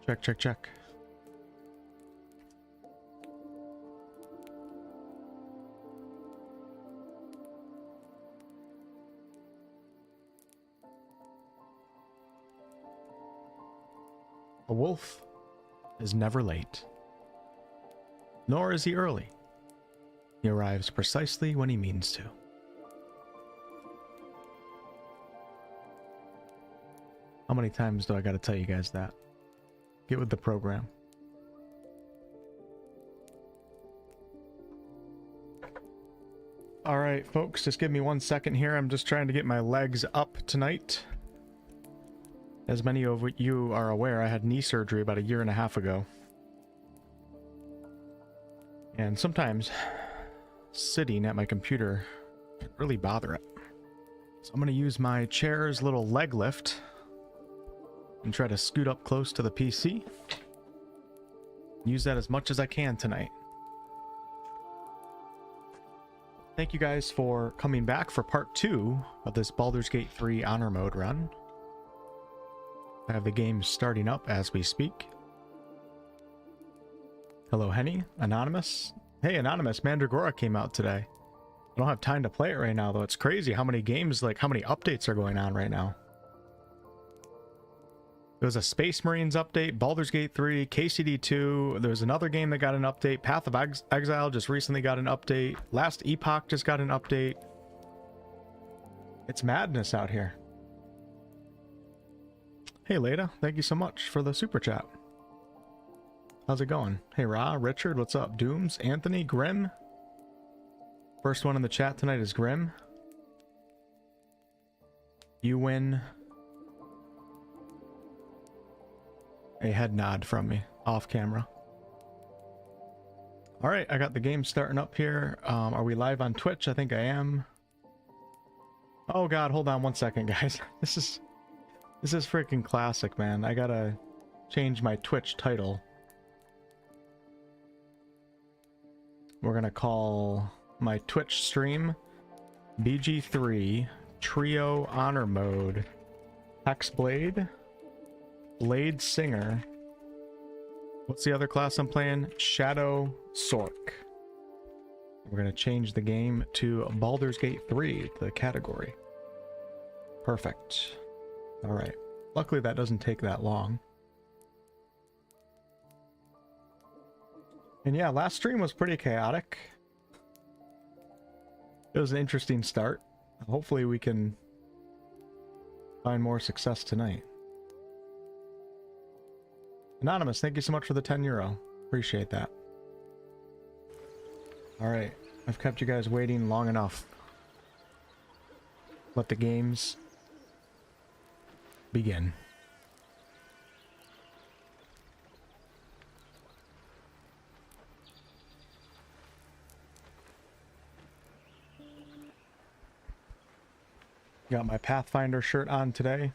Check, check, check. A wolf is never late, nor is he early. He arrives precisely when he means to. How many times do I gotta tell you guys that? Get with the program. Alright, folks, just give me 1 second here. I'm just trying to get my legs up tonight. As many of you are aware, I had knee surgery about 1.5 years ago. And sometimes sitting at my computer can really bother it. So I'm going to use my chair's little leg lift and try to scoot up close to the PC. Use that as much as I can tonight. Thank you guys for coming back for part 2 of this Baldur's Gate 3 Honor Mode run. I have the game starting up as we speak. Hello, Henny. Anonymous. Hey, Anonymous, Mandragora came out today. I don't have time to play it right now, though. It's crazy how many games, like, how many updates are going on right now. There was a Space Marines update, Baldur's Gate 3, KCD 2. There's another game that got an update. Path of Exile just recently got an update. Last Epoch just got an update. It's madness out here. Hey, Leda, thank you so much for the super chat. How's it going? Hey, Ra, Richard, what's up? Dooms, Anthony, Grim. First one in the chat tonight is Grim. You win a head nod from me off camera. All right, I got the game starting up here. Are we live on Twitch? I think I am. Oh God, hold on 1 second, guys. This is freaking classic, man. I gotta change my Twitch title. We're gonna call my Twitch stream BG3 Trio Honor Mode Hexblade Bladesinger. What's the other class I'm playing? Shadow Sorc. We're gonna change the game to Baldur's Gate 3, the category. Perfect. All right. Luckily, that doesn't take that long. And yeah, last stream was pretty chaotic. It was an interesting start. Hopefully, we can find more success tonight. Anonymous, thank you so much for the €10. Appreciate that. All right. I've kept you guys waiting long enough. Let the games begin. Got my Pathfinder shirt on today.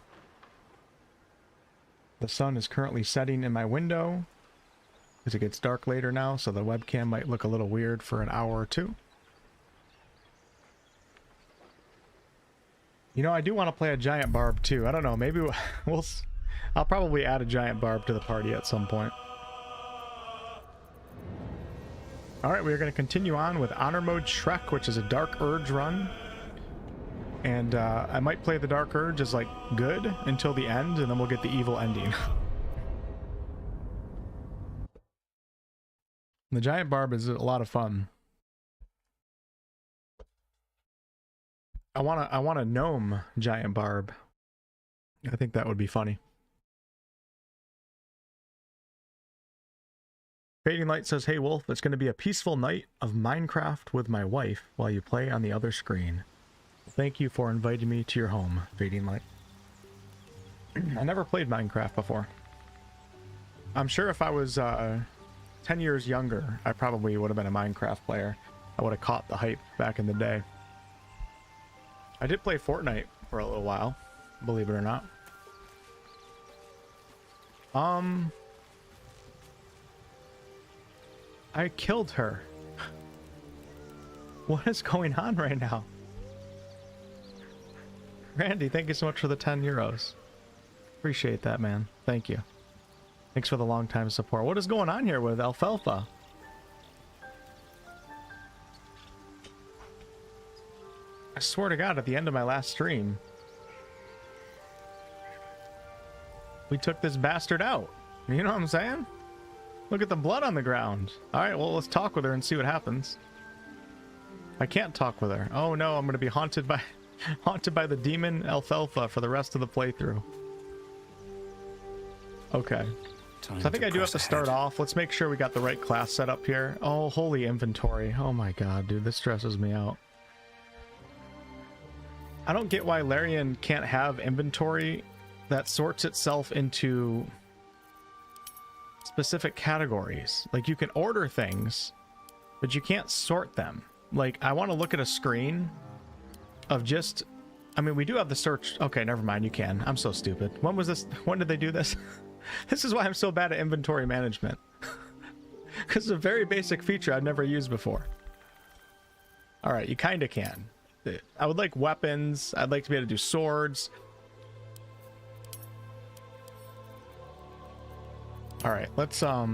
The sun is currently setting in my window because it gets dark later now, so the webcam might look a little weird for an hour or two. You know, I do want to play a giant barb too. I don't know, maybe I'll probably add a giant barb to the party at some point. Alright, we are going to continue on with Honor Mode Shrek, which is a Dark Urge run. And I might play the Dark Urge as like good until the end, and then we'll get the evil ending. The giant barb is a lot of fun. I want a gnome giant barb. I think that would be funny. Fading Light says, "Hey Wolf, it's going to be a peaceful night of Minecraft with my wife while you play on the other screen. Thank you for inviting me to your home, Fading Light." I never played Minecraft before. I'm sure if I was 10 years younger, I probably would have been a Minecraft player. I would have caught the hype back in the day. I did play Fortnite for a little while, believe it or not. I killed her. What is going on right now? Randy, thank you so much for the €10. Appreciate that, man. Thank you. Thanks for the long time support. What is going on here with Alfalfa? I swear to God, at the end of my last stream, we took this bastard out. You know what I'm saying? Look at the blood on the ground. All right, well, let's talk with her and see what happens. I can't talk with her. Oh no, I'm going to be haunted by the demon Alfalfa for the rest of the playthrough. Okay. So I think I do have to start off. Let's make sure we got the right class set up here. Oh, holy inventory. Oh my God, dude, this stresses me out. I don't get why Larian can't have inventory that sorts itself into specific categories. Like, you can order things, but you can't sort them. Like, I want to look at a screen of just... I mean, we do have the search... Okay, never mind, you can. I'm so stupid. When was this? When did they do this? This is why I'm so bad at inventory management. Because it's a very basic feature I've never used before. Alright, you kind of can. I would like weapons. I'd like to be able to do swords. Alright, let's I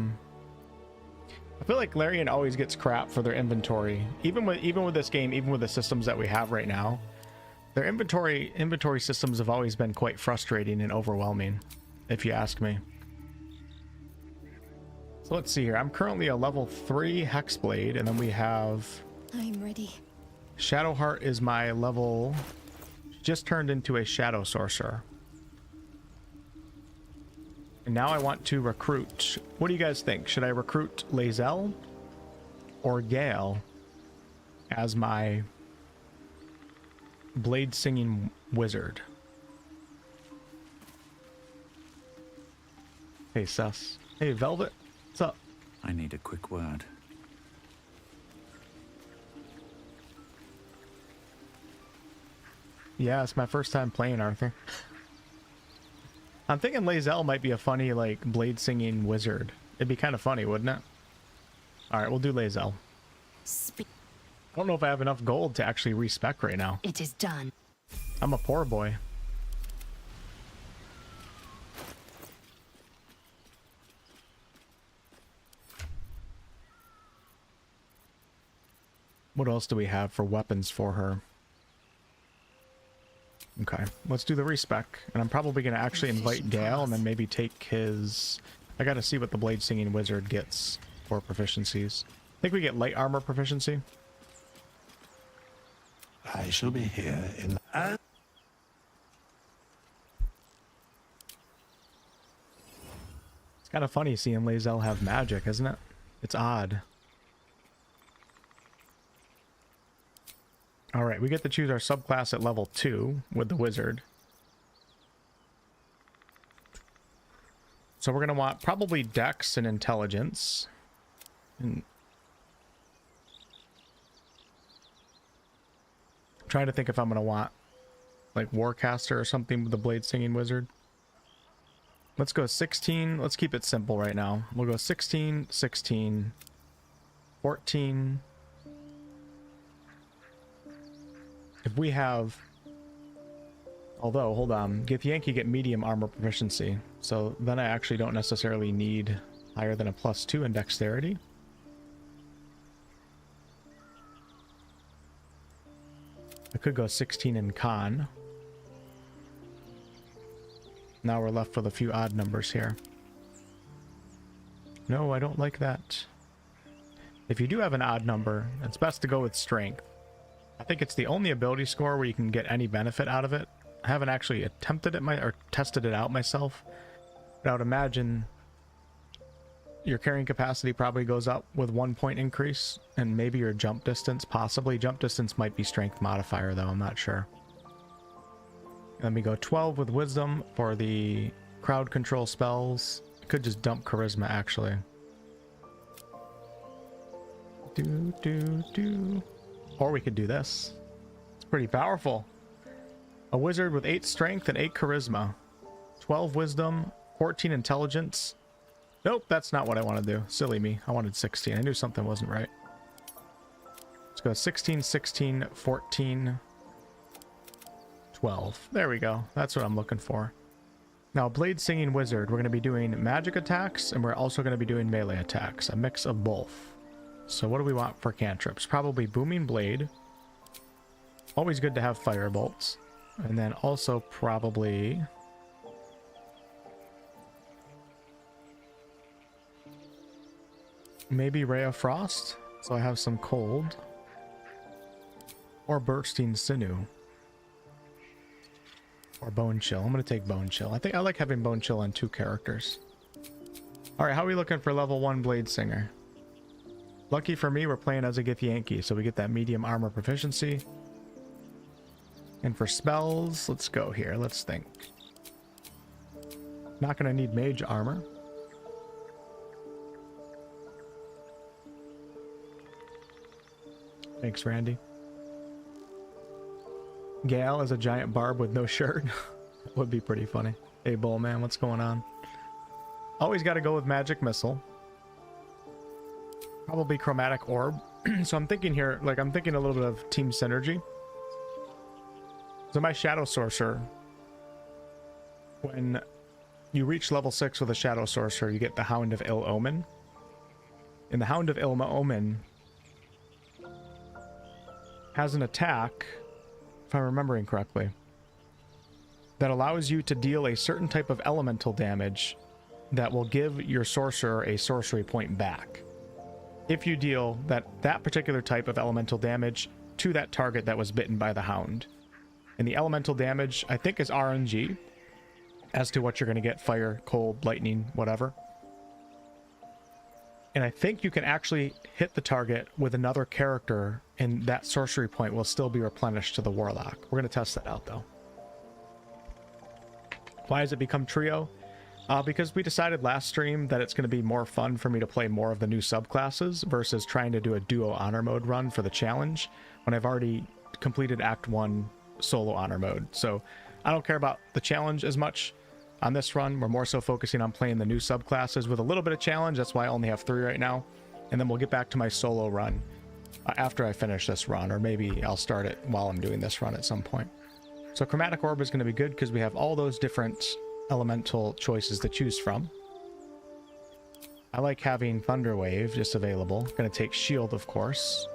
feel like Larian always gets crap for their inventory. Even with this game, even with the systems that we have right now, their inventory systems have always been quite frustrating and overwhelming, if you ask me. So let's see here. I'm currently a level 3 Hexblade, and then we have... I'm ready. Shadowheart is my level... Just turned into a Shadow Sorcerer. And now I want to recruit... What do you guys think? Should I recruit Lae'zel or Gale as my blade singing wizard? Hey, Sus. Hey, Velvet. What's up? I need a quick word. Yeah, it's my first time playing Arthur. I'm thinking Lae'zel might be a funny, like, blade singing wizard. It'd be kind of funny, wouldn't it? Alright, we'll do Lae'zel. I don't know if I have enough gold to actually respec right now. It is done. I'm a poor boy. What else do we have for weapons for her? Okay, let's do the respec. And I'm probably going to actually invite Gale and then maybe take his... I got to see what the blade singing wizard gets for proficiencies. I think we get light armor proficiency. I shall be here in... It's kind of funny seeing Lae'zel have magic, isn't it? It's odd. Alright, we get to choose our subclass at level 2 with the wizard. So we're going to want probably dex and intelligence. And I'm trying to think if I'm going to want like Warcaster or something with the blade singing wizard. Let's go 16. Let's keep it simple right now. We'll go 16, 16, 14. If we have... Although, hold on. Githyanki get medium armor proficiency. So then I actually don't necessarily need higher than a +2 in dexterity. I could go 16 in con. Now we're left with a few odd numbers here. No, I don't like that. If you do have an odd number, it's best to go with strength. I think it's the only ability score where you can get any benefit out of it. I haven't actually attempted it or tested it out myself, but I would imagine your carrying capacity probably goes up with 1 point increase, and maybe your jump distance, possibly. Jump distance might be strength modifier though, I'm not sure. Let me go 12 with wisdom for the crowd control spells. I could just dump charisma actually. Or we could do this. It's pretty powerful. A wizard with 8 strength and 8 charisma. 12 wisdom, 14 intelligence. Nope, that's not what I want to do. Silly me. I wanted 16. I knew something wasn't right. Let's go 16, 16, 14, 12. There we go. That's what I'm looking for. Now, Blade Singing Wizard, we're going to be doing magic attacks, and we're also going to be doing melee attacks, a mix of both. So what do we want for cantrips? Probably Booming Blade. Always good to have fire bolts. And then also probably... maybe Ray of Frost, so I have some cold. Or Bursting Sinew. Or Bone Chill. I'm going to take Bone Chill. I think I like having Bone Chill on 2 characters. Alright, how are we looking for level 1 Bladesinger? Lucky for me, we're playing as a Githyanki, so we get that medium armor proficiency. And for spells, let's go here. Let's think. Not going to need mage armor. Thanks, Randy. Gale is a giant barb with no shirt. Would be pretty funny. Hey, Bull Man, what's going on? Always got to go with magic missile. Probably chromatic orb. So I'm thinking here, like I'm thinking a little bit of team synergy. So my shadow sorcerer, when you reach level 6 with a shadow sorcerer, you get the Hound of Ill Omen. And the Hound of Ill Omen has an attack, if I'm remembering correctly, that allows you to deal a certain type of elemental damage that will give your sorcerer a sorcery point back. If you deal that particular type of elemental damage to that target that was bitten by the Hound. And the elemental damage, I think, is RNG as to what you're going to get: fire, cold, lightning, whatever. And I think you can actually hit the target with another character, and that sorcery point will still be replenished to the Warlock. We're going to test that out, though. Why has it become trio? Because we decided last stream that it's going to be more fun for me to play more of the new subclasses versus trying to do a duo honor mode run for the challenge when I've already completed Act 1 solo honor mode. So I don't care about the challenge as much on this run. We're more so focusing on playing the new subclasses with a little bit of challenge. That's why I only have 3 right now. And then we'll get back to my solo run after I finish this run, or maybe I'll start it while I'm doing this run at some point. So Chromatic Orb is going to be good because we have all those different elemental choices to choose from. I like having Thunder Wave just available. Going to take Shield, of course.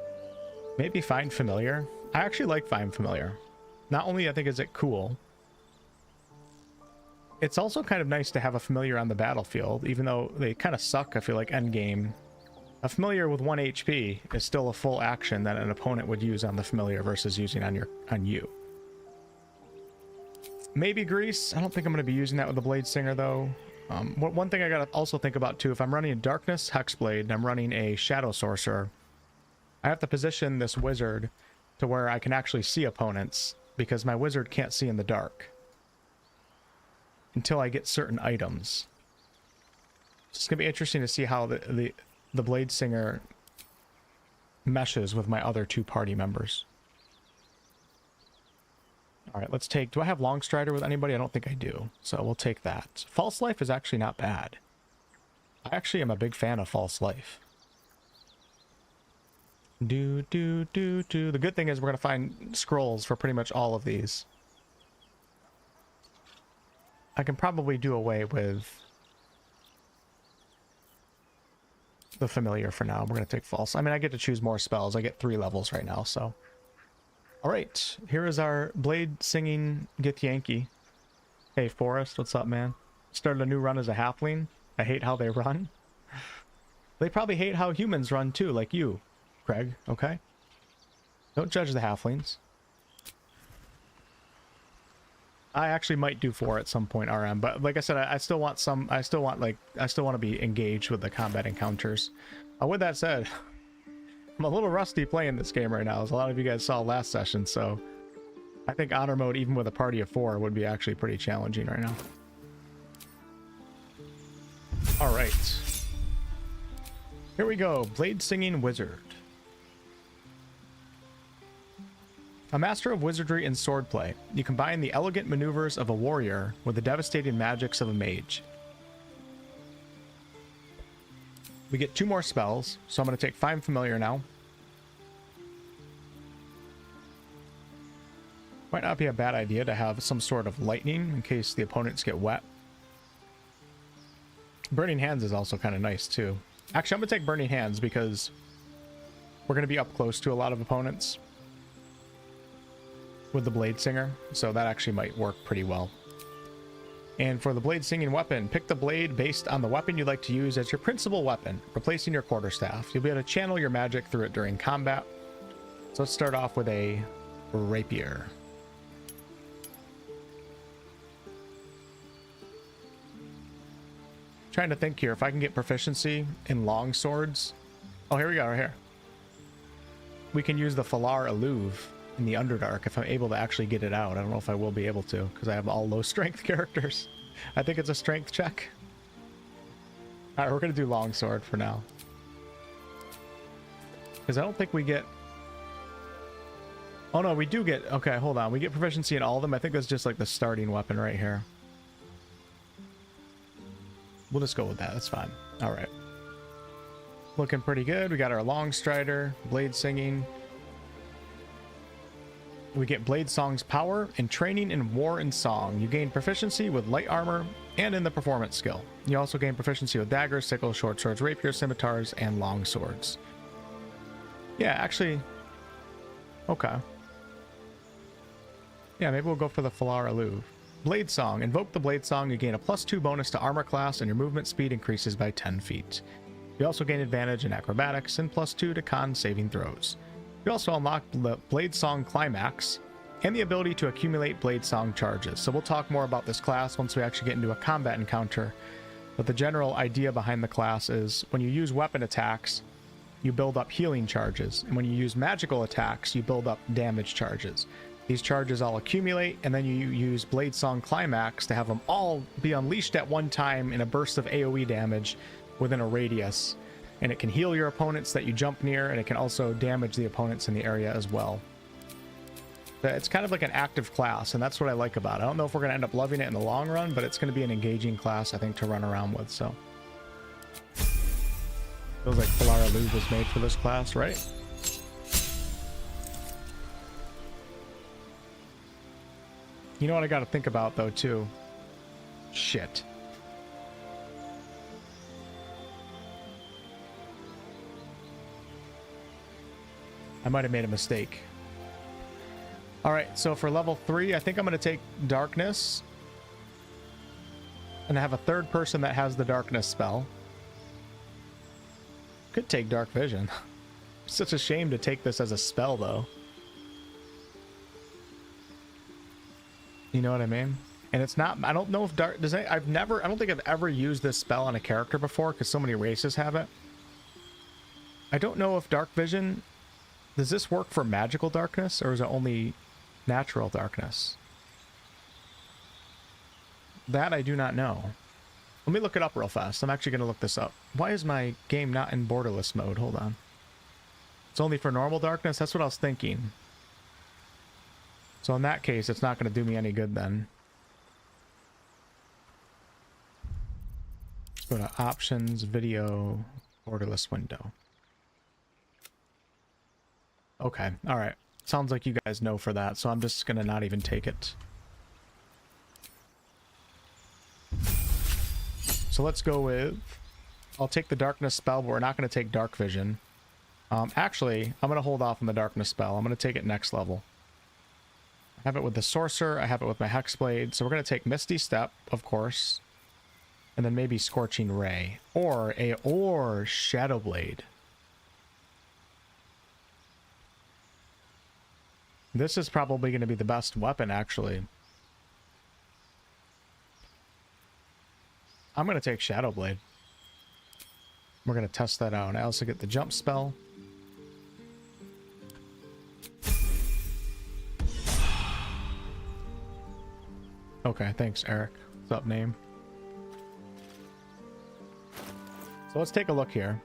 Maybe Find Familiar. I actually like Find Familiar. Not only I think is it cool, it's also kind of nice to have a familiar on the battlefield, even though they kind of suck. I feel like endgame. A familiar with 1 HP is still a full action that an opponent would use on the familiar versus using on you. Maybe Grease. I don't think I'm going to be using that with the Bladesinger, though. One thing I got to also think about, too, if I'm running a Darkness Hexblade and I'm running a Shadow Sorcerer, I have to position this wizard to where I can actually see opponents, because my wizard can't see in the dark until I get certain items. It's going to be interesting to see how the Bladesinger meshes with my other 2 party members. All right, let's take... do I have Longstrider with anybody? I don't think I do. So we'll take that. False Life is actually not bad. I actually am a big fan of False Life. The good thing is we're going to find scrolls for pretty much all of these. I can probably do away with the familiar for now. We're going to take false. I mean, I get to choose more spells. I get 3 levels right now, so... all right, here is our Blade Singing Githyanki. Hey, Forrest, what's up, man? Started a new run as a halfling. I hate how they run. They probably hate how humans run, too, like you, Craig, okay? Don't judge the halflings. I actually might do 4 at some point, RM, but like I said, I still want to be engaged with the combat encounters. With that said, I'm a little rusty playing this game right now, as a lot of you guys saw last session, so I think honor mode, even with a party of 4, would be actually pretty challenging right now. All right. Here we go. Blade Singing Wizard. A master of wizardry and swordplay, you combine the elegant maneuvers of a warrior with the devastating magics of a mage. We get 2 more spells, so I'm going to take Find Familiar now. Might not be a bad idea to have some sort of lightning in case the opponents get wet Burning Hands is also kind of nice too. Actually, I'm going to take Burning Hands because we're going to be up close to a lot of opponents with the Bladesinger, so that actually might work pretty well. And for the blade singing weapon, pick the blade based on the weapon you'd like to use as your principal weapon, replacing your quarterstaff. You'll be able to channel your magic through it during combat. So let's start off with a rapier. Trying to think here if I can get proficiency in long swords. Oh, here we go, right here. We can use the Falar Alluve in the Underdark if I'm able to actually get it out. I don't know if I will be able to because I have all low strength characters. I think it's a strength check. All right, we're going to do longsword for now. Because I don't think we get... Oh no, we do get... Okay, hold on. We get proficiency in all of them. I think that's just like the starting weapon right here. We'll just go with that. That's fine. All right. Looking pretty good. We got our long strider, blade singing. We get Blade Song's power and training in War and Song. You gain proficiency with light armor and in the performance skill. You also gain proficiency with daggers, sickles, short swords, rapiers, scimitars, and long swords. Yeah, actually... Okay. Yeah, maybe we'll go for the Falar Alluve. Blade Song. Invoke the Blade Song. You gain a +2 bonus to armor class and your movement speed increases by 10 feet. You also gain advantage in acrobatics and +2 to con saving throws. You also unlock the Blade Song Climax and the ability to accumulate Blade Song charges. So we'll talk more about this class once we actually get into a combat encounter. But the general idea behind the class is when you use weapon attacks, you build up healing charges. And when you use magical attacks, you build up damage charges. These charges all accumulate, and then you use Blade Song Climax to have them all be unleashed at one time in a burst of AoE damage within a radius. And it can heal your opponents that you jump near, and it can also damage the opponents in the area as well. It's kind of like an active class, and that's what I like about it. I don't know if we're going to end up loving it in the long run, but it's going to be an engaging class, I think, to run around with, so. Feels like Falar Alluve was made for this class, right? You know what I got to think about, though, too? Shit. I might have made a mistake. Alright, so for level 3, I think I'm going to take Darkness. And have a third person that has the Darkness spell. Could take Dark Vision. It's such a shame to take this as a spell, though. You know what I mean? And it's not... I don't know if Dark... I don't think I've ever used this spell on a character before, because so many races have it. I don't know if Dark Vision... Does this work for magical darkness, or is it only natural darkness? That I do not know. Let me look it up real fast. I'm actually going to look this up. Why is my game not in borderless mode? Hold on. It's only for normal darkness? That's what I was thinking. So in that case, it's not going to do me any good then. Let's go to Options, Video, Borderless Window. Okay, alright. Sounds like you guys know for that, so I'm just gonna not even take it. So let's go with... I'll take the Darkness spell, but we're not going to take Dark Vision. Actually, I'm going to hold off on the Darkness spell. I'm going to take it next level. I have it with the Sorcerer. I have it with my Hexblade. So we're going to take Misty Step, of course. And then maybe Scorching Ray. Or Shadowblade. This is probably going to be the best weapon, actually. I'm going to take Shadowblade. We're going to test that out. I also get the jump spell. Okay, thanks, Eric. What's up, name? So let's take a look here.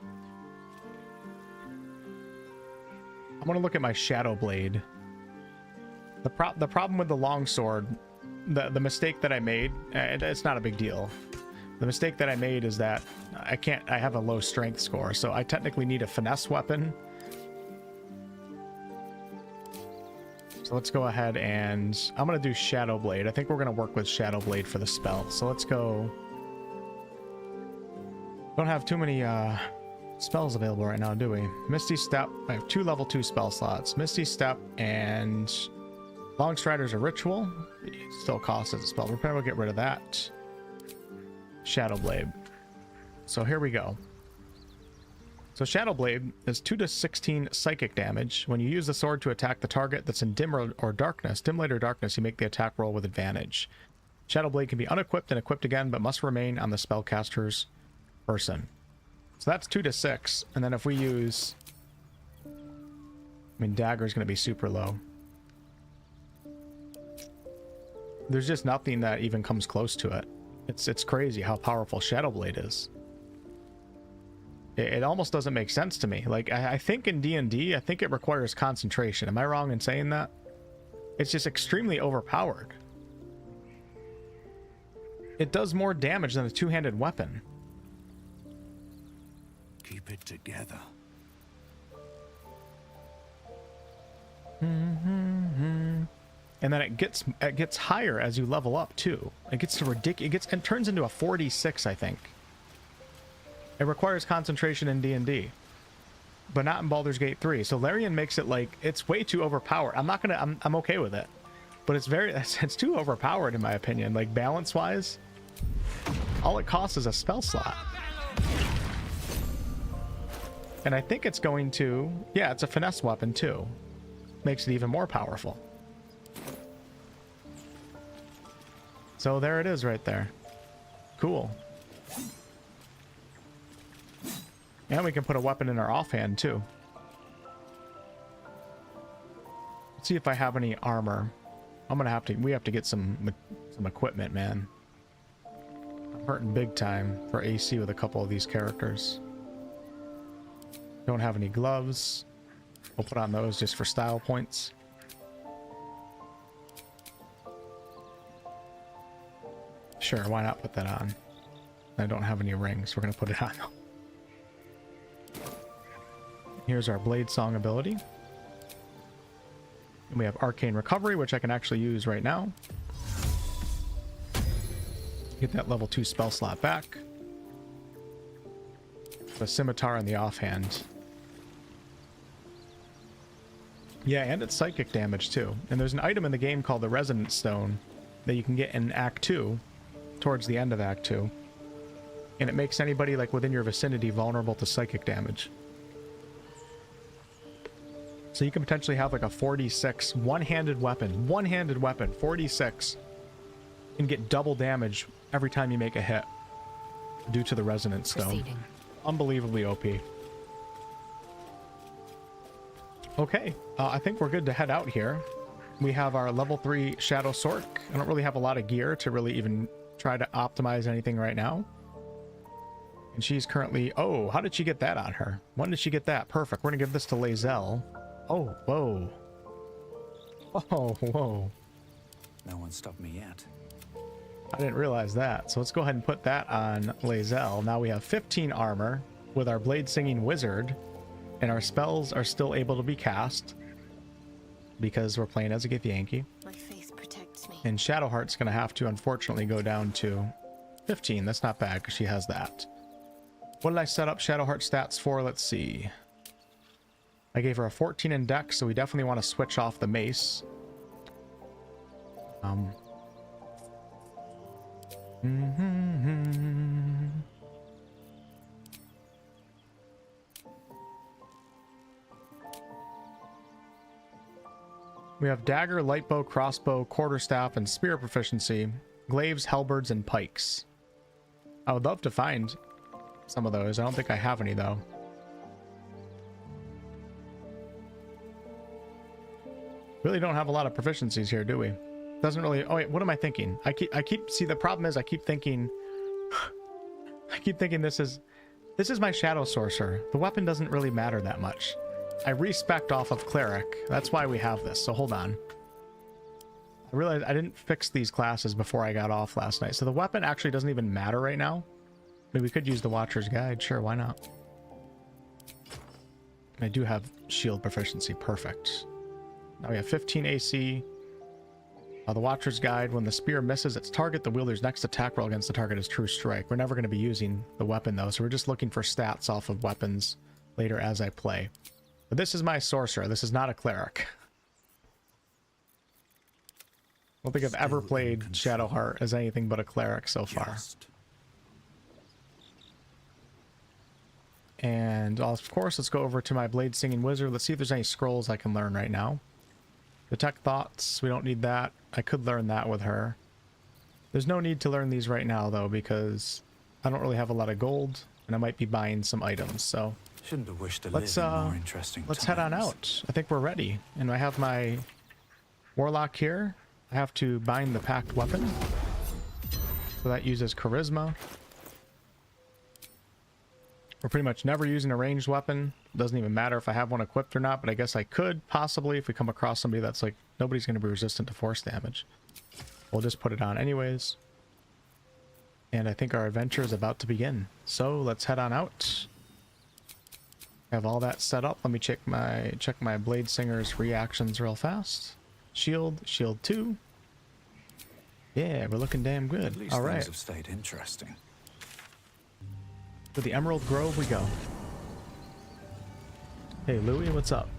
I'm going to look at my Shadowblade. The problem with the longsword, the mistake that I made, it's not a big deal. The mistake that I made is that I have a low strength score, so I technically need a finesse weapon. So let's go ahead and I'm going to do Shadowblade. I think we're going to work with Shadowblade for the spell. So let's go Don't have too many spells available right now, do we? Misty Step. I have 2 level 2 spell slots. Misty Step and Longstrider's a ritual. It still costs as a spell. We'll probably get rid of that. Shadowblade. So here we go. So Shadowblade is 2 to 16 psychic damage. When you use the sword to attack the target that's in dim or darkness, dim light or darkness, you make the attack roll with advantage. Shadowblade can be unequipped and equipped again, but must remain on the spellcaster's person. So that's 2 to 6. And then if we use... I mean, dagger is going to be super low. There's just nothing that even comes close to it. It's crazy how powerful Shadowblade is. It almost doesn't make sense to me. Like, I think in D&D, I think it requires concentration. Am I wrong in saying that? It's just extremely overpowered. It does more damage than a two-handed weapon. Keep it together. And then it gets higher as you level up too. It gets to ridiculous. It turns into a 46, I think. It requires concentration in D&D, but not in Baldur's Gate 3. So Larian makes it like it's way too overpowered. I'm okay with it, but it's too overpowered in my opinion. Like balance wise, all it costs is a spell slot. And I think it's going to, yeah, it's a finesse weapon too. Makes it even more powerful. So there it is right there. Cool. And we can put a weapon in our offhand too. Let's see if I have any armor. We have to get some equipment, man. I'm hurting big time for AC with a couple of these characters. Don't have any gloves. We'll put on those just for style points. Sure, why not put that on? I don't have any rings. We're going to put it on. Here's our Blade Song ability. And we have Arcane Recovery, which I can actually use right now. Get that level 2 spell slot back. The Scimitar in the offhand. Yeah, and it's psychic damage too. And there's an item in the game called the Resonance Stone that you can get in Act 2, towards the end of Act 2. And it makes anybody like within your vicinity vulnerable to psychic damage. So you can potentially have like a 46 one-handed weapon, 46, and get double damage every time you make a hit due to the Resonance Stone. Unbelievably OP. Okay, I think we're good to head out here. We have our level 3 Shadow Sorc. I don't really have a lot of gear to really even try to optimize anything right now. And she's currently... Oh, how did she get that on her? When did she get that? Perfect. We're going to give this to Lae'zel. Oh, whoa. Whoa, whoa. No one stopped me yet. I didn't realize that. So let's go ahead and put that on Lae'zel. Now we have 15 armor with our Blade Singing Wizard. And our spells are still able to be cast because we're playing as a Githyanki. My faith protects me. And Shadowheart's going to have to unfortunately go down to 15. That's not bad because she has that. What did I set up Shadowheart stats for? Let's see. I gave her a 14 in dex, so we definitely want to switch off the mace. We have dagger, lightbow, crossbow, quarterstaff, and spear proficiency, glaives, halberds, and pikes. I would love to find some of those. I don't think I have any though. Really don't have a lot of proficiencies here, do we? Doesn't really... Oh wait, what am I thinking? I keep see, the problem is I keep thinking this is my Shadow Sorcerer. The weapon doesn't really matter that much. I respect off of cleric. That's why we have this. So hold on. I realized I didn't fix these classes before I got off last night. So the weapon actually doesn't even matter right now. I mean, we could use the Watcher's Guide. Sure, why not? I do have shield proficiency. Perfect. Now we have 15 AC. The Watcher's Guide, when the spear misses its target, the wielder's next attack roll against the target is True Strike. We're never going to be using the weapon though, so we're just looking for stats off of weapons later as I play. But this is my sorcerer. This is not a cleric. I don't think I've ever played Shadowheart as anything but a cleric so far. And of course, let's go over to my blade singing wizard. Let's see if there's any scrolls I can learn right now. Detect thoughts, we don't need that. I could learn that with her. There's no need to learn these right now though, because I don't really have a lot of gold and I might be buying some items. So shouldn't have wished to live in more interesting let's times. head on out. I think we're ready. And I have my warlock here. I have to bind the packed weapon. So that uses charisma. We're pretty much never using a ranged weapon. Doesn't even matter if I have one equipped or not, but I guess I could possibly if we come across somebody that's like, nobody's going to be resistant to force damage. We'll just put it on anyways. And I think our adventure is about to begin. So let's head on out. Have all that set up. Let me check my Bladesinger's reactions real fast. Shield 2. Yeah, we're looking damn good. At least all right. things have stayed interesting. To the Emerald Grove we go. Hey Louie, what's up?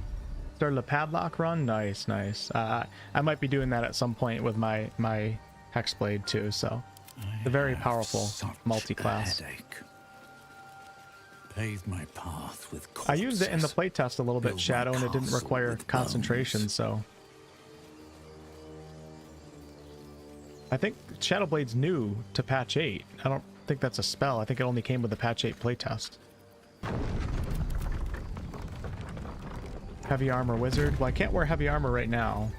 Started a padlock run? Nice, nice. I might be doing that at some point with my Hexblade too, so it's a very powerful multi-class. Paved my path with I used it in the playtest a little bit, Shadow, and it didn't require concentration, so I think Shadowblade's new to patch 8. I don't think that's a spell. I think it only came with the patch 8 playtest. Heavy armor wizard. Well, I can't wear heavy armor right now.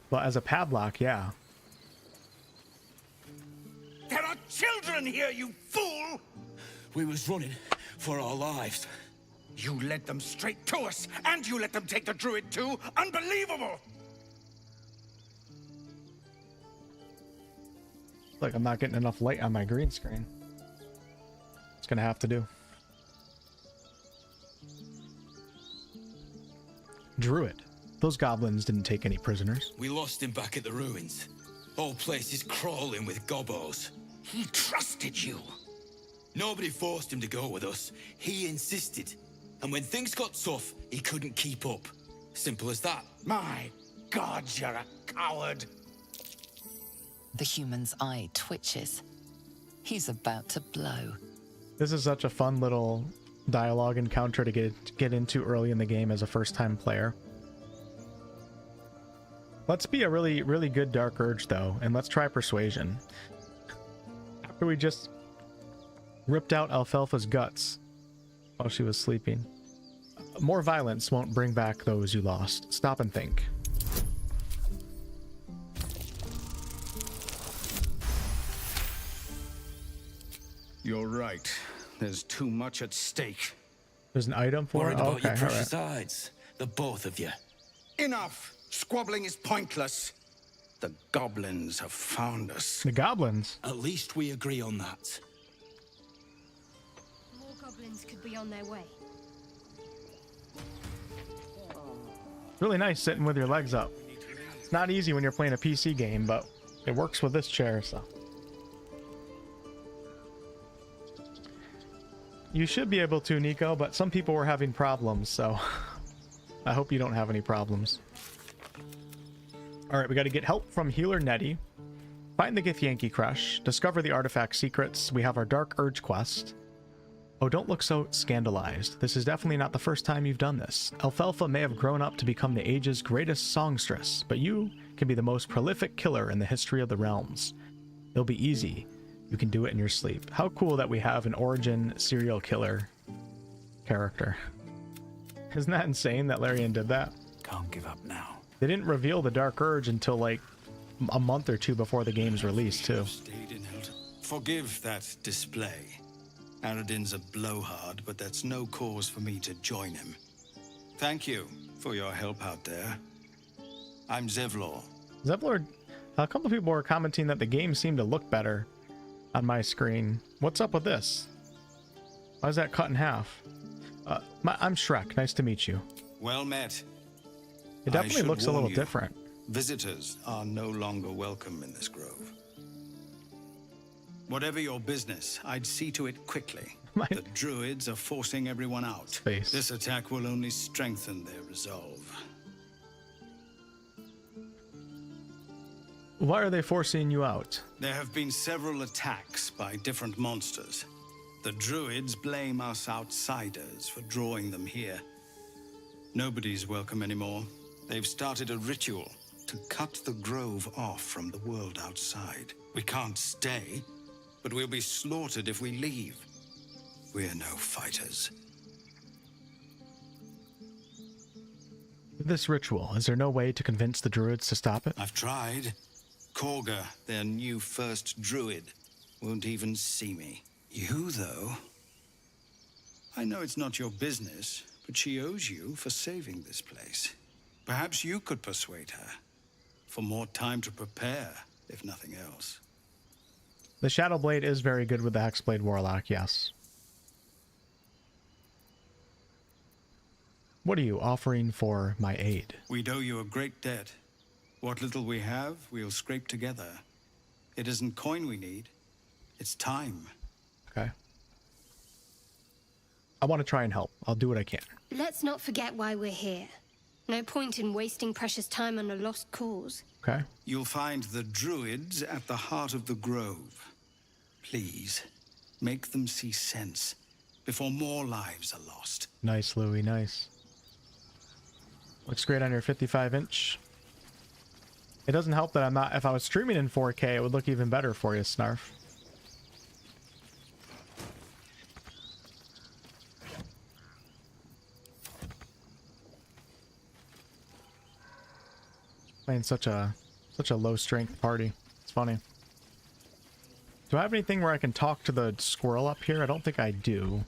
But as a padlock, yeah. There are children here, you fool! We was running for our lives. You led them straight to us, and you let them take the druid too? Unbelievable! Like I'm not getting enough light on my green screen. It's gonna have to do. Druid. Those goblins didn't take any prisoners. We lost him back at the ruins. Whole place is crawling with gobos. He trusted you. Nobody forced him to go with us. He insisted. And when things got tough, he couldn't keep up. Simple as that. My God, you're a coward. The human's eye twitches. He's about to blow. This is such a fun little dialogue encounter to get into early in the game as a first-time player. Let's be a really, really good Dark Urge, though, and let's try Persuasion. After we just ripped out Alfalfa's guts while she was sleeping. More violence won't bring back those you lost. Stop and think. You're right. There's too much at stake. There's an item for Worried it? about Okay, your precious alright. hides. The both of you. Enough! Squabbling is pointless. The goblins have found us. The goblins? At least we agree on that. More goblins could be on their way. Really nice sitting with your legs up. It's not easy when you're playing a PC game, but it works with this chair, so. You should be able to, Nico, but some people were having problems, so I hope you don't have any problems. Alright, we got to get help from Healer Nettie. Find the Githyanki Crush. Discover the artifact secrets. We have our Dark Urge quest. Oh, don't look so scandalized. This is definitely not the first time you've done this. Alfalfa may have grown up to become the age's greatest songstress, but you can be the most prolific killer in the history of the realms. It'll be easy. You can do it in your sleep. How cool that we have an origin serial killer character. Isn't that insane that Larian did that? Can't give up now. They didn't reveal the Dark Urge until like a month or two before the game's release too. Forgive that display. Aradin's a blowhard, but that's no cause for me to join him. Thank you for your help out there. I'm Zevlor. Zevlor, a couple of people were commenting that the game seemed to look better on my screen. What's up with this? Why is that cut in half? I'm Shrek. Nice to meet you. Well met. It definitely looks a little different. Visitors are no longer welcome in this grove. Whatever your business, I'd see to it quickly. The druids are forcing everyone out. Space. This attack will only strengthen their resolve. Why are they forcing you out? There have been several attacks by different monsters. The druids blame us outsiders for drawing them here. Nobody's welcome anymore. They've started a ritual to cut the grove off from the world outside. We can't stay, but we'll be slaughtered if we leave. We're no fighters. This ritual, is there no way to convince the druids to stop it? I've tried. Korga, their new first druid, won't even see me. You, though? I know it's not your business, but she owes you for saving this place. Perhaps you could persuade her. For more time to prepare, if nothing else. The Shadowblade is very good with the Hexblade Warlock, yes. What are you offering for my aid? We'd owe you a great debt. What little we have, we'll scrape together. It isn't coin we need, it's time. Okay. I want to try and help. I'll do what I can. Let's not forget why we're here. No point in wasting precious time on a lost cause. Okay. You'll find the druids at the heart of the grove. Please, make them see sense before more lives are lost. Nice, Louie, nice. Looks great on your 55-inch. It doesn't help that I'm not... If I was streaming in 4K, it would look even better for you, Snarf. Playing such a low strength party. It's funny. Do I have anything where I can talk to the squirrel up here? I don't think I do.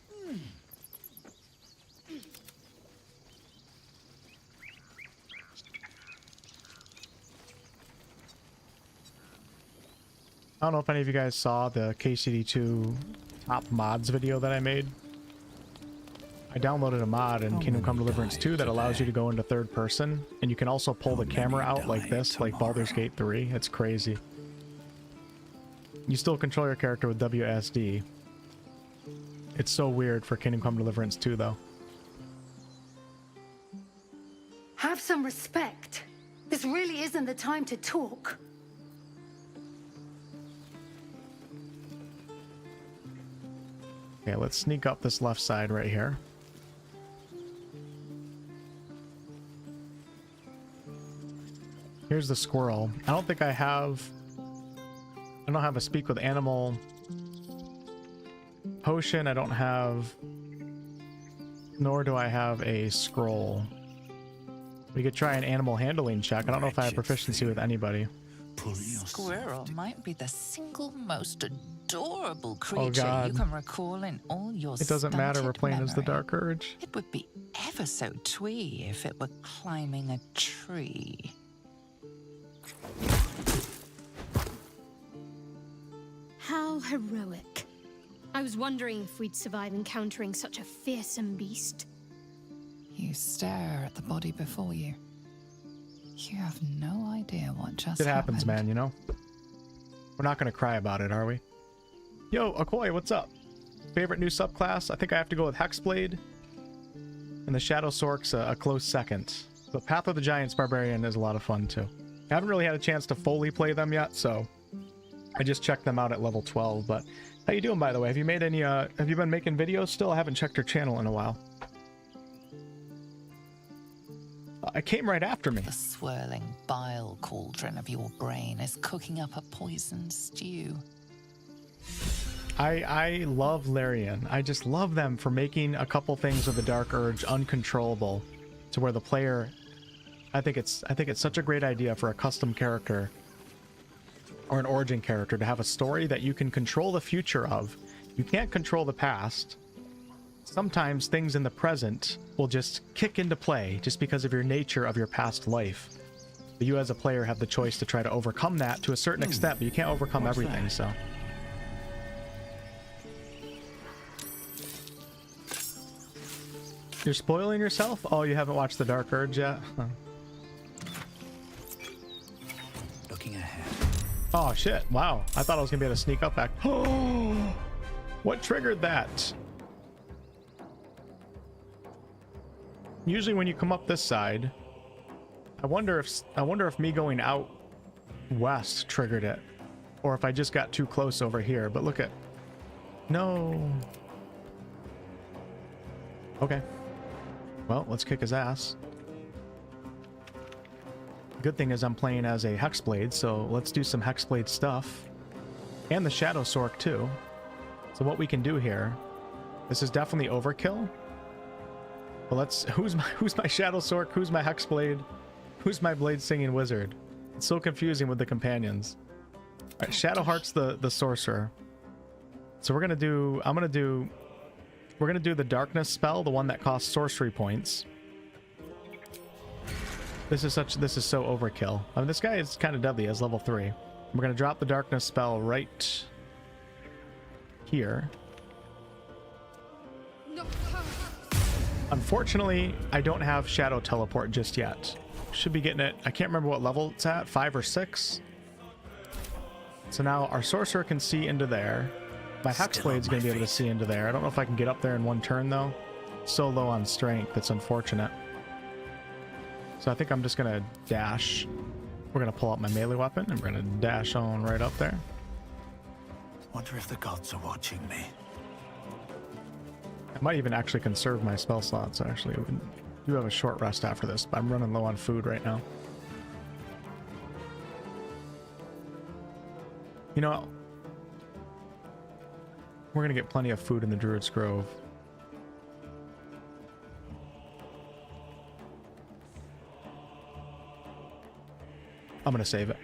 I don't know if any of you guys saw the KCD2 top mods video that I made. I downloaded a mod in Kingdom Come Deliverance 2 that allows you to go into third person, and you can also pull the camera out like this, like Baldur's Gate 3. It's crazy. You still control your character with WSD. It's so weird for Kingdom Come Deliverance 2, though. Have some respect. This really isn't the time to talk. Okay, let's sneak up this left side right here. Here's the squirrel. I don't think I have... I don't have a speak with animal potion. I don't have... Nor do I have a scroll. We could try an animal handling check. I don't know if I have proficiency with anybody. Squirrel might be the single most adorable creature God. you can recall in all your It doesn't matter, we're stunted playing as the memory. Dark Urge. It would be ever so twee if it were climbing a tree. How heroic. I was wondering if we'd survive encountering such a fearsome beast. You stare at the body before you. You have no idea what just It happens, happened. man, you know? We're not going to cry about it, are we? Yo, Akoi, what's up? Favorite new subclass? I think I have to go with Hexblade. And the Shadow Sorc's a close second. The Path of the Giants Barbarian is a lot of fun, too. I haven't really had a chance to fully play them yet, so... I just checked them out at level 12, but... How you doing, by the way? Have you made any, have you been making videos still? I haven't checked your channel in a while. It came right after me. The swirling bile cauldron of your brain is cooking up a poisoned stew. I love Larian. I just love them for making a couple things with the Dark Urge uncontrollable to where the player... I think it's such a great idea for a custom character or an origin character to have a story that you can control the future of. You can't control the past. Sometimes things in the present will just kick into play just because of your nature of your past life. But you as a player have the choice to try to overcome that to a certain extent, but you can't overcome everything, so... You're spoiling yourself? Oh, you haven't watched The Dark Urge yet? Huh. Oh shit, wow. I thought I was gonna be able to sneak up back. Oh, what triggered that? Usually when you come up this side, I wonder if me going out west triggered it, or if I just got too close over here. But look at, no. Okay. Well, let's kick his ass. Good thing is I'm playing as a Hexblade, so let's do some Hexblade stuff. And the Shadow Sorc too. So what we can do here, this is definitely overkill. But let's, who's my Shadow Sorc, who's my Hexblade, who's my Blade Singing Wizard? It's so confusing with the companions. Alright, Shadowheart's the sorcerer. So we're gonna do, we're gonna do the darkness spell, the one that costs sorcery points. This is so overkill. I mean, this guy is kind of deadly. He has level 3. We're gonna drop the darkness spell right here. Unfortunately, I don't have shadow teleport just yet. Should be getting it. I can't remember what level it's at, 5 or 6. So now our sorcerer can see into there. My Hexblade's gonna be able to see into there. I don't know if I can get up there in one turn though. So low on strength, it's unfortunate. So I think I'm just gonna dash. We're gonna pull out my melee weapon and we're gonna dash on right up there. Wonder if the gods are watching me. I might even actually conserve my spell slots. Actually, we do have a short rest after this, but I'm running low on food right now. You know, we're gonna get plenty of food in the Druid's Grove. I'm gonna save it.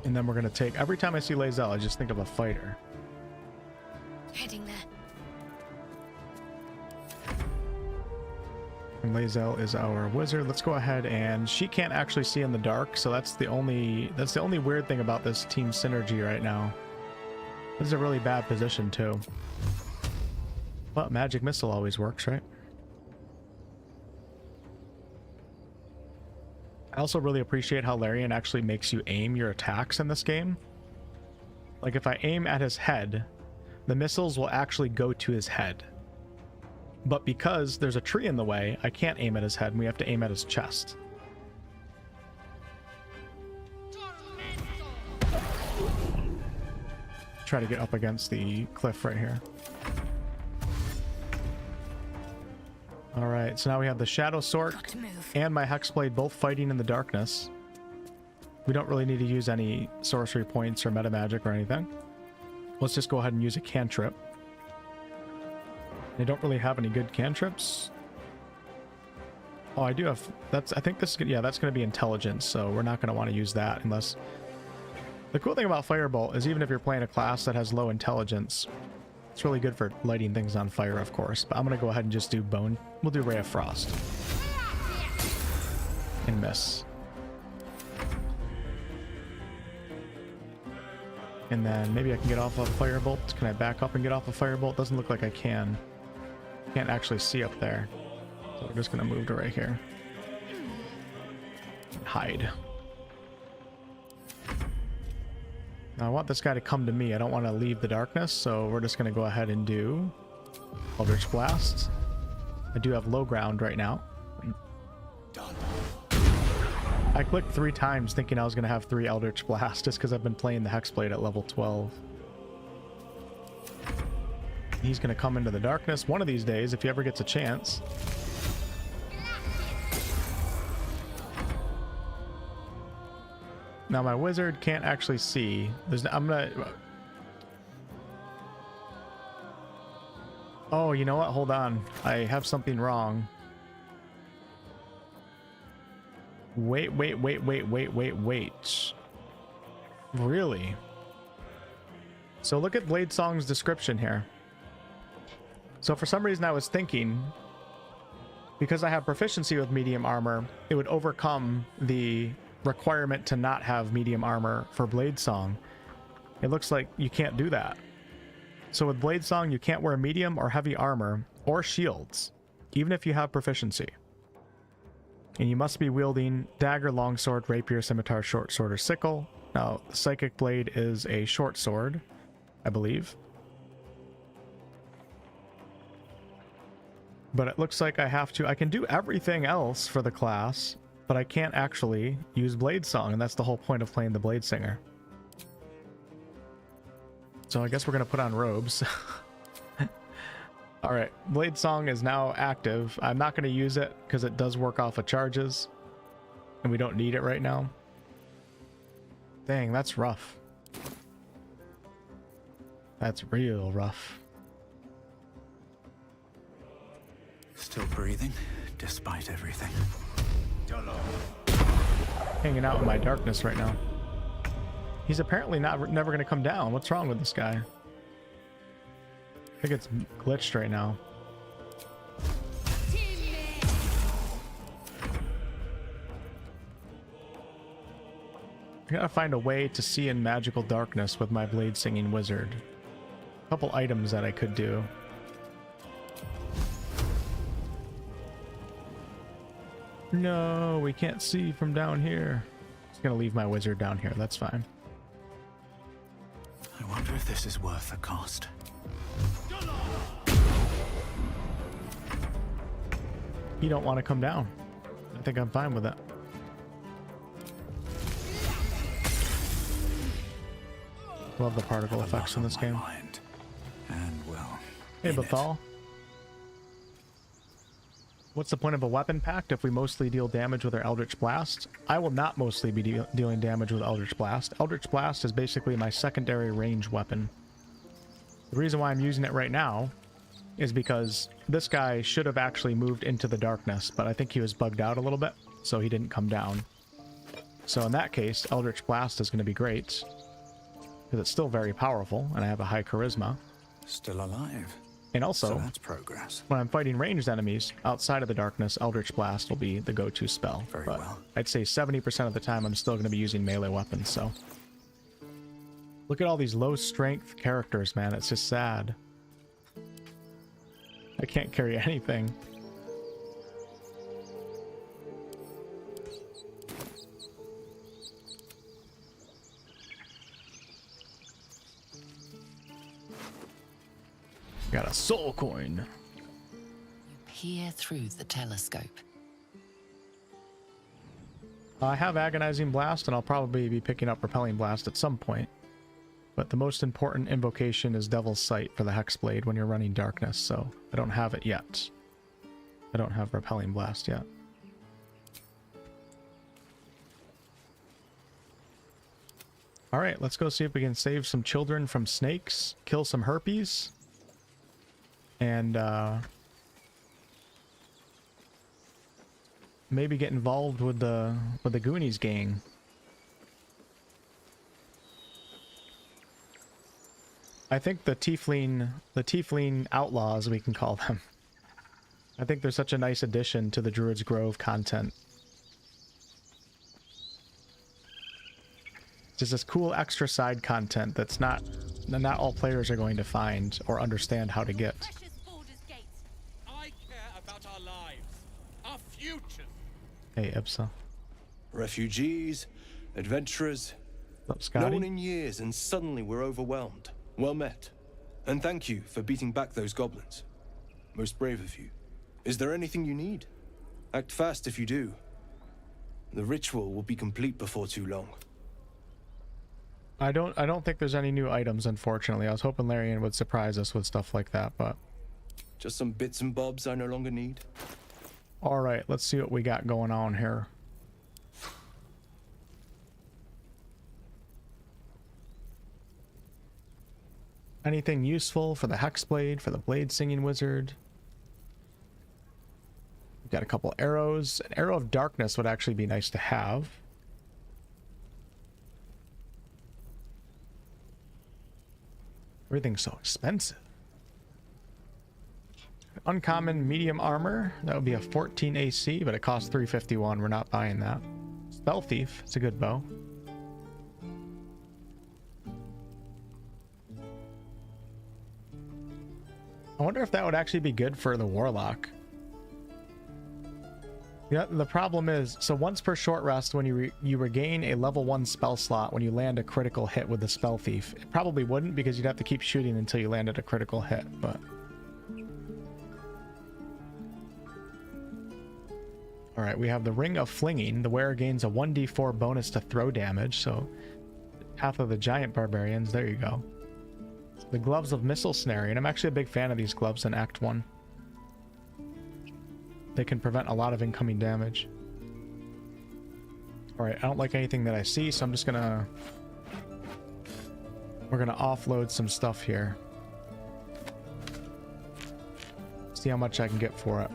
And then we're gonna take, every time I see Lae'zel, I just think of a fighter. Heading there. And Lae'zel is our wizard. Let's go ahead, and she can't actually see in the dark, so that's the only weird thing about this team synergy right now. This is a really bad position too. But magic missile always works, right? I also really appreciate how Larian actually makes you aim your attacks in this game. Like if I aim at his head, the missiles will actually go to his head. But because there's a tree in the way, I can't aim at his head and we have to aim at his chest. Try to get up against the cliff right here. Alright, so now we have the Shadow Sorc and my Hexblade both fighting in the darkness. We don't really need to use any sorcery points or meta magic or anything. Let's just go ahead and use a cantrip. I don't really have any good cantrips. Oh, I do have, I think this, yeah, that's going to be intelligence, so we're not going to want to use that unless... The cool thing about Firebolt is even if you're playing a class that has low intelligence, it's really good for lighting things on fire, of course. But I'm going to go ahead and just do Bone. We'll do Ray of Frost. And miss. And then maybe I can get off of Firebolt. Can I back up and get off of Firebolt? Doesn't look like I can. Can't actually see up there. So we're just going to move to right here. Hide. Now I want this guy to come to me. I don't want to leave the darkness, so we're just going to go ahead and do Eldritch Blast. I do have low ground right now. I clicked 3 times thinking I was going to have 3 Eldritch Blast just because I've been playing the Hexblade at level 12. He's going to come into the darkness one of these days if he ever gets a chance. Now my wizard can't actually see. I'm gonna... Oh, you know what? Hold on. I have something wrong. Wait. Really? So look at Bladesong's description here. So for some reason I was thinking, because I have proficiency with medium armor, it would overcome the requirement to not have medium armor for Bladesong. It looks like you can't do that. So with Bladesong, you can't wear medium or heavy armor or shields, even if you have proficiency. And you must be wielding dagger, longsword, rapier, scimitar, short sword, or sickle. Now, the psychic blade is a short sword, I believe. But it looks like I can do everything else for the class, but I can't actually use Blade Song, and that's the whole point of playing the Bladesinger. So I guess we're going to put on robes. Alright, Blade Song is now active. I'm not going to use it because it does work off of charges, and we don't need it right now. Dang, that's rough. That's real rough. Still breathing, despite everything. Hanging out in my darkness right now. He's apparently never going to come down. What's wrong with this guy? I think it's glitched right now. I gotta find a way to see in magical darkness with my blade singing wizard. A couple items that I could do. No, we can't see from down here. Just gonna leave my wizard down here. That's fine. I wonder if this is worth the cost. You don't want to come down. I think I'm fine with that. Love the particle effects in this game. And well, Hey, Bethal. What's the point of a weapon pact if we mostly deal damage with our Eldritch Blast? I will not mostly be dealing damage with Eldritch Blast. Eldritch Blast is basically my secondary range weapon. The reason why I'm using it right now is because this guy should have actually moved into the darkness, but I think he was bugged out a little bit, so he didn't come down. So in that case, Eldritch Blast is going to be great, because it's still very powerful, and I have a high charisma. Still alive. And also, so that's progress. When I'm fighting ranged enemies outside of the darkness, Eldritch Blast will be the go-to spell. Very but well. I'd say 70% of the time I'm still going to be using melee weapons, so. Look at all these low strength characters, man. It's just sad. I can't carry anything. Got a soul coin. You peer through the telescope. I have Agonizing Blast, and I'll probably be picking up Repelling Blast at some point. But the most important invocation is Devil's Sight for the Hexblade when you're running Darkness, so I don't have it yet. I don't have Repelling Blast yet. Alright, let's go see if we can save some children from snakes, kill some Harpies, and maybe get involved with the Goonies gang. I think the tiefling outlaws, we can call them. I think they're such a nice addition to the Druid's Grove content. Just this cool extra side content that's not all players are going to find or understand how to get. I care about our lives, our futures. Hey, Ibsa. Refugees, adventurers. What's up, Scotty? No one in years, and suddenly we're overwhelmed. Well met. And thank you for beating back those goblins. Most brave of you. Is there anything you need? Act fast if you do. The ritual will be complete before too long. I don't think there's any new items, unfortunately. I was hoping Larian would surprise us with stuff like that, but... Just some bits and bobs I no longer need. Alright, let's see what we got going on here. Anything useful for the Hexblade, for the Blade Singing Wizard? We've got a couple arrows. An Arrow of Darkness would actually be nice to have. Everything's so expensive. Uncommon medium armor. That would be a 14 AC, but it costs 351. We're not buying that. Spell Thief. It's a good bow. I wonder if that would actually be good for the Warlock. Yeah, the problem is, so once per short rest, when you regain a level 1 spell slot when you land a critical hit with the Spell Thief. It probably wouldn't, because you'd have to keep shooting until you landed a critical hit, but... Alright, we have the Ring of Flinging. The wearer gains a 1d4 bonus to throw damage, so... Path of the Giant Barbarians, there you go. The Gloves of Missile Snaring. I'm actually a big fan of these gloves in Act 1. They can prevent a lot of incoming damage. Alright, I don't like anything that I see, so I'm just gonna... We're gonna offload some stuff here. See how much I can get for it.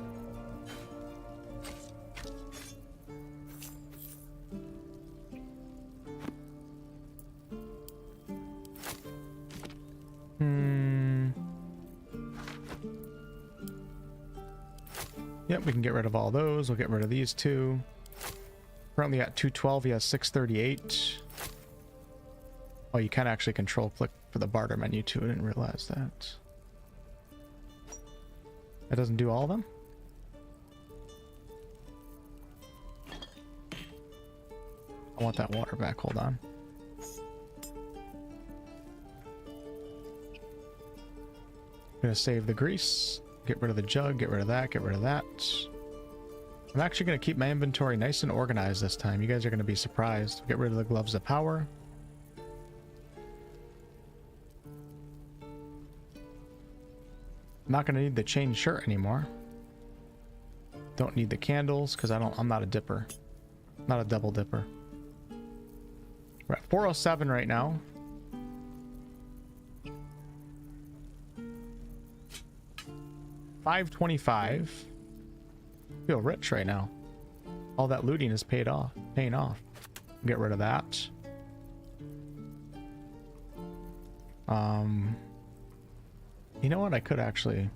Yep, we can get rid of all those. We'll get rid of these two. Currently at 212, he has 638. Oh, you can actually control click for the barter menu too. I didn't realize that. That doesn't do all of them? I want that water back. Hold on. I'm gonna save the grease. Get rid of the jug, get rid of that, get rid of that. I'm actually going to keep my inventory nice and organized this time. You guys are going to be surprised. Get rid of the Gloves of Power. I'm not going to need the chain shirt anymore. Don't need the candles because I'm not a dipper. Not a double dipper. We're at 407 right now. $525. Feel rich right now. All that looting is paying off. Get rid of that. You know what? I could actually...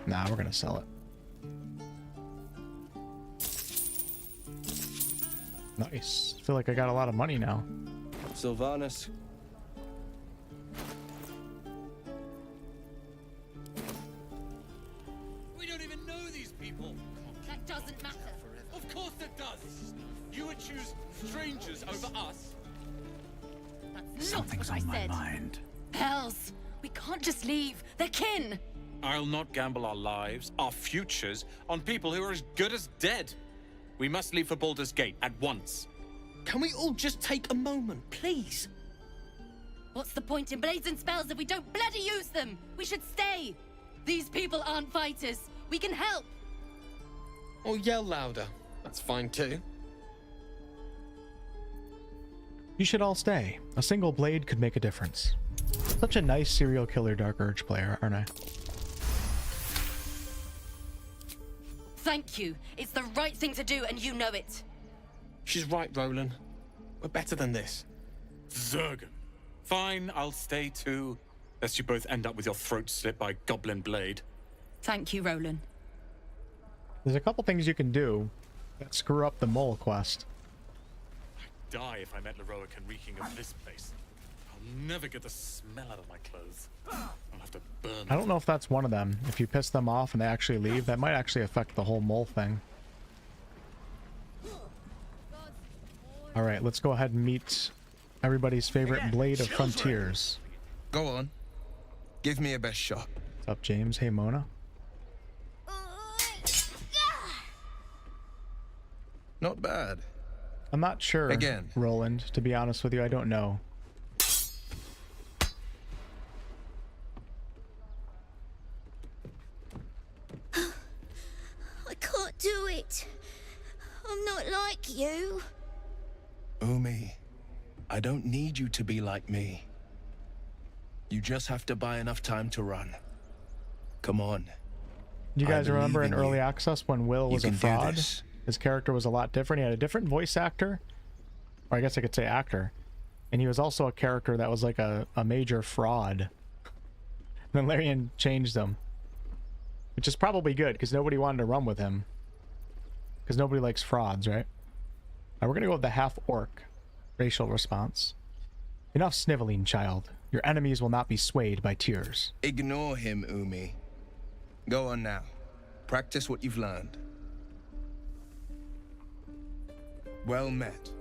Nah, we're gonna sell it. Nice. I feel like I got a lot of money now. Sylvanas. Strangers over us? That's Something's on my mind. Hells, we can't just leave. They're kin. I'll not gamble our lives, our futures, on people who are as good as dead. We must leave for Baldur's Gate at once. Can we all just take a moment, please? What's the point in blazing spells if we don't bloody use them? We should stay. These people aren't fighters. We can help. Or yell louder. That's fine too. You should all stay. A single blade could make a difference. Such a nice serial killer Dark Urge player, aren't I? Thank you. It's the right thing to do, and you know it. She's right, Roland. We're better than this. Zergan. Fine, I'll stay too. Lest you both end up with your throat slit by Goblin Blade. Thank you, Roland. There's a couple things you can do that screw up the mole quest. I'd die if I met Leroic and reeking of this place. I'll never get the smell out of my clothes. I'll have to burn I don't know if that's one of them. If you piss them off and they actually leave, that might actually affect the whole mole thing. Alright, let's go ahead and meet everybody's favorite Blade of Frontiers. Go on. Give me a best shot. What's up, James? Hey, Mona. Not bad. I'm not sure, Again. Roland. To be honest with you, I don't know. I can't do it. I'm not like you. Umi, I don't need you to be like me. You just have to buy enough time to run. Come on. Do you guys remember in believe in early you. access when Will was a can do fraud? this. His character was a lot different. He had a different voice actor, or I guess I could say actor, and he was also a character that was like a major fraud. And then Larian changed him, which is probably good because nobody wanted to run with him, because nobody likes frauds, right? Now we're gonna go with the half-orc racial response. Enough sniveling, child. Your enemies will not be swayed by tears. Ignore him, Umi. Go on now. Practice what you've learned. Well met.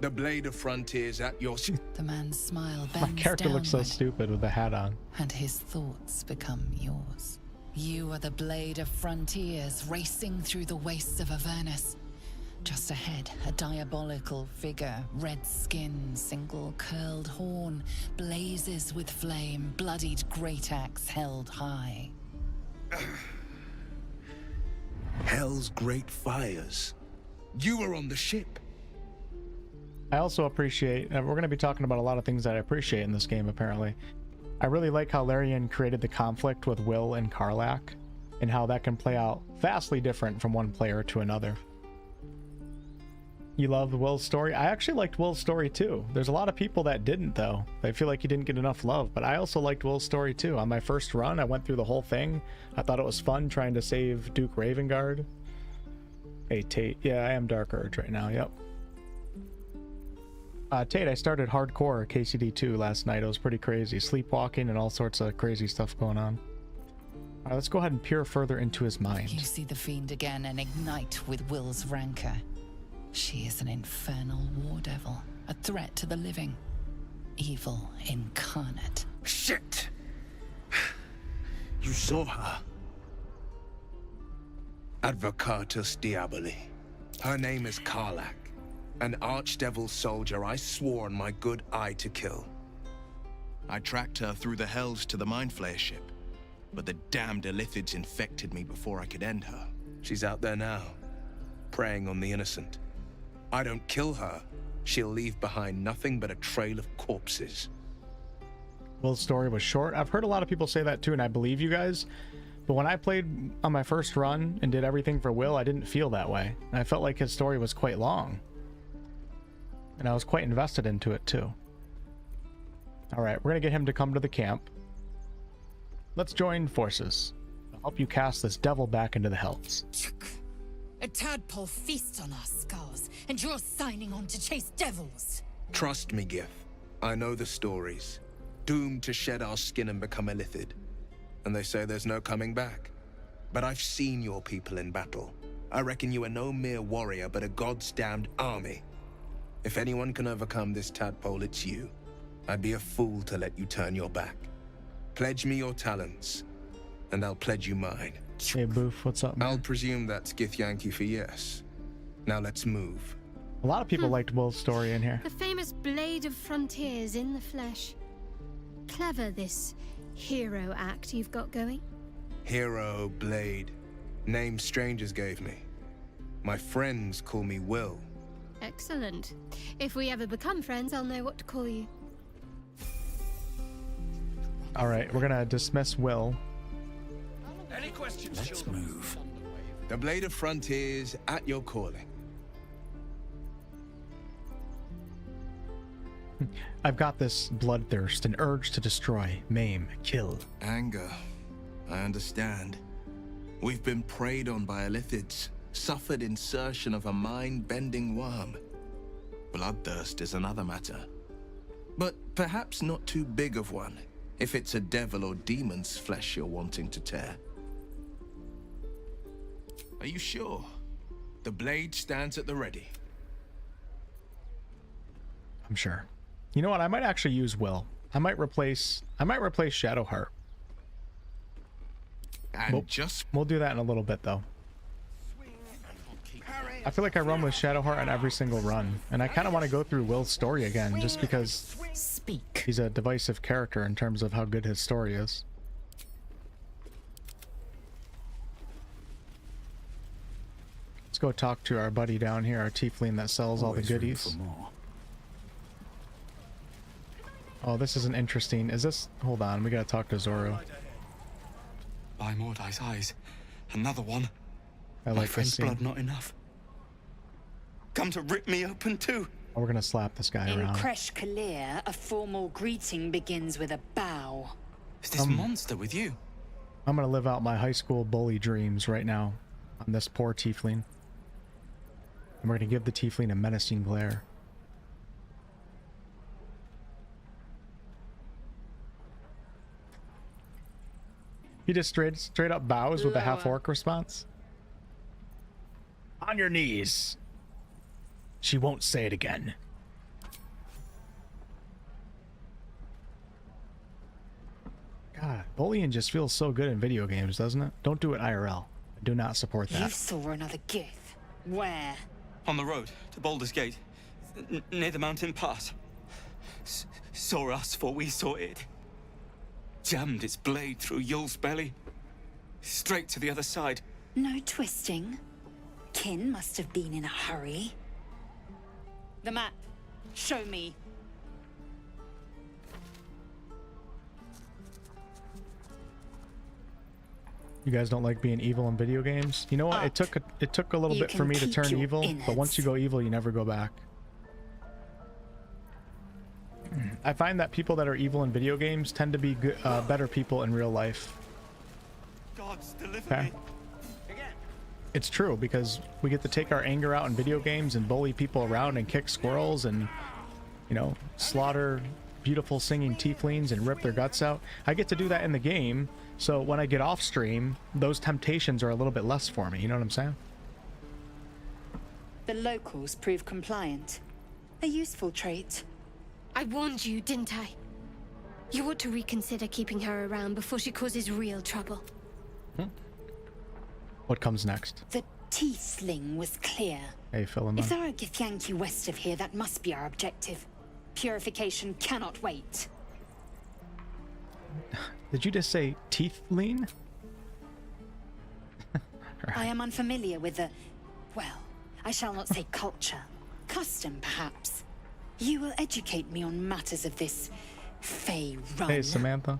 The Blade of Frontiers at your... The man's smile My bends character looks so downward, stupid with the hat on. and his thoughts become yours. You are the Blade of Frontiers racing through the wastes of Avernus. Just ahead, a diabolical figure, red skin, single curled horn, blazes with flame, bloodied great axe held high. Hell's great fires. You were on the ship. I also appreciate, we're going to be talking about a lot of things that I appreciate in this game, apparently. I really like how Larian created the conflict with Will and Karlach, and how that can play out vastly different from one player to another. You love Will's story? I actually liked Will's story too. There's a lot of people that didn't, though. They feel like he didn't get enough love, but I also liked Will's story too. On my first run, I went through the whole thing. I thought it was fun trying to save Duke Ravengard. Hey, Tate. Yeah, I am Dark Urge right now, yep. Tate, I started hardcore KCD2 last night. It was pretty crazy. Sleepwalking and all sorts of crazy stuff going on. All right, let's go ahead and peer further into his mind. You see the fiend again and ignite with Will's rancor. She is an infernal war devil, a threat to the living. Evil incarnate. Shit! You saw her. Advocatus Diaboli. Her name is Karlach. An archdevil soldier I swore on my good eye to kill. I tracked her through the hells to the Mind Flayer ship, but the damned Illithids infected me before I could end her. She's out there now, preying on the innocent. I don't kill her, she'll leave behind nothing but a trail of corpses. Will's story was short. I've heard a lot of people say that too, and I believe you guys. But when I played on my first run and did everything for Will, I didn't feel that way. I felt like his story was quite long. And I was quite invested into it too. Alright, we're going to get him to come to the camp. Let's join forces. I'll help you cast this devil back into the hells. A tadpole feasts on our skulls, and you're signing on to chase devils. Trust me, Gith. I know the stories. Doomed to shed our skin and become Illithid. And they say there's no coming back. But I've seen your people in battle. I reckon you are no mere warrior, but a god's damned army. If anyone can overcome this tadpole, it's you. I'd be a fool to let you turn your back. Pledge me your talents, and I'll pledge you mine. Hey, Boof, what's up, man? I'll presume that's Githyanki for yes. Now let's move. A lot of people liked Will's story in here. The famous Blade of Frontiers in the flesh. Clever, this hero act you've got going. Hero, Blade. Name strangers gave me. My friends call me Will. Excellent. If we ever become friends, I'll know what to call you. Alright, we're gonna dismiss Will. Any questions? Let's move. The Blade of Frontiers at your calling. I've got this bloodthirst, an urge to destroy, maim, kill. Anger. I understand. We've been preyed on by Illithids, suffered insertion of a mind-bending worm. Bloodthirst is another matter. But perhaps not too big of one, if it's a devil or demon's flesh you're wanting to tear. Are you sure? The blade stands at the ready. I'm sure. You know what? I might actually use Will. I might replace Shadowheart. And we'll do that in a little bit, though. I feel like I run with Shadowheart on every single run, and I kind of want to go through Will's story again, just because he's a divisive character in terms of how good his story is. Let's go talk to our buddy down here, our tiefling that sells all the goodies. Oh, this is an interesting... Is this... Hold on, we gotta talk to Zoro. By Mordai's eyes, another one. I My like friend's this scene. blood not enough. Come to rip me open too. Oh, we're gonna slap this guy In around. Kresh Kalir, a formal greeting begins with a bow. Is this monster with you? I'm gonna live out my high school bully dreams right now on this poor tiefling. And we're gonna give the tiefling a menacing glare. He just straight up bows with a half orc response. On your knees. She won't say it again. God, bullying just feels so good in video games, doesn't it? Don't do it IRL. I do not support that. You saw another gith. Where? On the road to Baldur's Gate, near the mountain pass. Saw us, for we saw it. Jammed its blade through Yul's belly. Straight to the other side. No twisting. Kin must have been in a hurry. The map. Show me. You guys don't like being evil in video games? You know what? It took a little bit for me to turn evil, but once you go evil, you never go back. I find that people that are evil in video games tend to be good, better people in real life. Gods, deliver me. It's true, because we get to take our anger out in video games and bully people around and kick squirrels and, you know, slaughter beautiful singing tieflings and rip their guts out. I get to do that in the game, so when I get off stream, those temptations are a little bit less for me, you know what I'm saying? The locals prove compliant. A useful trait. I warned you, didn't I? You ought to reconsider keeping her around before she causes real trouble. What comes next? The tiefling was clear. Hey, Philemon. If there are Githyanki west of here, that must be our objective. Purification cannot wait. Did you just say teeth lean? I am unfamiliar with the... well, I shall not say culture. Custom, perhaps. You will educate me on matters of this Thay run. Hey, Samantha.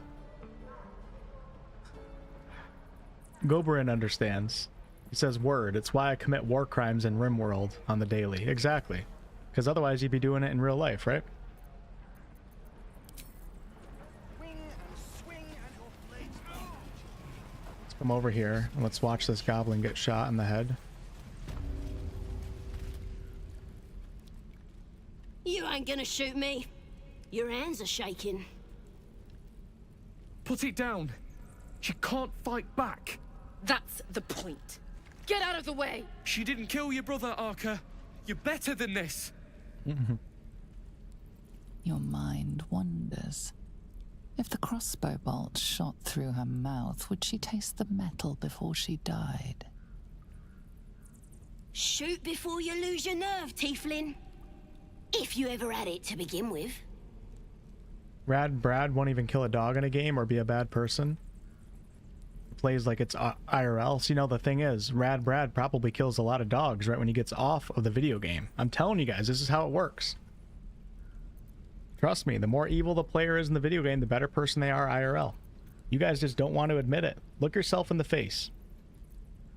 Goblin understands. He says, word, it's why I commit war crimes in RimWorld on the daily. Exactly. Because otherwise you'd be doing it in real life, right? Let's come over here and let's watch this goblin get shot in the head. You ain't gonna shoot me. Your hands are shaking. Put it down. She can't fight back. That's the point. Get out of the way! She didn't kill your brother, Arca. You're better than this. Your mind wanders. If the crossbow bolt shot through her mouth, would she taste the metal before she died? Shoot before you lose your nerve, tiefling. If you ever had it to begin with. Rad Brad won't even kill a dog in a game or be a bad person. Plays like it's IRL. So, you know, the thing is, Rad Brad probably kills a lot of dogs right when he gets off of the video game. I'm telling you guys, this is how it works. Trust me, the more evil the player is in the video game, the better person they are IRL. You guys just don't want to admit it. Look yourself in the face.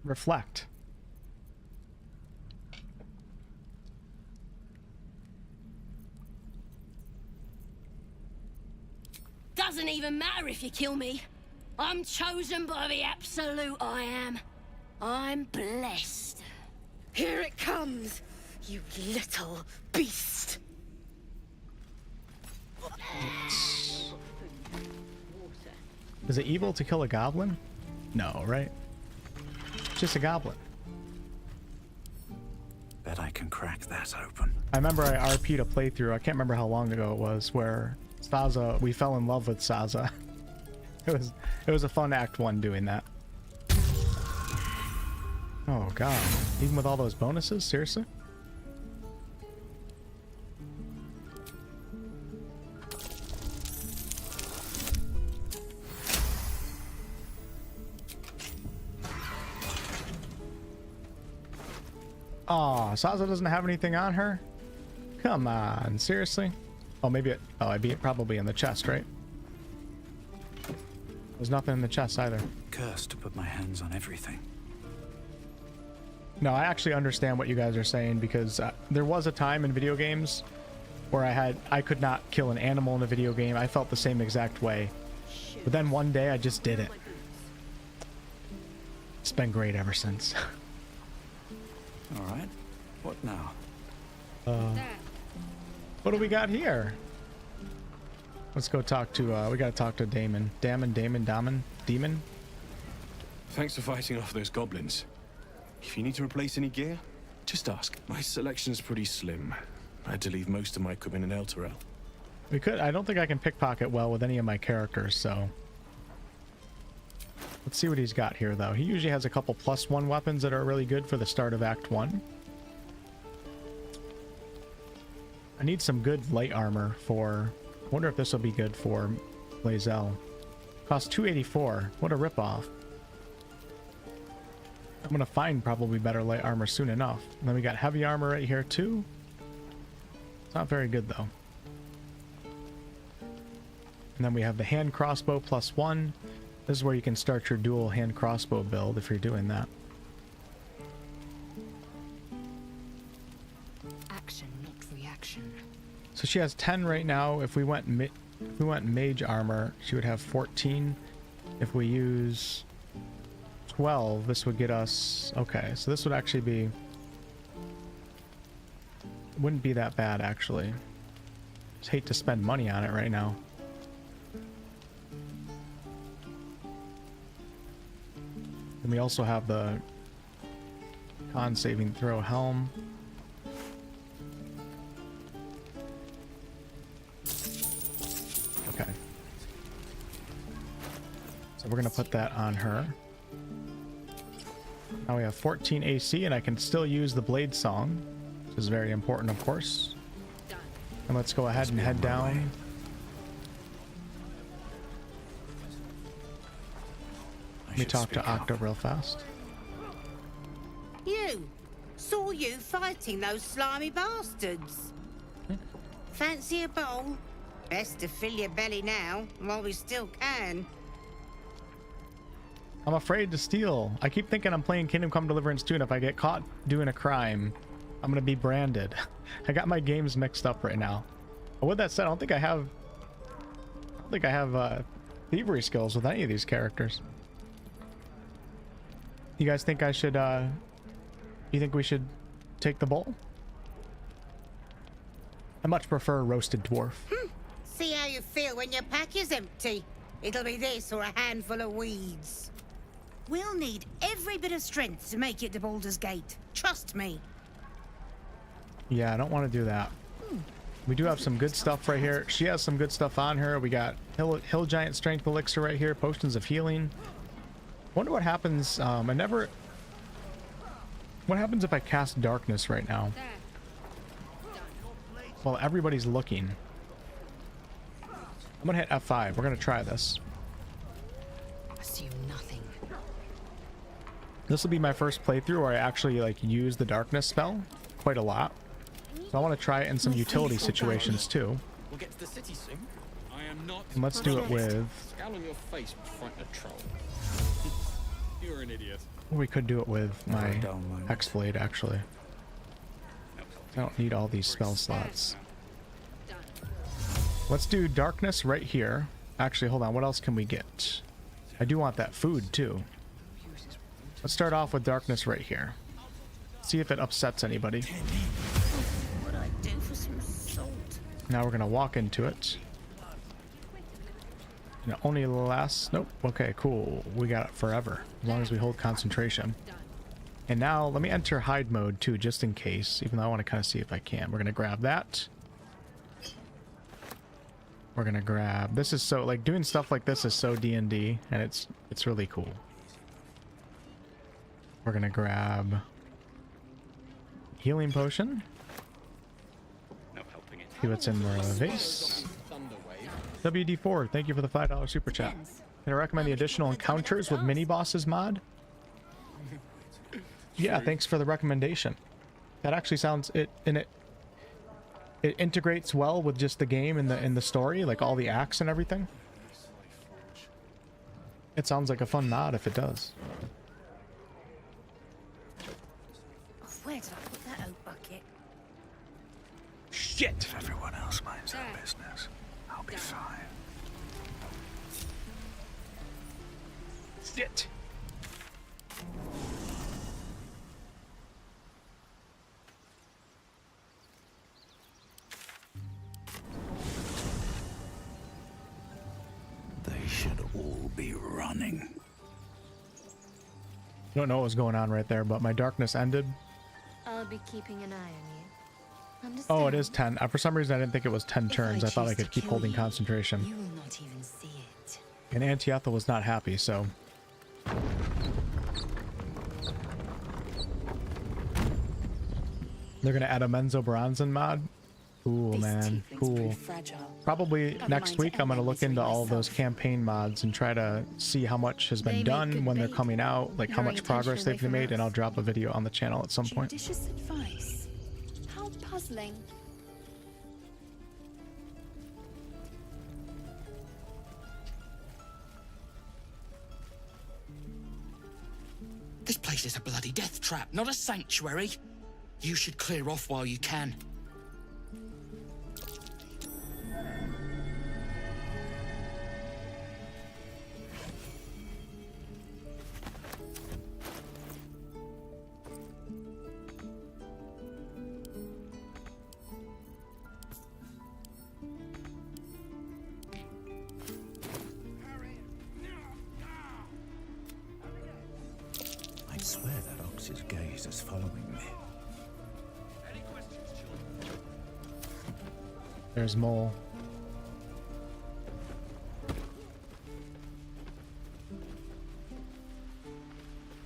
Reflect. Doesn't even matter if you kill me. I'm chosen by the absolute I am. I'm blessed. Here it comes, you little beast. Is it evil to kill a goblin? No, right? It's just a goblin. Bet I can crack that open. I remember I RP'd a playthrough, I can't remember how long ago it was, where Saza, we fell in love with Saza. It was a fun Act 1 doing that. Oh god, even with all those bonuses, seriously? Aw, Saza doesn't have anything on her? Come on, seriously? Oh, maybe it... oh, I'd be probably in the chest, right? There's nothing in the chest either. Cursed to put my hands on everything. No, I actually understand what you guys are saying, because there was a time in video games where I could not kill an animal in a video game. I felt the same exact way. But then one day I just did it. It's been great ever since. All right. What now? What do we got here? Let's go talk to, we gotta talk to Damon. Demon? Thanks for fighting off those goblins. If you need to replace any gear, Just ask. My selection's pretty slim. I had to leave most of my equipment in Elturel. We could. I don't think I can pickpocket well with any of my characters, so let's see what he's got here, though. He usually has a couple +1 weapons that are really good for the start of Act 1. I need some good light armor for... I wonder if this will be good for Blazel. Costs 284. What a ripoff. I'm gonna find probably better light armor soon enough. And then we got heavy armor right here too. It's not very good though. And then we have the hand crossbow +1. This is where you can start your dual hand crossbow build if you're doing that. Action, not reaction. So she has 10 right now. If we went mage armor, she would have 14. If we use 12, this would get us... Okay, so this would actually be... Wouldn't be that bad, actually. Just hate to spend money on it right now. And we also have the con saving throw helm. Okay. So we're gonna put that on her. Now we have 14 AC, and I can still use the blade song, which is very important, of course. And let's go ahead and head down. Let me talk to Octo real fast. You! Saw you fighting those slimy bastards. Fancy a bowl? Best to fill your belly now, while we still can. I'm afraid to steal. I keep thinking I'm playing Kingdom Come Deliverance 2, and if I get caught doing a crime, I'm gonna be branded. I got my games mixed up right now. But with that said, I don't think I have thievery skills with any of these characters. You guys think I should, you think we should take the bowl? I much prefer roasted dwarf. See how you feel when your pack is empty. It'll be this or a handful of weeds. We'll need every bit of strength to make it to Baldur's Gate. Trust me. Yeah, I don't want to do that. We do have some good stuff right here. She has some good stuff on her. We got Hill Giant Strength Elixir right here, Potions of Healing. Wonder what happens, what happens if I cast Darkness right now? Well, everybody's looking. I'm gonna hit F5. We're gonna try this. Assume nothing. This will be my first playthrough where I actually like use the Darkness spell quite a lot. So I want to try it in some utility situations too. We'll get to the city soon. I am not. And let's do it with... Scowl on your face would frighten a troll. You're an idiot. Or we could do it with my Hexblade, actually. I don't need all these spell slots. Let's do Darkness right here. Actually, hold on. What else can we get? I do want that food, too. Let's start off with Darkness right here. See if it upsets anybody. What I do for some salt? Now we're going to walk into it. And it only lasts... Nope. Okay, cool. We got it forever. As long as we hold concentration. And now, let me enter hide mode, too, just in case. Even though I want to kind of see if I can. We're going to grab that. We're going to grab... This is so... Like, doing stuff like this is so D&D. And it's really cool. We're going to grab... Healing Potion. See what's in the vase. WD4, thank you for the $5 super chat. Can I recommend the additional encounters with mini bosses mod? Yeah, thanks for the recommendation. That actually sounds it integrates well with just the game and the story, like all the acts and everything. It sounds like a fun mod if it does. Where did I put that old bucket? Shit! If everyone else minds their business, I'll be fine. Shit! They should all be running. Don't know what was going on right there, but my darkness ended. I'll be keeping an eye on you. Understand? Oh, it is 10. For some reason, I didn't think it was 10 turns. I thought I could keep holding concentration. You will not even see it. And Auntie Ethel was not happy, so... They're going to add a Menzo Bronzen mod? Cool, man. Cool. Probably next week I'm going to look into all of those campaign mods and try to see how much has been done when they're coming out, like how much progress they've made, and I'll drop a video on the channel at some point. Judicious advice. How puzzling. This place is a bloody death trap, not a sanctuary. You should clear off while you can. I swear that ox's gaze is following me. There's Mole.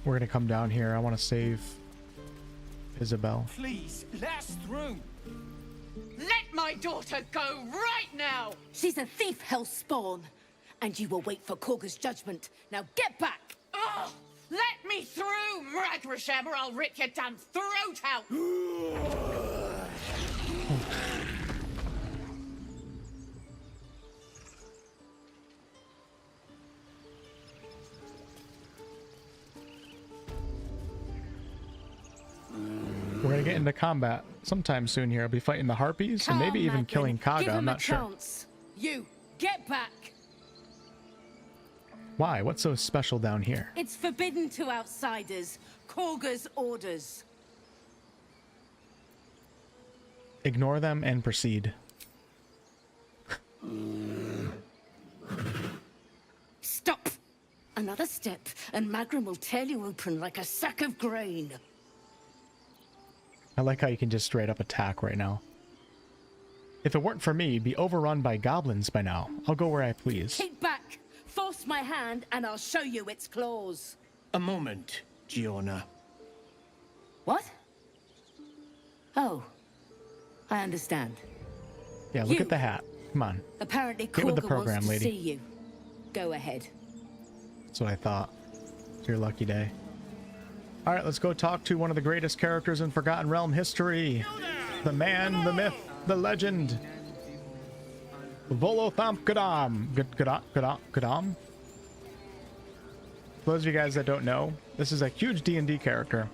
We're gonna come down here. I want to save Isabel. Please, let us through. Let my daughter go right now! She's a thief, hellspawn. And you will wait for Korga's judgment. Now get back! Oh, let me through, Ragrasham, or I'll rip your damn throat out! We're gonna get into combat sometime soon here. I'll be fighting the Harpies and maybe even killing Kaga. I'm not sure. You, get back! Why? What's so special down here? It's forbidden to outsiders. Korga's orders. Ignore them and proceed. Stop! Another step, and Magrum will tear you open like a sack of grain. I like how you can just straight up attack right now. If it weren't for me, you'd be overrun by goblins by now. I'll go where I please. Keep back! Force my hand, and I'll show you its claws. A moment, Giorna. What? Oh, I understand. Yeah, look at the hat. Come on. Apparently, Get with the Korga program, wants to lady. see you. Go ahead. That's what I thought. It's your lucky day. Alright, let's go talk to one of the greatest characters in Forgotten Realm history. The man, the myth, the legend. Volothamp Gadam. Gadam? For those of you guys that don't know, this is a huge D&D character.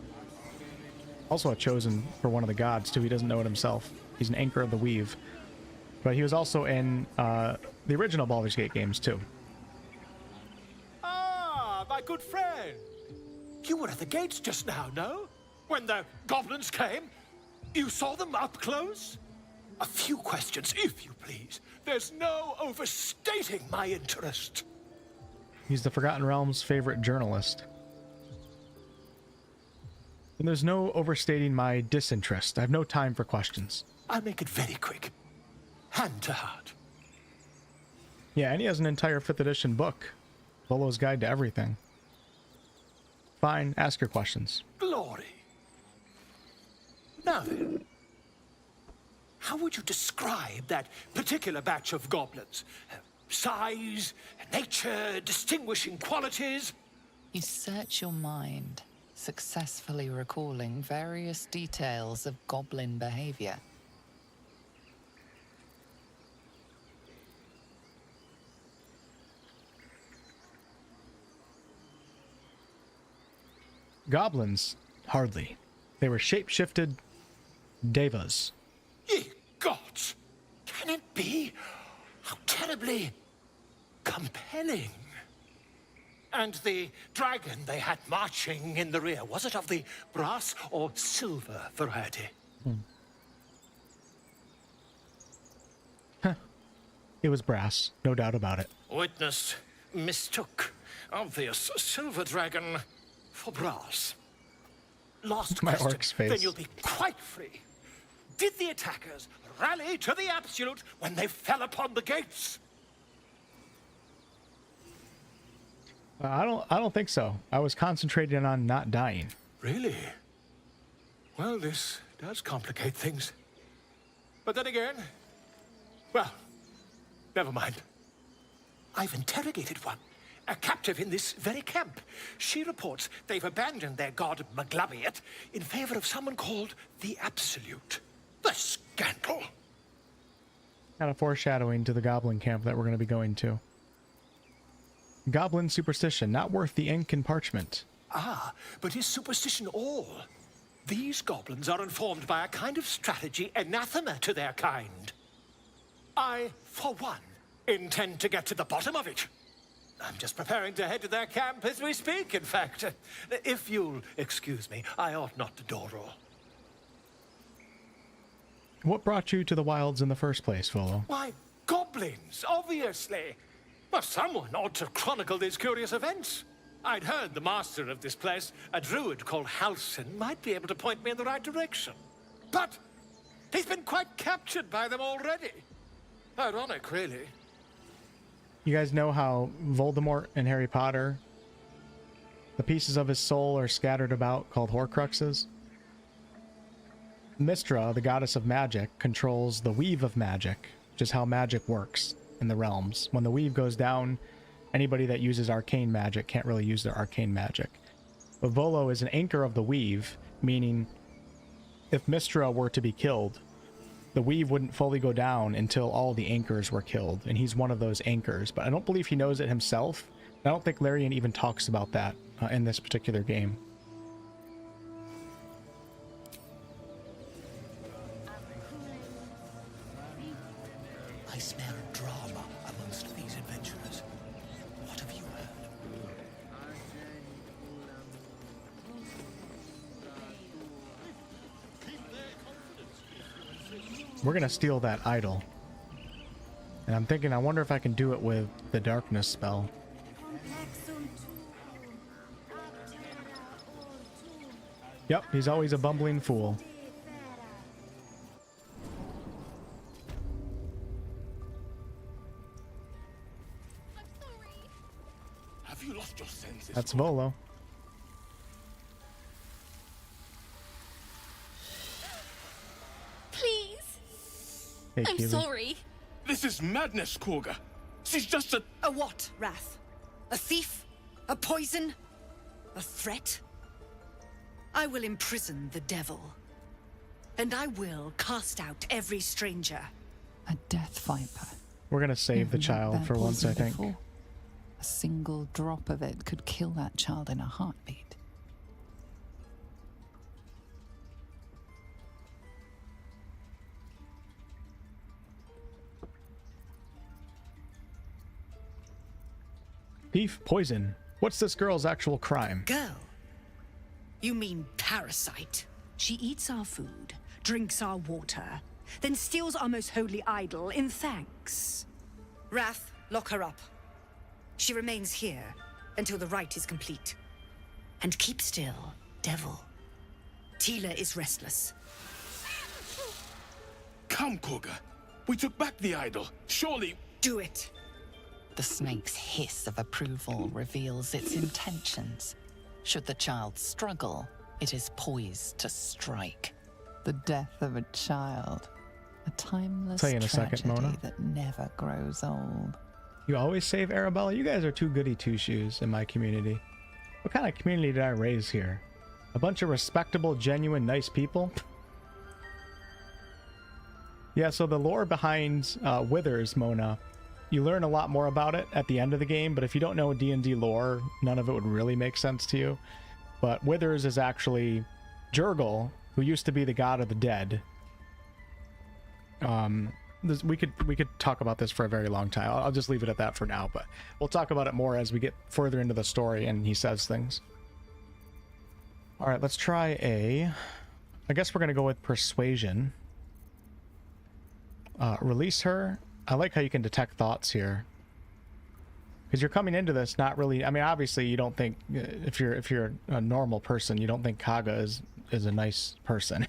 Also a chosen for one of the gods, too. He doesn't know it himself. He's an anchor of the weave. But he was also in the original Baldur's Gate games, too. Ah, my good friend. You were at the gates just now, no? When the goblins came? You saw them up close? A few questions, if you please. There's no overstating my interest. He's the Forgotten Realm's favorite journalist. And there's no overstating my disinterest. I have no time for questions. I'll make it very quick. Hand to heart. Yeah, and he has an entire 5th edition book. Volo's Guide to Everything. Fine, ask your questions. Glory. Now then, how would you describe that particular batch of goblins? Size, nature, distinguishing qualities? You search your mind, successfully recalling various details of goblin behavior. Goblins? Hardly. They were shape-shifted devas. Ye gods! Can it be? How terribly compelling. And the dragon they had marching in the rear, was it of the brass or silver variety? It was brass, no doubt about it. Witness mistook obvious silver dragon for brass. last My question, orc's face. then you'll be quite free. Did the attackers rally to the absolute when they fell upon the gates? I don't think so. I was concentrating on not dying. Really? Well, this does complicate things. But then again, well, never mind. I've interrogated one, a captive in this very camp. She reports they've abandoned their god Maglabiat in favor of someone called the Absolute. The scandal! Kind of foreshadowing to the goblin camp that we're going to be going to. Goblin superstition, not worth the ink and parchment. Ah, but is superstition all? These goblins are informed by a kind of strategy anathema to their kind. I, for one, intend to get to the bottom of it. I'm just preparing to head to their camp as we speak, in fact. If you'll excuse me, I ought not to dawdle. What brought you to the wilds in the first place, Volo? Why, goblins, obviously. But someone ought to chronicle these curious events. I'd heard the master of this place, a druid called Halsin, might be able to point me in the right direction. But he's been quite captured by them already. Ironic, really. You guys know how Voldemort in Harry Potter, the pieces of his soul are scattered about called Horcruxes? Mystra, the goddess of magic, controls the weave of magic, which is how magic works in the realms. When the weave goes down, anybody that uses arcane magic can't really use their arcane magic. But Volo is an anchor of the weave, meaning if Mystra were to be killed, the weave wouldn't fully go down until all the anchors were killed, and he's one of those anchors. But I don't believe he knows it himself. I don't think Larian even talks about that in this particular game. I smell drama amongst these adventurers. What have you heard? We're gonna steal that idol. And I'm thinking, I wonder if I can do it with the darkness spell. Yep, he's always a bumbling fool. Have you lost your senses? That's Volo. Please. Hey, I'm Keely. sorry. This is madness, Korga. She's just a... A what, Wrath? A thief? A poison? A threat? I will imprison the devil. And I will cast out every stranger. A death viper. We're gonna save the Never child had for that once, I poison think. before. A single drop of it could kill that child in a heartbeat. Beef poison. What's this girl's actual crime? Girl? You mean parasite? She eats our food, drinks our water, then steals our most holy idol in thanks. Wrath, lock her up. She remains here until the rite is complete. And keep still, devil. Tila is restless. Come, Korga. We took back the idol. Surely... Do it. The snake's hiss of approval reveals its intentions. Should the child struggle, it is poised to strike. The death of a child. A timeless Tell you in a second, tragedy Mona. that never grows old. You always save Arabella? You guys are too goody two-shoes in my community. What kind of community did I raise here? A bunch of respectable, genuine, nice people? Yeah, so the lore behind Withers, Mona, you learn a lot more about it at the end of the game, but if you don't know D&D lore, none of it would really make sense to you. But Withers is actually Jurgle, who used to be the god of the dead. We could talk about this for a very long time. I'll just leave it at that for now, but we'll talk about it more as we get further into the story and he says things. All right, let's try I guess we're going to go with persuasion. Release her. I like how you can detect thoughts here. Because you're coming into this not really. I mean, obviously, you don't think if you're a normal person, you don't think Kaga is a nice person,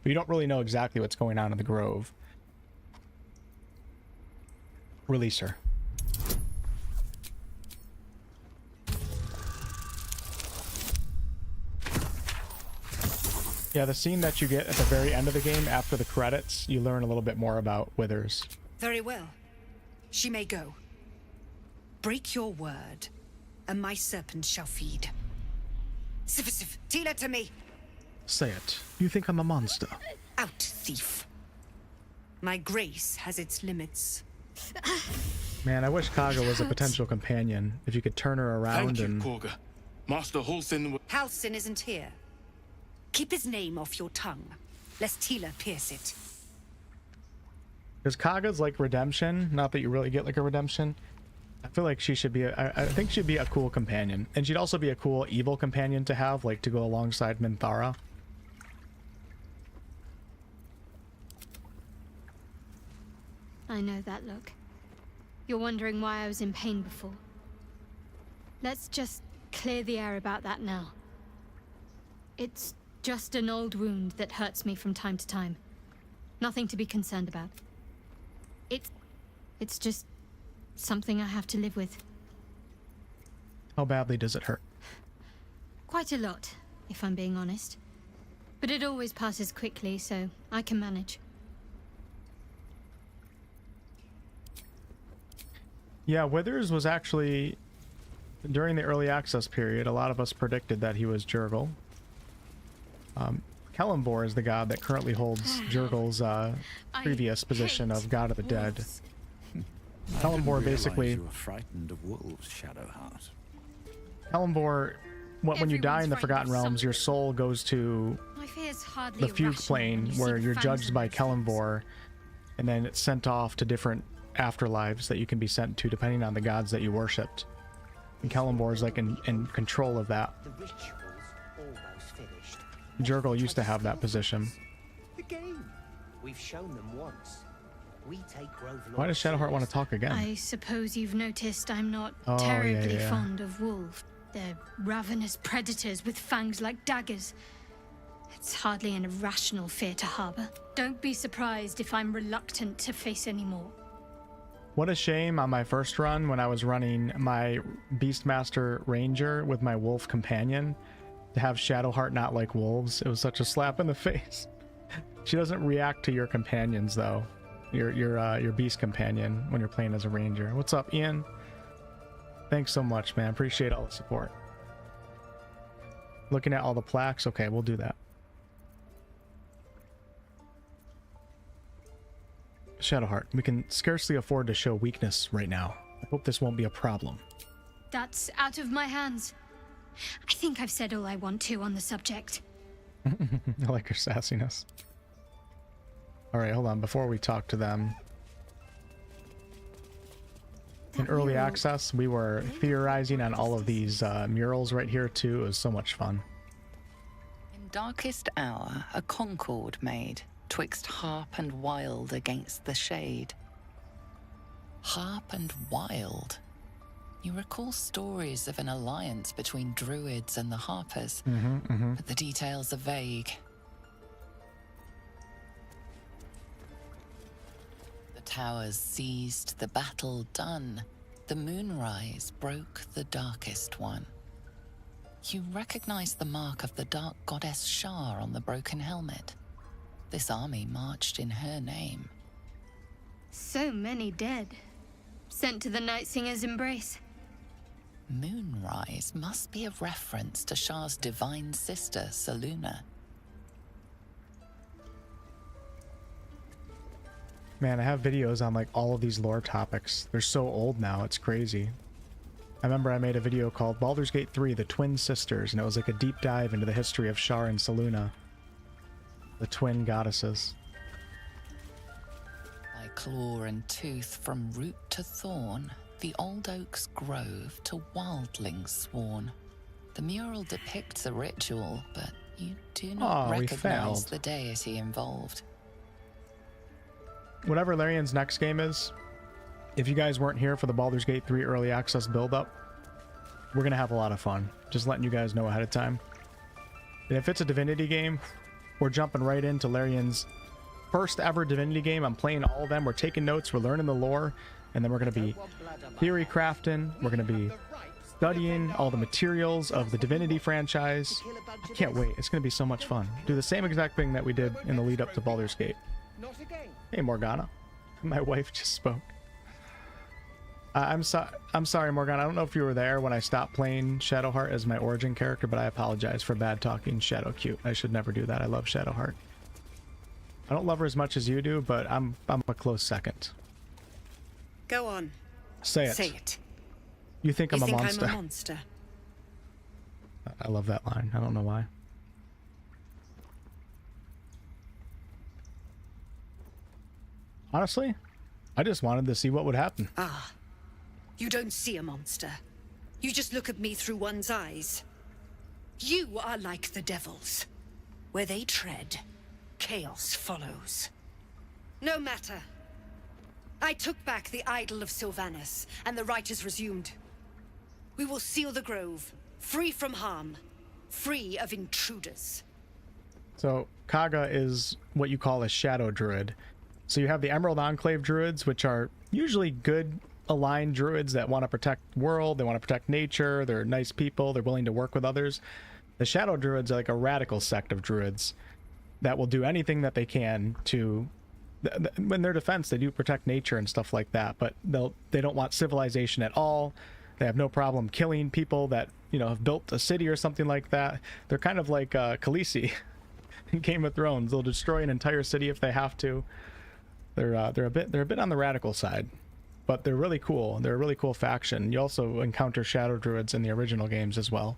but you don't really know exactly what's going on in the Grove. Release her. Yeah, the scene that you get at the very end of the game after the credits, you learn a little bit more about Withers. Very well. She may go. Break your word, and my serpent shall feed. Sif, Tila to me. Say it. You think I'm a monster? Out, thief. My grace has its limits. Man, I wish Kaga was a potential companion. If you could turn her around. Thank you, Kaga. Master Halsin. Halsin isn't here. Keep his name off your tongue, lest Tila pierce it. Because Kaga's like redemption, not that you really get like a redemption. I feel like she should be I think she'd be a cool companion. And she'd also be a cool evil companion to have, like to go alongside Minthara. I know that look. You're wondering why I was in pain before. Let's just clear the air about that now. It's just an old wound that hurts me from time to time. Nothing to be concerned about. It's just something I have to live with. How badly does it hurt? Quite a lot, if I'm being honest. But it always passes quickly, so I can manage. Yeah, Withers was actually, during the early access period, a lot of us predicted that he was Jurgle. Kellenbor is the god that currently holds Jurgle's previous position of God of the Dead. Kellenbor basically. You were frightened of wolves, Shadowheart. Kellenbor, when you die in the Forgotten Realms, your soul goes to the Fugue Plane, where you're judged by Kellenbor, and then it's sent off to different afterlives that you can be sent to depending on the gods that you worshipped. And Kellenbor is like in control of that. Jurgle used to have that position. The game. We've shown them once. We take Grove. Why does Shadowheart want to talk again? I suppose you've noticed I'm not terribly fond of wolves. They're ravenous predators with fangs like daggers. It's hardly an irrational fear to harbor. Don't be surprised if I'm reluctant to face any more. What a shame on my first run when I was running my Beastmaster Ranger with my wolf companion to have Shadowheart not like wolves. It was such a slap in the face. She doesn't react to your companions though. Your beast companion when you're playing as a ranger. What's up, Ian? Thanks so much, man. Appreciate all the support. Looking at all the plaques. Okay, we'll do that. Shadowheart, we can scarcely afford to show weakness right now. I hope this won't be a problem. That's out of my hands. I think I've said all I want to on the subject. I like her sassiness. Alright, hold on. Before we talk to them. In early access, we were theorizing on all of these murals right here too. It was so much fun. In darkest hour, a concord made, twixt harp and wild against the shade. Harp and wild? You recall stories of an alliance between druids and the Harpers, but the details are vague. The towers seized, the battle done. The moonrise broke the darkest one. You recognize the mark of the dark goddess Shar on the broken helmet. This army marched in her name. So many dead. Sent to the Night Singer's embrace. Moonrise must be a reference to Shar's divine sister, Selûne. Man, I have videos on like all of these lore topics. They're so old now, it's crazy. I remember I made a video called Baldur's Gate 3, The Twin Sisters, and it was like a deep dive into the history of Shar and Selûne, the twin goddesses. By claw and tooth from root to thorn, the old oak's grove to wildlings sworn. The mural depicts a ritual, but you do not recognize the deity involved. Whatever Larian's next game is, if you guys weren't here for the Baldur's Gate 3 early access build-up, we're going to have a lot of fun. Just letting you guys know ahead of time. And if it's a Divinity game, we're jumping right into Larian's first ever Divinity game. I'm playing all of them. We're taking notes. We're learning the lore. And then we're going to be theory crafting. We're going to be studying all the materials of the Divinity franchise. I can't wait. It's going to be so much fun. Do the same exact thing that we did in the lead up to Baldur's Gate. Hey, Morgana. My wife just spoke. I'm sorry, Morgana. I don't know if you were there when I stopped playing Shadowheart as my origin character, but I apologize for bad talking Shadow Cute. I should never do that. I love Shadowheart. I don't love her as much as you do, but I'm a close second. Go on. Say it. Say it. You think I'm a monster. I'm a monster. I love that line. I don't know why. Honestly, I just wanted to see what would happen. Ah. You don't see a monster. You just look at me through one's eyes. You are like the devils. Where they tread, chaos follows. No matter. I took back the idol of Sylvanas, and the rite is resumed. We will seal the grove, free from harm, free of intruders. So, Kaga is what you call a shadow druid. So you have the Emerald Enclave druids, which are usually good aligned druids that want to protect the world, they want to protect nature, they're nice people, they're willing to work with others. The shadow druids are like a radical sect of druids that will do anything that they can to... in their defense, they do protect nature and stuff like that, but they don't want civilization at all. They have no problem killing people that, you know, have built a city or something like that. They're kind of like Khaleesi in Game of Thrones. They'll destroy an entire city if they have to. They're a bit on the radical side, but they're really cool. They're a really cool faction. You also encounter shadow druids in the original games as well.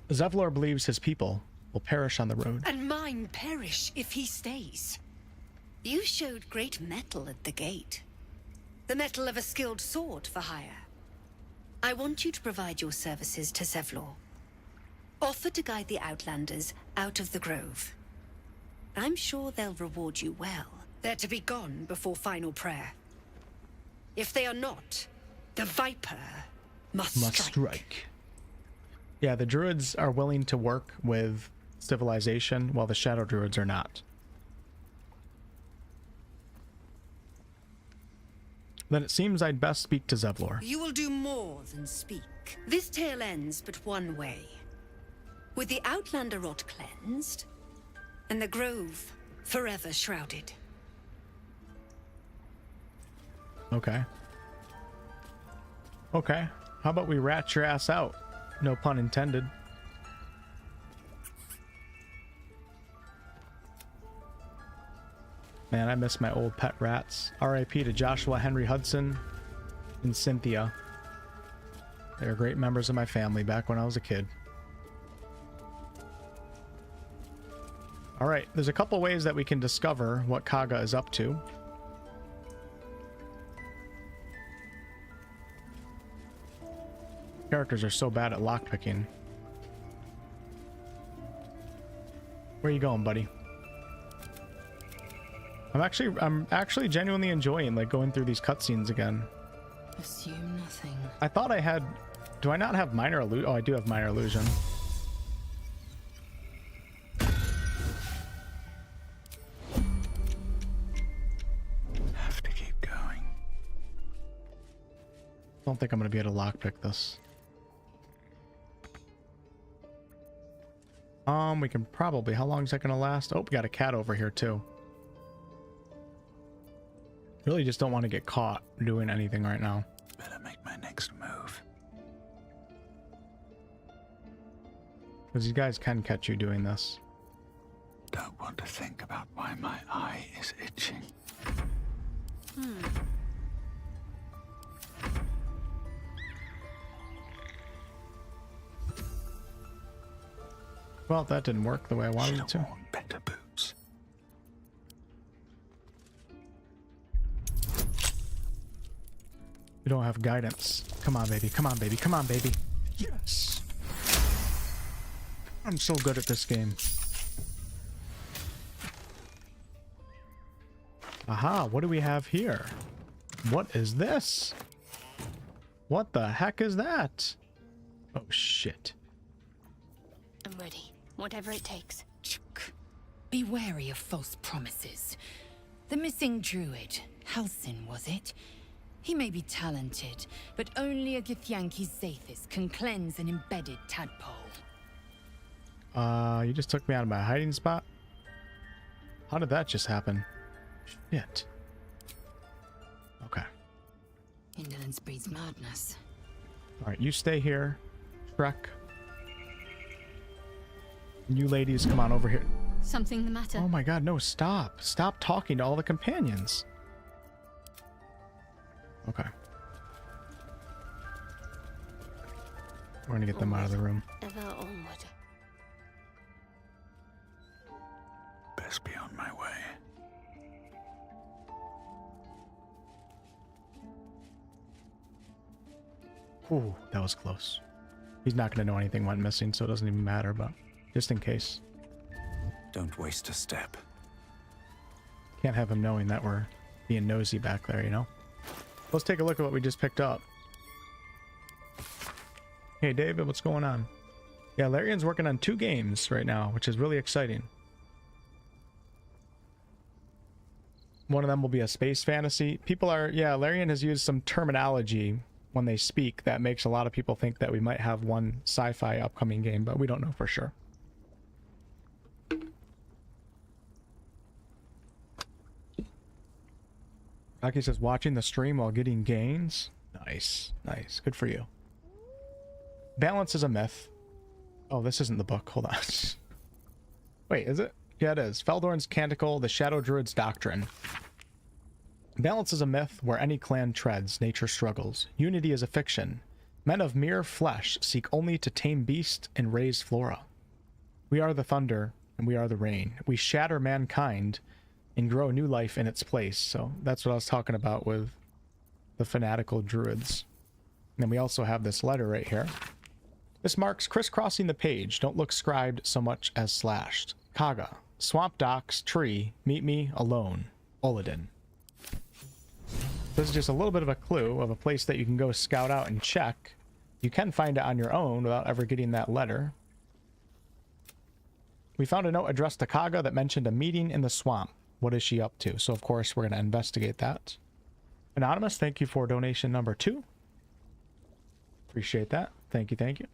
Zevlor believes his people will perish on the road. And mine perish if he stays. You showed great mettle at the gate. The mettle of a skilled sword for hire. I want you to provide your services to Zevlor. Offer to guide the Outlanders out of the grove. I'm sure they'll reward you well. They're to be gone before final prayer. If they are not, the Viper must strike. Yeah, the druids are willing to work with civilization, while the shadow druids are not. Then it seems I'd best speak to Zevlor. You will do more than speak. This tale ends but one way. With the Outlander rot cleansed, and the grove forever shrouded. Okay. Okay. How about we rat your ass out? No pun intended. Man, I miss my old pet rats. R.I.P. to Joshua Henry Hudson and Cynthia. They were great members of my family back when I was a kid. Alright, there's a couple ways that we can discover what Kaga is up to. Characters are so bad at lockpicking. Where you going, buddy? I'm actually genuinely enjoying like going through these cutscenes again. Assume nothing. I thought I had... Do I not have minor illusion? Oh, I do have minor illusion. Have to keep going. Don't think I'm gonna be able to lockpick this. We can probably... How long is that gonna last? Oh, we got a cat over here too. Really just don't want to get caught doing anything right now. Better make my next move. Because you guys can catch you doing this. Don't want to think about why my eye is itching. Well, that didn't work the way I wanted it to. Better boots. We don't have guidance. Come on, baby. Come on, baby. Come on, baby. Yes. I'm so good at this game. Aha, what do we have here? What is this? What the heck is that? Oh, shit. I'm ready. Whatever it takes. Be wary of false promises. The missing druid, Halsin, was it? He may be talented, but only a Githyanki Zathis can cleanse an embedded tadpole. You just took me out of my hiding spot? How did that just happen? Shit. Okay. Indolence breeds madness. Alright, you stay here. Shrek. You ladies, come on over here. Something the matter? Oh my god, no, stop. Stop talking to all the companions. Okay. We're gonna get them out of the room. Ever onward. Best be on my way. Ooh, that was close. He's not gonna know anything went missing, so it doesn't even matter, but just in case. Don't waste a step. Can't have him knowing that we're being nosy back there, you know? Let's take a look at what we just picked up. Hey, David, what's going on? Yeah, Larian's working on 2 games right now, which is really exciting. One of them will be a space fantasy. People are... Yeah, Larian has used some terminology when they speak that makes a lot of people think that we might have one sci-fi upcoming game, but we don't know for sure. Aki says, watching the stream while getting gains. Nice, nice. Good for you. Balance is a myth. Oh, this isn't the book. Hold on. Wait, is it? Yeah, it is. Feldorn's Canticle, the Shadow Druid's Doctrine. Balance is a myth where any clan treads, nature struggles. Unity is a fiction. Men of mere flesh seek only to tame beast and raise flora. We are the thunder, and we are the rain. We shatter mankind and grow new life in its place. So that's what I was talking about with the fanatical druids. And then we also have this letter right here. This marks crisscrossing the page. Don't look scribed so much as slashed. Kaga. Swamp docks, tree. Meet me alone. Oladin. This is just a little bit of a clue of a place that you can go scout out and check. You can find it on your own without ever getting that letter. We found a note addressed to Kaga that mentioned a meeting in the swamp. What is she up to? So, of course, we're going to investigate that. Anonymous, thank you for donation number 2. Appreciate that. Thank you, thank you.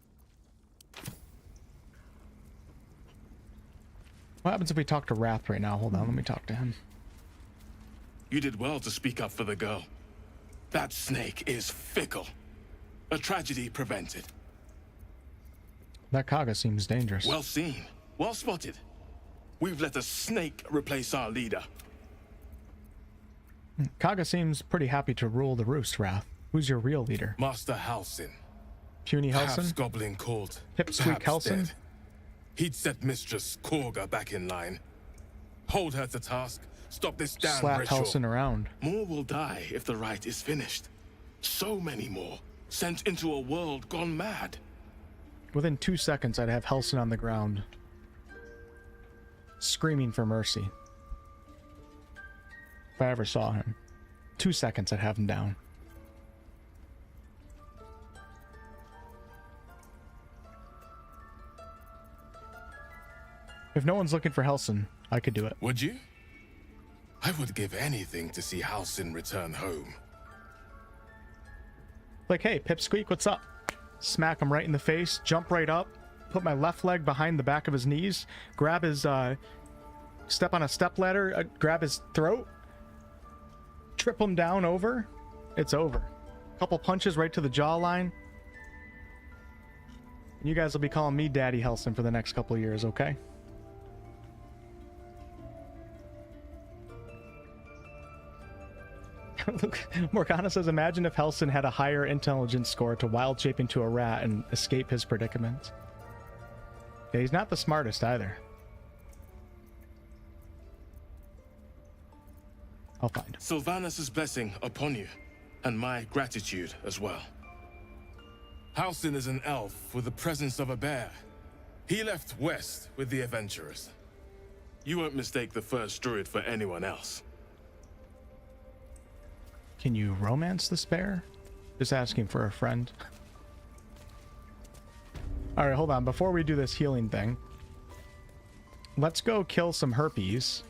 What happens if we talk to Wrath right now? Hold on, let me talk to him. You did well to speak up for the girl. That snake is fickle. A tragedy prevented. That Kaga seems dangerous. Well seen. Well spotted. We've let a snake replace our leader. Kaga seems pretty happy to rule the roost, Wrath. Who's your real leader? Master Halsin. Puny Halsin? Perhaps goblin called. Pipsqueak Halsin? Dead. He'd set Mistress Korga back in line. Hold her to task. Stop this damn Slap ritual. Halsin around. More will die if the rite is finished. So many more. Sent into a world gone mad. Within 2 seconds, I'd have Halsin on the ground. Screaming for mercy. If I ever saw him. 2 seconds, I'd have him down. If no one's looking for Halsin, I could do it. Would you? I would give anything to see Halsin return home. Like, hey, Pipsqueak, what's up? Smack him right in the face, jump right up, put my left leg behind the back of his knees, grab his, step on a stepladder, grab his throat, trip him down over. It's over. Couple punches right to the jawline. You guys will be calling me Daddy Halsin for the next couple of years, okay? Morgana says, imagine if Halsin had a higher intelligence score to wild shape into a rat and escape his predicament. Yeah, he's not the smartest either. I'll find him. Sylvanus' blessing upon you, and my gratitude as well. Halsin is an elf with the presence of a bear. He left west with the adventurers. You won't mistake the first druid for anyone else. Can you romance this bear? Just asking for a friend. Alright, hold on. Before we do this healing thing, let's go kill some Harpies.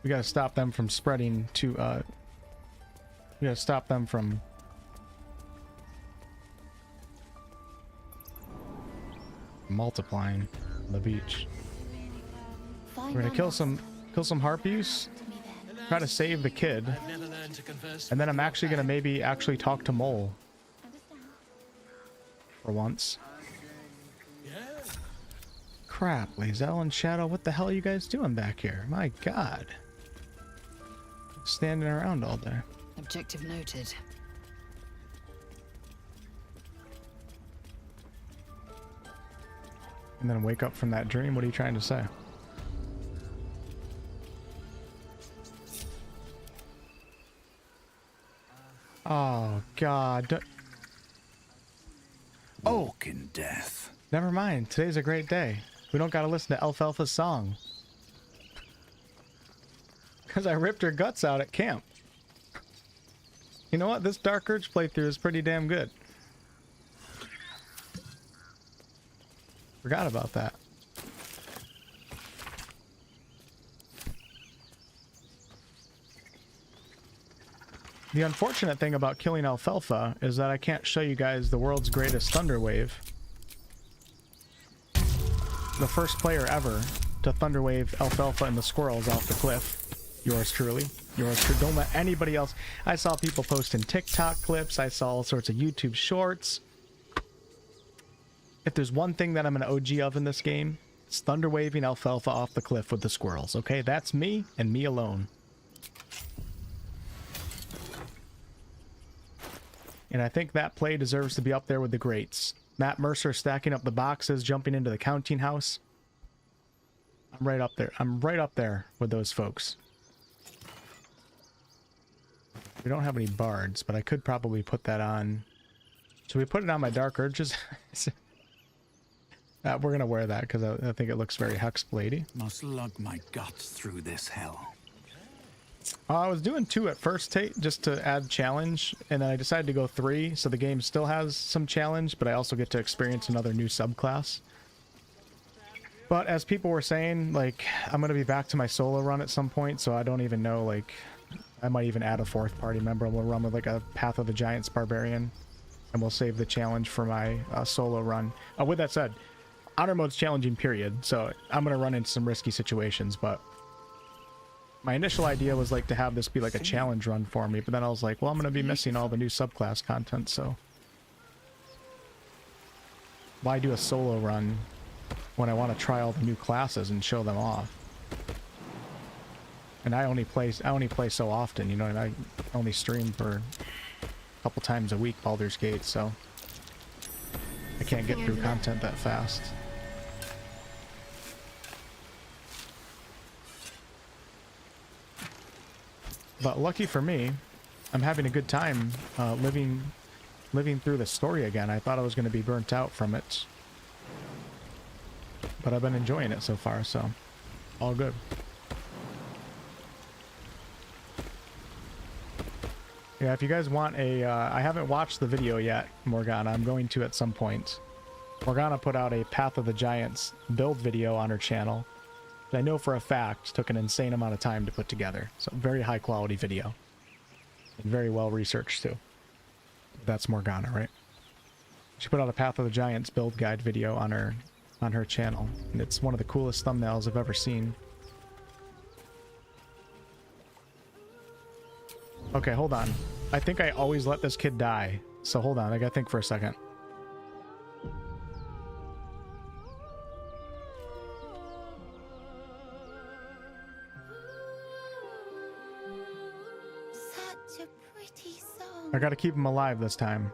We gotta stop them from spreading to, we gotta stop them from multiplying on the beach. We're gonna kill some Harpies, try to save the kid, and then I'm actually gonna maybe actually talk to Mole for once. Crap, Lae'zel and Shadow, what the hell are you guys doing back here? My god. Standing around all day. Objective noted. And then wake up from that dream? What are you trying to say? Oh god. Walk in death. Never mind. Today's a great day. We don't gotta listen to Alfalfa's song. Because I ripped her guts out at camp. You know what? This Dark Urge playthrough is pretty damn good. Forgot about that. The unfortunate thing about killing Alfalfa is that I can't show you guys the world's greatest thunder wave. The first player ever to thunderwave Alfalfa and the squirrels off the cliff. Yours truly. Yours truly. Don't let anybody else. I saw people posting TikTok clips. I saw all sorts of YouTube shorts. If there's one thing that I'm an OG of in this game, it's thunderwaving Alfalfa off the cliff with the squirrels. Okay, that's me and me alone. And I think that play deserves to be up there with the greats. Matt Mercer stacking up the boxes, jumping into the counting house. I'm right up there. I'm right up there with those folks. We don't have any bards, but I could probably put that on. Should we put it on my Dark Urges? We're going to wear that because I think it looks very Hexblade-y. Must lug my guts through this hell. I was doing 2 at first, Tate, just to add challenge, and then I decided to go 3, so the game still has some challenge, but I also get to experience another new subclass. But as people were saying, like, I'm going to be back to my solo run at some point, so I don't even know, like, I might even add a 4th party member, and we'll run with, like, a Path of the Giants Barbarian, and we'll save the challenge for my solo run. With that said, Honor Mode's challenging, period, so I'm going to run into some risky situations, but my initial idea was like to have this be like a challenge run for me, but then I was like, well, I'm going to be missing all the new subclass content, so why do a solo run when I want to try all the new classes and show them off? And I only play so often, you know, and I only stream for a couple times a week Baldur's Gate, so I can't get through content that fast. But lucky for me, I'm having a good time living through the story again. I thought I was going to be burnt out from it, but I've been enjoying it so far, so all good. Yeah, if you guys want a, I haven't watched the video yet, Morgana. I'm going to at some point. Morgana put out a Path of the Giants build video on her channel. I know for a fact took an insane amount of time to put together. So very high quality video. And very well researched too. That's Morgana, right? She put out a Path of the Giants build guide video on her channel. And it's one of the coolest thumbnails I've ever seen. Okay, hold on. I think I always let this kid die. So hold on, I gotta think for a second. I gotta keep him alive this time.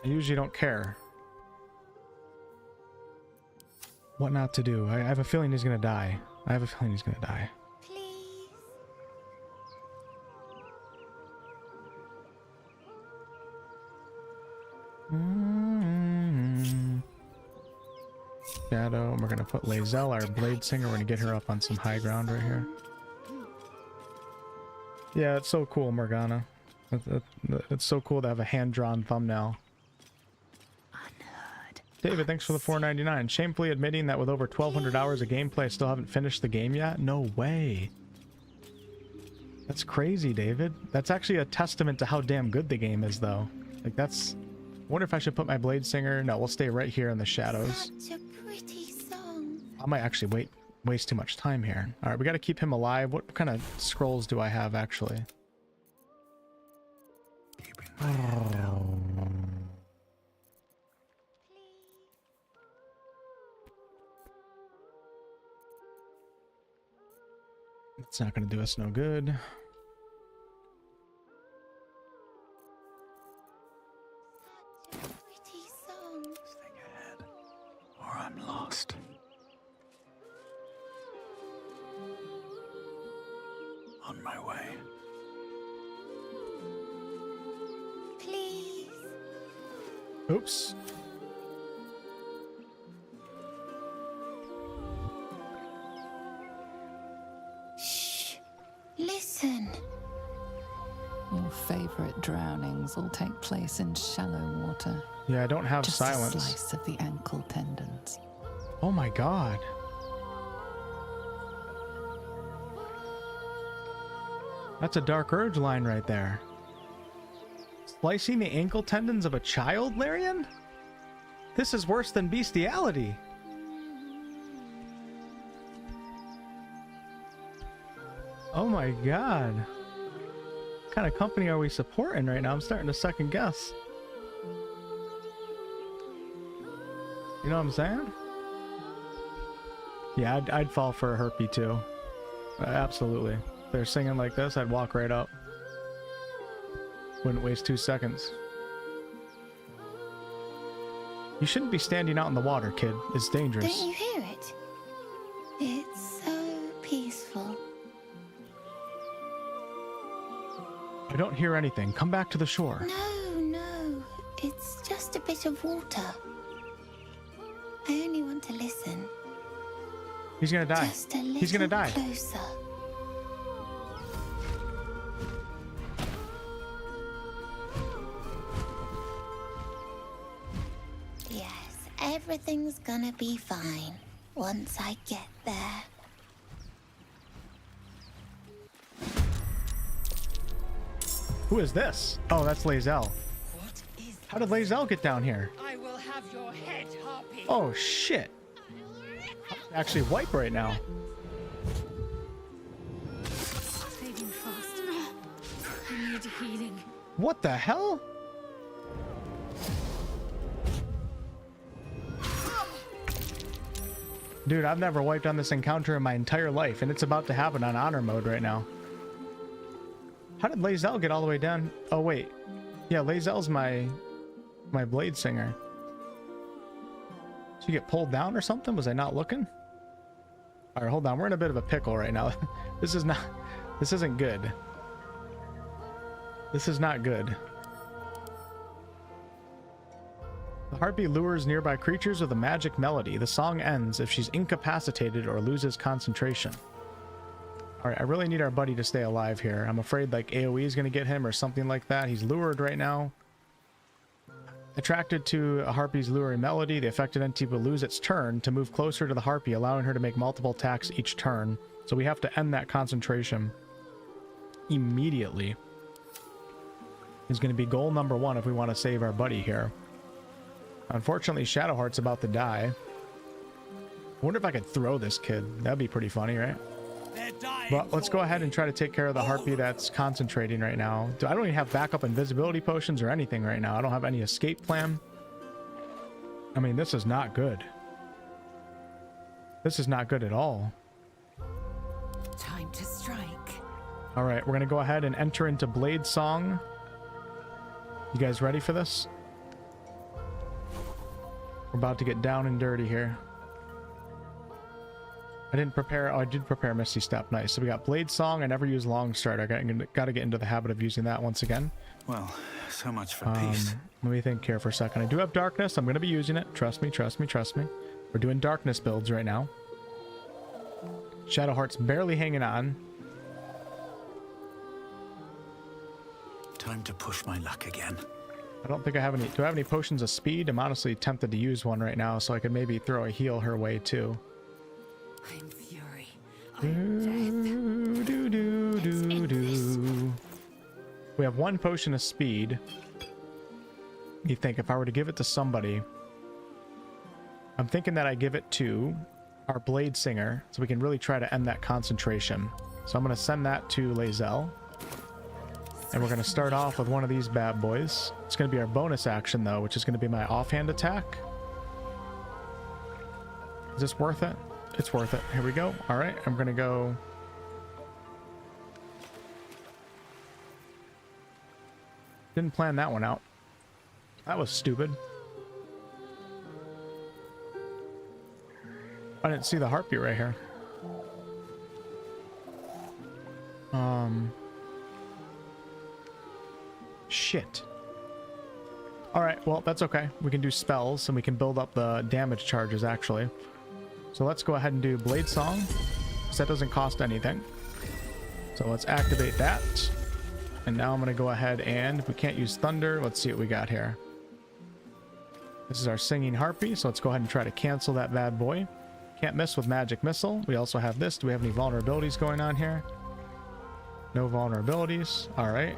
I usually don't care what not to do. I have a feeling he's gonna die. I have a feeling he's gonna die. Shadow, and we're gonna put Lae'zel, our Bladesinger. We're gonna get her up on some high ground right here. Yeah, it's so cool, Morgana. It's so cool to have a hand-drawn thumbnail. David, thanks for the $4.99. Shamefully admitting that with over 1,200 hours of gameplay, I still haven't finished the game yet? No way. That's crazy, David. That's actually a testament to how damn good the game is, though. Like, that's... I wonder if I should put my Bladesinger... No, we'll stay right here in the shadows. Such a pretty song. I might actually waste too much time here. Alright, we gotta keep him alive. What kind of scrolls do I have, actually? Oh. It's not going to do us no good. Such a pretty song. Think ahead, or I'm lost. On my way. Please. Oops. Listen. Your favorite drownings all take place in shallow water. Yeah, I don't have Just silence. a slice of the ankle tendons. Oh my god. That's a Dark Urge line right there. Slicing the ankle tendons of a child, Larian? This is worse than bestiality. Oh my god. What kind of company are we supporting right now? I'm starting to second guess. You know what I'm saying? Yeah, I'd fall for a Harpie too. Absolutely. If they're singing like this, I'd walk right up. Wouldn't waste 2 seconds. You shouldn't be standing out in the water, kid. It's dangerous. Don't you hear it? It's so peaceful. I don't hear anything. Come back to the shore. No. It's just a bit of water. I only want to listen. He's gonna die. Just a little He's gonna die. closer. Yes, everything's gonna be fine once I get there. Who is this? Oh, that's Lae'zel. How did Lae'zel get down here? I will have your head, Harpy. Oh shit. I'm actually wipe right now. Fading fast. I need healing. What the hell? Dude, I've never wiped on this encounter in my entire life, and it's about to happen on honor mode right now. How did Lae'zel get all the way down? Oh wait. Yeah, Lae'zel's my Bladesinger. Did you get pulled down or something? Was I not looking? Alright, hold on. We're in a bit of a pickle right now. This isn't good. This is not good. The Harpy lures nearby creatures with a magic melody. The song ends if she's incapacitated or loses concentration. Alright, I really need our buddy to stay alive here. I'm afraid like AoE is going to get him or something like that. He's lured right now. Attracted to a Harpy's luring melody, the affected entity will lose its turn to move closer to the Harpy, allowing her to make multiple attacks each turn. So we have to end that concentration immediately. Is going to be goal number 1 if we want to save our buddy here. Unfortunately, Shadowheart's about to die. I wonder if I could throw this kid. That'd be pretty funny, right? But let's go ahead and try to take care of the Harpy that's concentrating right now. I don't even have backup invisibility potions or anything right now. I don't have any escape plan. I mean, this is not good. This is not good at all. Time to strike. All right, we're going to go ahead and enter into Blade Song. You guys ready for this? We're about to get down and dirty here. I didn't prepare. Oh, I did prepare Misty Step. Nice. So we got Blade Song. I never use Long Stride. I got to get into the habit of using that once again. Well, so much for peace. Let me think here for a second. I do have Darkness. I'm going to be using it. Trust me, trust me, trust me. We're doing Darkness builds right now. Shadowheart's barely hanging on. Time to push my luck again. I don't think I have any. Do I have any potions of speed? I'm honestly tempted to use one right now, so I could maybe throw a heal her way too. I'm fury. We have one potion of speed. You think if I were to give it to somebody, I'm thinking that I give it to our Bladesinger, so we can really try to end that concentration. So I'm going to send that to Lae'zel. And we're going to start off with one of these bad boys. It's going to be our bonus action, though, which is going to be my offhand attack. Is this worth it? It's worth it. Here we go. All right, I'm going to go... Didn't plan that one out. That was stupid. I didn't see the Harpy right here. Shit. Alright, well, that's okay. We can do spells, and we can build up the damage charges, actually. So let's go ahead and do Blade Song, because that doesn't cost anything. So let's activate that. And now I'm going to go ahead and, if we can't use Thunder, let's see what we got here. This is our Singing Harpy, so let's go ahead and try to cancel that bad boy. Can't miss with Magic Missile. We also have this. Do we have any vulnerabilities going on here? No vulnerabilities. Alright.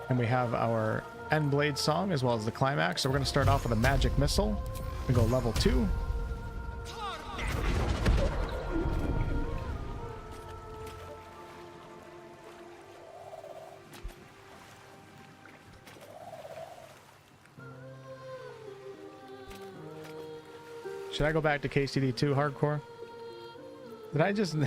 And we have our End Blade Song as well as the Climax. So we're going to start off with a Magic Missile and go level 2. Should I go back to KCD 2 hardcore? Did I just...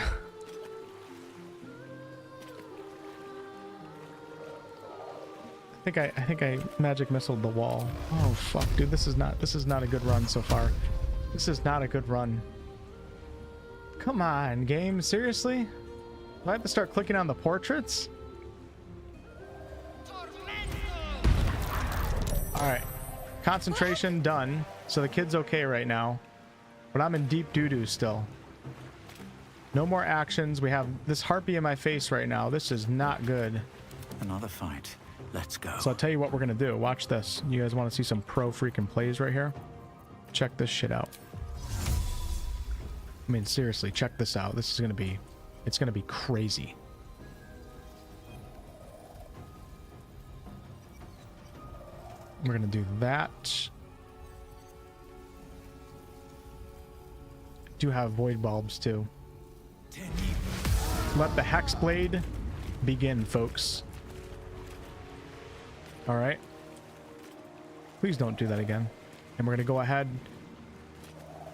I think I magic missiled the wall. Oh fuck, dude, this is not a good run so far. This is not a good run. Come on, game, seriously? Do I have to start clicking on the portraits? Alright. Concentration done. So the kid's okay right now. But I'm in deep doo-doo still. No more actions. We have this Harpy in my face right now. This is not good. Another fight. Let's go. So I'll tell you what we're going to do. Watch this. You guys want to see some pro freaking plays right here? Check this shit out. I mean, seriously, check this out. This is going to be... It's going to be crazy. We're going to do that. Do have void bulbs too. Let the Hexblade begin, folks. All right. Please don't do that again. And we're going to go ahead.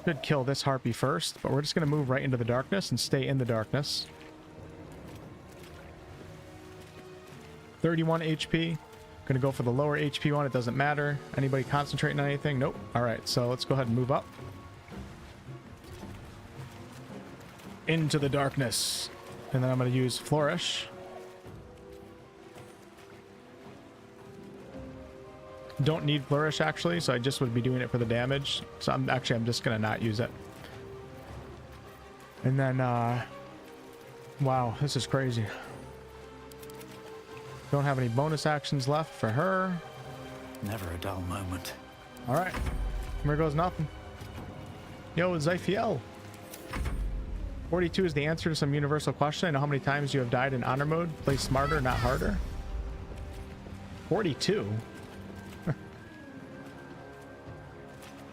Should kill this Harpy first, but we're just going to move right into the darkness and stay in the darkness. 31 HP. Going to go for the lower HP one. It doesn't matter. Anybody concentrating on anything? Nope. All right, so let's go ahead and move up. Into the darkness. And then I'm going to use Flourish. Don't need Flourish, actually, so I just would be doing it for the damage. So I'm just going to not use it. And then, wow, this is crazy. Don't have any bonus actions left for her. Never a dull moment. All right. Here goes nothing. Yo, Zyphiel. 42 is the answer to some universal question. I know how many times you have died in honor mode. Play smarter, not harder. 42?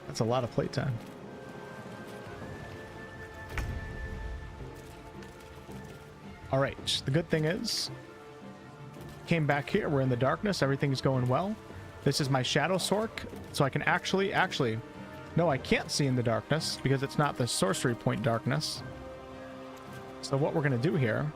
That's a lot of playtime. All right. The good thing is, came back here. We're in the darkness. Everything's going well. This is my Shadow Sorc, so I can actually, no, I can't see in the darkness because it's not the sorcery point darkness. So what we're going to do here,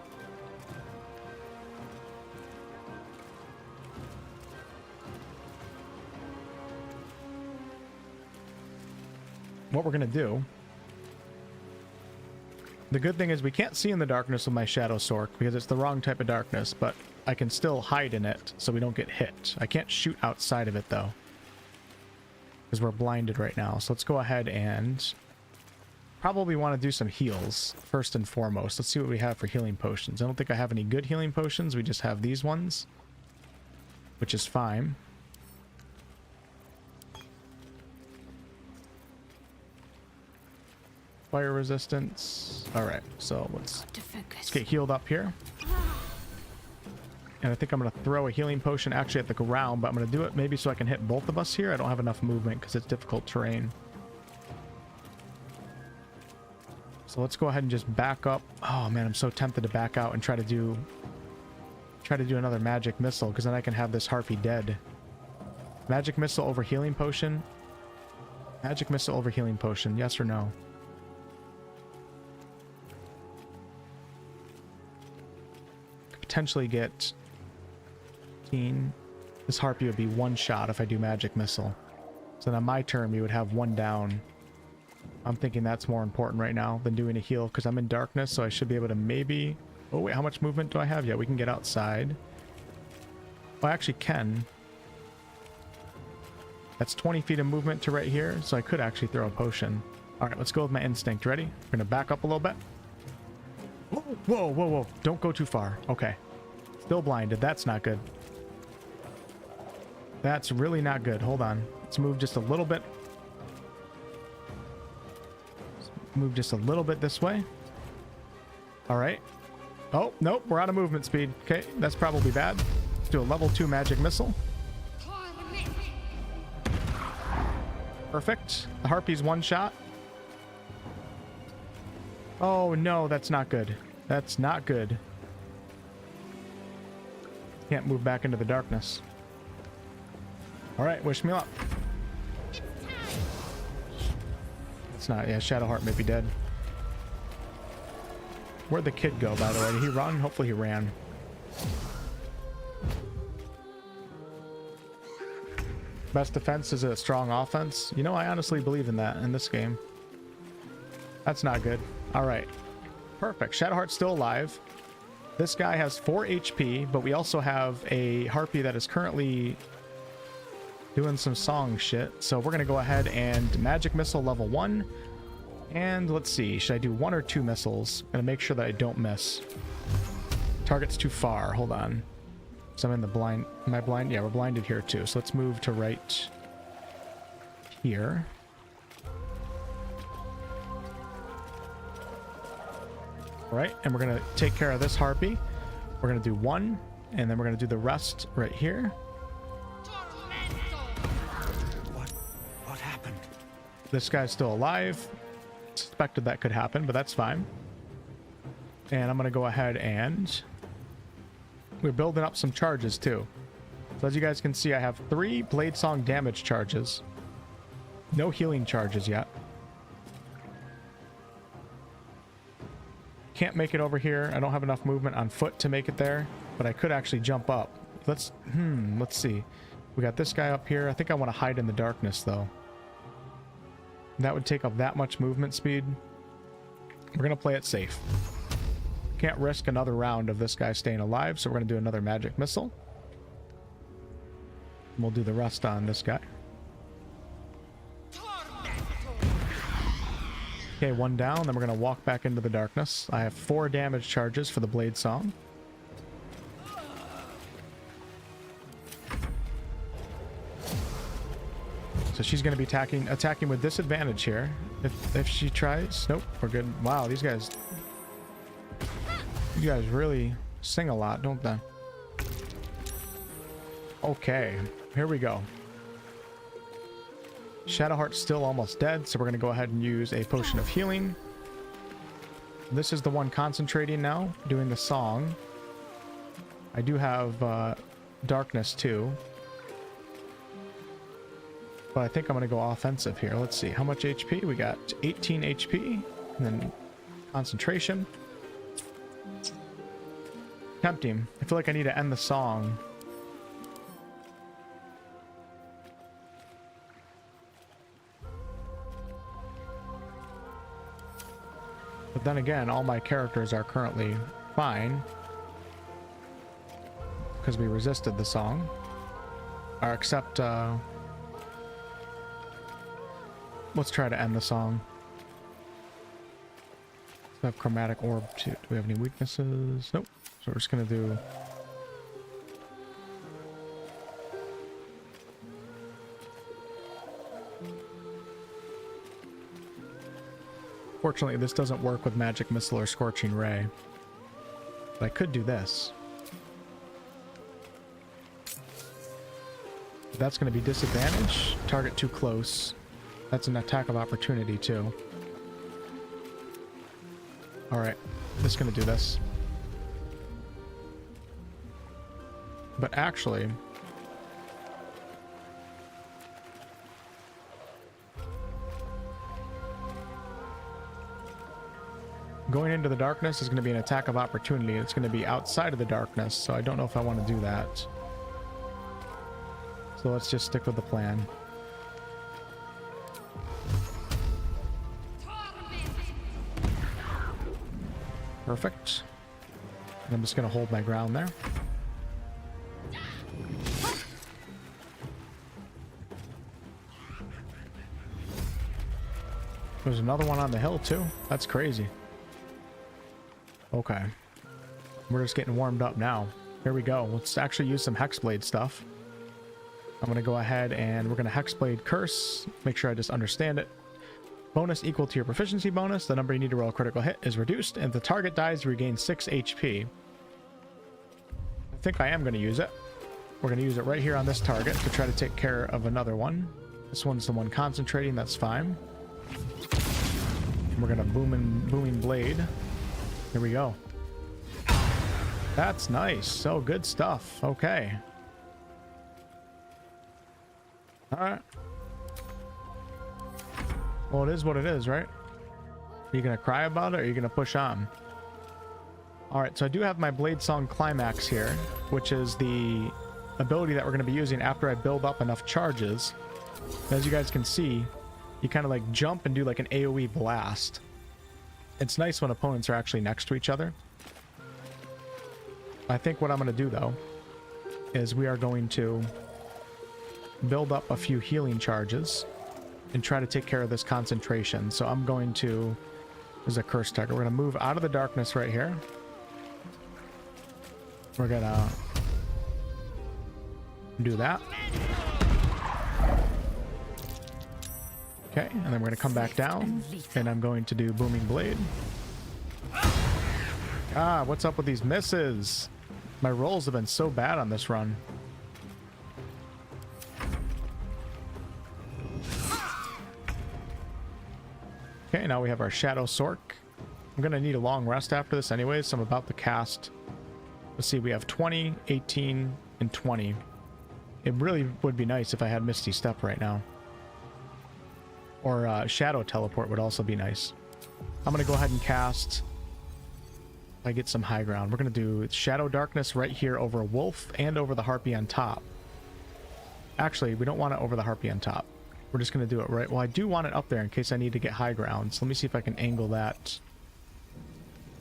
the good thing is we can't see in the darkness with my Shadow Sorc because it's the wrong type of darkness, but I can still hide in it so we don't get hit. I can't shoot outside of it though, because we're blinded right now. So let's go ahead and probably want to do some heals first and foremost. Let's see what we have for healing potions. I don't think I have any good healing potions. We just have these ones. which is fine. Fire resistance. All right, so let's get healed up here. And I think I'm going to throw a healing potion actually at the ground, but I'm going to do it maybe so I can hit both of us here. I don't have enough movement because it's difficult terrain. So let's go ahead and just back up. Oh man, I'm so tempted to back out and try to do another magic missile, because then I can have this harpy dead. Magic missile over healing potion. Magic missile over healing potion. Yes or no? Could potentially get 15. This harpy would be one shot if I do magic missile. So then on my turn, we would have one down. I'm thinking that's more important right now than doing a heal, because I'm in darkness, so I should be able to maybe... Oh wait, how much movement do I have? Yeah, we can get outside. Oh, I actually can. That's 20 feet of movement to right here, so I could actually throw a potion. Alright, let's go with my instinct. Ready? We're gonna back up a little bit. Whoa, whoa, whoa, whoa. Don't go too far. Okay. Still blinded. That's not good. That's really not good. Hold on. Let's move just a little bit. Move just a little bit this way. All right. Oh, nope. We're out of movement speed. Okay, that's probably bad. Let's do a level 2 magic missile. Perfect. The harpy's one shot. Oh, no, that's not good. That's not good. Can't move back into the darkness. All right, wish me luck. It's not. Yeah, Shadowheart may be dead. Where'd the kid go, by the way? Did he run? Hopefully he ran. Best defense is a strong offense. You know, I honestly believe in that in this game. That's not good. All right. Perfect. Shadowheart's still alive. This guy has 4 HP, but we also have a harpy that is currently doing some song shit. So we're going to go ahead and magic missile level 1. And let's see. Should I do 1 or 2 missiles? I'm going to make sure that I don't miss. Target's too far. Hold on. So I'm in the blind. Am I blind? Yeah, we're blinded here too. So let's move to right here. All right. And we're going to take care of this harpy. We're going to do 1. And then we're going to do the rest right here. What happened? This guy's still alive. Suspected that could happen, but that's fine. And I'm going to go ahead and... We're building up some charges too. So as you guys can see, I have 3 Blade Song damage charges. No healing charges yet. Can't make it over here. I don't have enough movement on foot to make it there, but I could actually jump up. Let's see. We got this guy up here. I think I want to hide in the darkness though. That would take up that much movement speed. We're going to play it safe. Can't risk another round of this guy staying alive, so we're going to do another magic missile. We'll do the rest on this guy. Okay, 1 down, then we're going to walk back into the darkness. I have 4 damage charges for the Blade Song. So she's going to be attacking with disadvantage here. If she tries... Nope, we're good. Wow, these guys... You guys really sing a lot, don't they? Okay, here we go. Shadowheart's still almost dead, so we're going to go ahead and use a potion of healing. This is the one concentrating now, doing the song. I do have darkness too. But I think I'm going to go offensive here. Let's see, how much HP? We got 18 HP, and then concentration. Tempting. I feel like I need to end the song. But then again, all my characters are currently fine. Because we resisted the song. Or except, let's try to end the song. We have chromatic orb too. Do we have any weaknesses? Nope. So we're just gonna do... Fortunately, this doesn't work with Magic Missile or Scorching Ray. But I could do this. That's going to be disadvantage. Target too close. That's an attack of opportunity too. Alright, just going to do this. But actually... going into the darkness is going to be an attack of opportunity. It's going to be outside of the darkness, so I don't know if I want to do that. So let's just stick with the plan. Perfect. And I'm just going to hold my ground there. There's another one on the hill too. That's crazy. Okay. We're just getting warmed up now. Here we go. Let's actually use some Hexblade stuff. I'm going to go ahead and we're going to Hexblade Curse. Make sure I just understand it. Bonus equal to your proficiency bonus. The number you need to roll a critical hit is reduced, and if the target dies, you regain 6 HP. I think I am going to use it. We're going to use it right here on this target to try to take care of another one. This one's the one concentrating. That's fine. We're going to booming blade. Here we go. That's nice. So good stuff. Okay. Alright. Well, it is what it is, right? Are you going to cry about it, or are you going to push on? Alright, so I do have my Blade Song Climax here, which is the ability that we're going to be using after I build up enough charges. As you guys can see, you kind of like jump and do like an AoE blast. It's nice when opponents are actually next to each other. I think what I'm going to do, though, is we are going to build up a few healing charges and try to take care of this concentration. So I'm going to... There's a curse target. We're going to move out of the darkness right here. We're going to do that. Okay, and then we're going to come back down, and I'm going to do Booming Blade. Ah, what's up with these misses? My rolls have been so bad on this run. Okay, now we have our Shadow Sorc. I'm going to need a long rest after this anyway, so I'm about to cast. Let's see, we have 20, 18, and 20. It really would be nice if I had Misty Step right now. Or Shadow Teleport would also be nice. I'm going to go ahead and cast. I get some high ground. We're going to do Shadow Darkness right here over Wolf and over the Harpy on top. Actually, we don't want it over the Harpy on top. We're just going to do it right. Well, I do want it up there in case I need to get high ground. So let me see if I can angle that.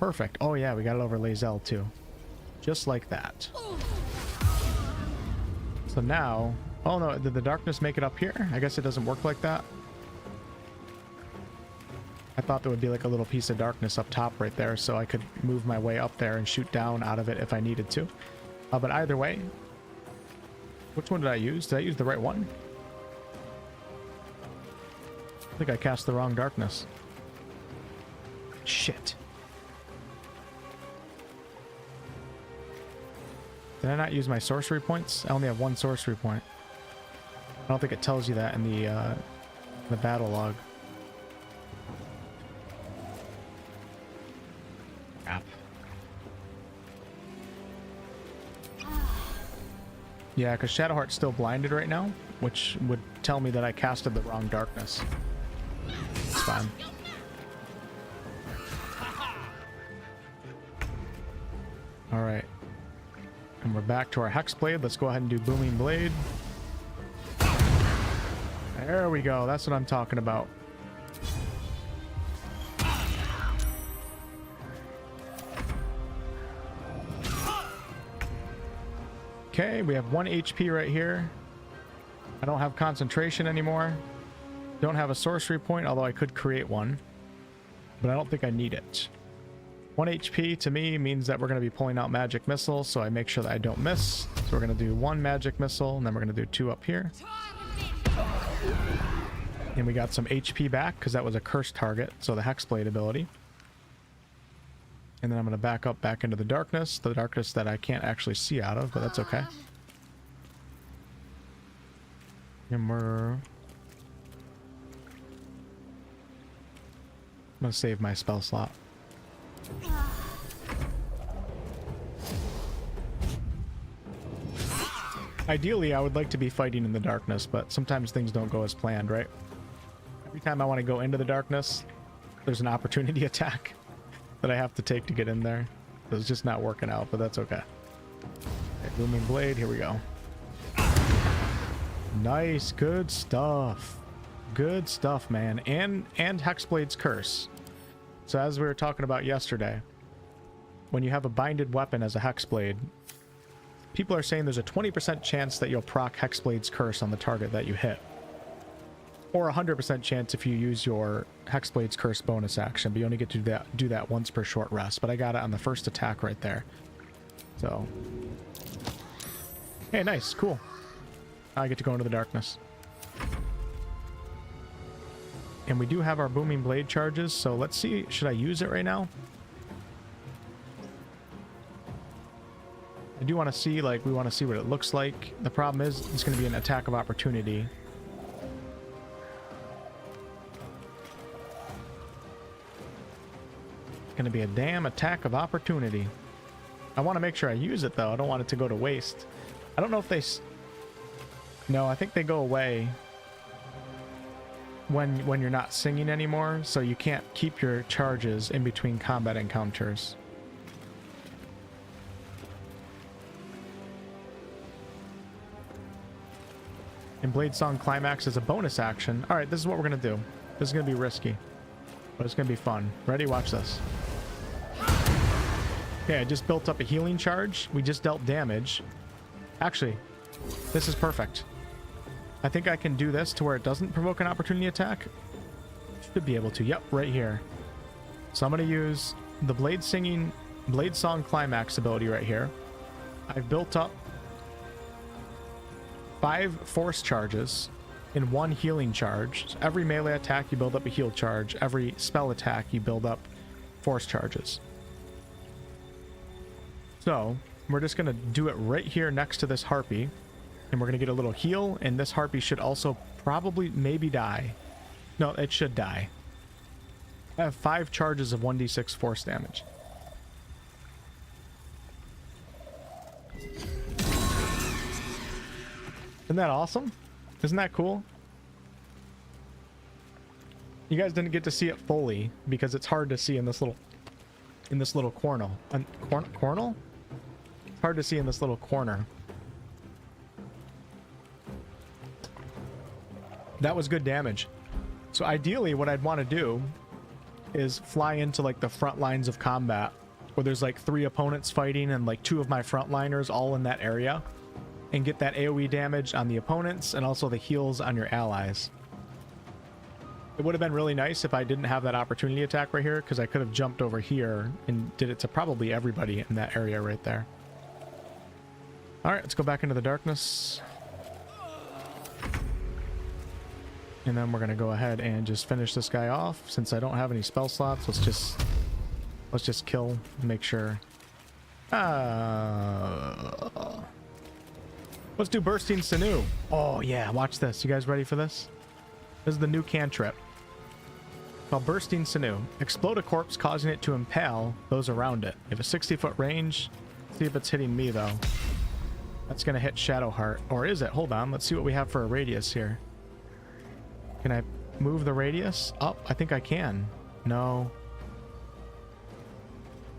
Perfect. Oh yeah, we got it over Lae'zel too. Just like that. So now... Oh no, did the darkness make it up here? I guess it doesn't work like that. I thought there would be like a little piece of darkness up top right there, so I could move my way up there and shoot down out of it if I needed to. But either way, which one did I use? Did I use the right one? I think I cast the wrong darkness. Shit. Did I not use my sorcery points? I only have one sorcery point. I don't think it tells you that in the battle log. Crap. Yeah, because Shadowheart's still blinded right now, which would tell me that I casted the wrong darkness. It's fine. Alright. And we're back to our Hexblade. Let's go ahead and do Booming Blade. There we go. That's what I'm talking about. Okay, we have 1 HP right here. I don't have concentration anymore. Don't have a sorcery point, although I could create one. But I don't think I need it. 1 HP to me means that we're going to be pulling out magic missiles, so I make sure that I don't miss. So we're going to do 1 magic missile, and then we're going to do 2 up here. And we got some HP back because that was a cursed target, so the Hexblade ability. And then I'm going to back up back into the darkness that I can't actually see out of, but that's okay. And I'm going to save my spell slot. Ideally, I would like to be fighting in the darkness, but sometimes things don't go as planned, right? Every time I want to go into the darkness, there's an opportunity attack that I have to take to get in there. So it's just not working out, but that's okay. Okay, Booming Blade, here we go. Nice, good stuff. Good stuff, man. And Hexblade's Curse. So as we were talking about yesterday, when you have a binded weapon as a Hexblade, people are saying there's a 20% chance that you'll proc Hexblade's Curse on the target that you hit. Or a 100% chance if you use your Hexblade's Curse bonus action, but you only get to do that once per short rest. But I got it on the first attack right there. So, hey, nice, cool. I get to go into the darkness. And we do have our Booming Blade charges, so let's see, should I use it right now? I do want to see, like, we want to see what it looks like. The problem is, it's going to be an attack of opportunity. Going to be a damn attack of opportunity. I want to make sure I use it, though. I don't want it to go to waste. I don't know if they... No, I think they go away when you're not singing anymore, so you can't keep your charges in between combat encounters. And Blade Song Climax is a bonus action. Alright, this is what we're going to do. This is going to be risky, but it's going to be fun. Ready? Watch this. Okay, I just built up a healing charge. We just dealt damage. Actually, this is perfect. I think I can do this to where it doesn't provoke an opportunity attack. Should be able to. Yep, right here. So I'm going to use the Blade Song Climax ability right here. I've built up 5 force charges in 1 healing charge. So every melee attack you build up a heal charge. Every spell attack you build up force charges. So we're just going to do it right here next to this Harpy. And we're going to get a little heal. And this Harpy should also probably maybe die. No, it should die. I have 5 charges of 1d6 force damage. Isn't that awesome? Isn't that cool? You guys didn't get to see it fully because it's hard to see in this little corner. Cornel? It's hard to see in this little corner. That was good damage. So ideally what I'd want to do is fly into like the front lines of combat where there's like 3 opponents fighting and like 2 of my frontliners all in that area, and get that AoE damage on the opponents and also the heals on your allies. It would have been really nice if I didn't have that opportunity attack right here, because I could have jumped over here and did it to probably everybody in that area right there. Alright, let's go back into the darkness. And then we're going to go ahead and just finish this guy off. Since I don't have any spell slots, let's just kill and make sure. Let's do Bursting Sinew. Oh yeah, watch this. You guys ready for this? This is the new cantrip called Bursting Sinew. Explode a corpse, causing it to impale those around it. You have a 60-foot range. See if it's hitting me though. That's going to hit Shadowheart. Or is it? Hold on. Let's see what we have for a radius here. Can I move the radius up? I think I can. No.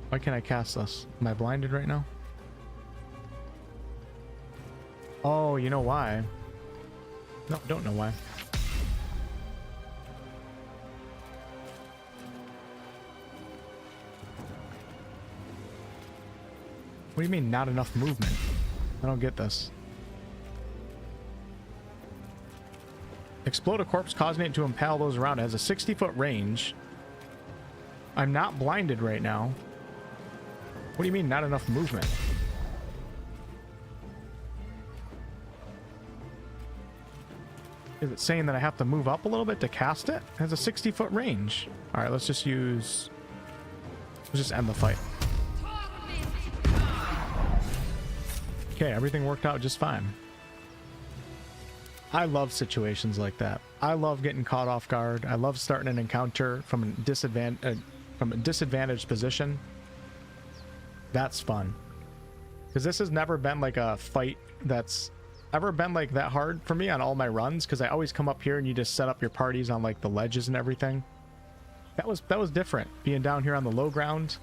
Why can't I cast this? Am I blinded right now? Oh, you know why? No, don't know why. What do you mean, not enough movement? I don't get this. Explode a corpse, causing it to impale those around it. Has a 60-foot range. I'm not blinded right now. What do you mean, not enough movement? Is it saying that I have to move up a little bit to cast it? It has a 60-foot range. All right, let's just end the fight. Okay, everything worked out just fine. I love situations like that. I love getting caught off guard. I love starting an encounter from a disadvantaged position. That's fun. Because this has never been like a fight that's ever been like that hard for me on all my runs, because I always come up here and you just set up your parties on like the ledges and everything. That was different, being down here on the low ground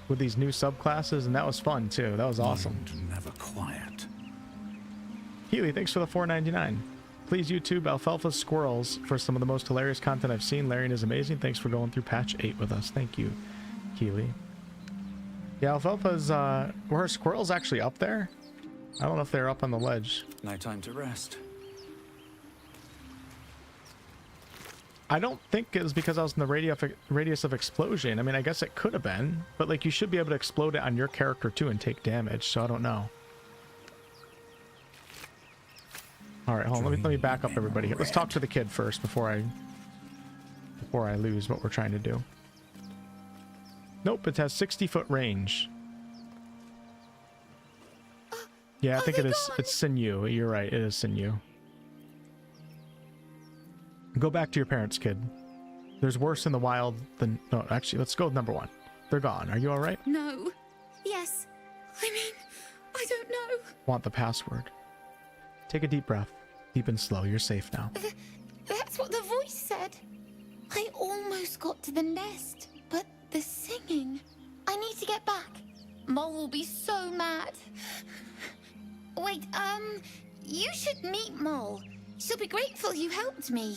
with these new subclasses, and that was fun too. That was awesome. Never quiet. Healy, thanks for the $4.99. Please YouTube Alfalfa Squirrels for some of the most hilarious content I've seen. Larian is amazing. Thanks for going through patch 8 with us. Thank you, Keely. Yeah, Alfalfa's, were her squirrels actually up there? I don't know if they're up on the ledge. No time to rest. I don't think it was because I was in the radius of explosion. I mean, I guess it could have been, but like you should be able to explode it on your character too and take damage, so I don't know. All right, hold on. Let me back up everybody here. Let's talk to the kid first before I lose what we're trying to do. Nope, it has 60-foot range. Yeah, I think it is. It's sinew. You're right. It is sinew. Go back to your parents, kid. There's worse in the wild than... No, actually, let's go with number 1. They're gone. Are you all right? No. Yes. I mean, I don't know. Want the password. Take a deep breath. Deep and slow. You're safe now. That's what the voice said. I almost got to the nest, but the singing... I need to get back. Mole will be so mad. Wait, you should meet Mole. She'll be grateful you helped me.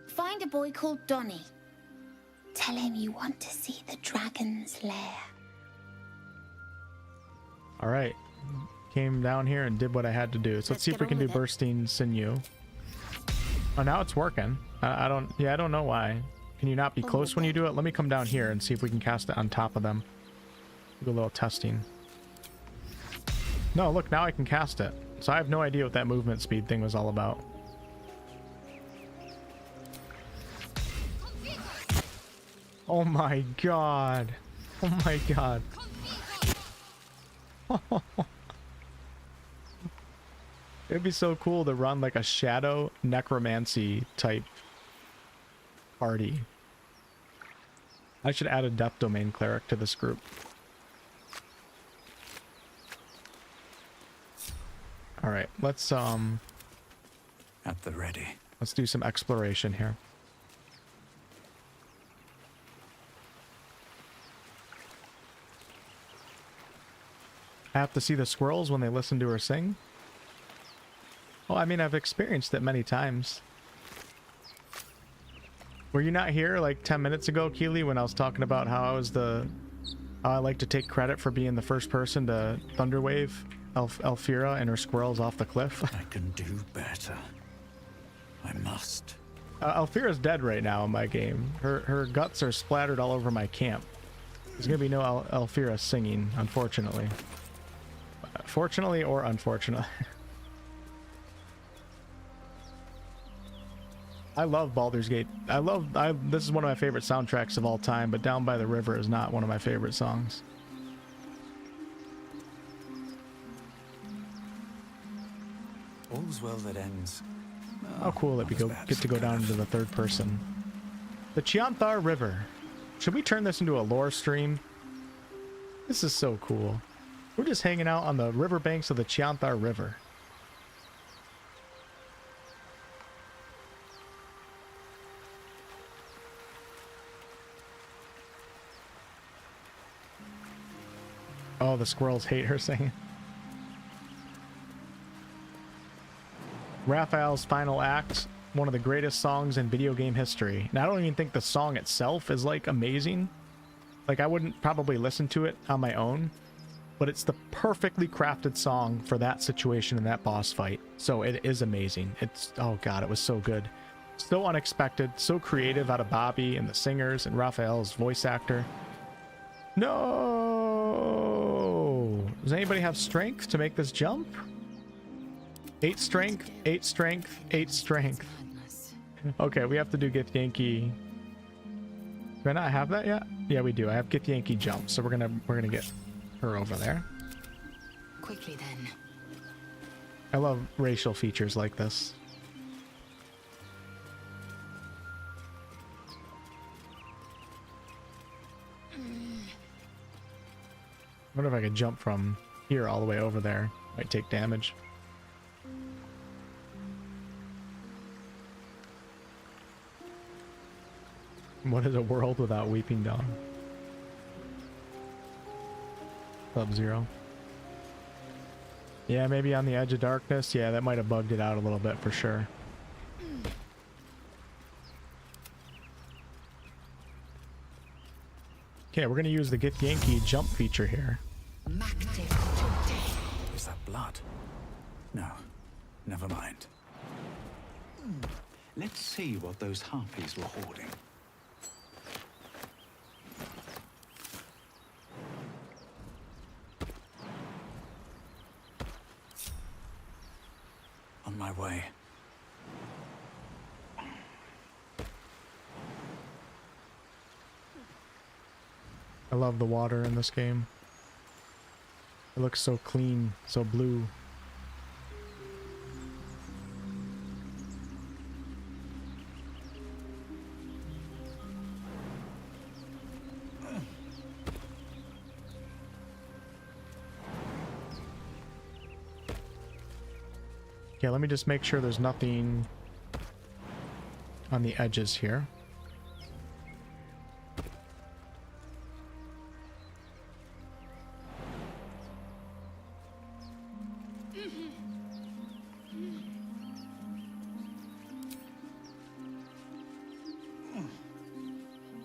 Find a boy called Donnie. Tell him you want to see the dragon's lair. All right. Came down here and did what I had to do. So let's see if we can do bursting sinew. Oh, now it's working. I don't know why. Can you not be close when you do it? Let me come down here and see if we can cast it on top of them. Do a little testing. No, look, now I can cast it. So I have no idea what that movement speed thing was all about. Oh my god. Oh my god. It'd be so cool to run like a shadow necromancy type party. I should add a death domain cleric to this group. All right, let's at the ready. Let's do some exploration here. I have to see the squirrels when they listen to her sing. Well, I mean, I've experienced it many times. Were you not here like 10 minutes ago, Keely, when I was talking about how I like to take credit for being the first person to thunderwave Elfira and her squirrels off the cliff? I can do better. I must. Elfira's dead right now in my game. Her guts are splattered all over my camp. There's gonna be no Elfira singing, unfortunately. Fortunately or unfortunately. I love Baldur's Gate. This is one of my favorite soundtracks of all time, but Down by the River is not one of my favorite songs. All's well that ends. How cool that we get to go down into the third person. The Chianthar River. Should we turn this into a lore stream? This is so cool. We're just hanging out on the riverbanks of the Chianthar River. Oh, the squirrels hate her singing. Raphael's final act, one of the greatest songs in video game history. And I don't even think the song itself is like amazing. Like I wouldn't probably listen to it on my own, but it's the perfectly crafted song for that situation in that boss fight. So it is amazing. It's, oh god, it was so good. So unexpected, so creative out of Bobby and the singers and Raphael's voice actor. No! Does anybody have strength to make this jump? 8 strength, 8 strength, 8 strength. Okay, we have to do Githyanki. Do I not have that yet? Yeah, we do. I have Githyanki jump, so we're gonna get her over there. Quickly then. I love racial features like this. I wonder if I could jump from here all the way over there. Might take damage. What is a world without Weeping Dawn? Sub-Zero. Yeah, maybe on the edge of darkness. Yeah, that might have bugged it out a little bit for sure. Okay, we're gonna use the Githyanki jump feature here. Is that blood? No, never mind. Let's see what those Harpies were hoarding. On my way. I love the water in this game. It looks so clean, so blue. Okay, let me just make sure there's nothing on the edges here.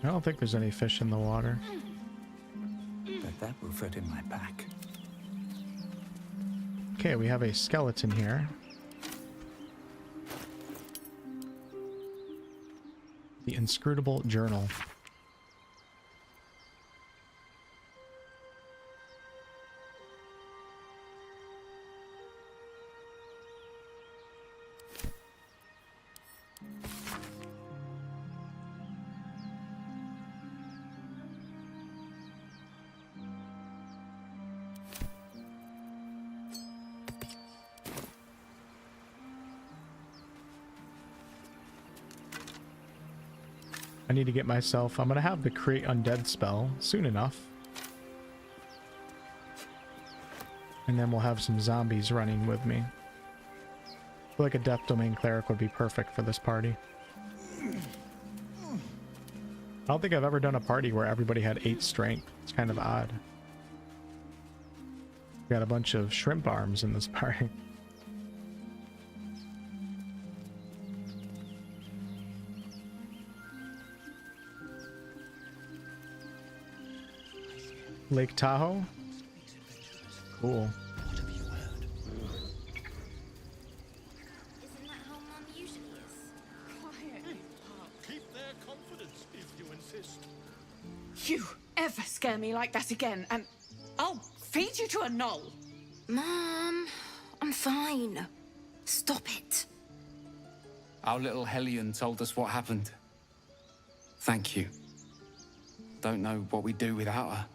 I don't think there's any fish in the water. Bet that will fit in my pack. Okay, we have a skeleton here. The Inscrutable Journal. I need to get myself... I'm going to have the Create Undead spell soon enough. And then we'll have some zombies running with me. I feel like a Death Domain Cleric would be perfect for this party. I don't think I've ever done a party where everybody had 8 strength. It's kind of odd. Got a bunch of shrimp arms in this party. Lake Tahoe? Cool. Isn't that how Mum usually is? Quiet. Keep their confidence if you insist. You ever scare me like that again, and I'll feed you to a knoll. Mom, I'm fine. Stop it. Our little Hellion told us what happened. Thank you. Don't know what we'd do without her.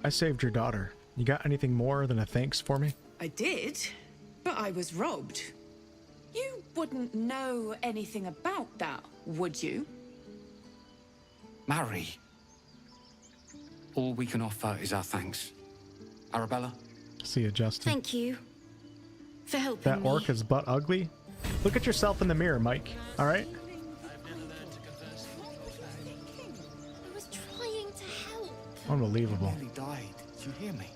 I saved your daughter. You got anything more than a thanks for me? I did, but I was robbed. You wouldn't know anything about that, would you? Mary. All we can offer is our thanks. Arabella? See you, Justin. Thank you for helping That me. orc is butt ugly. Look at yourself in the mirror, Mike. All right? I was trying to help. Unbelievable. He died. Did you hear me?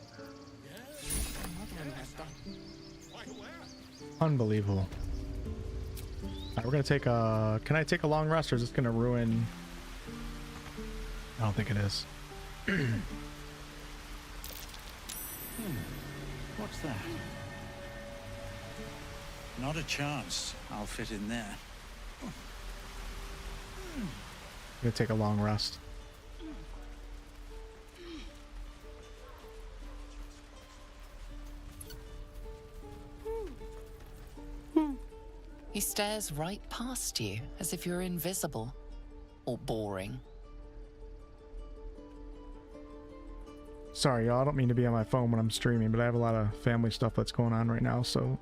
Unbelievable. Alright, we're gonna take a... Can I take a long rest, or is this gonna ruin... I don't think it is. What's that? Not a chance I'll fit in there. I'm gonna take a long rest. stares right past you as if you're invisible or boring. Sorry, y'all. I don't mean to be on my phone when I'm streaming, but I have a lot of family stuff that's going on right now, so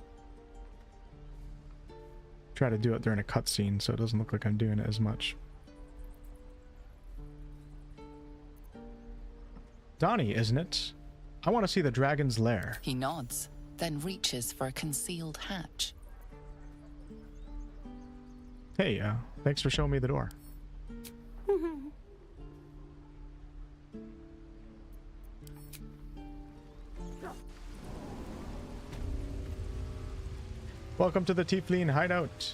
try to do it during a cutscene so it doesn't look like I'm doing it as much. Donnie, isn't it? I want to see the dragon's lair. He nods, then reaches for a concealed hatch. Hey, thanks for showing me the door. Welcome to the Tiefling hideout.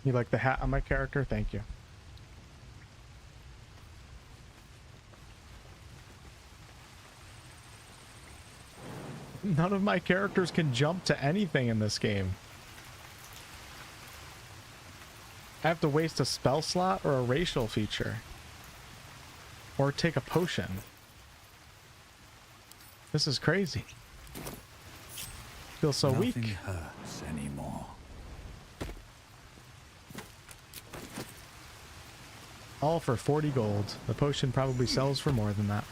You like the hat on my character? Thank you. None of my characters can jump to anything in this game. I have to waste a spell slot or a racial feature. Or take a potion. This is crazy. Feel so weak. Nothing hurts anymore. All for 40 gold. The potion probably sells for more than that.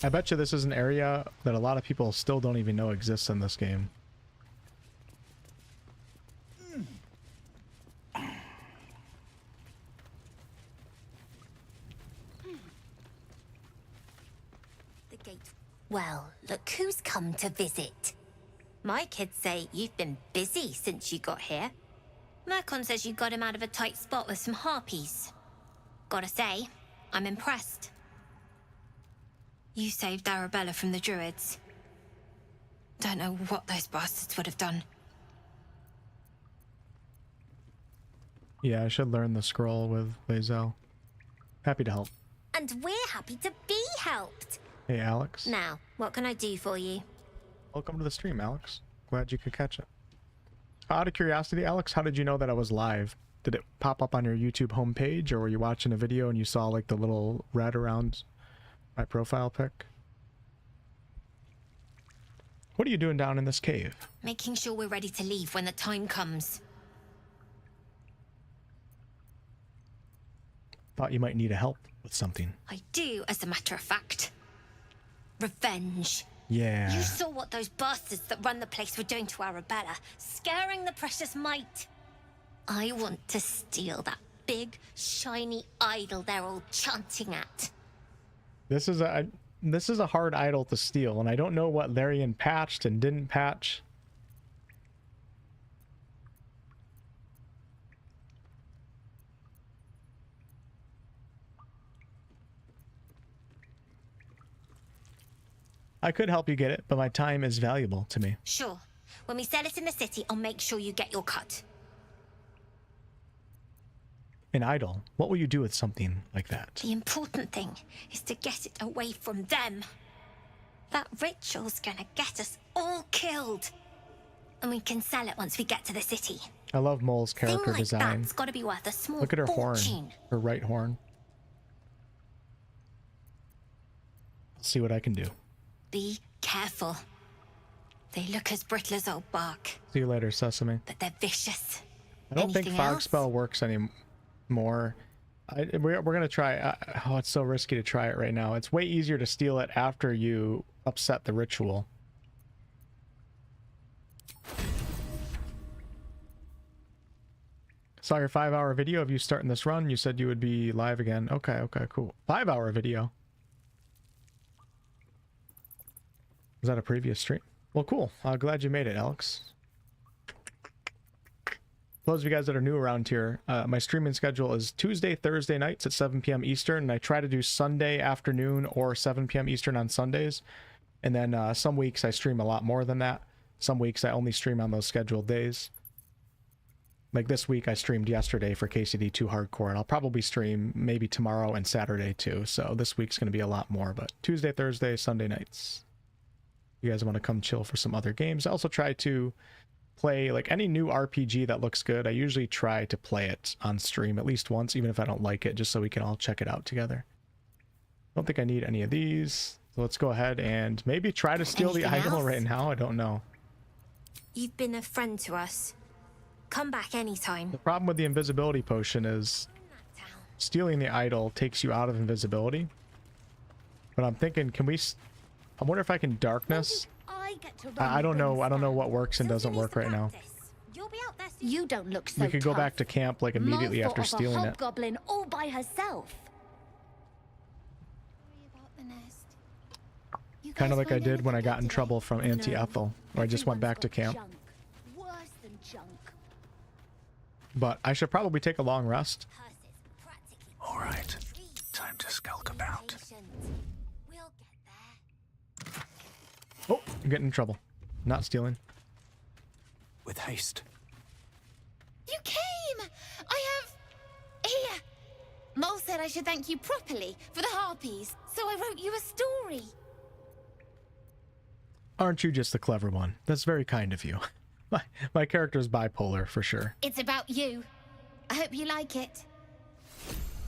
I bet you this is an area that a lot of people still don't even know exists in this game. Well, look who's come to visit. My kids say you've been busy since you got here. Mercon says you got him out of a tight spot with some harpies. Gotta say, I'm impressed. You saved Arabella from the druids. Don't know what those bastards would have done. Yeah, I should learn the scroll with Lae'zel. Happy to help. And we're happy to be helped. Hey, Alex. Now, what can I do for you? Welcome to the stream, Alex. Glad you could catch it. Out of curiosity, Alex, how did you know that I was live? Did it pop up on your YouTube homepage, or were you watching a video and you saw like the little red around my profile pic? What are you doing down in this cave? Making sure we're ready to leave when the time comes. Thought you might need a help with something. I do, as a matter of fact. Revenge. Yeah. You saw what those bastards that run the place were doing to Arabella, scaring the precious mite. I want to steal that big, shiny idol they're all chanting at. This is a hard idol to steal, and I don't know what Larian patched and didn't patch. I could help you get it, but my time is valuable to me. Sure. When we sell it in the city, I'll make sure you get your cut. An idol? What will you do with something like that? The important thing is to get it away from them. That ritual's gonna get us all killed. And we can sell it once we get to the city. I love Mole's character design. That's gotta be worth a small Look at her fortune. horn. Her right horn. Let's see what I can do. Be careful. They look as brittle as old bark. See you later, Sesame. But they're vicious. I don't think Anything Fog else? Spell works anymore. We're gonna try. Oh, it's so risky to try it right now. It's way easier to steal it after you upset the ritual. Saw your 5-hour video of you starting this run. You said you would be live again. Okay, cool. 5-hour video. Was that a previous stream? Well, cool. Glad you made it, Alex. For those of you guys that are new around here, my streaming schedule is Tuesday, Thursday nights at 7 p.m. Eastern, and I try to do Sunday afternoon or 7 p.m. Eastern on Sundays. And then some weeks I stream a lot more than that. Some weeks I only stream on those scheduled days. Like this week I streamed yesterday for KCD2 Hardcore, and I'll probably stream maybe tomorrow and Saturday too. So this week's going to be a lot more, but Tuesday, Thursday, Sunday nights. You guys want to come chill for some other games. I also try to play like any new RPG that looks good. I usually try to play it on stream at least once, even if I don't like it, just so we can all check it out together. Don't think I need any of these. So let's go ahead and maybe try to steal the Anything idol else? right now. I don't know. You've been a friend to us. Come back anytime. The problem with the invisibility potion is stealing the idol takes you out of invisibility. But I'm thinking, can we... I wonder if I can darkness. I don't know. I don't know what works and doesn't work right now. You don't look so We could go tough. back to camp like immediately Mole after thought of a stealing it. hobgoblin all by herself. Kind of like I did when I got in trouble from Auntie Ethel, where I just went back to camp. Worse than junk. But I should probably take a long rest. All right, time to skulk about. Oh, I'm getting in trouble. Not stealing. With haste. You came! I have... Here! Mole said I should thank you properly for the Harpies, so I wrote you a story. Aren't you just the clever one? That's very kind of you. My character's bipolar, for sure. It's about you. I hope you like it.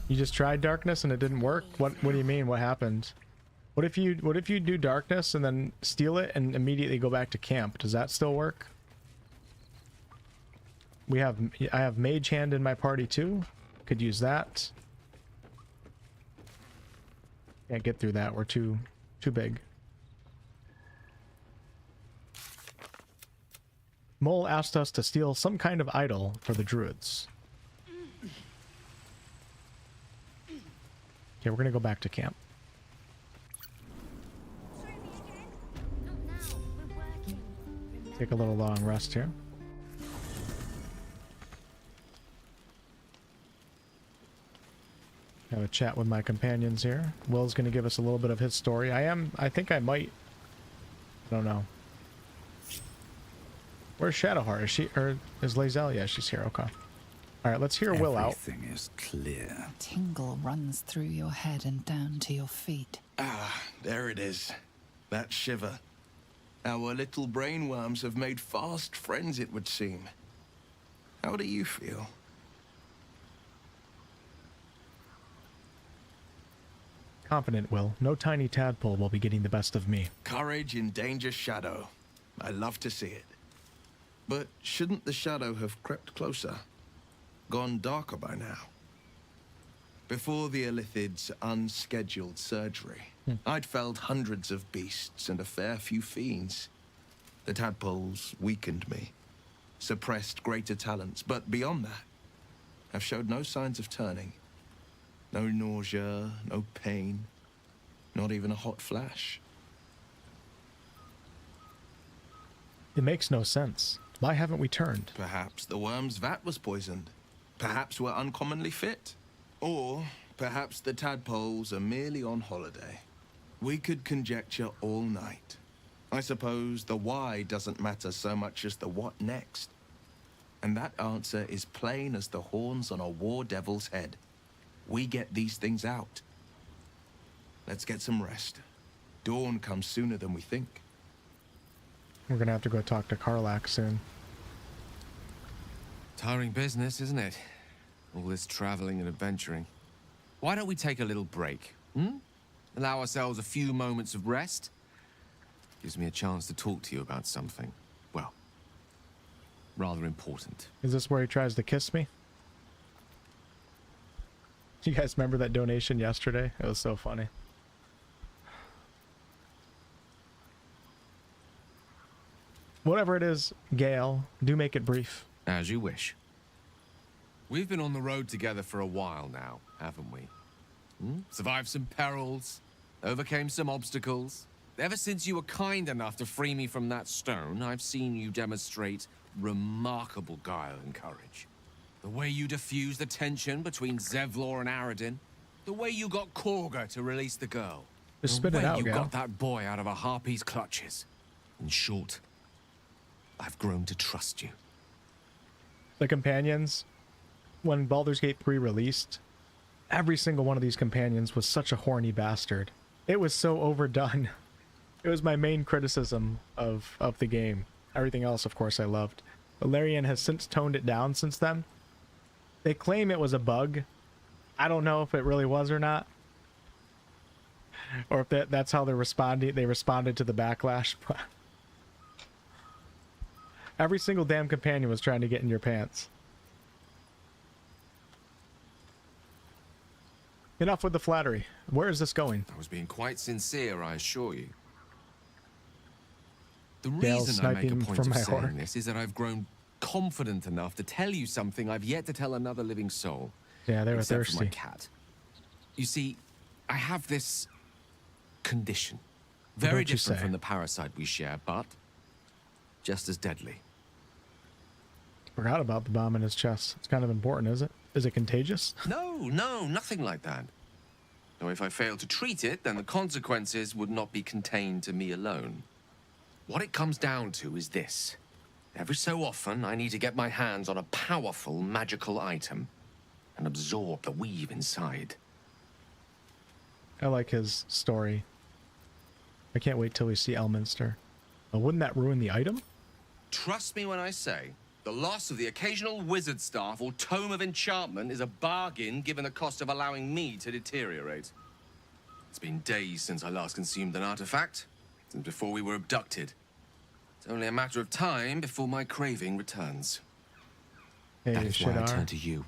You just tried darkness and it didn't work? What do you mean? What happened? What if you do darkness and then steal it and immediately go back to camp? Does that still work? I have Mage Hand in my party too. Could use that. Can't get through that. We're too big. Mole asked us to steal some kind of idol for the druids. Okay, we're gonna go back to camp. Take a little long rest here. Have a chat with my companions here. Will's gonna give us a little bit of his story. I think I might. I don't know. Where's Shadowheart? Is she, or is Lae'zel? Yeah, she's here. Okay. All right, let's hear Will out. Everything is clear. Tingle runs through your head and down to your feet. Ah, there it is. That shiver. Our little brainworms have made fast friends, it would seem. How do you feel? Confident, Will. No tiny tadpole will be getting the best of me. Courage in danger shadow. I love to see it. But shouldn't the shadow have crept closer? Gone darker by now? Before the Illithid's unscheduled surgery, I'd felled hundreds of beasts and a fair few fiends. The tadpoles weakened me, suppressed greater talents, but beyond that, have showed no signs of turning. No nausea, no pain, not even a hot flash. It makes no sense. Why haven't we turned? Perhaps the worm's vat was poisoned. Perhaps we're uncommonly fit. Or perhaps the tadpoles are merely on holiday. We could conjecture all night. I suppose the why doesn't matter so much as the what next. And that answer is plain as the horns on a war devil's head. We get these things out. Let's get some rest. Dawn comes sooner than we think. We're gonna have to go talk to Karlach soon. Tiring business, isn't it? All this traveling and adventuring. Why don't we take a little break? Allow ourselves a few moments of rest? Gives me a chance to talk to you about something, well, rather important. Is this where he tries to kiss me? You guys remember that donation yesterday? It was so funny. Whatever it is, Gale, do make it brief. As you wish. We've been on the road together for a while now, haven't we? Survived some perils, overcame some obstacles. Ever since you were kind enough to free me from that stone, I've seen you demonstrate remarkable guile and courage. The way you diffused the tension between Zevlor and Aradin. The way you got Korga to release the girl. Just spit it out, The way you Gale. got that boy out of a Harpie's clutches. In short, I've grown to trust you. The companions, when Baldur's Gate 3 released, every single one of these companions was such a horny bastard. It was so overdone. It was my main criticism of the game. Everything else, of course, I loved. But Larian has since toned it down since then. They claim it was a bug. I don't know if it really was or not. Or if that's how they responded to the backlash. Every single damn companion was trying to get in your pants. Enough with the flattery. Where is this going? I was being quite sincere, I assure you. The Dale's reason I make a sniping point from of my saying horn. this is that I've grown confident enough to tell you something I've yet to tell another living soul. Yeah, they were except for my thirsty. cat. You see, I have this condition. What Very don't you different say? from the parasite we share, but just as deadly. Forgot about the bomb in his chest. It's kind of important, is it? Is it contagious? No, nothing like that. Though if I fail to treat it, then the consequences would not be contained to me alone. What it comes down to is this. Every so often, I need to get my hands on a powerful magical item and absorb the weave inside. I like his story. I can't wait till we see Elminster. But wouldn't that ruin the item? Trust me when I say, the loss of the occasional wizard staff or tome of enchantment is a bargain given the cost of allowing me to deteriorate. It's been days since I last consumed an artifact, since before we were abducted. It's only a matter of time before my craving returns. Hey, That is why I Shadar. turn to you.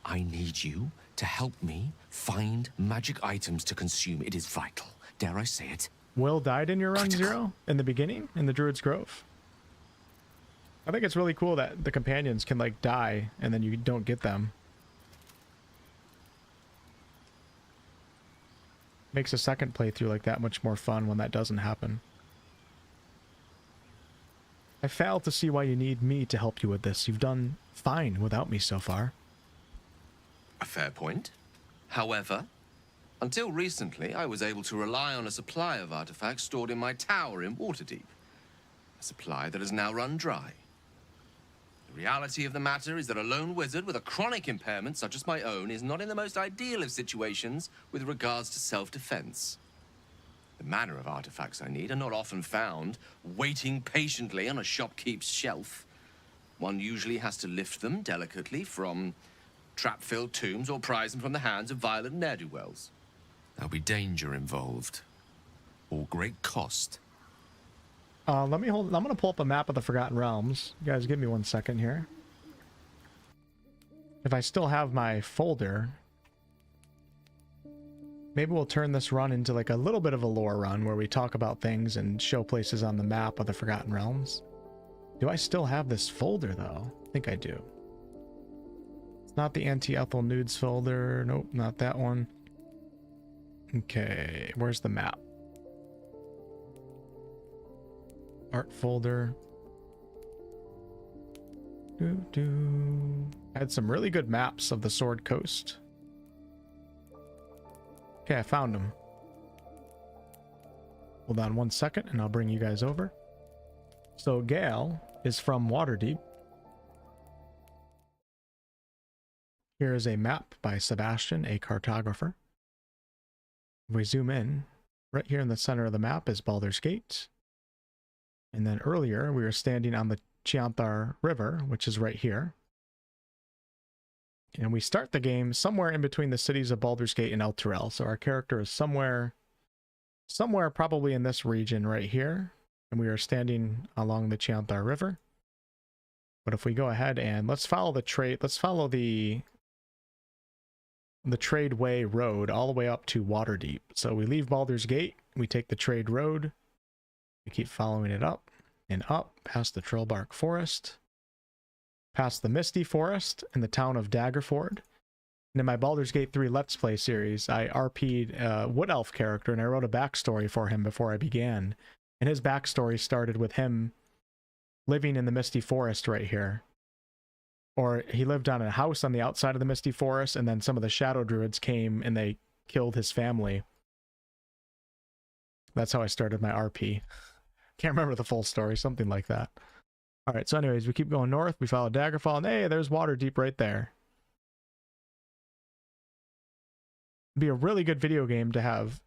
I need you to help me find magic items to consume. It is vital. Dare I say it? Will died in your run 0 in the beginning in the Druid's Grove. I think it's really cool that the companions can like die and then you don't get them. Makes a second playthrough like that much more fun when that doesn't happen. I fail to see why you need me to help you with this. You've done fine without me so far. A fair point. However, until recently, I was able to rely on a supply of artifacts stored in my tower in Waterdeep. A supply that has now run dry. The reality of the matter is that a lone wizard with a chronic impairment such as my own is not in the most ideal of situations with regards to self-defense. The manner of artifacts I need are not often found waiting patiently on a shopkeep's shelf. One usually has to lift them delicately from trap-filled tombs or prise them from the hands of violent ne'er-do-wells. There'll be danger involved, or great cost. Let me hold. I'm gonna pull up a map of the Forgotten Realms. You guys, give me 1 second here. If I still have my folder, maybe we'll turn this run into like a little bit of a lore run where we talk about things and show places on the map of the Forgotten Realms. Do I still have this folder though? I think I do. It's not the anti-Ethel nudes folder. Nope, not that one. Okay, where's the map? Art folder. I had some really good maps of the Sword Coast. Okay, I found them. Hold on 1 second and I'll bring you guys over. So Gale is from Waterdeep. Here is a map by Sebastian, a cartographer. If we zoom in, right here in the center of the map is Baldur's Gate. And then earlier we were standing on the Chianthar River, which is right here. And we start the game somewhere in between the cities of Baldur's Gate and El Turel. So our character is somewhere probably in this region right here. And we are standing along the Chianthar River. But if we go ahead and let's follow the Tradeway Road all the way up to Waterdeep. So we leave Baldur's Gate, we take the Trade Road, we keep following it up and up past the Trollbark Forest, past the Misty Forest and the town of Daggerford. And in my Baldur's Gate 3 Let's Play series, I RP'd a Wood Elf character and I wrote a backstory for him before I began. And his backstory started with him living in the Misty Forest right here. Or he lived on a house on the outside of the Misty Forest, and then some of the Shadow Druids came and they killed his family. That's how I started my RP. Can't remember the full story, something like that. Alright, so anyways, we keep going north, we follow Daggerfall, and hey, there's Waterdeep right there. It'd be a really good video game to have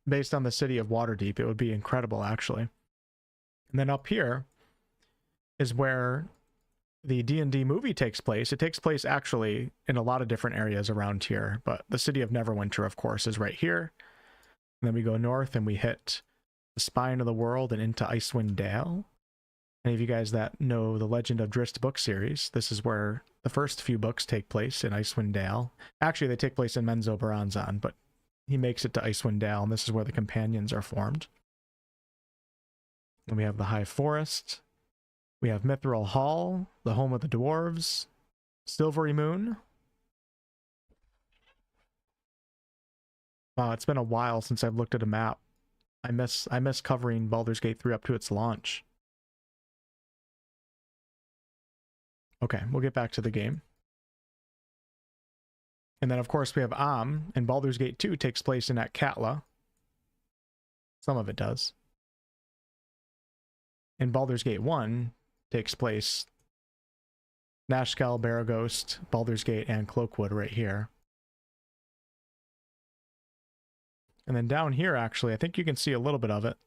based on the city of Waterdeep. It would be incredible, actually. And then up here is where the D&D movie takes place. It takes place actually in a lot of different areas around here, but the city of Neverwinter, of course, is right here. And then we go north and we hit the spine of the world and into Icewind Dale. Any of you guys that know the Legend of Drizzt book series, this is where the first few books take place, in Icewind Dale. Actually, they take place in Menzoberranzan, but he makes it to Icewind Dale, and this is where the companions are formed. Then we have the High Forest. We have Mithril Hall, the home of the dwarves. Silvery Moon. Wow, it's been a while since I've looked at a map. I miss covering Baldur's Gate 3 up to its launch. Okay, we'll get back to the game. And then, of course, we have Am, and Baldur's Gate 2 takes place in Atkatla. Some of it does. And Baldur's Gate 1 takes place Nashkel, Baragost, Baldur's Gate, and Cloakwood right here. And then down here, actually, I think you can see a little bit of it.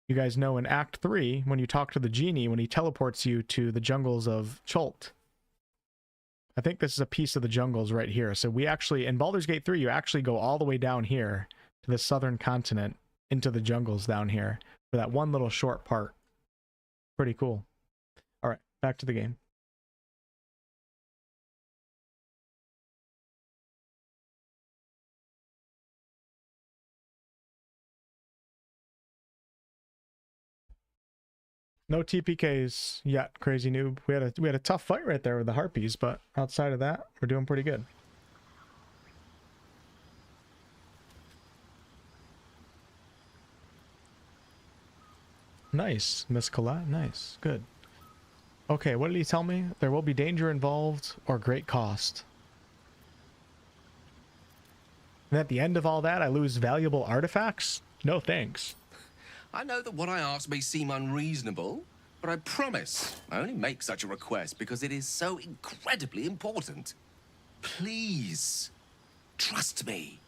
You guys know in Act 3, when you talk to the genie, when he teleports you to the jungles of Chult. I think this is a piece of the jungles right here. So we actually, in Baldur's Gate 3, you actually go all the way down here to the southern continent, into the jungles down here, for that one little short part. Pretty cool. All right, back to the game. No TPKs yet, crazy noob. We had a tough fight right there with the Harpies, but outside of that, we're doing pretty good. Nice, Miss Colette. Nice, good. Okay, what did he tell me? There will be danger involved or great cost. And at the end of all that, I lose valuable artifacts? No thanks. I know that what I ask may seem unreasonable, but I promise I only make such a request because it is so incredibly important. Please, trust me.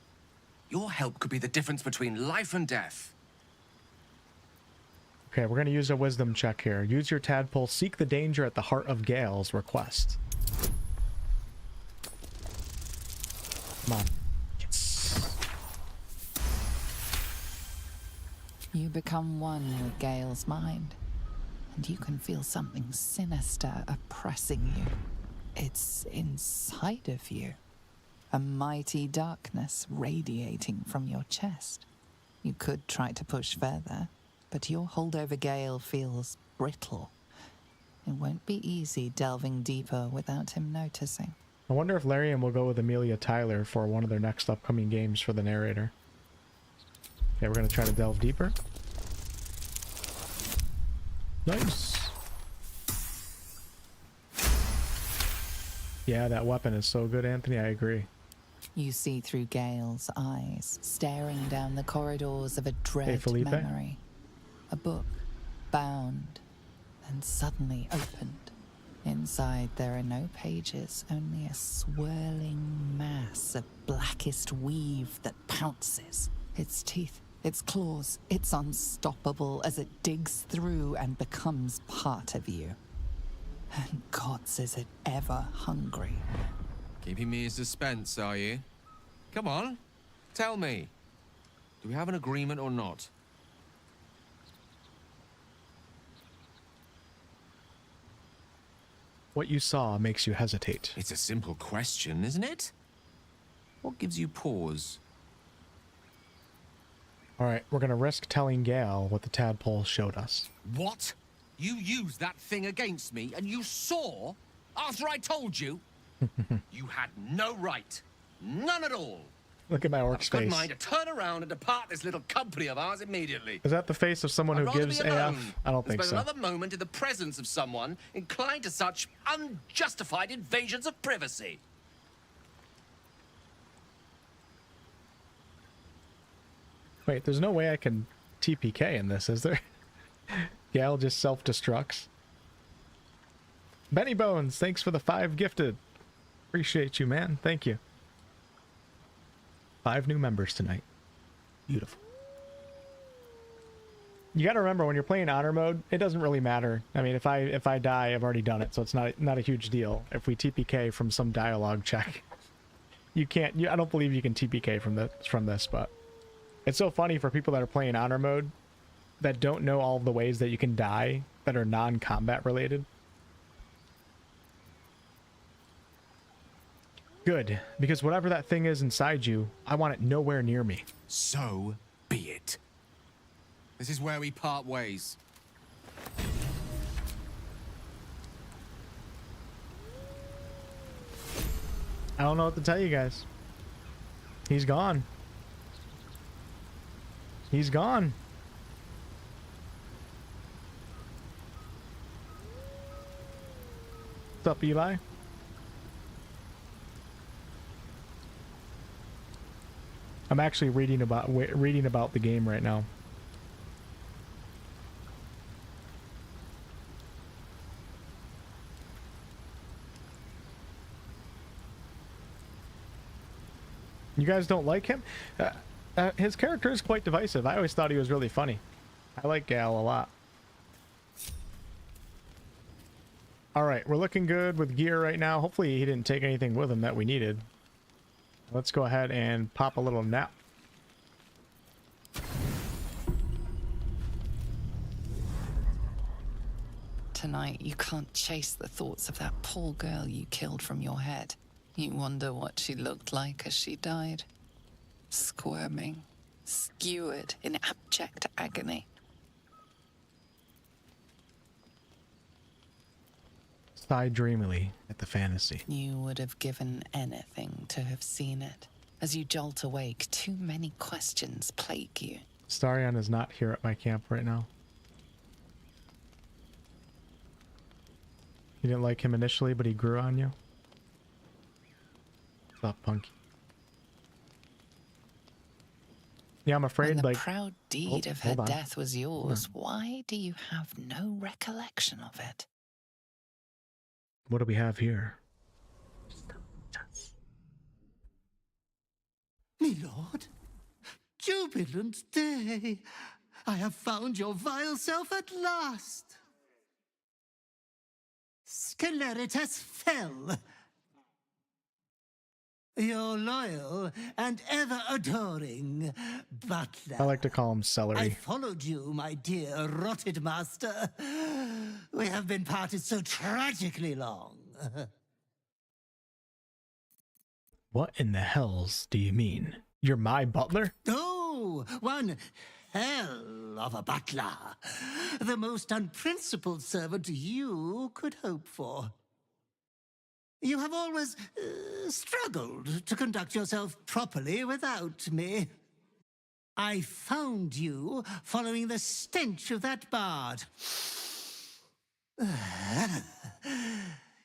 Your help could be the difference between life and death. Okay, we're going to use a wisdom check here. Use your tadpole. Seek the danger at the heart of Gale's request. Come on. You become one with Gale's mind, and you can feel something sinister oppressing you. It's inside of you, a mighty darkness radiating from your chest. You could try to push further, but your hold over Gale feels brittle. It won't be easy delving deeper without him noticing. I wonder if Larian will go with Amelia Tyler for one of their next upcoming games for the narrator. Okay, we're going to try to delve deeper. Nice. Yeah, that weapon is so good, Anthony. I agree. You see through Gale's eyes, staring down the corridors of a dread memory. A book, bound, and suddenly opened. Inside there are no pages, only a swirling mass of blackest weave that pounces. Its teeth, its claws, it's unstoppable as it digs through and becomes part of you. And gods, is it ever hungry. Keeping me in suspense, are you? Come on, tell me. Do we have an agreement or not? What you saw makes you hesitate. It's a simple question, isn't it? What gives you pause? Alright, we're gonna risk telling Gale what the tadpole showed us. What? You used that thing against me, and you saw after I told you? You had no right. None at all. Look at my orc's Good face. mind to turn around and depart this little company of ours immediately. Is that the face of someone who gives AF? I don't think so. Spend another moment in the presence of someone inclined to such unjustified invasions of privacy. Wait, there's no way I can TPK in this, is there? Gale just self-destructs. Benny Bones, thanks for the 5 gifted. Appreciate you, man. Thank you. 5 new members tonight. Beautiful. You got to remember when you're playing honor mode, it doesn't really matter. I mean, if I die, I've already done it, so it's not a huge deal. If we TPK from some dialogue check, you can't. I don't believe you can TPK from this, but it's so funny for people that are playing honor mode that don't know all the ways that you can die that are non-combat related. Good, because whatever that thing is inside you, I want it nowhere near me. So be it. This is where we part ways. I don't know what to tell you guys. He's gone. He's gone. What's up, Eli? I'm actually reading about the game right now. You guys don't like him? His character is quite divisive. I always thought he was really funny. I like Gal a lot. Alright, we're looking good with gear right now. Hopefully he didn't take anything with him that we needed. Let's go ahead and pop a little nap. Tonight, you can't chase the thoughts of that poor girl you killed from your head. You wonder what she looked like as she died. Squirming, skewered in abject agony. Sigh dreamily at the fantasy. You would have given anything to have seen it. As you jolt awake, too many questions plague you. Starion is not here at my camp right now. You didn't like him initially, but he grew on you? What's up, Punky? Yeah, I'm afraid, when the like... proud deed of her death was yours, why do you have no recollection of it? What do we have here? Me lord, jubilant day! I have found your vile self at last! Sceleritas fell. Your loyal and ever-adoring butler. I like to call him Celery. I followed you, my dear rotted master. We have been parted so tragically long. What in the hells do you mean? You're my butler? Oh, one hell of a butler. The most unprincipled servant you could hope for. You have always struggled to conduct yourself properly without me. I found you following the stench of that bard.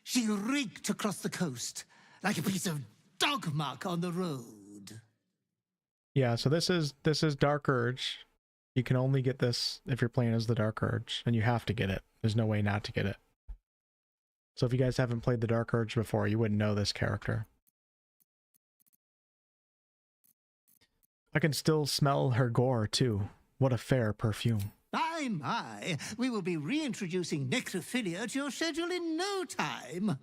She reeked across the coast like a piece of dog muck on the road. Yeah, so this is Dark Urge. You can only get this if you're playing as the Dark Urge, and you have to get it. There's no way not to get it. So if you guys haven't played the Dark Urge before, you wouldn't know this character. I can still smell her gore, too. What a fair perfume. My, we will be reintroducing necrophilia to your schedule in no time.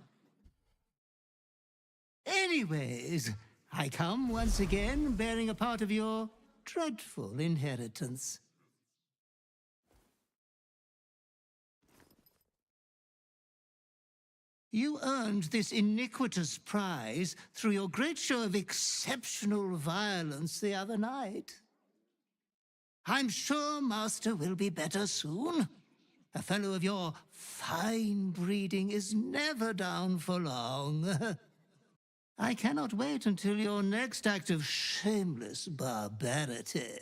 Anyways, I come once again bearing a part of your dreadful inheritance. You earned this iniquitous prize through your great show of exceptional violence the other night. I'm sure Master will be better soon. A fellow of your fine breeding is never down for long. I cannot wait until your next act of shameless barbarity.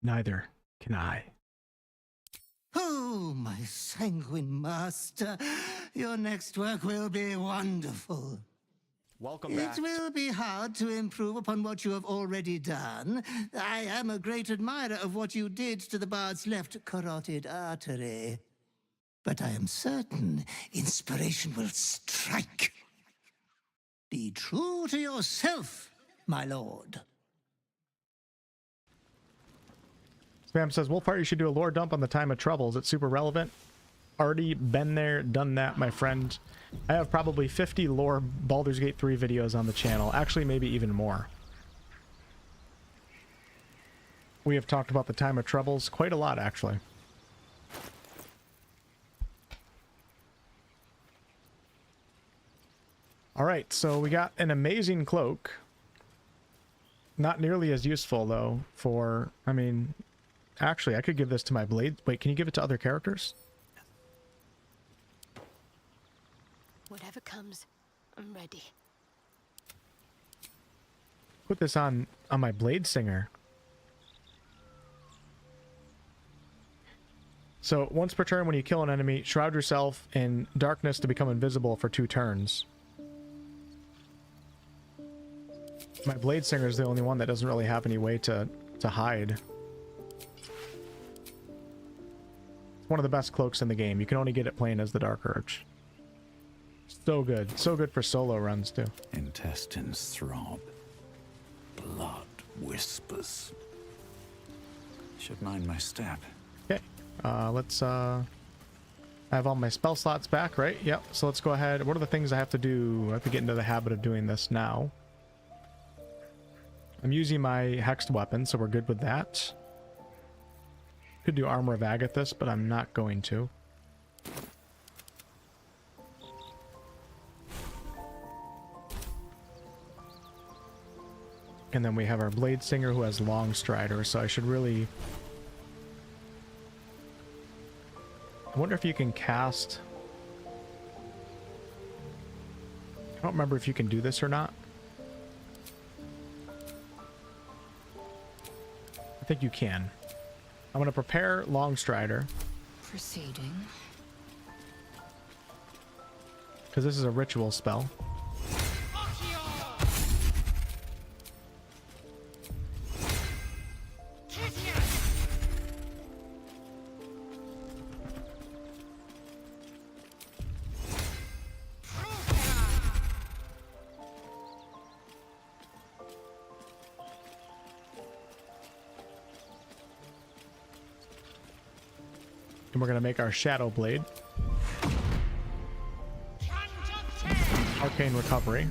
Neither can I. Oh, my sanguine master, your next work will be wonderful. Welcome back. It will be hard to improve upon what you have already done. I am a great admirer of what you did to the bard's left carotid artery. But I am certain inspiration will strike. Be true to yourself, my lord. Spam says, Wolfheart, you should do a lore dump on the Time of Troubles. It's super relevant. Already been there, done that, my friend. I have probably 50 lore Baldur's Gate 3 videos on the channel. Actually, maybe even more. We have talked about the Time of Troubles quite a lot, actually. Alright, so we got an amazing cloak. Not nearly as useful, though, for... I mean... Actually, I could give this to my blade. Wait, can you give it to other characters? Whatever comes, I'm ready. Put this on my Bladesinger. So, once per turn when you kill an enemy, shroud yourself in darkness to become invisible for 2 turns. My Bladesinger is the only one that doesn't really have any way to hide. It's one of the best cloaks in the game. You can only get it playing as the Dark Urge. So good. So good for solo runs, too. Intestines throb. Blood whispers. Should mind my step. Okay. Let's, I have all my spell slots back, right? Yep. So let's go ahead. What are the things I have to do? I have to get into the habit of doing this now. I'm using my hexed weapon, so we're good with that. Could do Armor of Agathis, but I'm not going to. And then we have our Bladesinger who has Long Strider, so I should really... I wonder if you can cast... I don't remember if you can do this or not. I think you can. I'm going to prepare Long Strider. Proceeding. Because this is a ritual spell. And we're going to make our Shadow Blade. Arcane Recovery.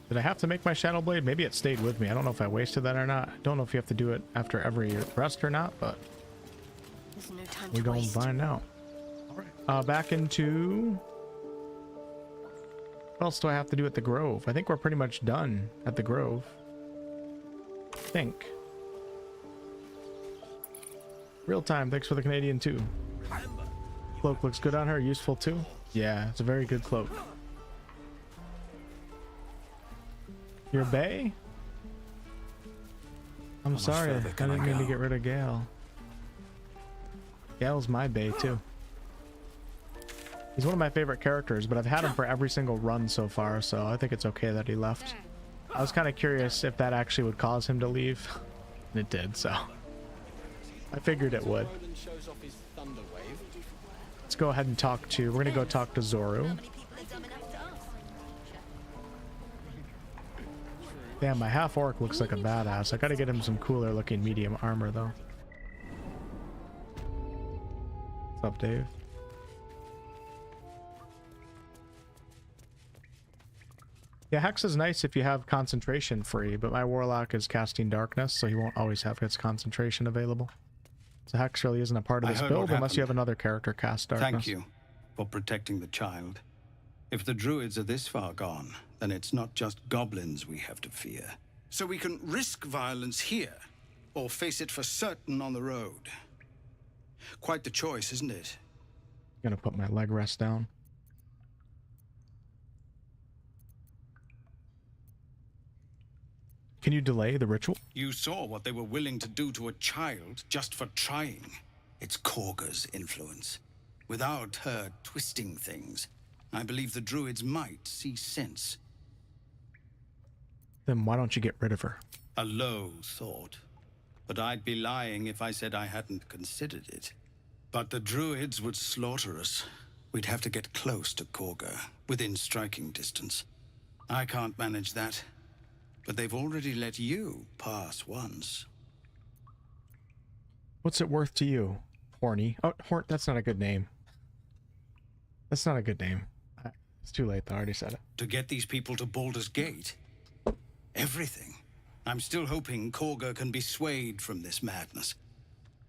Did I have to make my Shadow Blade? Maybe it stayed with me. I don't know if I wasted that or not. I don't know if you have to do it after every rest or not, but we're going to find out. Back into... What else do I have to do at the Grove? I think we're pretty much done at the Grove. I think. Real time, thanks for the Canadian too. Cloak looks good on her, useful too. Yeah, it's a very good cloak. Your Bay? I'm sorry, I didn't mean to get rid of Gale. Gale's my Bay too. He's one of my favorite characters, but I've had him for every single run so far, so I think it's okay that he left. I was kind of curious if that actually would cause him to leave. And it did, so I figured it would. Let's go ahead and talk to... We're going to go talk to Zoru. Damn, my half-orc looks like a badass. I got to get him some cooler looking medium armor, though. What's up, Dave? Yeah, Hex is nice if you have concentration free, but my Warlock is casting Darkness, so he won't always have his concentration available. So Hex really isn't a part of this build unless you have another character cast Darkness. Thank you for protecting the child. If the druids are this far gone, then it's not just goblins we have to fear. So we can risk violence here, or face it for certain on the road. Quite the choice, isn't it? I'm gonna put my leg rest down. Can you delay the ritual? You saw what they were willing to do to a child just for trying. It's Korga's influence. Without her twisting things, I believe the druids might see sense. Then why don't you get rid of her? A low thought. But I'd be lying if I said I hadn't considered it. But the druids would slaughter us. We'd have to get close to Korga, within striking distance. I can't manage that. But they've already let you pass once. What's it worth to you? Horny. Oh, that's not a good name. That's not a good name. It's too late, though. I already said it. To get these people to Baldur's Gate? Everything. I'm still hoping Korga can be swayed from this madness.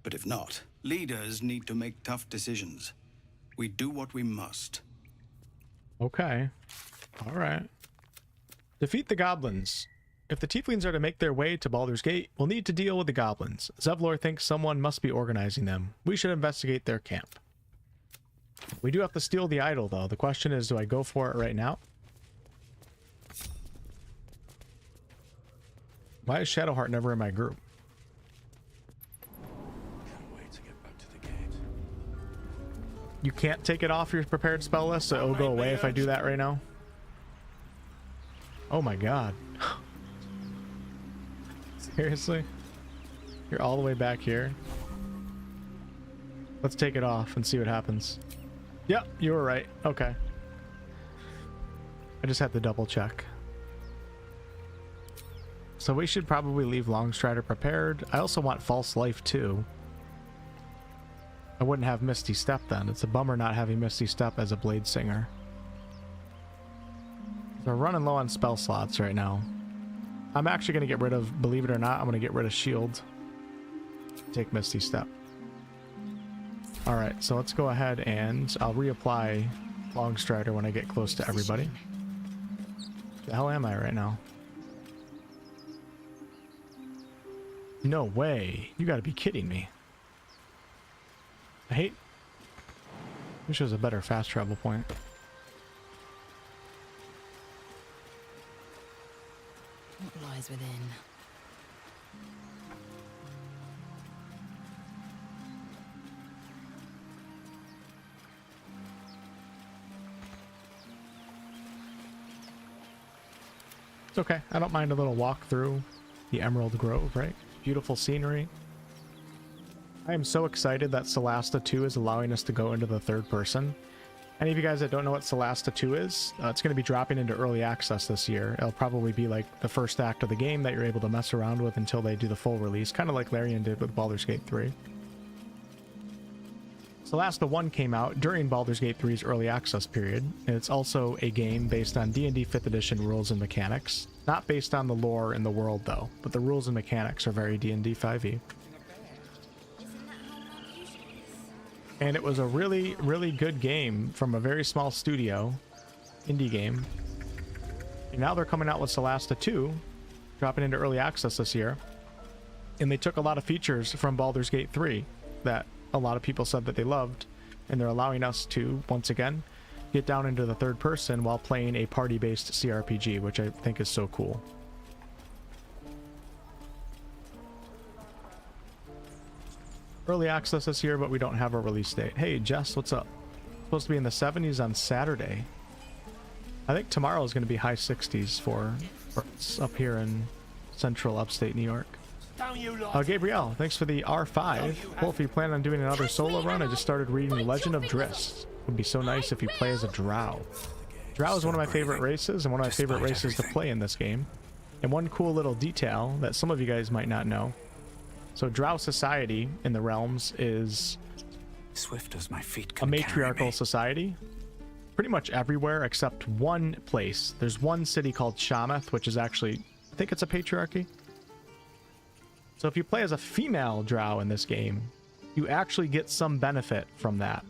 But if not, leaders need to make tough decisions. We do what we must. Okay. All right. Defeat the goblins. If the tieflings are to make their way to Baldur's Gate, we'll need to deal with the goblins. Zevlor thinks someone must be organizing them. We should investigate their camp. We do have to steal the idol, though. The question is, do I go for it right now? Why is Shadowheart never in my group? Can't wait to get back to the gate. You can't take it off your prepared spell list, so it'll go away if I do that right now. Oh my god. Seriously? You're all the way back here? Let's take it off and see what happens. Yep, you were right. Okay. I just had to double check. So we should probably leave Longstrider prepared. I also want False Life too. I wouldn't have Misty Step then. It's a bummer not having Misty Step as a Bladesinger. So we're running low on spell slots right now. I'm actually going to get rid of, believe it or not, I'm going to get rid of Shield. Take Misty Step. Alright, so let's go ahead and I'll reapply Longstrider when I get close to everybody. The hell am I right now? No way. You gotta be kidding me. I wish there was a better fast travel point. What lies within? It's okay. I don't mind a little walk through the Emerald Grove, right? Beautiful scenery. I am so excited that Solasta 2 is allowing us to go into the third person. Any of you guys that don't know what Solasta 2 is, it's going to be dropping into early access this year. It'll probably be like the first act of the game that you're able to mess around with until they do the full release, kind of like Larian did with Baldur's Gate 3. Solasta 1 came out during Baldur's Gate 3's early access period, and it's also a game based on D&D 5th edition rules and mechanics. Not based on the lore in the world though, but the rules and mechanics are very D&D 5e. And it was a really, really good game from a very small studio, indie game. And now they're coming out with Solasta 2, dropping into early access this year. And they took a lot of features from Baldur's Gate 3 that a lot of people said that they loved, and they're allowing us to, once again, get down into the third person while playing a party-based CRPG, which I think is so cool. Early access this year, but we don't have a release date. Hey, Jess, what's up? Supposed to be in the 70s on Saturday. I think tomorrow is going to be high 60s for up here in central upstate New York. Gabrielle, thanks for the R5. Wolf, you plan on doing another solo run? I just started reading The Legend of Driss. It would be so nice if you play as a drow. Drow is one of my favorite races and one of my favorite races to play in this game. And one cool little detail that some of you guys might not know. So drow society in the realms is Swift as my feet a can matriarchal society. Pretty much everywhere except one place. There's one city called Shamath, which is actually, I think it's a patriarchy. So if you play as a female drow in this game, you actually get some benefit from that.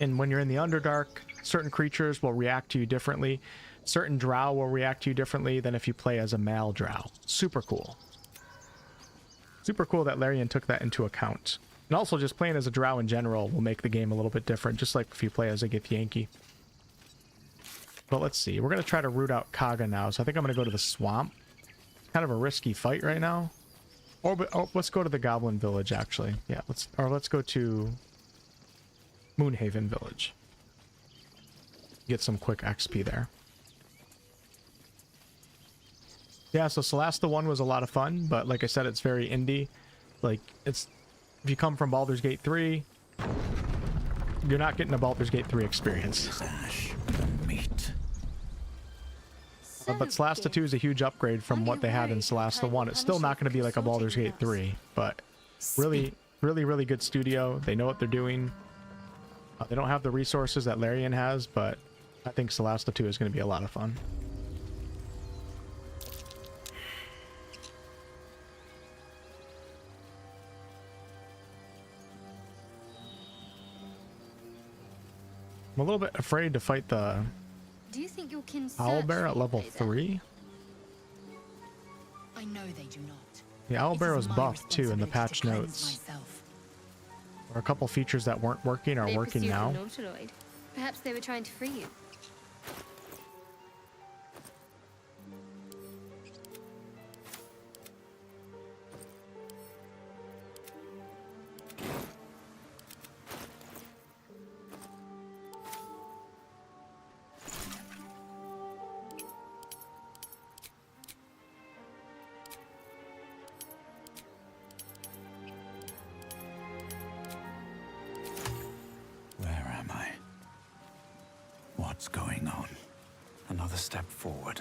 And when you're in the Underdark, certain creatures will react to you differently. Certain drow will react to you differently than if you play as a male drow. Super cool. Super cool that Larian took that into account. And also just playing as a drow in general will make the game a little bit different, just like if you play as a Githyanki. But let's see. We're going to try to root out Kaga now, so I think I'm going to go to the swamp. kind of a risky fight right now. Or let's go to the Goblin Village, actually. Yeah, let's go to Moonhaven Village. Get some quick XP there. Yeah, so Solasta 1 was a lot of fun, but like I said, it's very indie. Like, it's... If you come from Baldur's Gate 3, you're not getting a Baldur's Gate 3 experience. Meat. But Solasta 2 is a huge upgrade from what they had in Solasta 1. It's still not going to be like a Baldur's Gate 3, but really, really good studio. They know what they're doing. They don't have the resources that Larian has, but I think Solasta 2 is going to be a lot of fun. I'm a little bit afraid to fight the Do you think your kin Owlbear at level 3. I know they do not. The Owlbear was buffed too in the patch notes. Or a couple features that weren't working are working now. Perhaps they were trying to free you. Where am I? What's going on? Another step forward.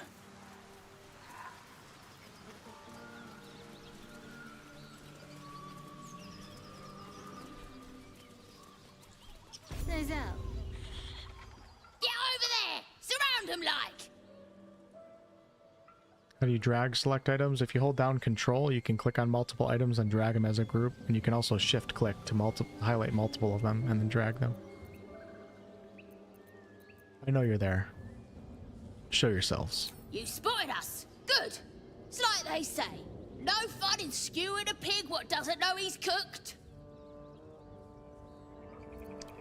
There's Al. Get over there! Surround him like! How do you drag select items? If you hold down control, you can click on multiple items and drag them as a group, and you can also shift click to highlight multiple of them and then drag them. I know you're there. Show yourselves. You spotted us! Good! It's like they say, no fun in skewing a pig what doesn't know he's cooked.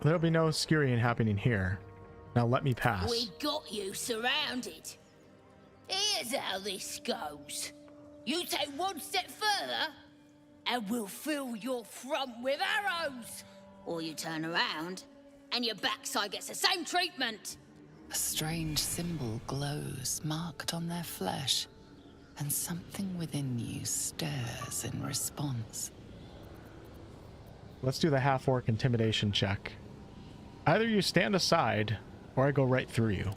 There'll be no skewing happening here. Now let me pass. We got you surrounded. Here's how this goes. You take one step further, and we'll fill your front with arrows. Or you turn around, and your backside gets the same treatment. A strange symbol glows, marked on their flesh, and something within you stirs in response. Let's do the half-orc intimidation check. Either you stand aside, or I go right through you.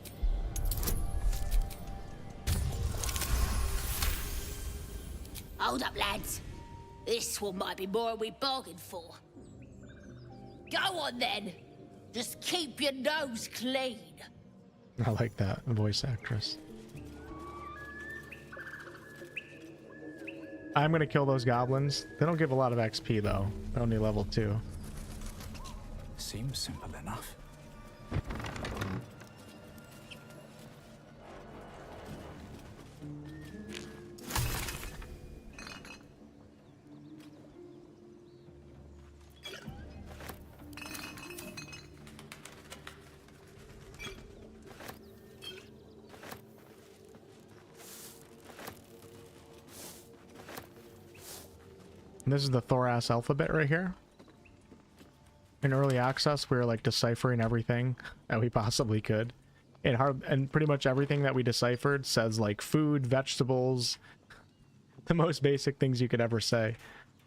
Hold up, lads. This one might be more than we bargained for. Go on, then. Just keep your nose clean. I like that voice actress. I'm gonna kill those goblins. They don't give a lot of XP though. They're only level 2. Seems simple enough. And this is the Thoras alphabet right here. In early access, we were like deciphering everything that we possibly could. And pretty much everything that we deciphered says like food, vegetables, the most basic things you could ever say.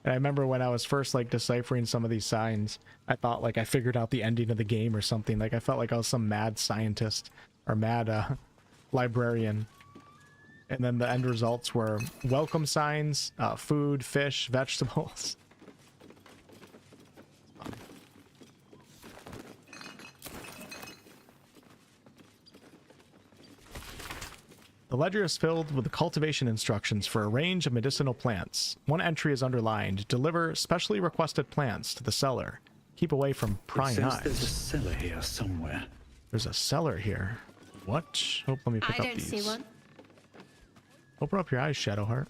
And I remember when I was first like deciphering some of these signs, I thought like I figured out the ending of the game or something. Like I felt like I was some mad scientist or mad librarian. And then the end results were welcome signs, food, fish, vegetables. The ledger is filled with the cultivation instructions for a range of medicinal plants. One entry is underlined: deliver specially requested plants to the cellar. Keep away from prying eyes. There's a cellar here somewhere. There's a cellar here. What? Oh, let me pick up these. I don't see one. Open up your eyes, Shadowheart.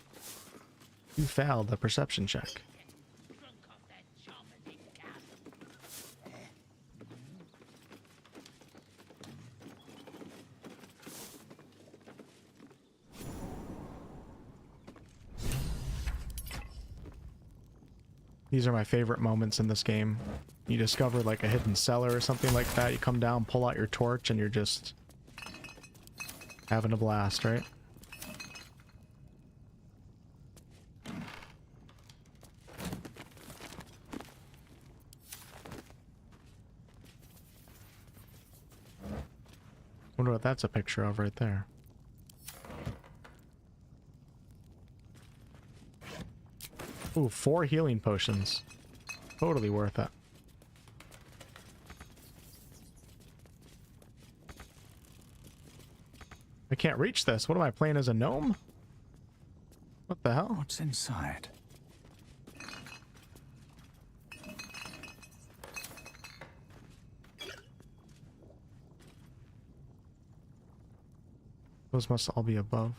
You failed the perception check. These are my favorite moments in this game. You discover like a hidden cellar or something like that. You come down, pull out your torch, and you're just having a blast, right? Wonder what that's a picture of right there. Ooh, 4 healing potions. Totally worth it. I can't reach this. What am I playing as a gnome? What the hell? What's inside? Those must all be above.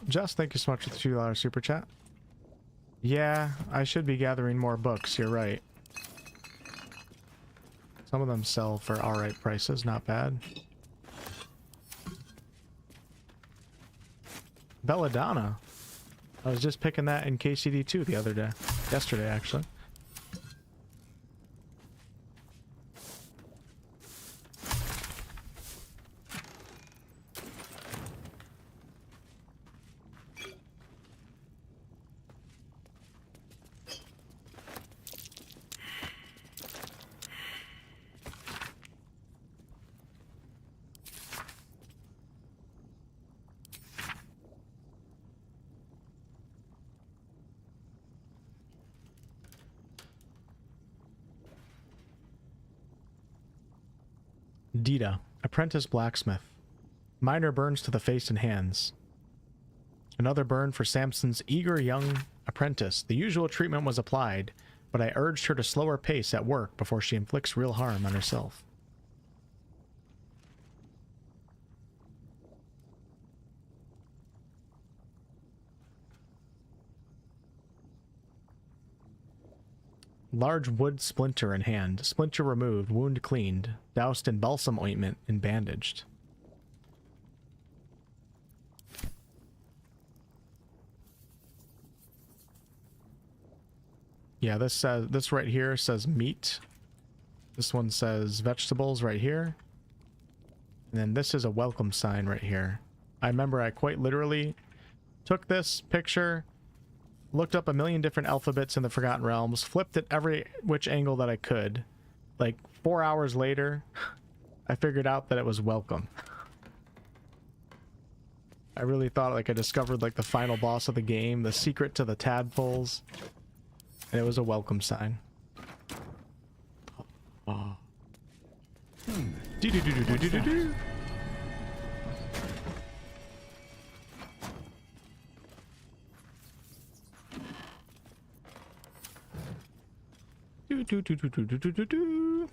Jess, thank you so much for the $2 super chat. Yeah, I should be gathering more books, you're right. Some of them sell for alright prices, not bad. Belladonna. I was just picking that in KCD2 the other day. Yesterday, actually. Dita, apprentice blacksmith. Minor burns to the face and hands. Another burn for Samson's eager young apprentice. The usual treatment was applied, but I urged her to slow her pace at work before she inflicts real harm on herself. Large wood splinter in hand. Splinter removed, wound cleaned, doused in balsam ointment and bandaged. Yeah, this right here says meat. This one says vegetables right here. And then this is a welcome sign right here. I remember I quite literally took this picture, looked up a million different alphabets in the Forgotten Realms, flipped it every which angle that I could. Like 4 hours later, I figured out that it was welcome. I really thought like I discovered like the final boss of the game, the secret to the tadpoles, and it was a welcome sign. Oh. Do-do-do-do-do-do-do. Do-do-do-do-do-do-do-do.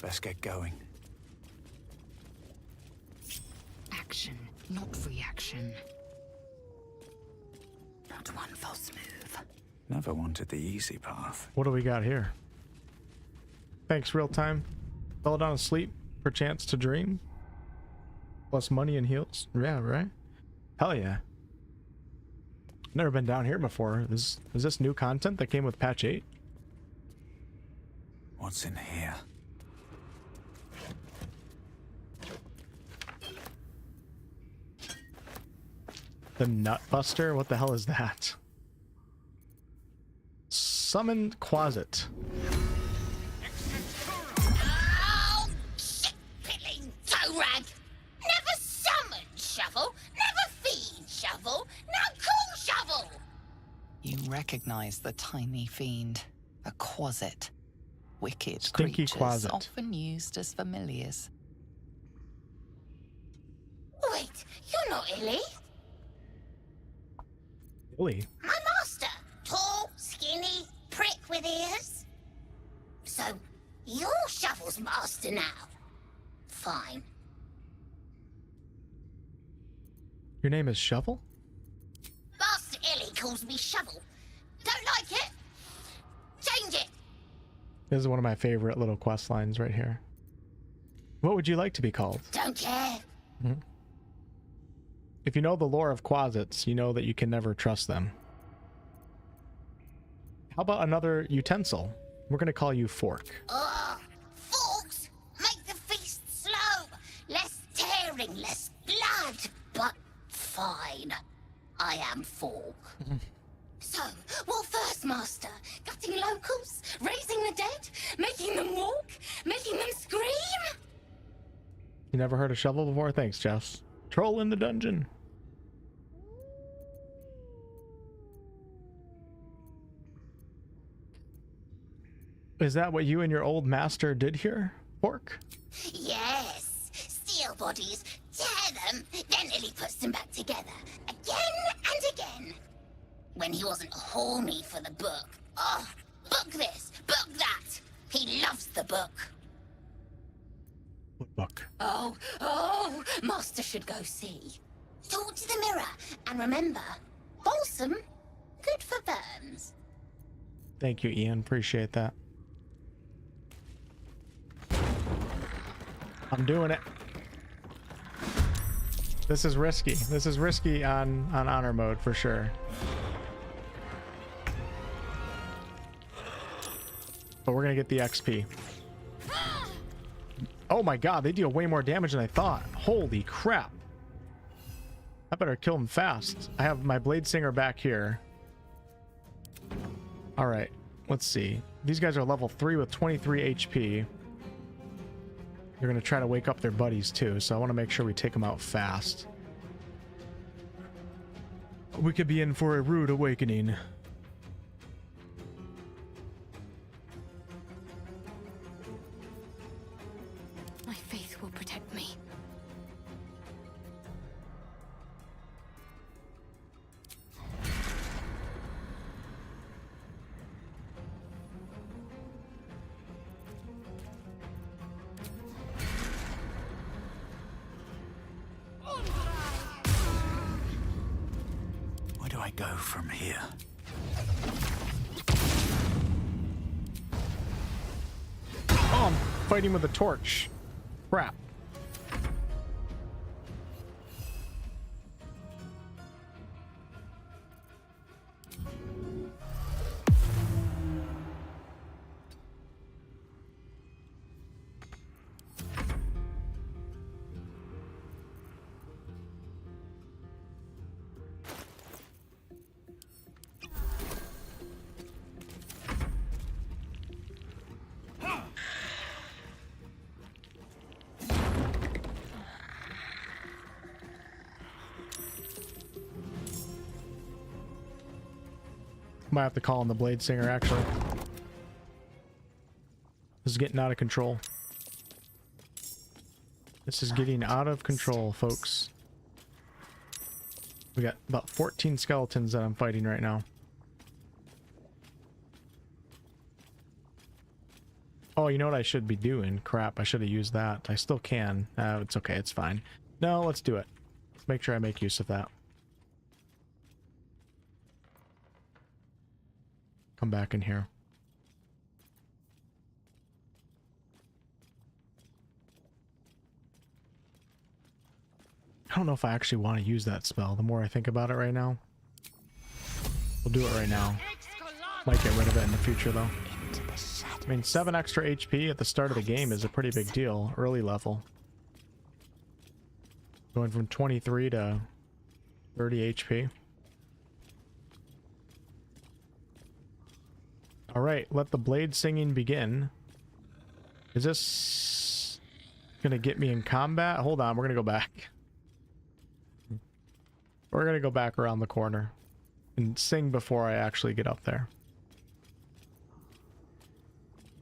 Let's get going. Action, not reaction. Not one false move. Never wanted the easy path. What do we got here? Thanks, real time. Belladonna sleep, perchance to dream. Plus money and heals. Yeah, right? Hell yeah. Never been down here before. Is this new content that came with patch 8? What's in here? The Nutbuster? What the hell is that? Summoned Quasit. Oh, shit-pilling toe rag! Never summon shovel, never feed shovel, now call shovel! You recognize the tiny fiend, a quasit. Wicked Stinky creatures, Quasit. often used as familiars. Wait, you're not Illy? Illy? My master. Tall, skinny, prick with ears. So, you're Shovel's master now. Fine. Your name is Shovel? Master Illy calls me Shovel. Don't like it? Change it. This is one of my favorite little quest lines right here. What would you like to be called? Don't care. Mhm. If you know the lore of quasits, you know that you can never trust them. How about another utensil? We're going to call you Fork. Forks! Make the feast slow! Less tearing, less blood! But fine. I am Fork. So, what first, Master? Gutting locals? Raising the dead? Making them walk? Making them scream? You never heard of shovel before? Thanks, Jess. Troll in the dungeon. Is that what you and your old master did here, Fork? Yes. Steal bodies, tear them, then nearly puts them back together. Again and again. When he wasn't horny for the book. Oh, book this, book that. He loves the book. What book? Oh, Master should go see. Talk to the mirror, and remember, balsam, good for burns. Thank you, Ian. Appreciate that. I'm doing it. This is risky. This is risky on honor mode for sure. But we're gonna get the XP. Oh my god, they deal way more damage than I thought. Holy crap. I better kill them fast. I have my Bladesinger back here. Alright, let's see. These guys are level 3 with 23 HP. They're going to try to wake up their buddies too, so I want to make sure we take them out fast. We could be in for a rude awakening. My faith will protect me. Where do I go from here? Oh, I'm fighting with a torch. Crap. Might have to call on the Bladesinger, actually. This is getting out of control. This is getting out of control, folks. We got about 14 skeletons that I'm fighting right now. Oh, you know what I should be doing? Crap, I should have used that. I still can. It's okay, it's fine. No, let's do it. Let's make sure I make use of that. Come back in here. I don't know if I actually want to use that spell. The more I think about it right now. We'll do it right now. Might get rid of it in the future though. I mean, 7 extra HP at the start of the game is a pretty big deal. Early level. Going from 23 to 30 HP. Alright, let the blade singing begin. Is this gonna get me in combat? Hold on, we're gonna go back. We're gonna go back around the corner and sing before I actually get up there.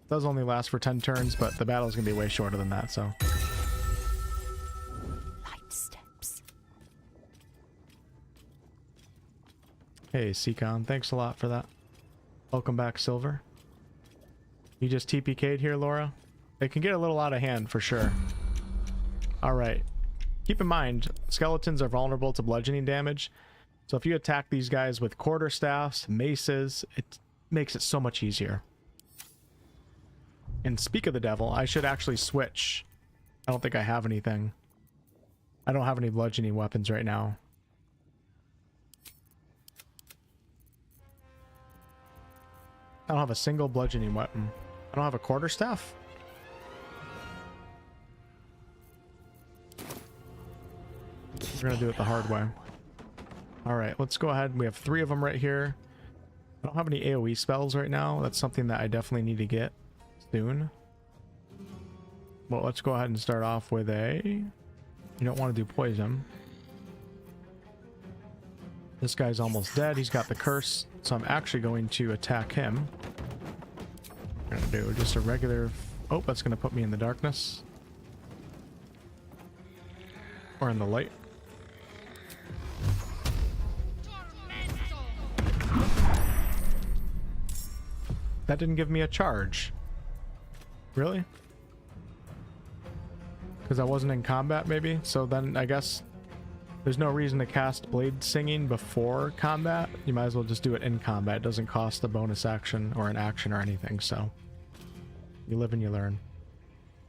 It does only last for 10 turns, but the battle is gonna be way shorter than that, so. Light steps. Hey, Seacon, thanks a lot for that. Welcome back, Silver. You just TPK'd here, Laura? It can get a little out of hand, for sure. Alright. Keep in mind, skeletons are vulnerable to bludgeoning damage. So if you attack these guys with quarterstaffs, maces, it makes it so much easier. And speak of the devil, I should actually switch I don't think I have anything. I don't have any bludgeoning weapons right now. I don't have a single bludgeoning weapon. I don't have a quarterstaff. We're gonna do it the hard way. Alright, let's go ahead. We have 3 of them right here. I don't have any AoE spells right now. That's something that I definitely need to get soon. Well, let's go ahead and start off with a... You don't want to do poison. This guy's almost dead. He's got the curse, so I'm actually going to attack him. I'm gonna do just a regular... Oh, that's gonna put me in the darkness. Or in the light. That didn't give me a charge. Really? Because I wasn't in combat, maybe? So then I guess there's no reason to cast Blade Singing before combat. You might as well just do it in combat. It doesn't cost a bonus action or an action or anything, so you live and you learn.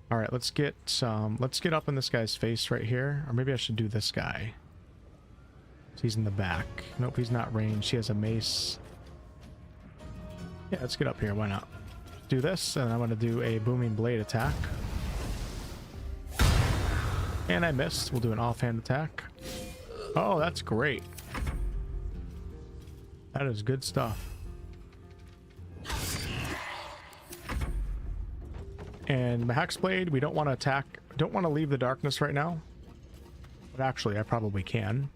Alright, let's get up in this guy's face right here. Or maybe I should do this guy. He's in the back. Nope, he's not ranged. He has a mace. Yeah, let's get up here. Why not? Do this, and I'm going to do a booming blade attack. And I missed. We'll do an offhand attack. Oh, that's great. That is good stuff. And my Hexblade, we don't want to attack. Don't want to leave the darkness right now. But actually, I probably can.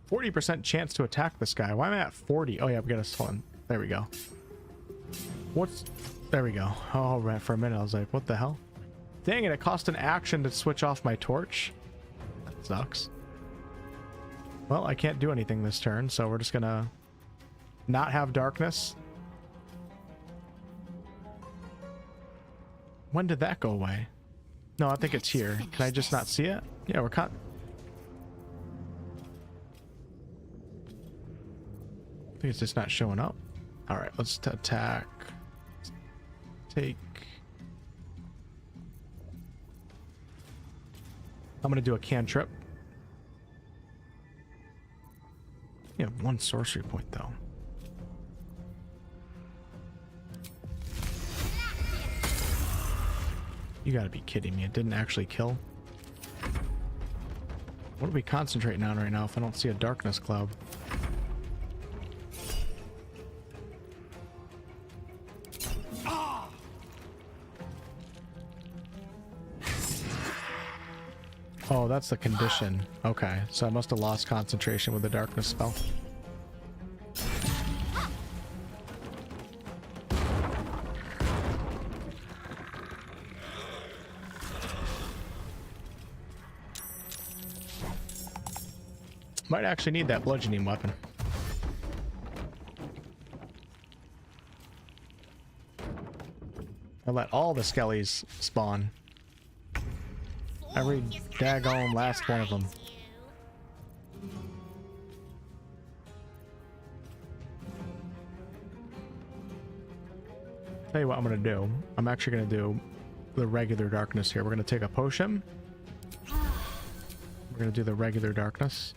40% chance to attack this guy. Why am I at 40? Oh yeah, we got a one. There we go. What's... There we go. Oh, right, for a minute I was like, what the hell? Dang it, it cost an action to switch off my torch. That sucks. Well, I can't do anything this turn, so we're just gonna not have darkness. When did that go away? No, I think it's here. Can I just not see it? Yeah, we're cut. I think it's just not showing up. All right, let's attack. Take. I'm gonna do a cantrip. You have 1 sorcery point though. You gotta be kidding me. It didn't actually kill. What are we concentrating on right now if I don't see a darkness cloud? Oh, that's the condition. Okay, so I must have lost concentration with the darkness spell. Might actually need that bludgeoning weapon. I let all the skellies spawn. Every daggone last one of them. Tell you what I'm gonna do. I'm actually gonna do the regular darkness here. We're gonna take a potion. We're gonna do the regular darkness.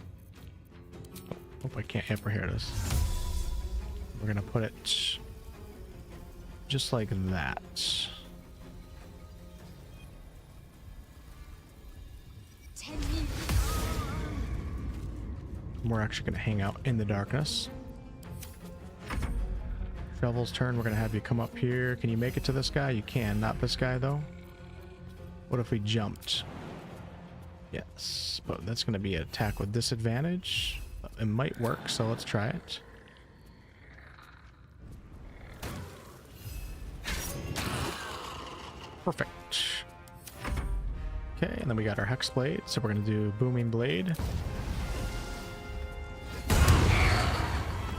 Hope I can't ever hear this. We're gonna put it just like that. We're actually going to hang out in the darkness. Shovel's turn. We're going to have you come up here. Can you make it to this guy? You can. Not this guy, though. What if we jumped? Yes, but that's going to be an attack with disadvantage. It might work, so let's try it. Perfect. Okay, and then we got our Hexblade, so we're going to do Booming Blade.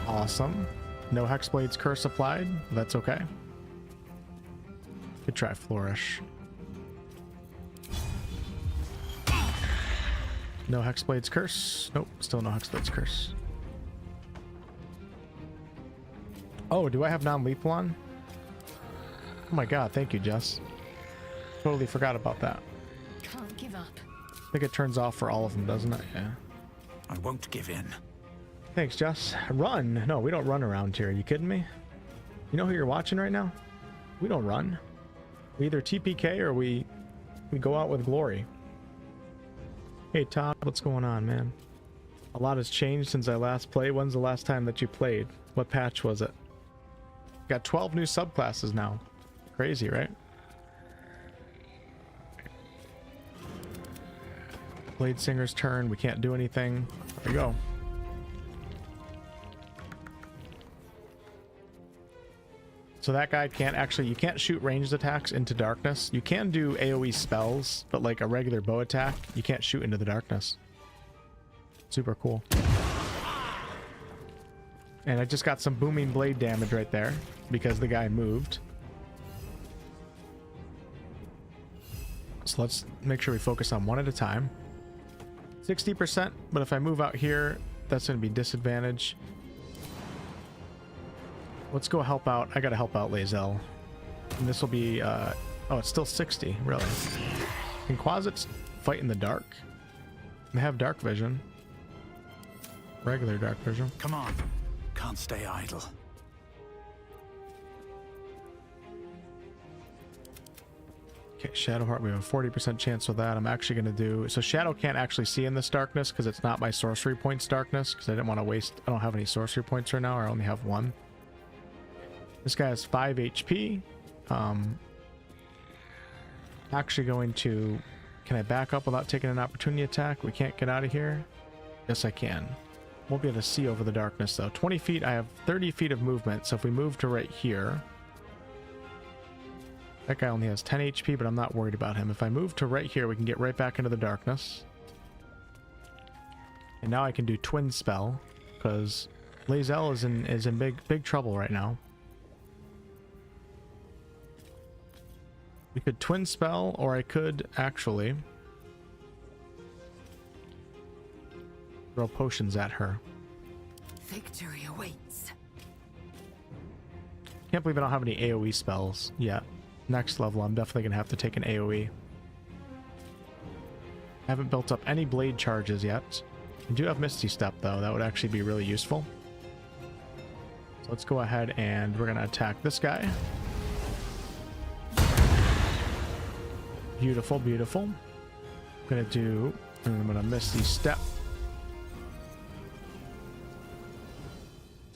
Awesome. No Hexblade's curse applied. That's okay. Could try Flourish. No Hexblade's curse. Nope, still no Hexblade's curse. Oh, do I have non-lethal on? Oh my god, thank you, Jess. Totally forgot about that. Can't give up. I think it turns off for all of them, doesn't it? Yeah. I won't give in. Thanks, Jess. Run? No, we don't run around here. Are you kidding me? You know who you're watching right now? We don't run. We either TPK or we go out with glory. Hey, Todd, what's going on, man? A lot has changed since I last played. When's the last time that you played? What patch was it? Got 12 new subclasses now. Crazy, right? Bladesinger's turn. We can't do anything. There we go. So that guy can't actually, you can't shoot ranged attacks into darkness. You can do AoE spells, but like a regular bow attack, you can't shoot into the darkness. Super cool. And I just got some booming blade damage right there because the guy moved. So let's make sure we focus on one at a time. 60%, but if I move out here, that's going to be disadvantage. Let's go help out. I gotta help out Lae'zel. And this will be, oh, it's still 60, really. Can Quasits fight in the dark? They have dark vision. Regular dark vision. Come on. Can't stay idle. Okay, Shadowheart, we have a 40% chance with that. I'm actually gonna do, so Shadow can't actually see in this darkness because it's not my sorcery points darkness, because I didn't want to waste, I don't have any sorcery points right now, I only have one. This guy has 5 HP. Actually going to... Can I back up without taking an opportunity attack? We can't get out of here. Yes, I can. Won't be able to see over the darkness, though. 20 feet. I have 30 feet of movement, so if we move to right here... That guy only has 10 HP, but I'm not worried about him. If I move to right here, we can get right back into the darkness. And now I can do Twin Spell, because Lae'zel is in big trouble right now. We could Twin Spell, or I could actually throw potions at her. Victory awaits. Can't believe I don't have any AoE spells yet. Next level, I'm definitely going to have to take an AoE. I haven't built up any blade charges yet. I do have Misty Step, though. That would actually be really useful. So let's go ahead and we're going to attack this guy. Beautiful, beautiful. I'm gonna do, and I'm gonna Misty Step.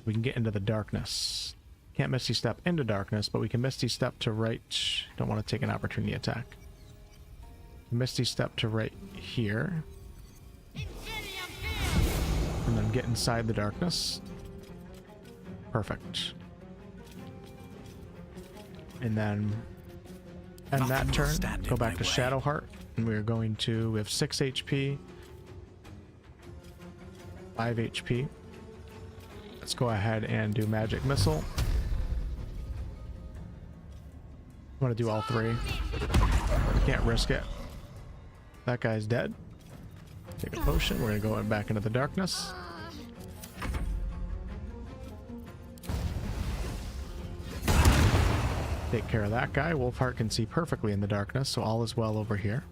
We can get into the darkness. Can't Misty Step into darkness, but we can Misty Step to right. Don't want to take an opportunity attack. Misty Step to right here. And then get inside the darkness. Perfect. And then end that turn, go back to Shadowheart, and we're going to, we have 6 HP, 5 HP. Let's go ahead and do Magic Missile. I want to do all 3. Can't risk it. That guy's dead. Take a potion. We're going to go back into the darkness. Take care of that guy. Wolfheart can see perfectly in the darkness, so all is well over here.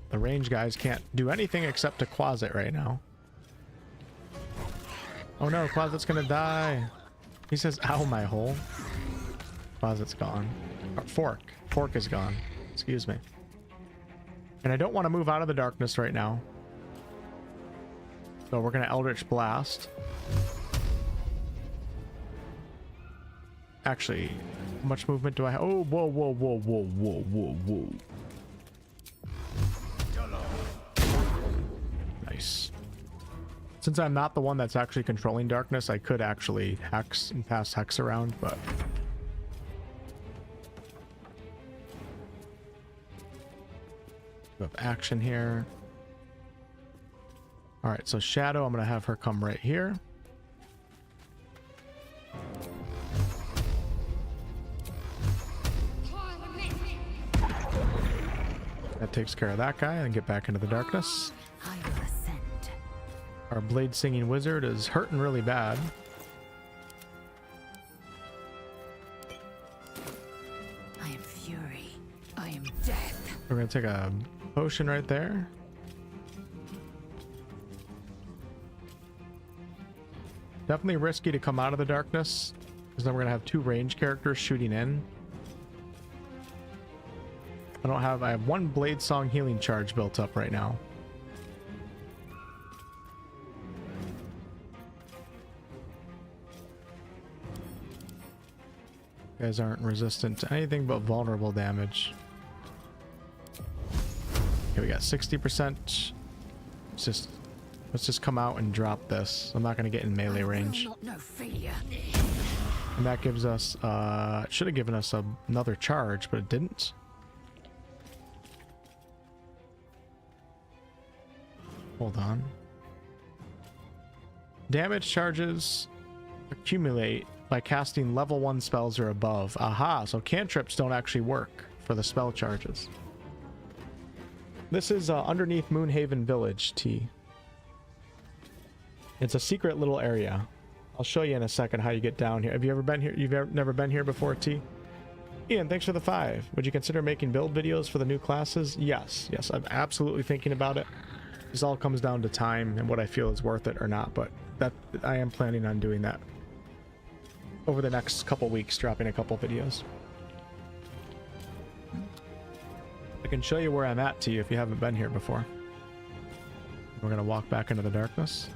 The range guys can't do anything except to Quasit right now. Oh no, Quasit's gonna die. He says, ow, my hole. Quasit's gone. Fork. Fork is gone. Excuse me. And I don't want to move out of the darkness right now. So we're gonna Eldritch Blast. Actually, how much movement do I have? Oh, whoa, whoa, whoa, whoa, whoa, whoa, whoa. Nice. Since I'm not the one that's actually controlling darkness, I could actually hex and pass hex around, but... We have action here. Alright, so Shadow, I'm going to have her come right here. That takes care of that guy and get back into the darkness. I will ascend. Our blade singing wizard is hurting really bad. I am fury. We're gonna take a potion right there. Definitely risky to come out of the darkness, because then we're gonna have 2 range characters shooting in. I have 1 Bladesong healing charge built up right now. You guys aren't resistant to anything but vulnerable damage. Okay, we got 60%. Let's just come out and drop this. I'm not gonna get in melee range. And that gives us it should have given us another charge, but it didn't. Hold on. Damage charges accumulate by casting level 1 spells or above. Aha, so cantrips don't actually work for the spell charges. This is underneath Moonhaven Village, T. It's a secret little area. I'll show you in a second how you get down here. Have you ever been here? Never been here before, T? Ian, thanks for the 5. Would you consider making build videos for the new classes? Yes, I'm absolutely thinking about it. This all comes down to time and what I feel is worth it or not, but that I am planning on doing that over the next couple weeks, dropping a couple videos. I can show you where I'm at to you if you haven't been here before. We're gonna walk back into the darkness.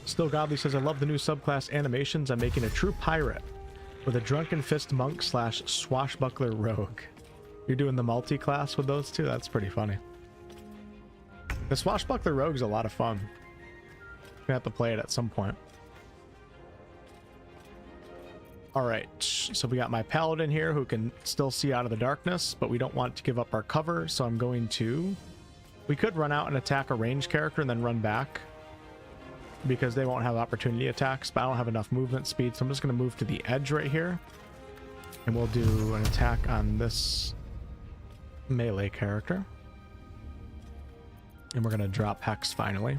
Still Godly says, I love the new subclass animations. I'm making a true pirate with a drunken fist monk / swashbuckler rogue. You're doing the multi-class with those two? That's pretty funny. The swashbuckler rogue's a lot of fun. Gonna have to play it at some point. Alright, so we got my paladin here who can still see out of the darkness, but we don't want to give up our cover, so I'm going to... We could run out and attack a ranged character and then run back, because they won't have opportunity attacks, but I don't have enough movement speed, so I'm just going to move to the edge right here, and we'll do an attack on this melee character. And we're going to drop Hex finally.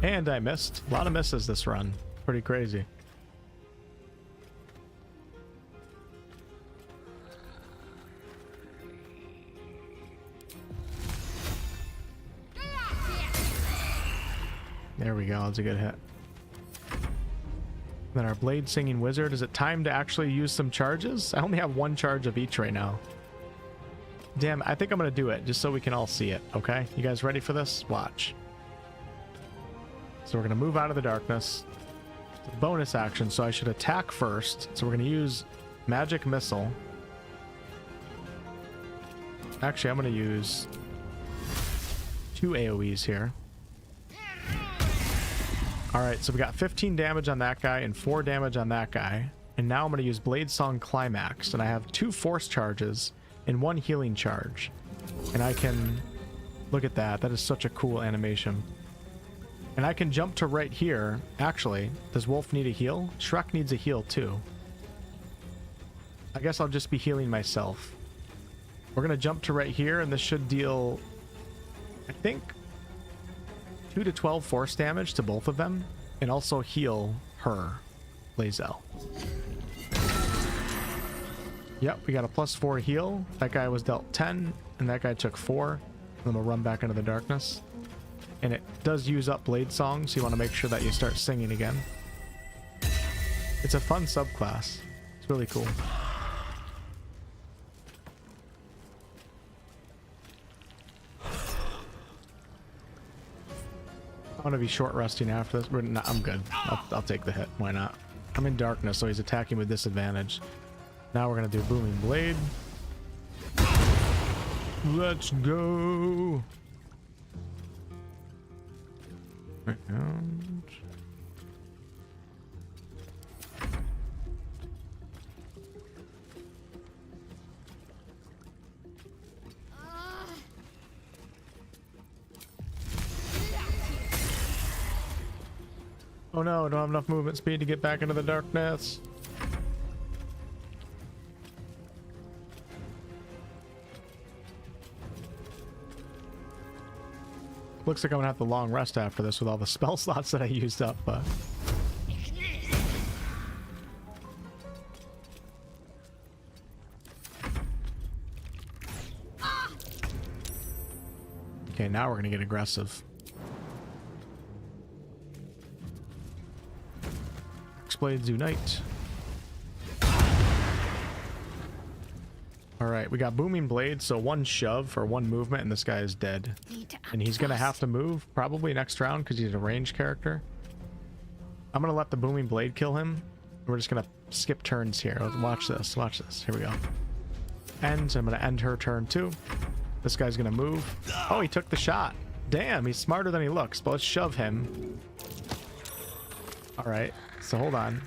And I missed. A lot of misses this run. Pretty crazy. There we go. That's a good hit. Then our blade singing wizard. Is it time to actually use some charges? I only have 1 charge of each right now. Damn, I think I'm going to do it just so we can all see it. Okay? You guys ready for this? Watch. So we're going to move out of the darkness. It's a bonus action, so I should attack first. So we're going to use magic missile. Actually, I'm going to use 2 AoEs here. Alright, so we got 15 damage on that guy and 4 damage on that guy. And now I'm going to use Bladesong Climax. And I have 2 force charges and 1 healing charge. And I can... Look at that. That is such a cool animation. And I can jump to right here. Actually, does Wolf need a heal? Shrek needs a heal too. I guess I'll just be healing myself. We're going to jump to right here, and this should deal... I think... 2 to 12 force damage to both of them, and also heal her, Lae'zel. Yep, we got a +4 heal. That guy was dealt 10, and that guy took 4. Then we'll run back into the darkness. And it does use up Bladesong, so you want to make sure that you start singing again. It's a fun subclass. It's really cool. I want to be short resting after this, but no, I'm good. I'll take the hit. Why not? I'm in darkness, so he's attacking with disadvantage. Now we're gonna do Booming Blade. Let's go. And... Oh no, I don't have enough movement speed to get back into the darkness. Looks like I'm gonna have to long rest after this with all the spell slots that I used up, but... Okay, now we're gonna get aggressive. Hexblades unite. Alright, we got booming blades, so one shove or one movement and this guy is dead. And he's gonna have to move probably next round because he's a ranged character. I'm gonna let the booming blade kill him. We're just gonna skip turns here. Watch this, watch this. Here we go. Ends. I'm gonna end her turn too. This guy's gonna move. Oh, he took the shot. Damn, he's smarter than he looks, but let's shove him. Alright, so hold on.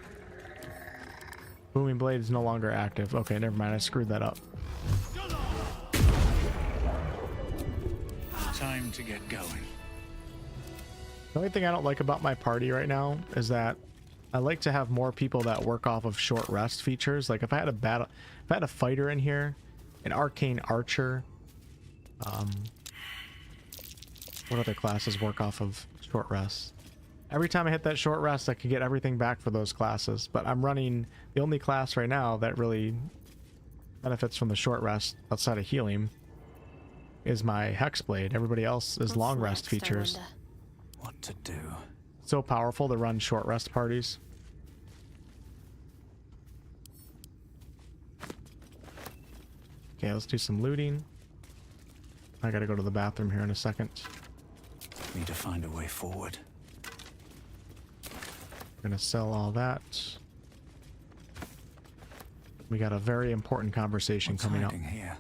Booming blade is no longer active. Okay, never mind, I screwed that up. Time to get going. The only thing I don't like about my party right now is that I like to have more people that work off of short rest features. Like if I had a battle, if I had a fighter in here, an arcane archer, what other classes work off of short rest? Every time I hit that short rest, I could get everything back for those classes. But I'm running the only class right now that really benefits from the short rest outside of healing is my Hexblade. Everybody else is long rest features. What to do? So powerful to run short rest parties. Okay, let's do some looting. I gotta go to the bathroom here in a second. Need to find a way forward. Gonna sell all that. We got a very important conversation coming up. Here?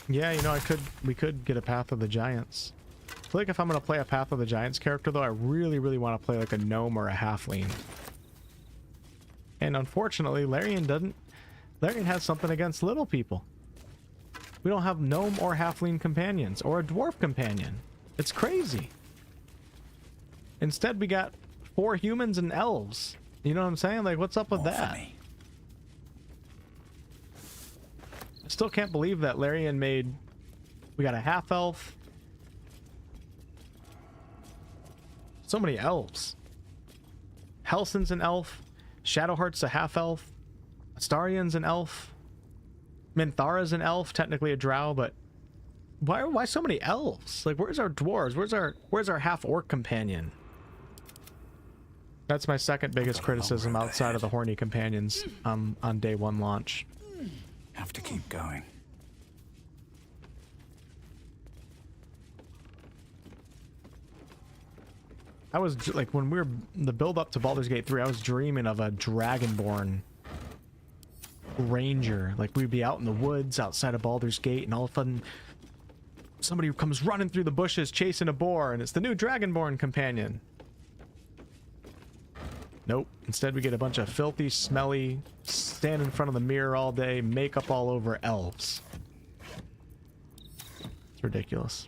Yeah, you know, we could get a Path of the Giants. I feel like if I'm gonna play a Path of the Giants character though, I really want to play like a gnome or a halfling. And unfortunately, Larian has something against little people. We don't have gnome or halfling companions or a dwarf companion. It's crazy. Instead, we got 4 humans and elves. You know what I'm saying? Like, what's up with that? I still can't believe that Larian made... We got a half-elf. So many elves. Helson's an elf. Shadowheart's a half-elf. Astarion's an elf. Minthara's an elf, technically a drow, but... Why so many elves? Like, where's our dwarves? Where's our half-orc companion? That's my second biggest criticism outside of the horny companions on day 1 launch. Have to keep going. I was like, when we were the build up to Baldur's Gate 3, I was dreaming of a dragonborn ranger. Like, we'd be out in the woods outside of Baldur's Gate, and all of a sudden somebody comes running through the bushes chasing a boar, and it's the new dragonborn companion. Nope. Instead, we get a bunch of filthy, smelly, stand in front of the mirror all day, makeup all over elves. It's ridiculous.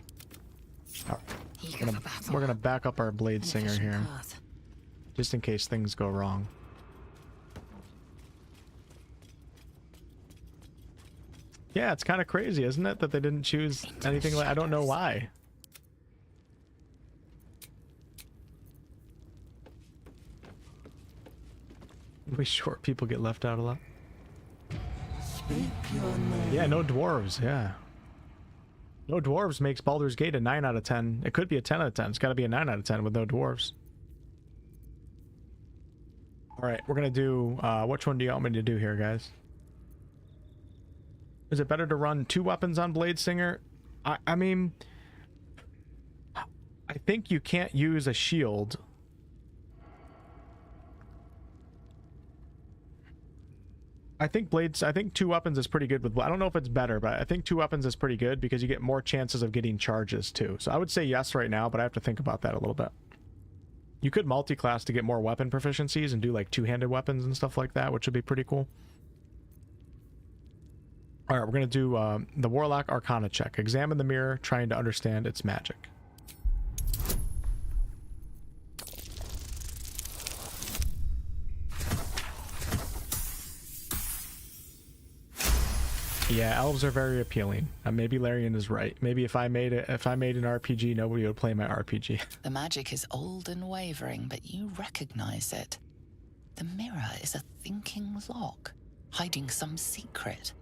All right. We're gonna back up our Bladesinger here, just in case things go wrong. Yeah, it's kind of crazy, isn't it, that they didn't choose anything like... I don't know why. We short people get left out a lot. Yeah, no dwarves, yeah. No dwarves makes Baldur's Gate a 9 out of 10. It could be a 10 out of 10. It's got to be a 9 out of 10 with no dwarves. Alright, we're going to do... which one do you want me to do here, guys? Is it better to run 2 weapons on Bladesinger? I mean... I think you can't use a shield. I think 2 weapons is pretty good with... I don't know if it's better, but I think 2 weapons is pretty good because you get more chances of getting charges too. So I would say yes right now, but I have to think about that a little bit. You could multi-class to get more weapon proficiencies and do like 2-handed weapons and stuff like that, which would be pretty cool. All right, we're going to do the Warlock Arcana check. Examine the mirror, trying to understand its magic. Yeah, elves are very appealing. Maybe Larian is right. Maybe if I made an RPG, nobody would play my RPG. The magic is old and wavering, but you recognize it. The mirror is a thinking lock, hiding some secret.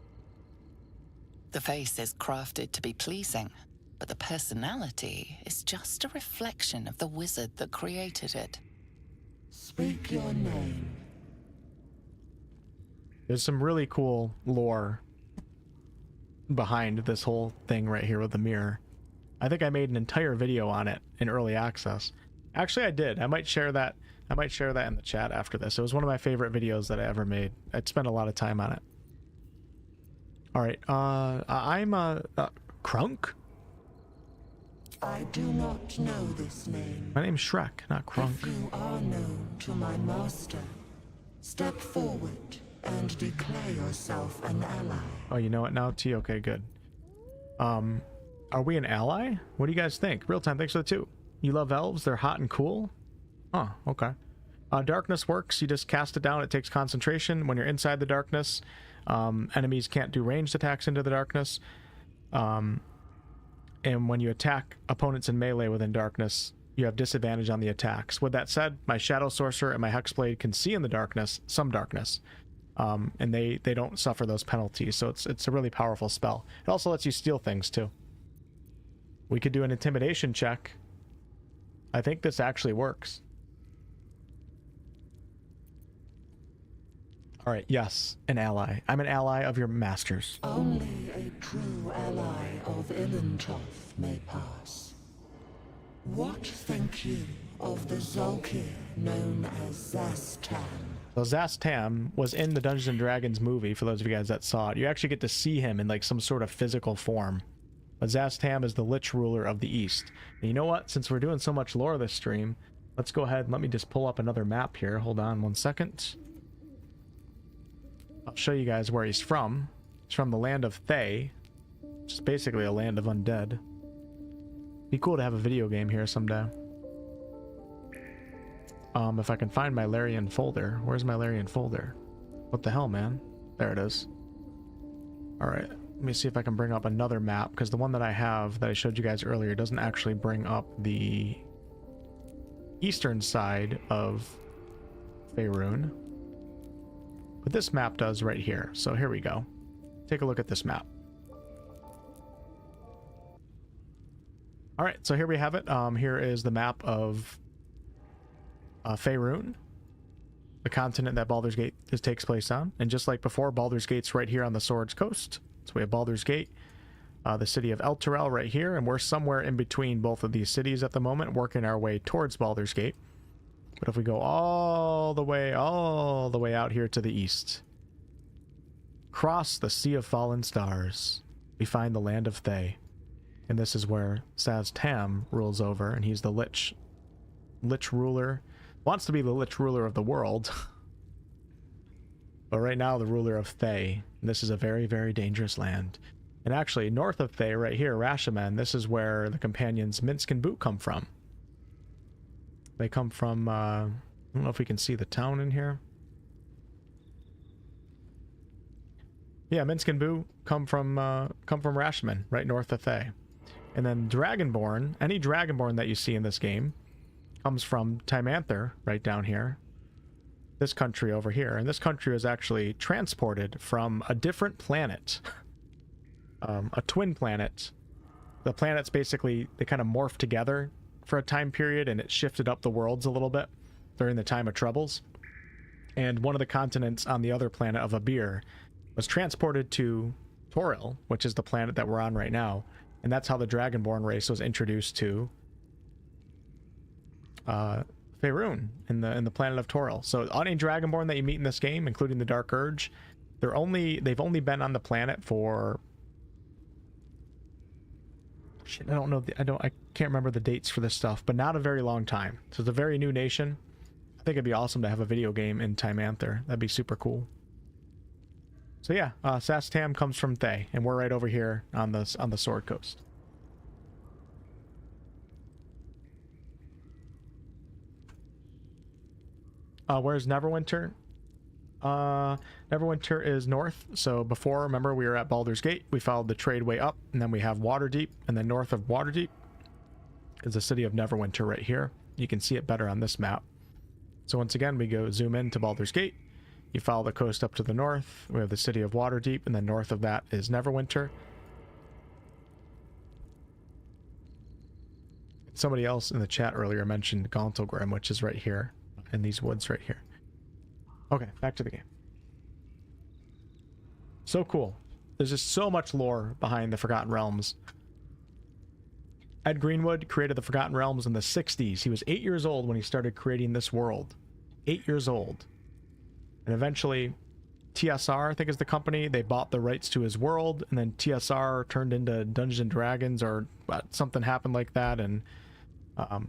The face is crafted to be pleasing, but the personality is just a reflection of the wizard that created it. Speak your name. There's some really cool lore behind this whole thing right here with the mirror. I think I made an entire video on it in early access. Actually, I did. I might share that. I might share that in the chat after this. It was one of my favorite videos that I ever made. I'd spent a lot of time on it. All right. I'm Crunk. I do not know this name. My name's Shrek, not Crunk. If you are known to my master, step forward and declare yourself an ally. Oh, you know it now, T? Okay, good. Are we an ally? What do you guys think? Real time, thanks for the 2. You love elves? They're hot and cool? Huh, okay. Darkness works. You just cast it down. It takes concentration. When you're inside the darkness, enemies can't do ranged attacks into the darkness. And when you attack opponents in melee within darkness, you have disadvantage on the attacks. With that said, my Shadow Sorcerer and my Hexblade can see in the darkness, some darkness. And they don't suffer those penalties, so it's a really powerful spell. It also lets you steal things, too. We could do an intimidation check. I think this actually works. All right, yes, an ally. I'm an ally of your masters. Only a true ally of Ilintoth may pass. What think you of the Zolkir known as Zastam? So Zastam was in the Dungeons & Dragons movie, for those of you guys that saw it. You actually get to see him in like some sort of physical form. But Zastam is the Lich ruler of the East. And you know what? Since we're doing so much lore this stream, let's go ahead and let me just pull up another map here. Hold on 1 second. I'll show you guys where he's from. He's from the land of Thay, which is basically a land of undead. Be cool to have a video game here someday. If I can find my Larian folder. Where's my Larian folder? What the hell, man? There it is. Alright, let me see if I can bring up another map, because the one that I have that I showed you guys earlier doesn't actually bring up the eastern side of Faerun. But this map does right here. So here we go. Take a look at this map. Alright, so here we have it. Here is the map of Faerun, the continent that Baldur's Gate takes place on. And just like before, Baldur's Gate's right here on the Sword's Coast. So we have Baldur's Gate, the city of Elturel right here, and we're somewhere in between both of these cities at the moment, working our way towards Baldur's Gate. But if we go all the way out here to the east, cross the Sea of Fallen Stars, we find the land of Thay. And this is where Zastam rules over, and he's the Lich ruler. Wants to be the Lich ruler of the world. But right now, the ruler of Thay. And this is a very, very dangerous land. And actually, north of Thay, right here, Rashaman, this is where the companions Minsk and Boot come from. They come from, I don't know if we can see the town in here. Yeah, Minsk and Boo come from Rashaman, right north of Thay. And then Dragonborn, any Dragonborn that you see in this game, comes from Timanther, right down here. This country over here. And this country was actually transported from a different planet. A twin planet. The planets basically, they kind of morphed together for a time period, and it shifted up the worlds a little bit during the time of Troubles. And one of the continents on the other planet of Abir was transported to Toril, which is the planet that we're on right now. And that's how the Dragonborn race was introduced to Faerun in the planet of Toril. So any Dragonborn that you meet in this game, including the Dark Urge, they've only been on the planet for shit, I can't remember the dates for this stuff, but not a very long time. So it's a very new nation. I think it'd be awesome to have a video game in Timanther. That'd be super cool. So yeah, Zastam comes from Thay, and we're right over here on the Sword Coast. Where's Neverwinter? Neverwinter is north. So before, remember, we were at Baldur's Gate. We followed the trade way up, and then we have Waterdeep, and then north of Waterdeep is the city of Neverwinter right here. You can see it better on this map. So once again, we go zoom in to Baldur's Gate. You follow the coast up to the north. We have the city of Waterdeep, and then north of that is Neverwinter. somebody else in the chat earlier mentioned Gauntlgrim, which is right here in these woods right here. Okay, back to the game. So cool. There's just so much lore behind the Forgotten Realms. Ed Greenwood created the Forgotten Realms in the 60s. He was 8 years old when he started creating this world. 8 years old. And eventually, TSR, I think is the company, they bought the rights to his world, and then TSR turned into Dungeons and Dragons, or something happened like that, and it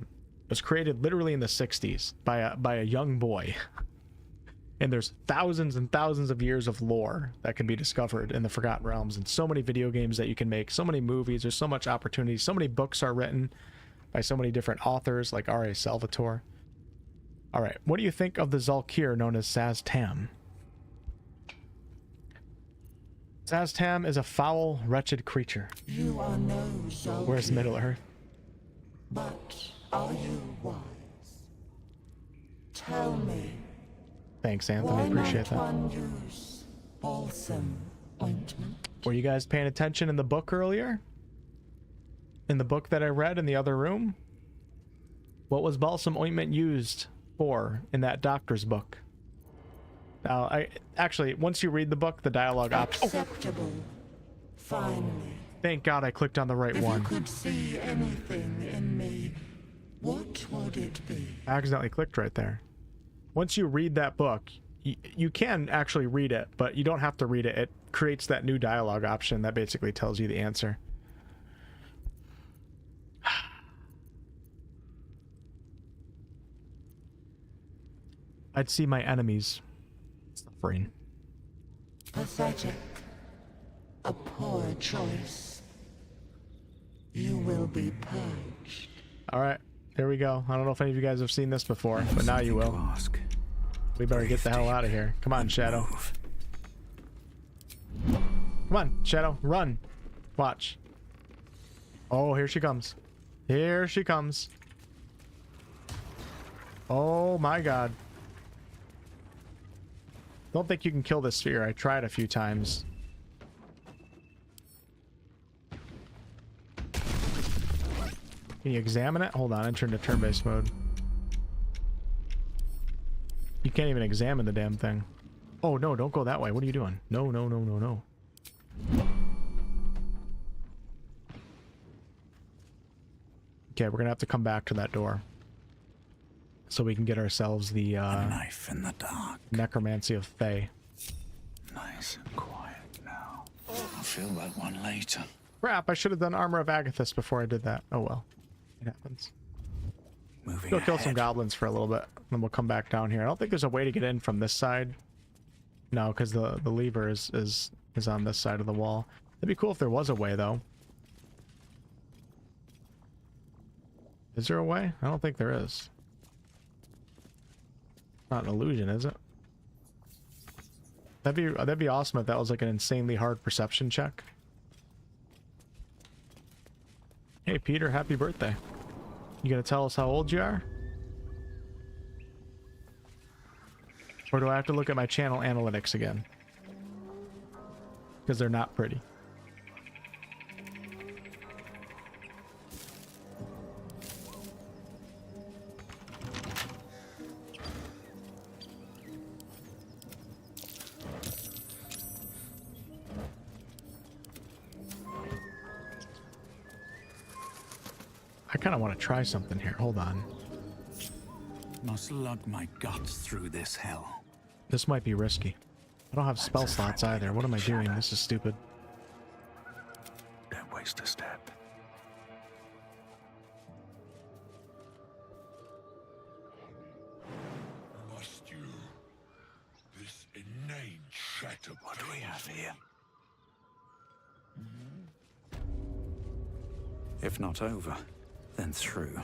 was created literally in the 60s by a young boy. And there's thousands and thousands of years of lore that can be discovered in the Forgotten Realms, and so many video games that you can make, so many movies, there's so much opportunity, so many books are written by so many different authors like R.A. Salvatore. Alright, what do you think of the Zalkir known as Saz-Tam? Saz-Tam is a foul, wretched creature. You are no Zalkir. Where's Middle-earth? But are you wise? Tell me. Thanks, Anthony. Appreciate that. One use balsam ointment? Were you guys paying attention in the book earlier? In the book that I read in the other room? What was balsam ointment used for in that doctor's book? Now, actually, once you read the book, the dialogue option. Acceptable. Finally. Thank God I clicked on the right one. If you could see anything in me, what would it be? I accidentally clicked right there. Once you read that book, you can actually read it, but you don't have to read it. It creates that new dialogue option that basically tells you the answer. I'd see my enemies suffering. Pathetic. A poor choice. You will be purged. Alright, here we go. I don't know if any of you guys have seen this before, but now you will. We better get the hell out of here. Come on, Shadow. Come on, Shadow, run. Watch. Oh, here she comes. Here she comes. Oh my god. Don't think you can kill this sphere. I tried a few times. Can you examine it? Hold on, enter into turn-based mode. You can't even examine the damn thing. Oh no, don't go that way. What are you doing? No, no, no, no, no. Okay, we're gonna have to come back to that door. So we can get ourselves the a knife in the dark. Necromancy of Thay. Nice and quiet now. I'll feel that one later. Crap, I should have done Armor of Agathis before I did that. Oh well. It happens. Go kill some goblins for a little bit, then we'll come back down here. I don't think there's a way to get in from this side. No, because the lever is on this side of the wall. It'd be cool if there was a way, though. Is there a way? I don't think there is. Not an illusion, is it? That'd be awesome if that was like an insanely hard perception check. Hey Peter, happy birthday. You gonna tell us how old you are? Or do I have to look at my channel analytics again? Because they're not pretty. I kind of want to try something here. Hold on. Must lug my guts through this hell. This might be risky. I don't have spell slots either. What am I doing? This is stupid. Don't waste a step. Must you? This inane chatter. What do we have here? If not over, then through.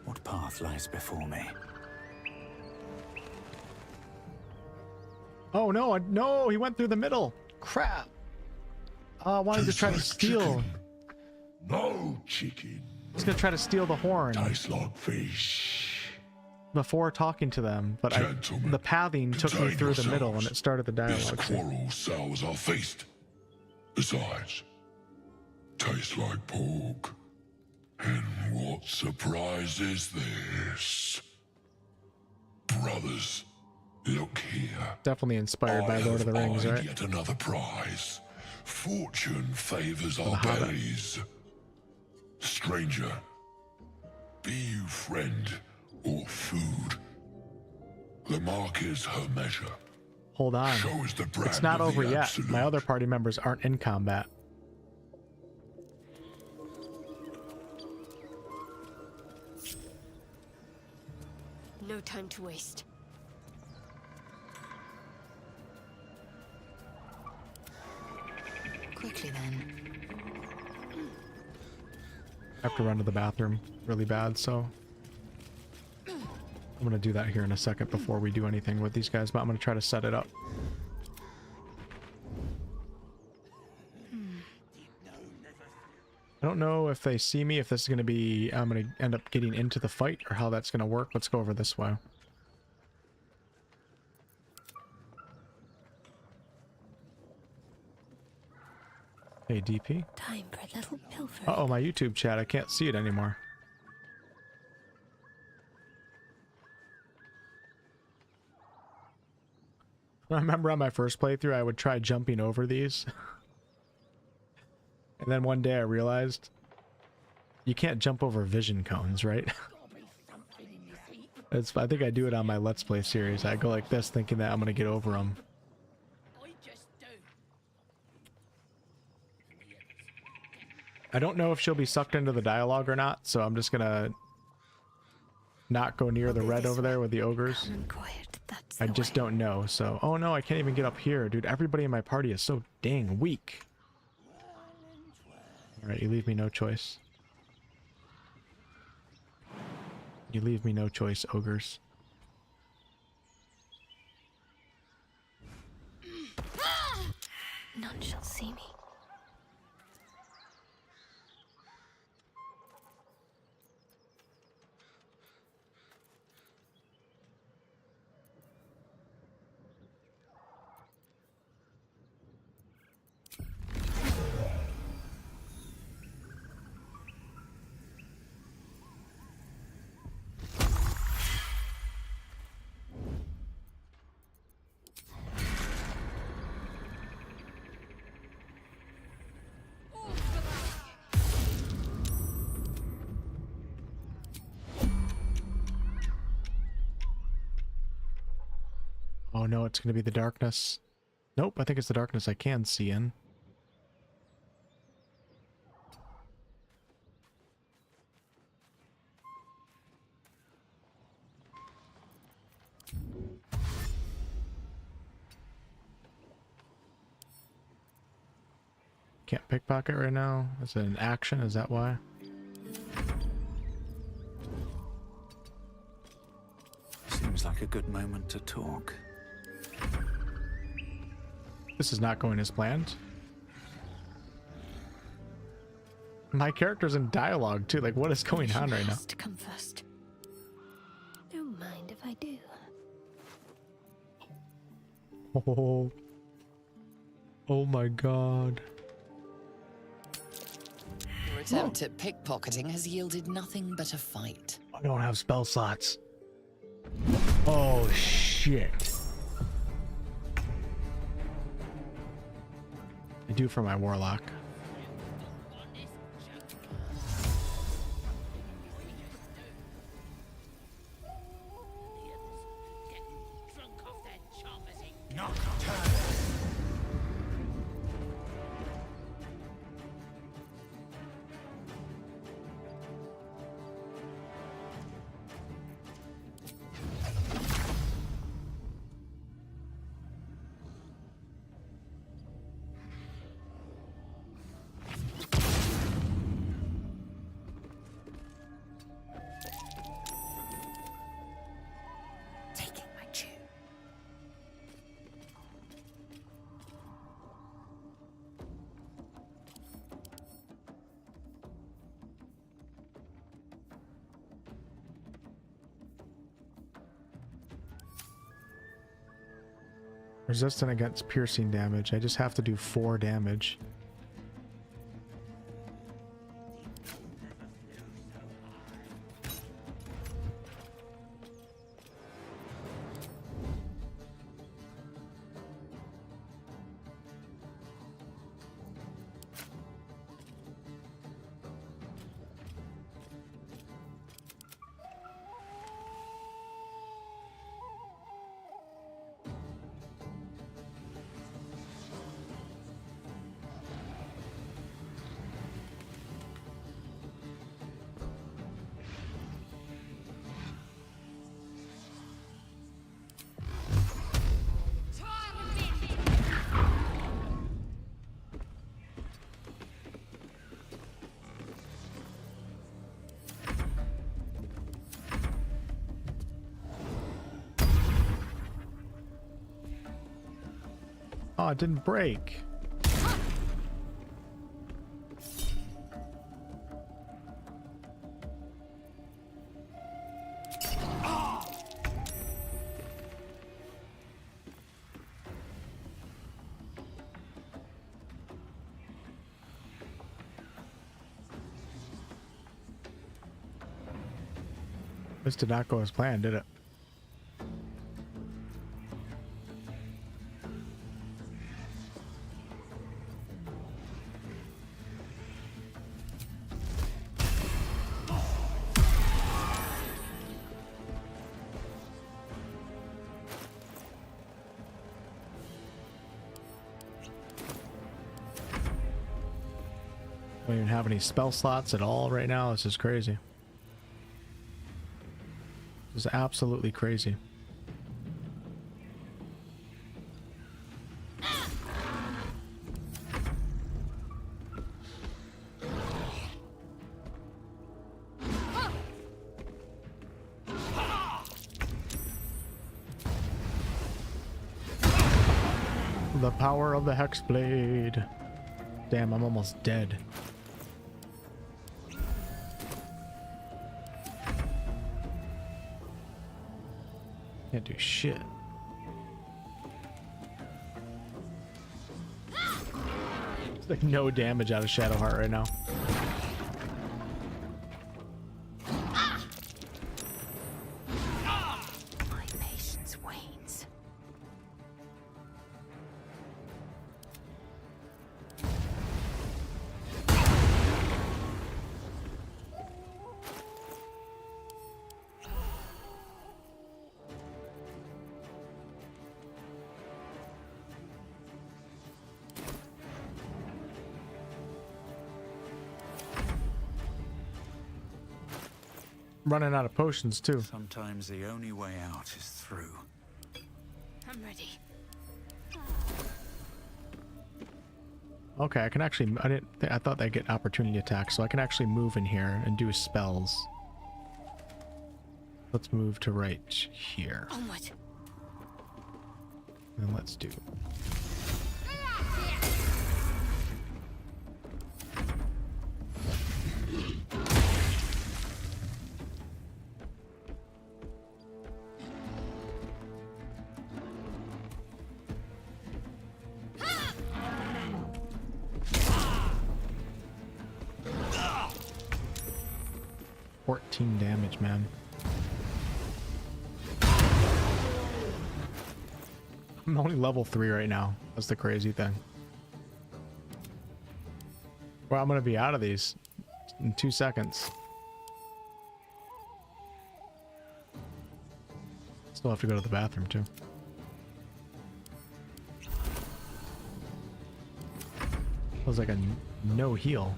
What path lies before me? Oh no, no, he went through the middle. Crap. I wanted to try to steal. Chicken. No chicken. I was gonna try to steal the horn. Tastes like fish. Before talking to them, but the pathing took me through the middle and it started the dialogue. This quarrel sours our feast. Besides, tastes like pork. And what surprise is this? Brothers, look here. Definitely inspired by Lord of the Rings, right? Yet another prize. Fortune favors our bellies. Stranger, be you friend or food. The mark is her measure. Hold on. Show us the brand It's not of over the yet. absolute. My other party members aren't in combat. No time to waste. Quickly then. I have to run to the bathroom really bad, so I'm gonna do that here in a second before we do anything with these guys, but I'm gonna try to set it up. I don't know if they see me, if this is gonna be, I'm gonna end up getting into the fight, or how that's gonna work. Let's go over this way. Hey, DP. Time for a little pilfer. Uh-oh, my YouTube chat. I can't see it anymore. I remember on my first playthrough, I would try jumping over these. And then one day I realized you can't jump over vision cones, right? I think I do it on my Let's Play series. I go like this thinking that I'm going to get over them. I don't know if she'll be sucked into the dialogue or not, so I'm just gonna not go near the red over there with the ogres. I just don't know, so... Oh no, I can't even get up here, dude. Everybody in my party is so dang weak. Alright, you leave me no choice. You leave me no choice, ogres. None shall see me. Oh no, it's gonna be the darkness. Nope, I think it's the darkness I can see in. Can't pickpocket right now. Is it an action? Is that why? Seems like a good moment to talk. This is not going as planned. My character's in dialogue too. Like, what is going on right now? To come first. Don't mind if I do. Oh, oh my god. Your attempt at pickpocketing has yielded nothing but a fight. I don't have spell slots. Oh shit. I do for my warlock. Resistant against piercing damage. I just have to do 4 damage. Oh, it didn't break. This did not go as planned, did it? Don't even have any spell slots at all right now. This is crazy. This is absolutely crazy. The power of the Hexblade. Damn, I'm almost dead. Can't do shit. It's like no damage out of Shadowheart right now. My patience wanes. Running out of potions too. Sometimes the only way out is through. I'm ready. Okay, I can actually. I thought they get opportunity attacks, so I can actually move in here and do spells. Let's move to right here. Onward. And let's do. Damage, man. I'm only level 3 right now. That's the crazy thing. Well, I'm gonna be out of these in 2 seconds. Still have to go to the bathroom too. Feels like a no heal.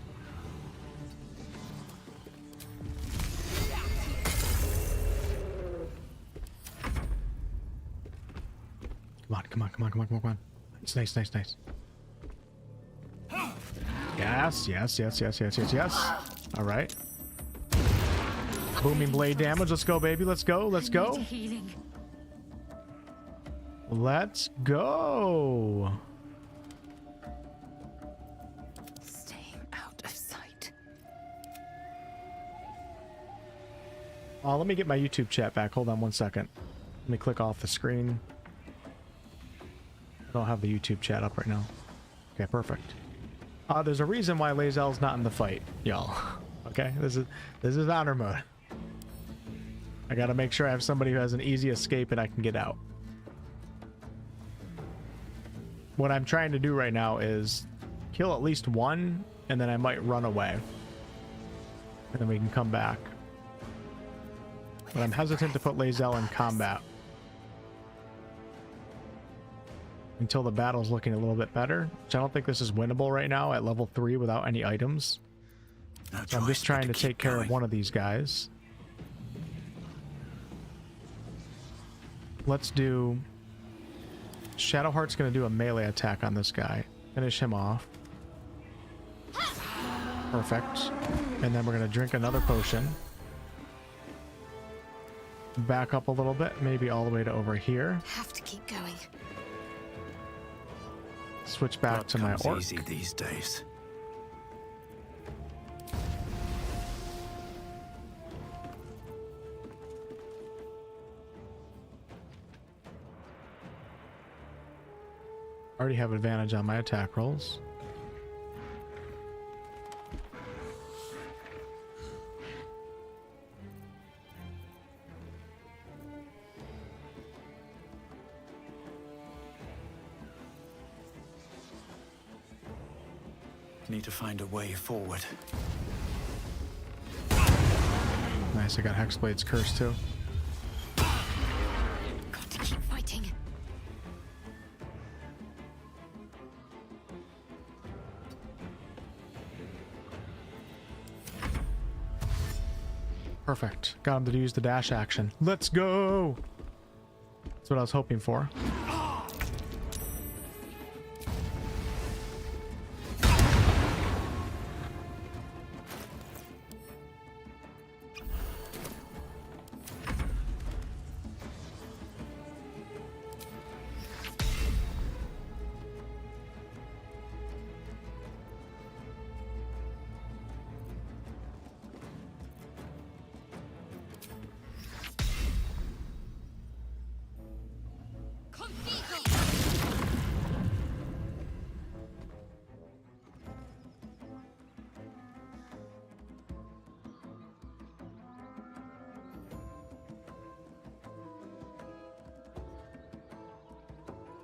Come on. It's nice. Yes. All right. Booming blade damage. Let's go, baby. Let's go. Let's go. Staying out of sight. Oh, let me get my YouTube chat back. Hold on 1 second. Let me click off the screen. I don't have the YouTube chat up right now. Okay, perfect. There's a reason why Lae'zel's not in the fight, y'all. Okay, this is honor mode. I gotta make sure I have somebody who has an easy escape and I can get out. What I'm trying to do right now is kill at least one, and then I might run away. And then we can come back. But I'm hesitant to put Lae'zel in combat until the battle's looking a little bit better, which I don't think this is winnable right now at level 3 without any items. So I'm just trying to take care of one of these guys. Let's do... Shadowheart's going to do a melee attack on this guy. Finish him off. Perfect. And then we're going to drink another potion. Back up a little bit, maybe all the way to over here. Have to keep going. Switch back to my orc. Easy these days. Already have advantage on my attack rolls. Need to find a way forward. Nice, I got Hexblade's curse too. Got to keep fighting. Perfect. Got him to use the dash action. Let's go! That's what I was hoping for.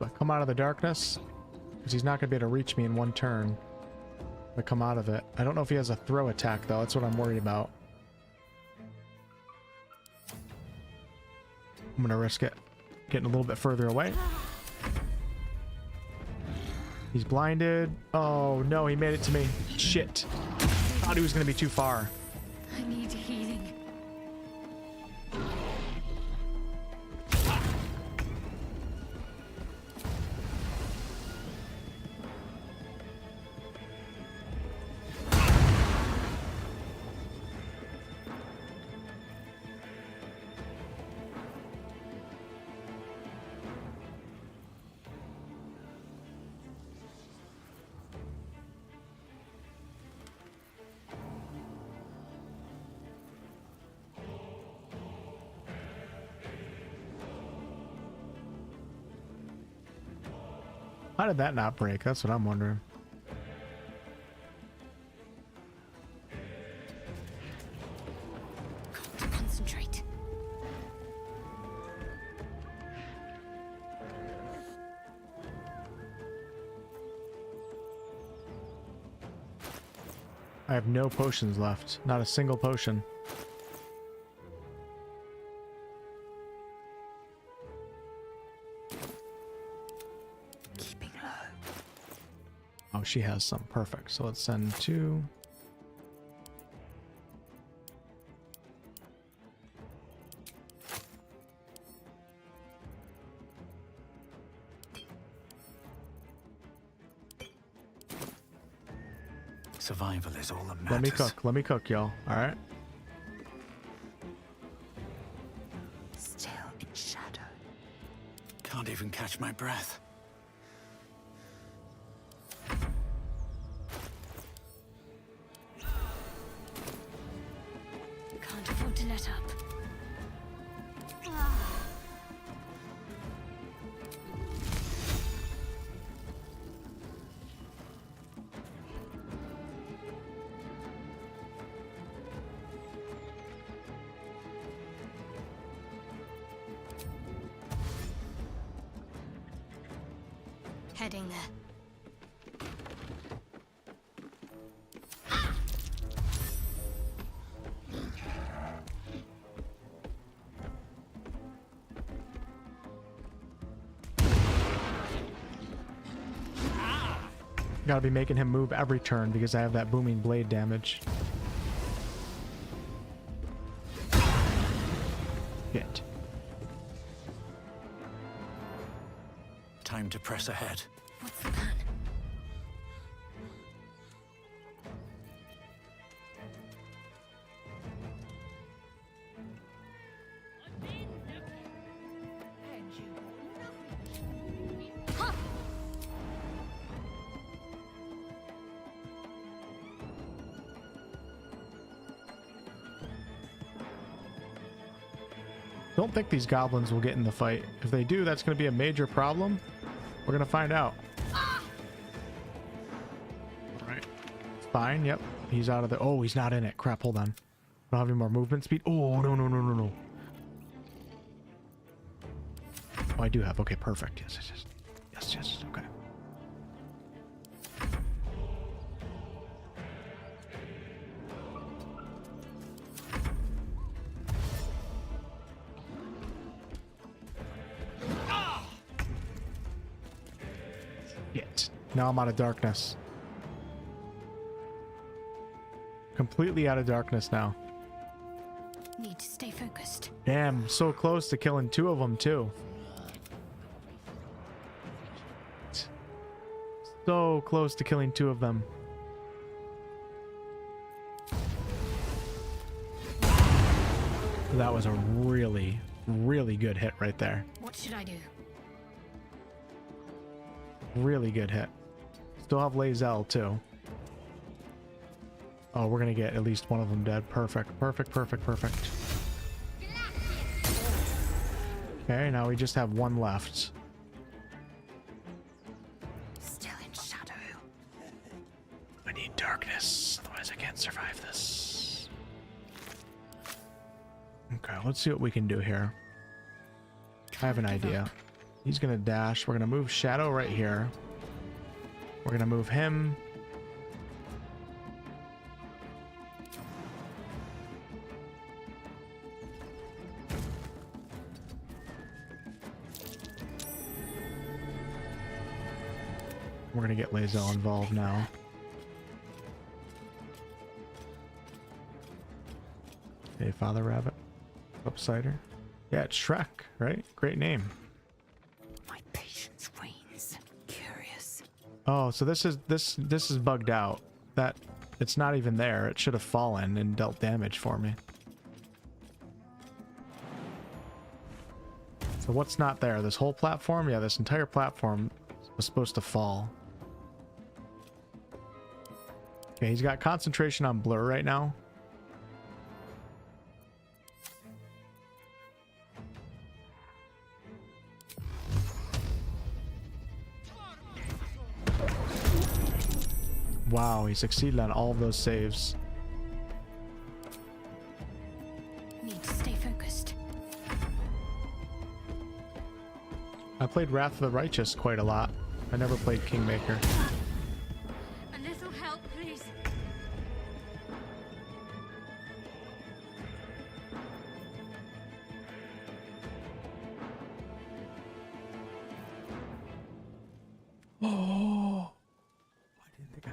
But come out of the darkness, because he's not going to be able to reach me in one turn. But come out of it. I don't know if he has a throw attack, though. That's what I'm worried about. I'm going to risk it. Getting a little bit further away. He's blinded. Oh, no, he made it to me. Shit. Thought he was going to be too far. I need healing. How did that not break? That's what I'm wondering. Concentrate. I have no potions left. Not a single potion. Oh, she has some. Perfect. So let's send 2. Survival is all that matters. Let me cook. Let me cook, y'all. All right. Still in shadow. Can't even catch my breath. Can't afford to let up. Heading there. Gotta be making him move every turn because I have that booming blade damage. Shit. Time to press ahead. What's the plan? Don't think these goblins will get in the fight. If they do, that's going to be a major problem. We're going to find out. Alright. Fine, yep. He's out of the... Oh, he's not in it. Crap, hold on. Don't have any more movement speed. Oh, no, no, no, no, no. Oh, I do have. Okay, perfect. Yes, yes, yes. Yes, yes, okay. Now I'm out of darkness. Completely out of darkness now. Need to stay focused. Damn, so close to killing 2 of them too. So close to killing 2 of them. That was a really, really good hit right there. What should I do? Really good hit. Still have Lae'zel too. Oh, we're gonna get at least one of them dead. Perfect, perfect, perfect, perfect. Okay, now we just have 1 left. Still in shadow. I need darkness, otherwise I can't survive this. Okay, let's see what we can do here. I have an idea. He's gonna dash. We're gonna move Shadow right here. We're gonna move him. We're gonna get Lae'zel involved now. Hey, Father Rabbit. Upsider. Yeah, it's Shrek, right? Great name. My patience wanes. Curious. Oh, so this is bugged out. That it's not even there. It should have fallen and dealt damage for me. So what's not there? This whole platform? Yeah, this entire platform was supposed to fall. Okay, he's got concentration on Blur right now. Wow, he succeeded on all of those saves. Need to stay focused. I played Wrath of the Righteous quite a lot. I never played Kingmaker. A little help, please. Oh, I didn't think I...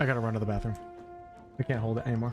I gotta run to the bathroom. I can't hold it anymore.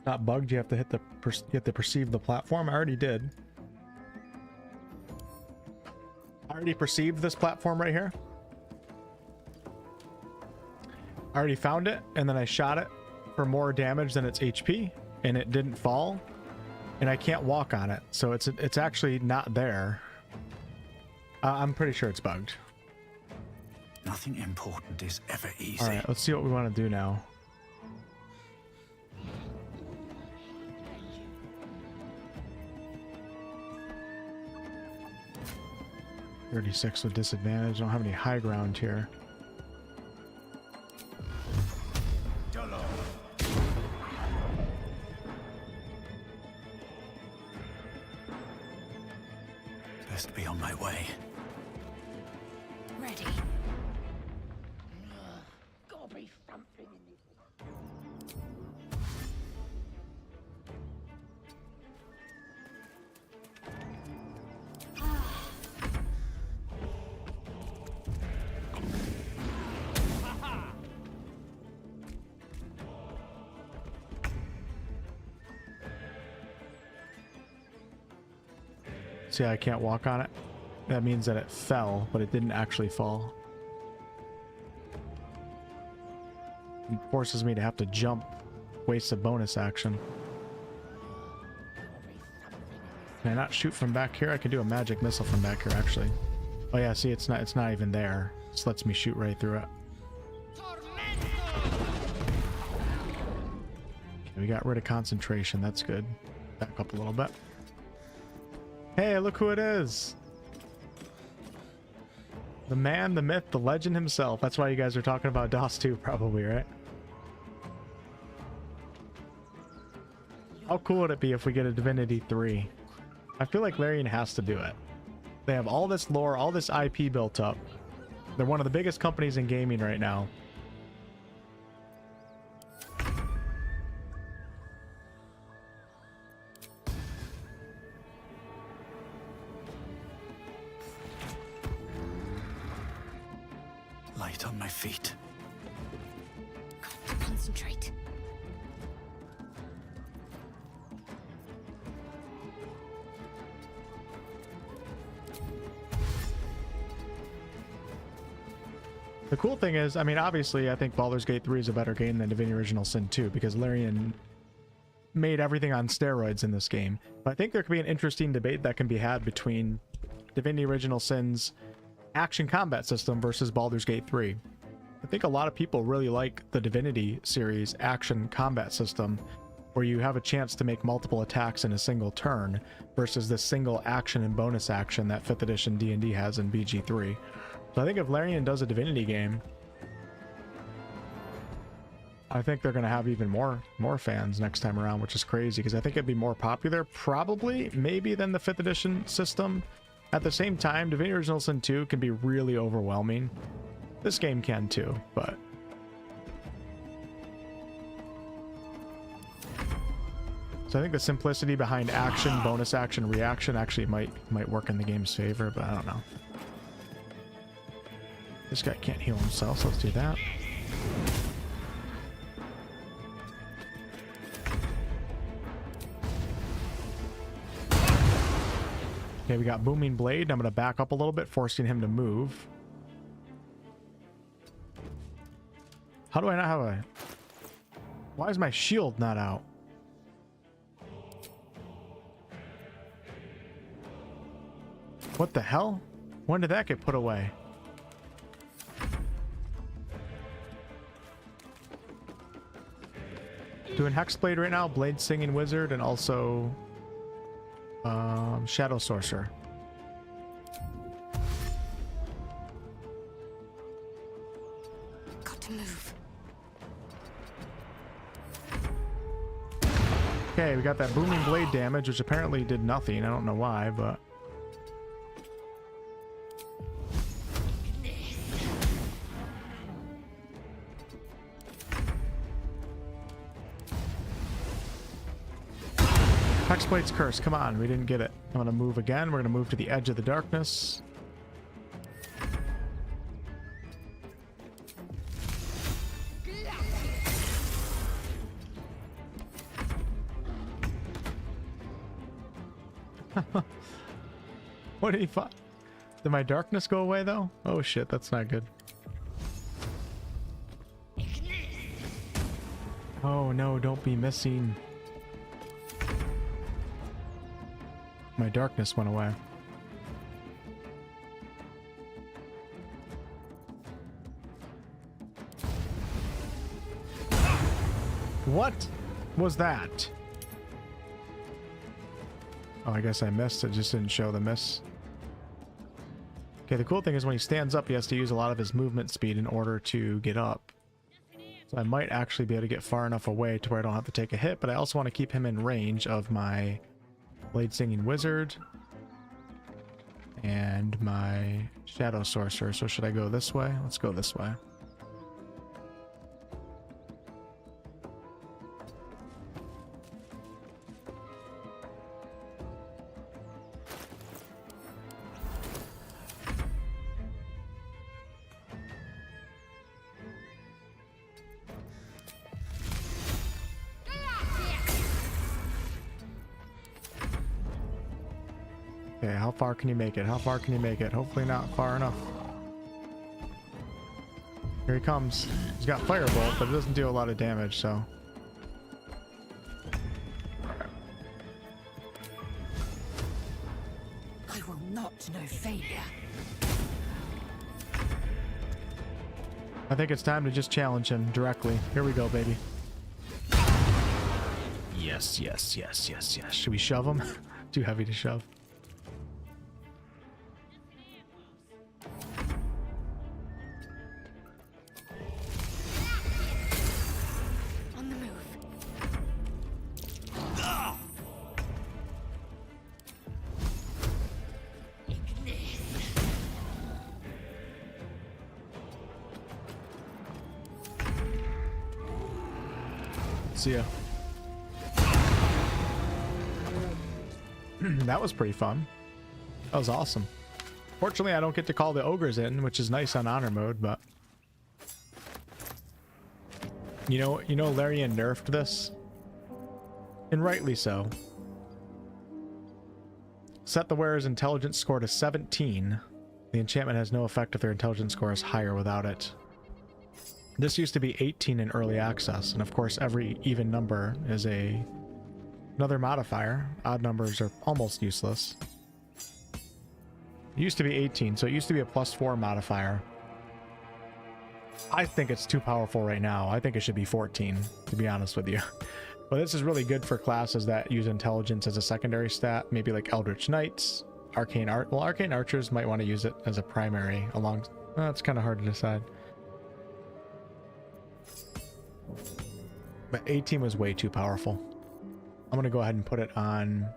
Not bugged. You have to hit the you have to perceive the platform. I already did. I already perceived this platform right here. I already found it, and then I shot it for more damage than its HP, and it didn't fall, and I can't walk on it, so it's actually not there. I'm pretty sure it's bugged. Nothing important is ever easy. All right, let's see what we want to do now. .36 with disadvantage. I don't have any high ground here. Best be on my way. Ready. Gotta be something in this. See, I can't walk on it. That means that it fell, but it didn't actually fall. It forces me to have to jump, waste a bonus action. Can I not shoot from back here? I can do a magic missile from back here, actually. Oh yeah, see, it's not even there. It just lets me shoot right through it. Okay, we got rid of concentration. That's good. Back up a little bit. Hey, look who it is. The man, the myth, the legend himself. That's why you guys are talking about DOS 2, probably, right? How cool would it be if we get a Divinity 3? I feel like Larian has to do it. They have all this lore, all this IP built up. They're one of the biggest companies in gaming right now. Light on my feet. Got to concentrate. The cool thing is, I mean, obviously, I think Baldur's Gate 3 is a better game than Divinity Original Sin 2 because Larian made everything on steroids in this game. But I think there could be an interesting debate that can be had between Divinity Original Sin's action combat system versus Baldur's Gate 3. I think a lot of people really like the Divinity series action combat system where you have a chance to make multiple attacks in a single turn versus this single action and bonus action that 5th edition D&D has in BG3. So I think if Larian does a Divinity game, I think they're going to have even more fans next time around, which is crazy because I think it'd be more popular probably maybe than the 5th edition system. At the same time, Divinity Original Sin 2 can be really overwhelming. This game can too, but so I think the simplicity behind action, bonus action, reaction actually might work in the game's favor, but I don't know. This guy can't heal himself, so let's do that. Okay, we got Booming Blade. I'm going to back up a little bit, forcing him to move. How do I not have a... Why is my shield not out? What the hell? When did that get put away? Doing Hexblade right now, Blade Singing Wizard, and also Shadow Sorcerer. Got to move. Okay, we got that Booming Blade damage, which apparently did nothing. I don't know why, but... Hexblade's Curse, come on, we didn't get it. I'm gonna move again. We're gonna move to the edge of the darkness. What did he find? Did my darkness go away though? Oh shit, that's not good. Oh no, don't be missing. My darkness went away. What was that? Oh, I guess I missed. It just didn't show the miss. Okay, the cool thing is when he stands up, he has to use a lot of his movement speed in order to get up. So I might actually be able to get far enough away to where I don't have to take a hit, but I also want to keep him in range of my Blade Singing Wizard and my Shadow Sorcerer. So should I go this way? Let's go this way. Okay, how far can you make it? How far can you make it? Hopefully not far enough. Here he comes. He's got Firebolt, but it doesn't do a lot of damage, so... I will not know failure. I think it's time to just challenge him directly. Here we go, baby. Yes, yes, yes, yes, yes. Should we shove him? Too heavy to shove. On the move. See ya. That was pretty fun. That was awesome. Fortunately, I don't get to call the ogres in, which is nice on honor mode, but you know, Larian nerfed this, and rightly so. Set the wearer's intelligence score to 17. The enchantment has no effect if their intelligence score is higher without it. This used to be 18 in early access, and of course every even number is another modifier. Odd numbers are almost useless. It used to be 18, so it used to be a +4 modifier. I think it's too powerful right now. I think it should be 14, to be honest with you. But this is really good for classes that use intelligence as a secondary stat, maybe like Eldritch Knights, Arcane Archers might want to use it as a primary along... it's kind of hard to decide. But 18 was way too powerful. I'm gonna go ahead and put it on.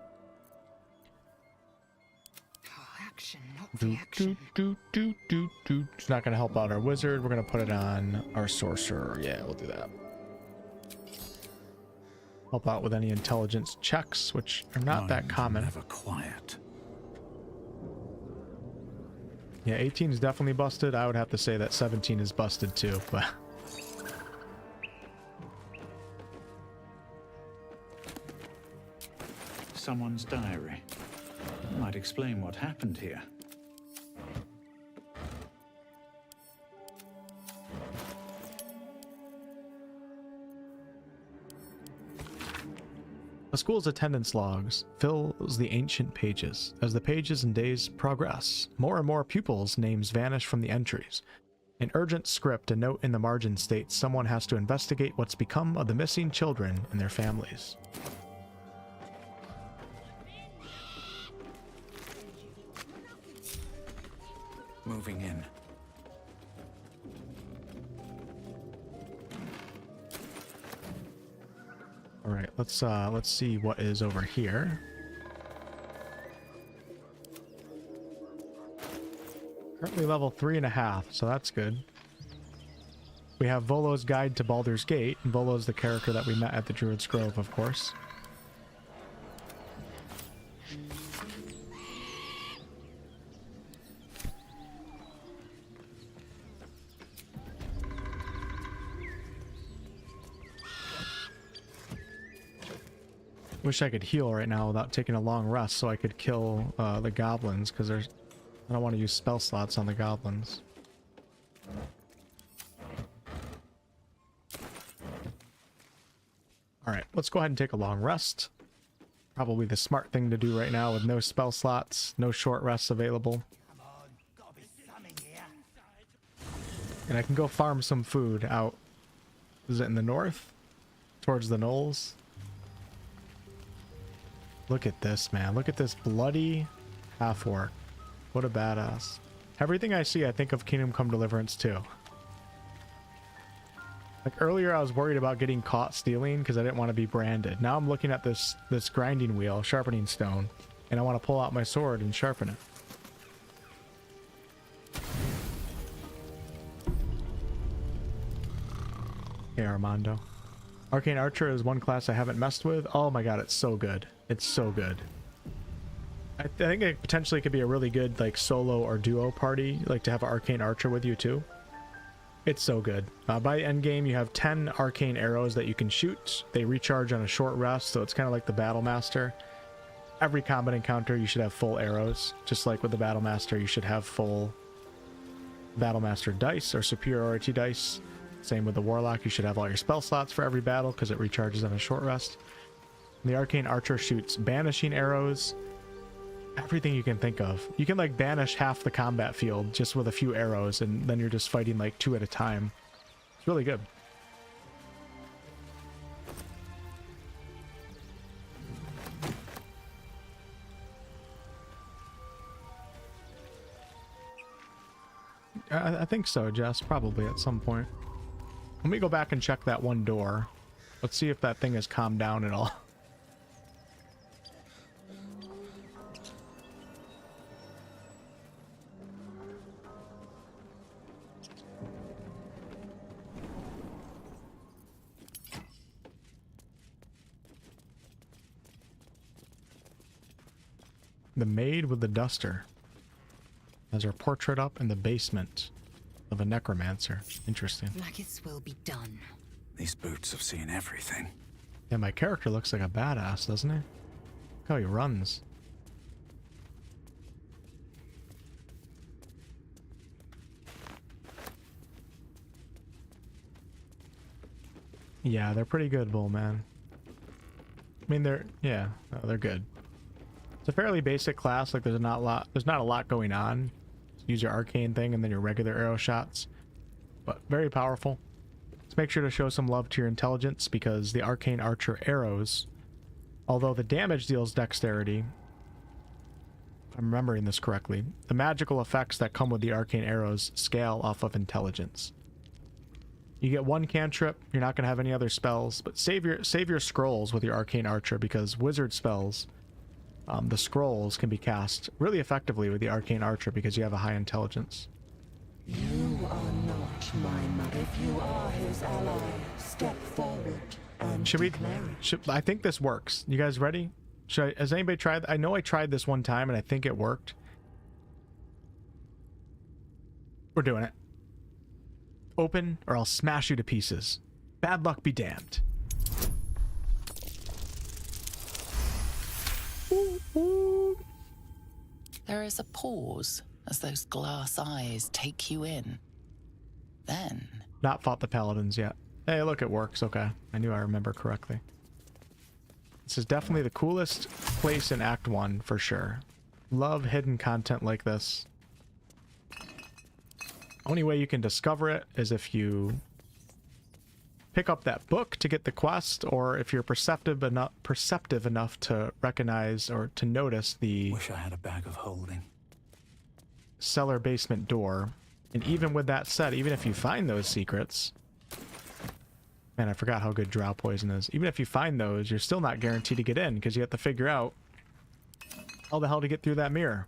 Action, not reaction. It's not gonna help out our wizard. We're gonna put it on our sorcerer. Yeah, we'll do that. Help out with any intelligence checks, which are not that common. Never quiet. Yeah, 18 is definitely busted. I would have to say that 17 is busted too, but. Someone's diary. Might explain what happened here. A school's attendance logs fills the ancient pages. As the pages and days progress, more and more pupils' names vanish from the entries. An urgent script, a note in the margin states someone has to investigate what's become of the missing children and their families. Moving in. All right, let's see what is over here. Currently level 3.5, so that's good. We have Volo's Guide to Baldur's Gate, and Volo's the character that we met at the Druid's Grove, of course. Wish I could heal right now without taking a long rest so I could kill the goblins, because I don't want to use spell slots on the goblins. Alright, let's go ahead and take a long rest. Probably the smart thing to do right now with no spell slots, no short rests available. And I can go farm some food out. Is it in the north? Towards the knolls? Look at this, man. Look at this bloody half-orc. What a badass. Everything I see, I think of Kingdom Come Deliverance too. Like earlier, I was worried about getting caught stealing because I didn't want to be branded. Now I'm looking at this grinding wheel, sharpening stone, and I want to pull out my sword and sharpen it. Hey, Armando. Arcane Archer is one class I haven't messed with. Oh my god, it's so good. It's so good. I think it potentially could be a really good like solo or duo party, like to have an Arcane Archer with you too. It's so good. By endgame, you have 10 arcane arrows that you can shoot. They recharge on a short rest, so it's kind of like the Battle Master. Every combat encounter, you should have full arrows. Just like with the Battle Master, you should have full Battle Master dice or superiority dice. Same with the Warlock, you should have all your spell slots for every battle because it recharges on a short rest. The Arcane Archer shoots banishing arrows. Everything you can think of. You can like banish half the combat field just with a few arrows, and then you're just fighting like 2 at a time. It's really good. I think so, Jess. Probably at some point. Let me go back and check that one door. Let's see if that thing has calmed down at all. The maid with the duster has her portrait up in the basement of a necromancer. Interesting. Like its will be done. These boots have seen everything. Yeah, my character looks like a badass, doesn't he? Look how he runs. Yeah, they're pretty good, Bull, man. I mean, they're good. It's a fairly basic class. Like, there's not a lot going on. Use your arcane thing and then your regular arrow shots, but very powerful. Let's make sure to show some love to your intelligence, because the Arcane Archer arrows, although the damage deals dexterity, if I'm remembering this correctly, the magical effects that come with the arcane arrows scale off of intelligence. You get 1 cantrip, you're not going to have any other spells, but save your scrolls with your Arcane Archer, because wizard spells, the scrolls can be cast really effectively with the Arcane Archer because you have a high intelligence. You are not my man. If you are his ally, step forward and I think this works. You guys ready? Has anybody tried? I know I tried this one time and I think it worked. We're doing it. Open or I'll smash you to pieces. Bad luck be damned. There is a pause as those glass eyes take you in. Then... Not fought the paladins yet. Hey, look, it works. Okay. I knew I remember correctly. This is definitely the coolest place in Act 1, for sure. Love hidden content like this. Only way you can discover it is if you pick up that book to get the quest, or if you're perceptive enough to recognize or to notice the Wish I had a bag of holding. Cellar basement door. And even with that said, even if you find those secrets, man, I forgot how good drow poison is. Even if you find those, you're still not guaranteed to get in, because you have to figure out how the hell to get through that mirror.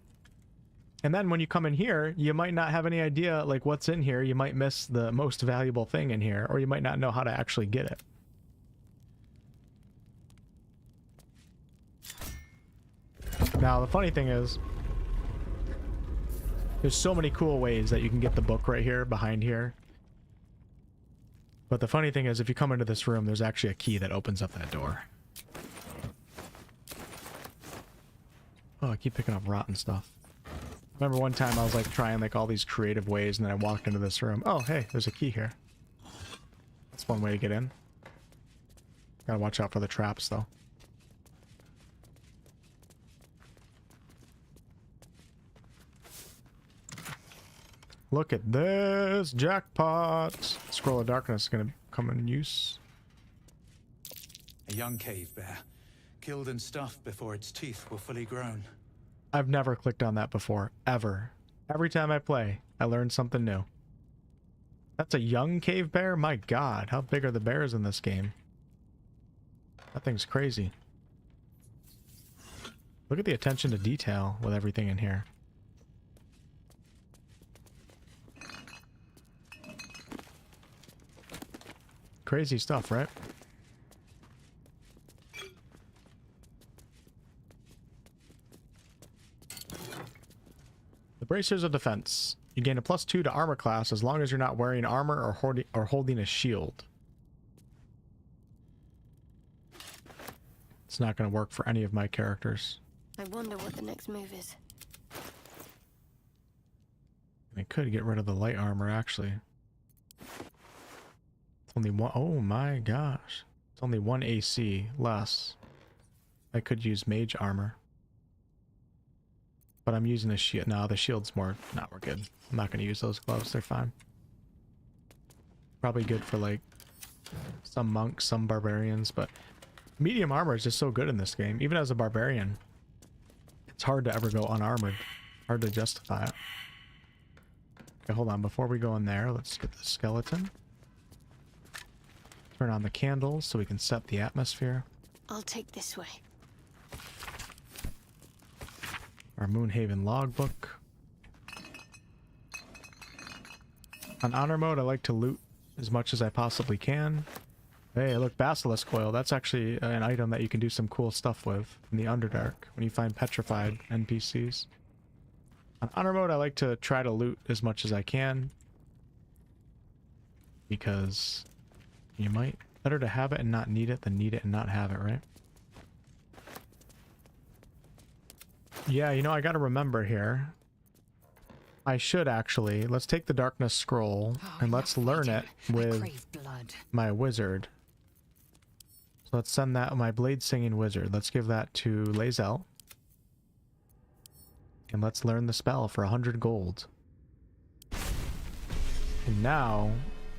And then when you come in here, you might not have any idea like what's in here. You might miss the most valuable thing in here, or you might not know how to actually get it. Now, the funny thing is, there's so many cool ways that you can get the book right here, behind here. But the funny thing is, if you come into this room, there's actually a key that opens up that door. Oh, I keep picking up rotten stuff. Remember one time I was like trying like all these creative ways, and then I walked into this room. Oh, hey, there's a key here. That's one way to get in. Gotta watch out for the traps, though. Look at this jackpot! Scroll of Darkness is gonna come in use. A young cave bear, killed and stuffed before its teeth were fully grown. I've never clicked on that before, ever. Every time I play, I learn something new. That's a young cave bear? My god, how big are the bears in this game? That thing's crazy. Look at the attention to detail with everything in here. Crazy stuff, right? The Bracers of Defense. You gain a +2 to armor class as long as you're not wearing armor or holding a shield. It's not going to work for any of my characters. I wonder what the next move is. I could get rid of the light armor, actually. It's only one. Oh my gosh. It's only 1 AC less. I could use mage armor. But I'm using a shield. No, the shield's more. No, we're good. I'm not going to use those gloves. They're fine. Probably good for like some monks, some barbarians, but medium armor is just so good in this game. Even as a barbarian, it's hard to ever go unarmored. Hard to justify it. Okay, hold on. Before we go in there, let's get the skeleton. Turn on the candles so we can set the atmosphere. I'll take this way. Our Moonhaven logbook. On honor mode, I like to loot as much as I possibly can. Hey, look, Basilisk Oil. That's actually an item that you can do some cool stuff with in the Underdark when you find petrified NPCs. On honor mode, I like to try to loot as much as I can, because you might better to have it and not need it than need it and not have it, right? Yeah, you know, I gotta remember here. I should actually, let's take the Darkness Scroll and let's learn it with my wizard. So let's send that, my Blade Singing Wizard. Let's give that to Lae'zel. And let's learn the spell for 100 gold. And now,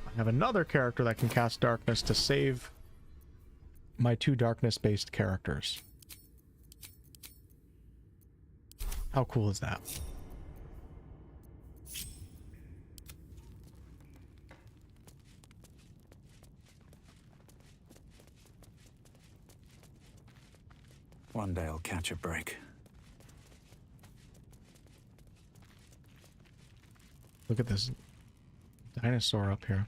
I have another character that can cast Darkness to save my 2 Darkness-based characters. How cool is that? One day I'll catch a break. Look at this dinosaur up here.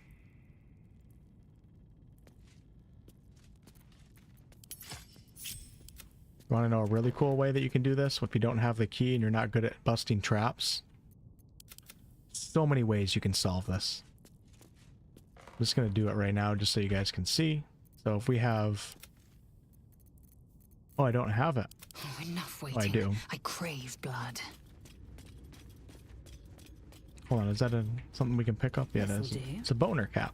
You want to know a really cool way that you can do this if you don't have the key and you're not good at busting traps? So many ways you can solve this. I'm just going to do it right now just so you guys can see. So if we have... Oh, I don't have it. Oh, enough waiting. Oh, I do. I crave blood. Hold on, is that something we can pick up? Yeah, it is. It's a boner cap.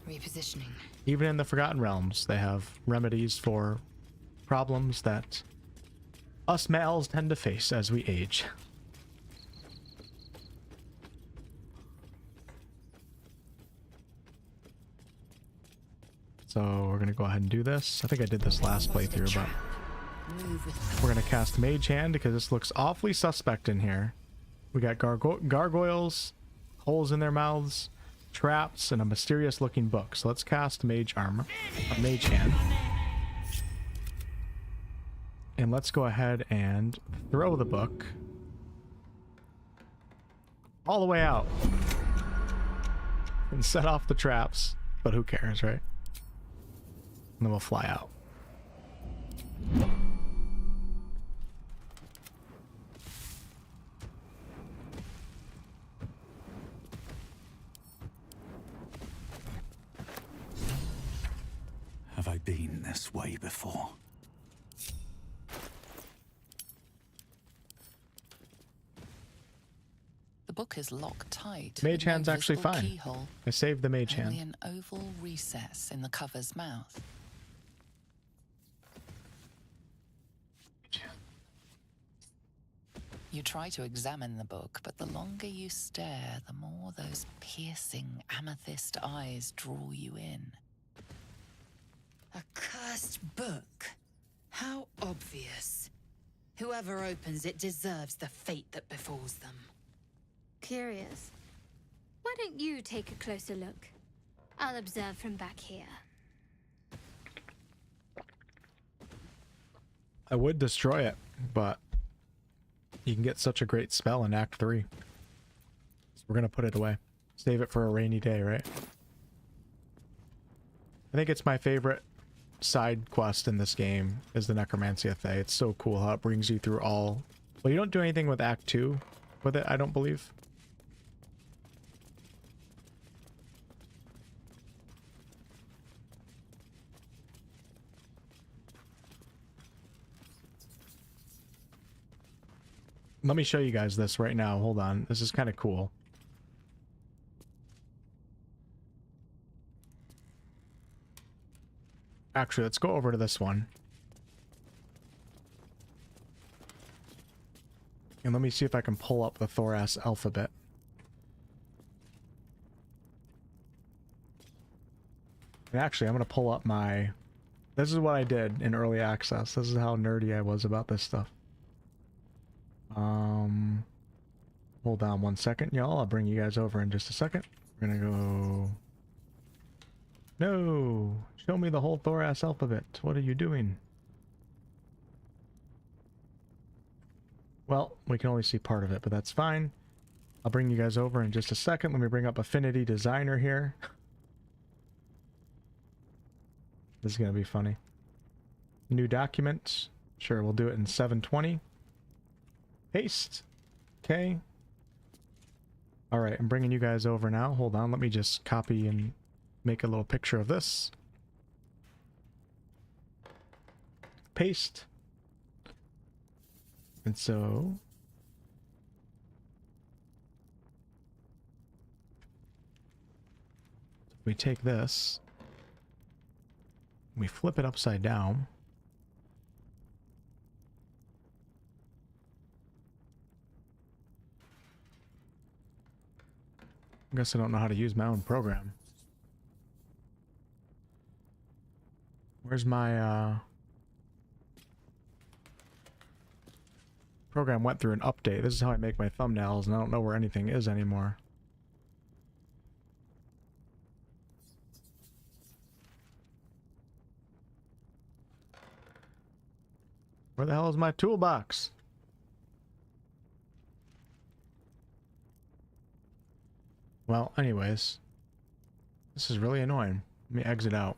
Repositioning. Even in the Forgotten Realms, they have remedies for problems that us males tend to face as we age. So we're going to go ahead and do this. I think I did this last playthrough, but we're going to cast Mage Hand because this looks awfully suspect in here. We got gargoyles, holes in their mouths, traps, and a mysterious looking book. So let's cast Mage Hand. And let's go ahead and throw the book all the way out and set off the traps. But who cares, right? And then we'll fly out. Have I been this way before? lock is locked tight. Mage with no hand's actually visible fine. keyhole, I saved the mage only hand. an oval recess in the cover's mouth. You try to examine the book, but the longer you stare, the more those piercing amethyst eyes draw you in. A cursed book. How obvious. Whoever opens it deserves the fate that befalls them. Curious. Why don't you take a closer look? I'll observe from back here. I would destroy it, but you can get such a great spell in Act 3. So we're gonna put it away. Save it for a rainy day, right? I think it's my favorite side quest in this game is the Necromancy of Thay. It's so cool how it brings you through all... Well, you don't do anything with Act 2 with it, I don't believe. Let me show you guys this right now. Hold on. This is kind of cool. Actually, let's go over to this one. And let me see if I can pull up the Thoras alphabet. And actually, I'm going to pull up my... This is what I did in early access. This is how nerdy I was about this stuff. Hold on one second, y'all. I'll bring you guys over in just a second. We're gonna go... No! Show me the whole Thoras alphabet. What are you doing? Well, we can only see part of it, but that's fine. I'll bring you guys over in just a second. Let me bring up Affinity Designer here. This is gonna be funny. New document. Sure, we'll do it in 720. Paste. Okay. Alright, I'm bringing you guys over now. Hold on, let me just copy and make a little picture of this. Paste. And so... we take this. We flip it upside down. I guess I don't know how to use my own program. Where's my, program went through an update. This is how I make my thumbnails, and I don't know where anything is anymore. Where the hell is my toolbox? Well, anyways, this is really annoying. Let me exit out.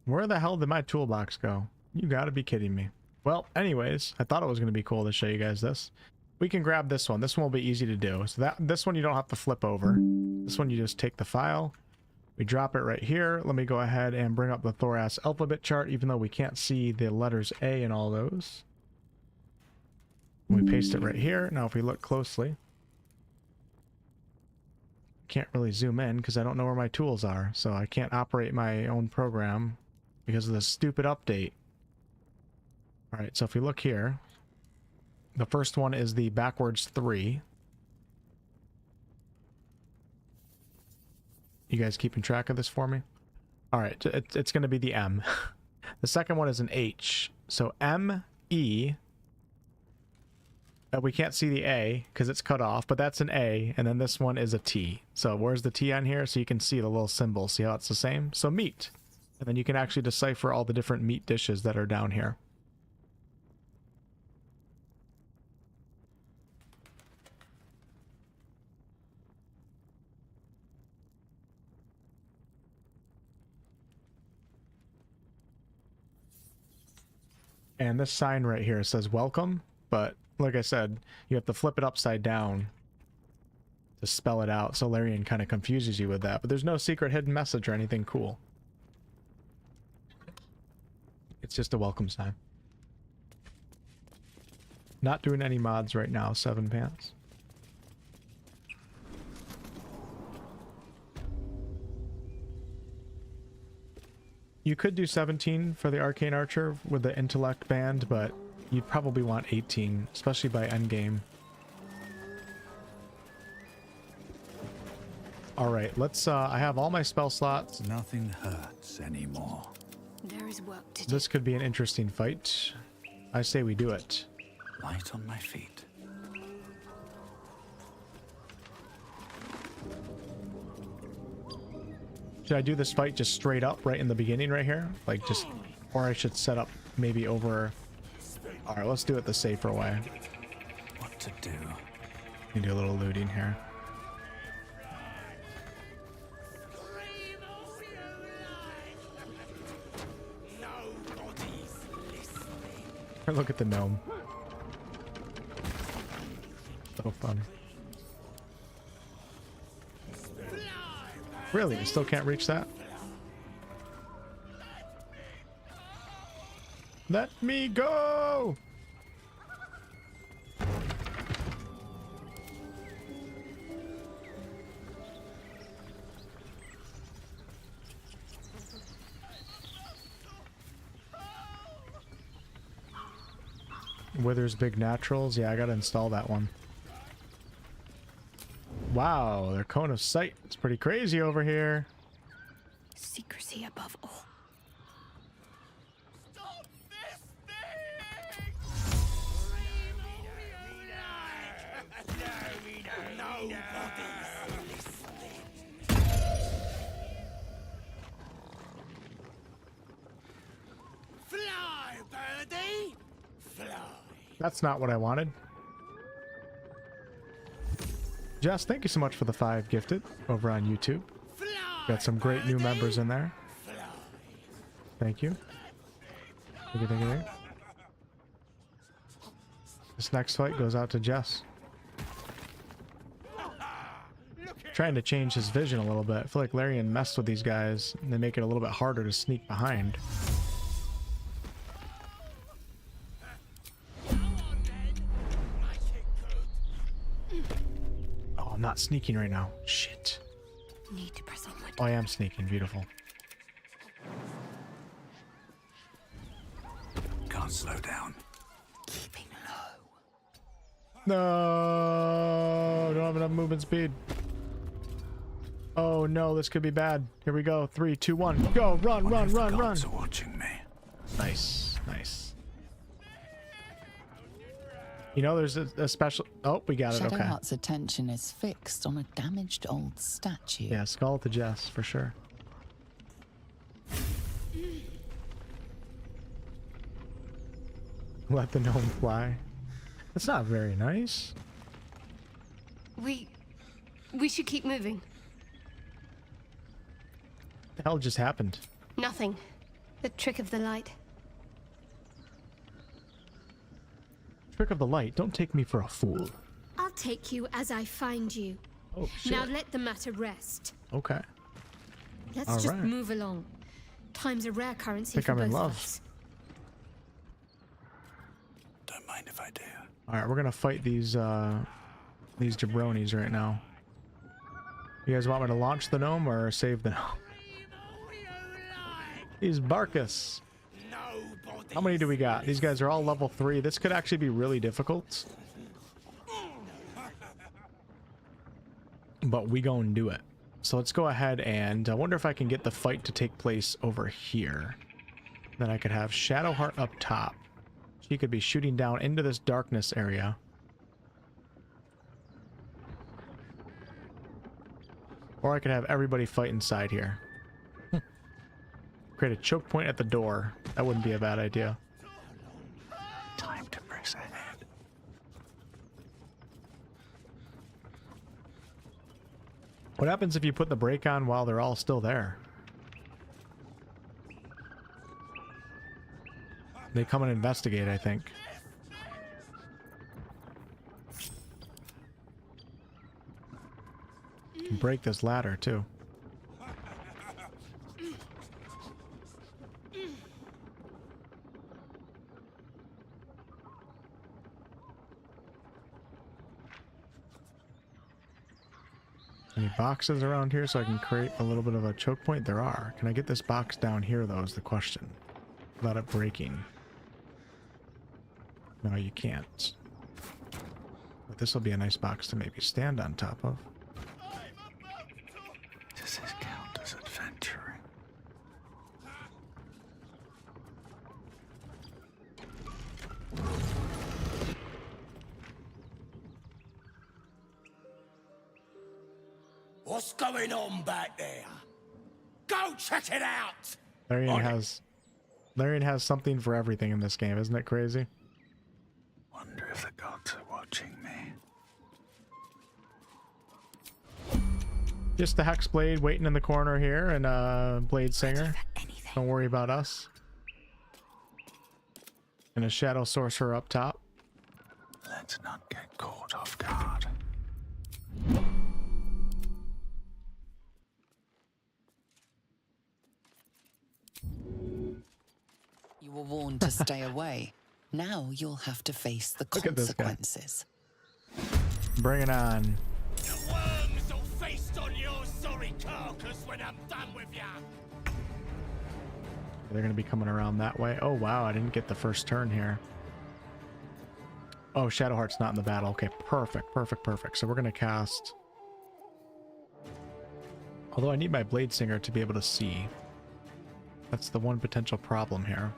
Where the hell did my toolbox go? You gotta be kidding me. Well, anyways, I thought it was going to be cool to show you guys this. We can grab this one. This one will be easy to do. So this one you don't have to flip over. This one you just take the file. We drop it right here. Let me go ahead and bring up the Thoras alphabet chart, even though we can't see the letters A in all those. We paste it right here. Now if we look closely, can't really zoom in because I don't know where my tools are. So I can't operate my own program because of this stupid update. Alright, so if we look here, the first one is the backwards 3. You guys keeping track of this for me? Alright, it's going to be the M. The second one is an H. So M, E. We can't see the A because it's cut off, but that's an A. And then this one is a T. So where's the T on here? So you can see the little symbol. See how it's the same? So meat. And then you can actually decipher all the different meat dishes that are down here. And this sign right here says welcome, but like I said, you have to flip it upside down to spell it out, so Larian kind of confuses you with that. But there's no secret hidden message or anything cool. It's just a welcome sign. Not doing any mods right now, 7 pants. You could do 17 for the Arcane Archer with the Intellect band, but you'd probably want 18, especially by endgame. Alright, let's, I have all my spell slots. Nothing hurts anymore. There is work to do. This could be an interesting fight. I say we do it. Light on my feet. Should I do this fight just straight up right in the beginning right here? Like just, or I should set up maybe over. Alright, let's do it the safer way. What to do? We can do a little looting here. Look at the gnome. So fun. Really? You still can't reach that? Let me go! Withers Big Naturals. Yeah, I gotta install that one. Wow, their cone of sight. It's pretty crazy over here. Secrecy above all. Fly, birdie! Fly. That's not what I wanted. Jess, thank you so much for the 5 gifted over on YouTube. Got some great new members in there. Thank you. Thank you, thank you, thank you. This next fight goes out to Jess. Trying to change his vision a little bit. I feel like Larian messed with these guys and they make it a little bit harder to sneak behind. Oh, I'm not sneaking right now. Shit. Need to press onward. Oh, I am sneaking. Beautiful. Can't slow down. Keeping low. No, don't have enough movement speed. Oh no, this could be bad. Here we go. 3, 2, 1. Go! Run, run, run, run! Are watching me. Nice, nice. You know, there's a special. Oh, we got it. Okay. Shadowheart's attention is fixed on a damaged old statue. Yeah, skull to Jess for sure. Let the gnome fly. That's not very nice. We should keep moving. What the hell just happened? Nothing. The trick of the light. Trick of the light. Don't take me for a fool. I'll take you as I find you. Oh shit. Now let the matter rest. Okay. Let's All just right. move along. Time's a rare currency Think for I'm in both love. of us. Don't mind if I do. All right, we're gonna fight these jabronis right now. You guys want me to launch the gnome or save the gnome? These Barkus. How many do we got? These guys are all level 3. This could actually be really difficult. But we gonna do it. So let's go ahead and I wonder if I can get the fight to take place over here. Then I could have Shadowheart up top. She could be shooting down into this darkness area. Or I could have everybody fight inside here. Create a choke point at the door. That wouldn't be a bad idea. Time to press ahead. What happens if you put the brake on while they're all still there? They come and investigate, I think. Break this ladder too. Any boxes around here so I can create a little bit of a choke point? There are. Can I get this box down here though is the question. Without it breaking. No, you can't. But this will be a nice box to maybe stand on top of. Does this count as adventuring? What's going on back there? Go check it out! Larian has something for everything in this game, isn't it crazy? Wonder if the gods are watching me. Just the Hexblade waiting in the corner here, and Bladesinger. Don't worry about us. And a Shadow Sorcerer up top. Let's not get caught off guard. You were warned to stay away. Now you'll have to face the consequences. Bring it on. The worms will feast on your sorry carcass when I'm done with ya. They're going to be coming around that way. Oh, wow. I didn't get the first turn here. Oh, Shadowheart's not in the battle. Okay, perfect, perfect, perfect. So we're going to cast... Although I need my Bladesinger to be able to see. That's the one potential problem here.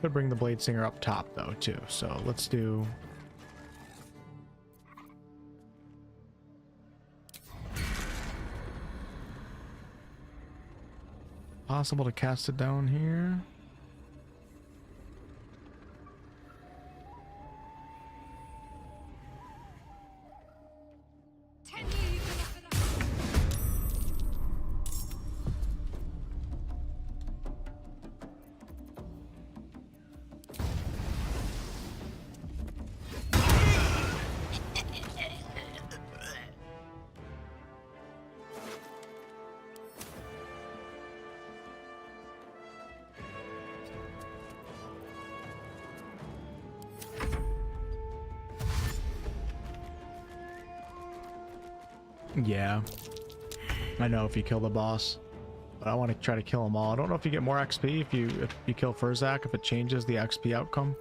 Could bring the Bladesinger up top, though, too. So let's do... Possible to cast it down here. Yeah, I know if you kill the boss, but I want to try to kill them all. I don't know if you get more XP if you kill Furzak, if it changes the XP outcome.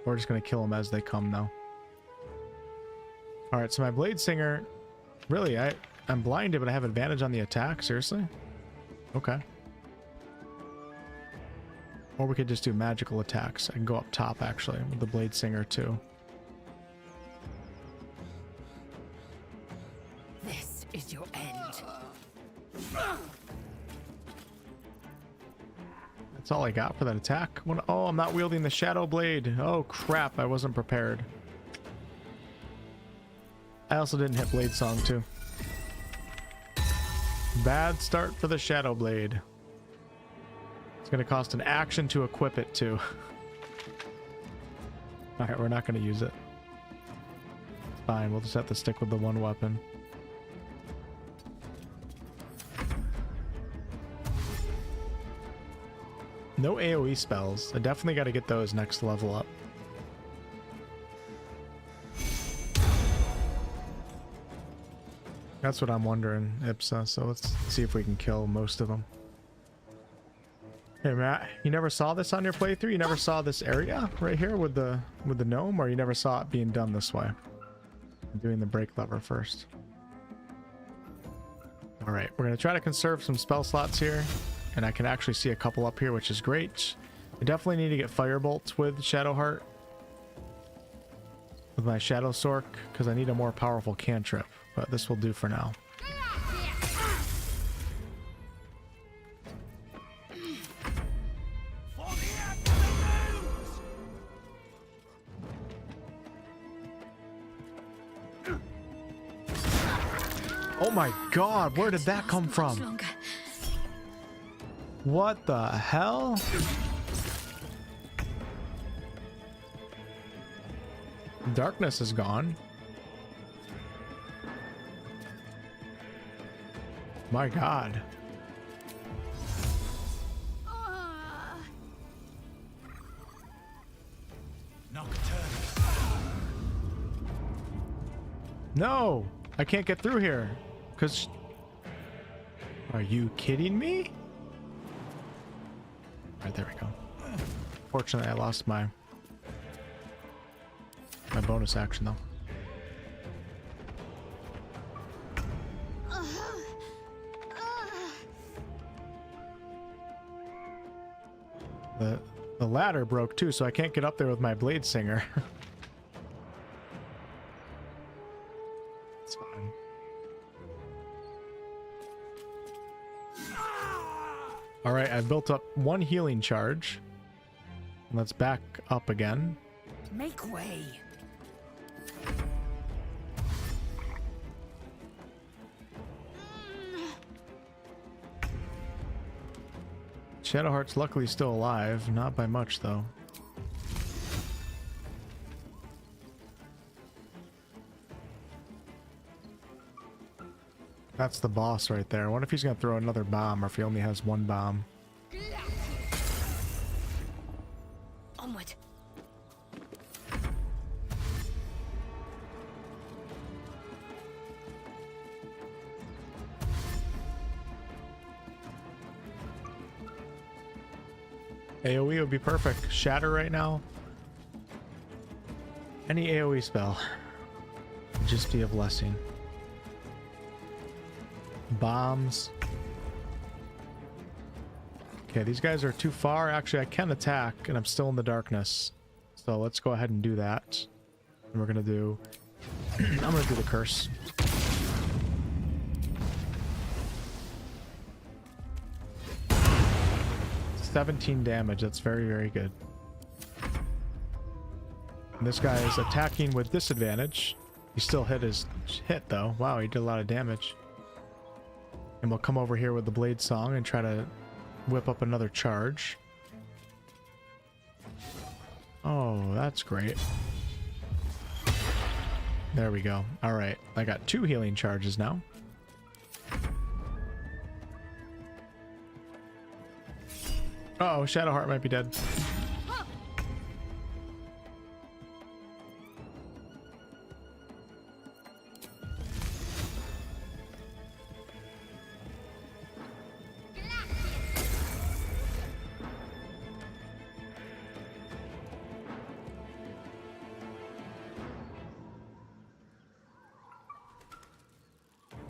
We're just gonna kill them as they come though. All right, so my Bladesinger, really, I'm blinded, but I have advantage on the attack. Seriously? Okay. Or we could just do magical attacks. I can go up top actually with the Bladesinger too. Is your end. That's all I got for that attack. Oh, I'm not wielding the Shadow Blade. Oh crap, I wasn't prepared. I also didn't hit Blade Song too. Bad start for the Shadow Blade. It's gonna cost an action to equip it too. Alright, we're not gonna use it. It's fine, we'll just have to stick with the one weapon. No AoE spells. I definitely got to get those next level up. That's what I'm wondering, Ipsa. So let's see if we can kill most of them. Hey Matt, you never saw this on your playthrough? You never saw this area right here with the gnome, or you never saw it being done this way? I'm doing the break lever first. All right, we're gonna try to conserve some spell slots here. And I can actually see a couple up here, which is great. I definitely need to get Firebolts with Shadowheart. With my Shadow Sorc, because I need a more powerful cantrip. But this will do for now. Oh my god, where did that come from? What the hell? Darkness is gone. My god. No, I can't get through here. Cause are you kidding me? Alright, there we go. Fortunately, I lost my bonus action though. The ladder broke too, so I can't get up there with my Bladesinger. It's fine. Alright, I've built up one healing charge. Let's back up again. Make way. Shadowheart's luckily still alive, not by much though. That's the boss right there. I wonder if he's gonna throw another bomb or if he only has one bomb. Onward. AoE would be perfect. Shatter right now. Any AoE spell would just be a blessing. Bombs. Okay, these guys are too far. Actually, I can attack and I'm still in the darkness. So let's go ahead and do that. And we're gonna do I'm gonna do the curse. $17 damage. That's very, very good. And this guy is attacking with disadvantage. He still hit his hit though. Wow, he did a lot of damage. And we'll come over here with the blade song and try to whip up another charge. Oh, that's great. There we go. All right, I got 2 healing charges now. Uh oh, Shadowheart might be dead.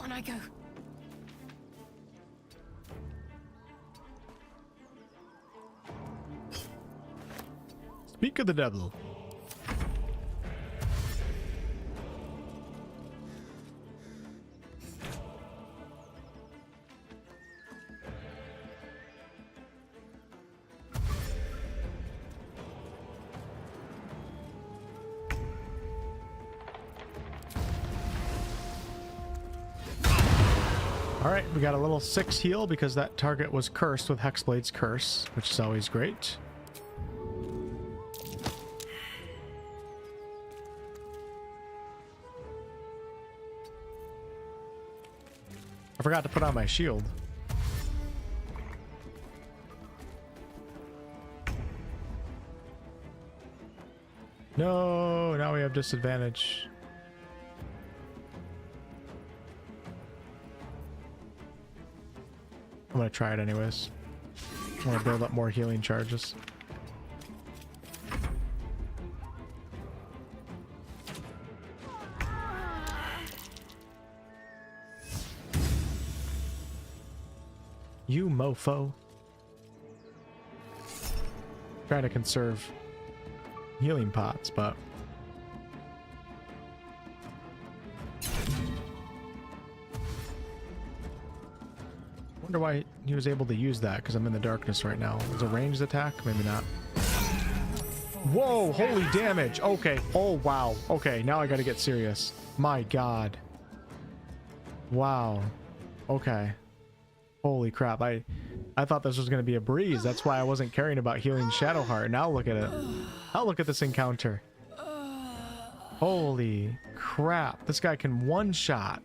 On I go. Speak of the devil. Alright, we got a little 6 heal because that target was cursed with Hexblade's curse, which is always great. I forgot to put on my shield. No, now we have disadvantage. I'm gonna try it anyways. I want to build up more healing charges. You mofo. Trying to conserve healing pots, but wonder why he was able to use that, because I'm in the darkness right now. Is it a ranged attack? Maybe not. Whoa, holy damage. Okay. Oh, wow. Okay, now I gotta get serious. My god. Wow. Okay. Holy crap. I thought this was gonna be a breeze. That's why I wasn't caring about healing Shadowheart. Now look at it. Now look at this encounter. Holy crap. This guy can one-shot.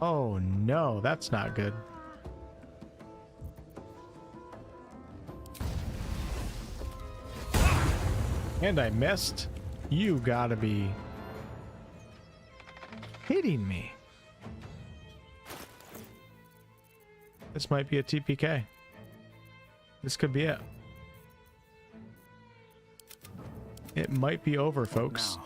Oh no, that's not good. And I missed? You gotta be kidding me. This might be a TPK. This could be it. It might be over, folks.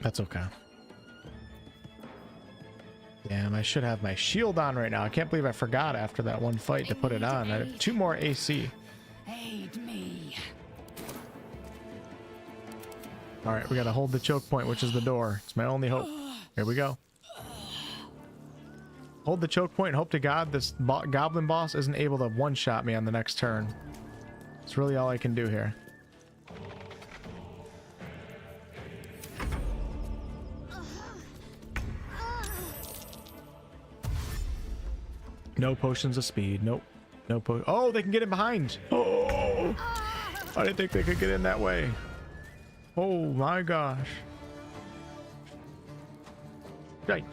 That's okay. Damn, I should have my shield on right now. I can't believe I forgot after that one fight to put it on. I have 2 more AC. Aid me. All right, we gotta hold the choke point, which is the door. It's my only hope. Here we go. Hold the choke point and hope to God this goblin boss isn't able to one-shot me on the next turn. It's really all I can do here. No potions of speed. Nope. No oh, they can get in behind. Oh, I didn't think they could get in that way. Oh my gosh. Right.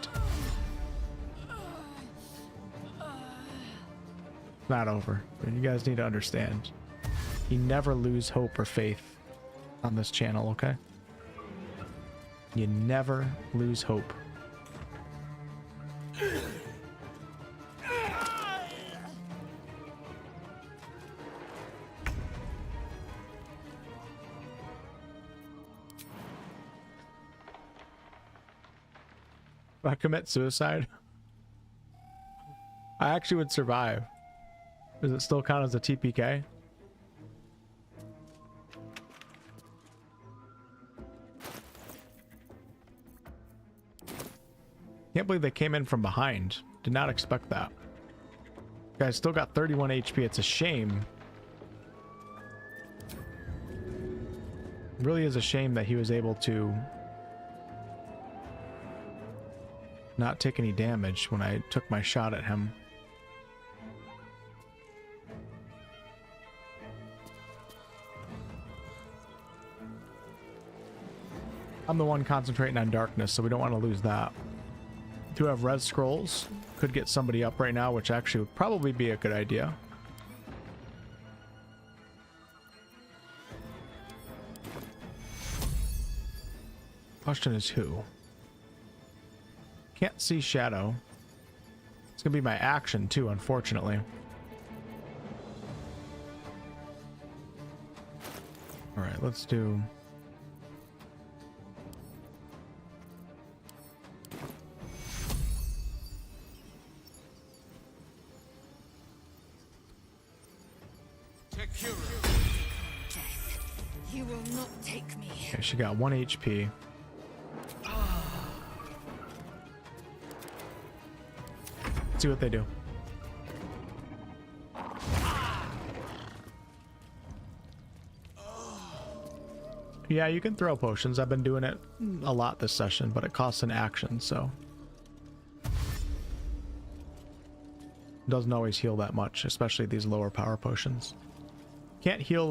Not over. You guys need to understand. You never lose hope or faith on this channel, okay? You never lose hope. If I commit suicide, I actually would survive. Does it still count as a TPK? Can't believe they came in from behind. Did not expect that. Guys still got 31 HP. It's a shame. It really is a shame that he was able to not take any damage when I took my shot at him. I'm the one concentrating on darkness, so we don't want to lose that. Do have red scrolls. Could get somebody up right now, which actually would probably be a good idea. Question is who? Can't see shadow. It's gonna be my action too, unfortunately. All right, let's do. You will not take me. Okay, she got 1 HP. Let's see what they do. Yeah, you can throw potions. I've been doing it a lot this session, but it costs an action, so doesn't always heal that much, especially these lower power potions. Can't heal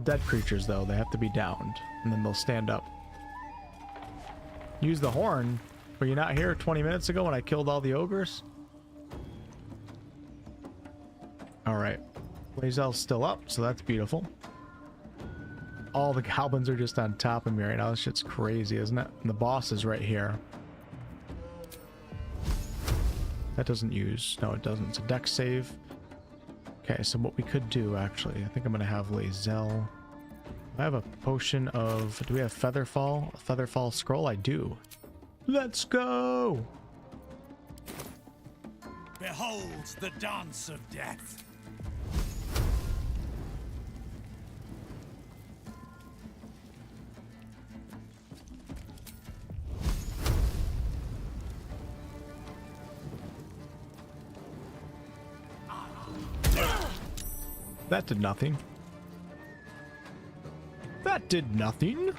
dead creatures though. They have to be downed and then they'll stand up. Use the horn. Were you not here 20 minutes ago when I killed all the ogres? All right, Blazel's still up, so that's beautiful. All the goblins are just on top of me right now. This shit's crazy, isn't it? And the boss is right here. That doesn't use... No, it doesn't. It's a dex save. Okay, so what we could do, actually... I think I'm going to have Lazel. I have a potion of... Do we have Featherfall? A Featherfall scroll? I do. Let's go! Behold the dance of death. That did nothing. That did nothing.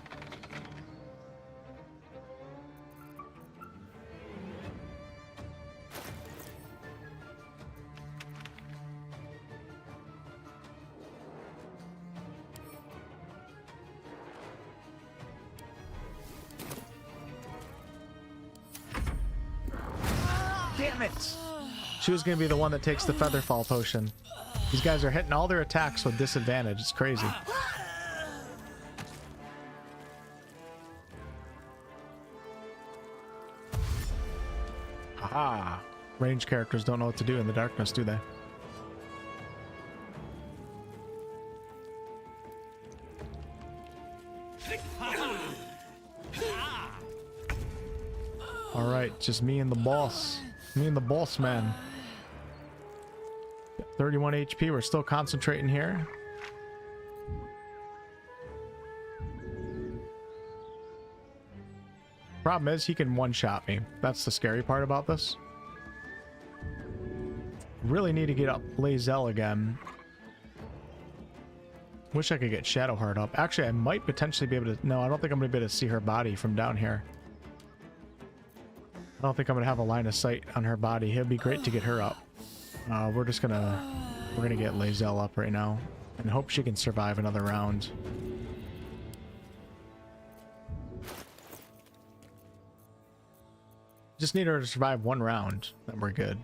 Damn it! She was gonna be the one that takes the Featherfall potion. These guys are hitting all their attacks with disadvantage. It's crazy. Haha. Ranged characters don't know what to do in the darkness, do they? Alright, just me and the boss. Me and the boss man. 31 HP, we're still concentrating here. Problem is, he can one-shot me. That's the scary part about this. Really need to get up Lae'zel again. Wish I could get Shadowheart up. Actually, I might potentially be able to... No, I don't think I'm going to be able to see her body from down here. I don't think I'm going to have a line of sight on her body. It'd be great to get her up. We're just going to... We're going to get Lae'zel up right now. And hope she can survive another round. Just need her to survive one round. Then we're good.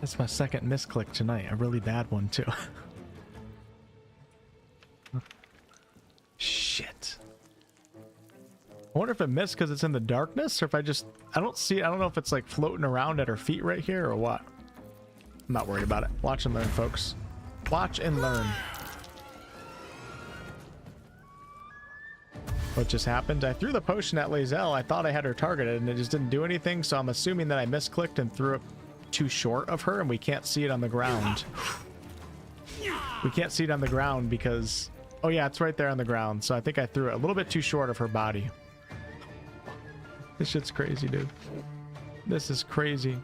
That's my second misclick tonight. A really bad one too. Shit. I wonder if it missed because it's in the darkness, or if I don't see it. I don't know if it's like floating around at her feet right here or what. I'm not worried about it. Watch and learn, folks. Watch and learn. What just happened? I threw the potion at Lae'zel. I thought I had her targeted and it just didn't do anything, so I'm assuming that I misclicked and threw it too short of her and we can't see it on the ground. We can't see it on the ground because... Oh yeah, it's right there on the ground, so I think I threw it a little bit too short of her body. This shit's crazy, dude. This is crazy.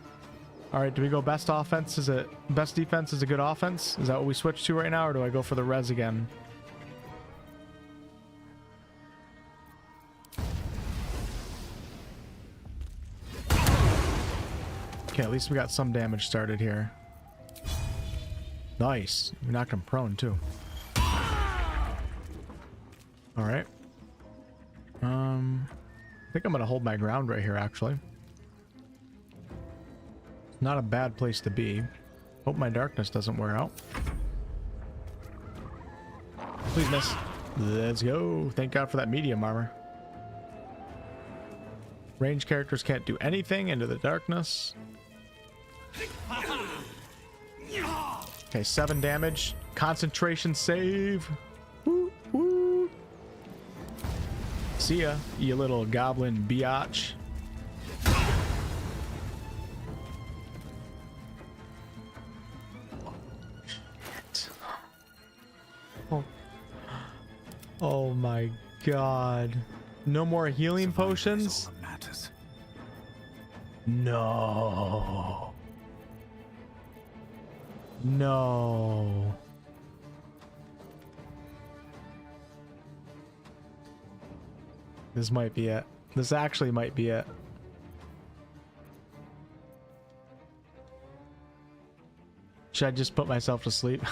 Alright, do we go best offense? Is it best defense is a good offense? Is that what we switch to right now, or do I go for the res again? Okay, at least we got some damage started here. Nice. We knocked him prone too. Alright. I think I'm gonna hold my ground right here, actually. Not a bad place to be. Hope my darkness doesn't wear out. Please miss. Let's go. Thank God for that medium armor. Ranged characters can't do anything into the darkness. Okay, 7 damage. Concentration save. Woo, woo. See ya, you little goblin biatch. Oh. Oh my god. No more healing potions? No. No. This might be it. This actually might be it. Should I just put myself to sleep?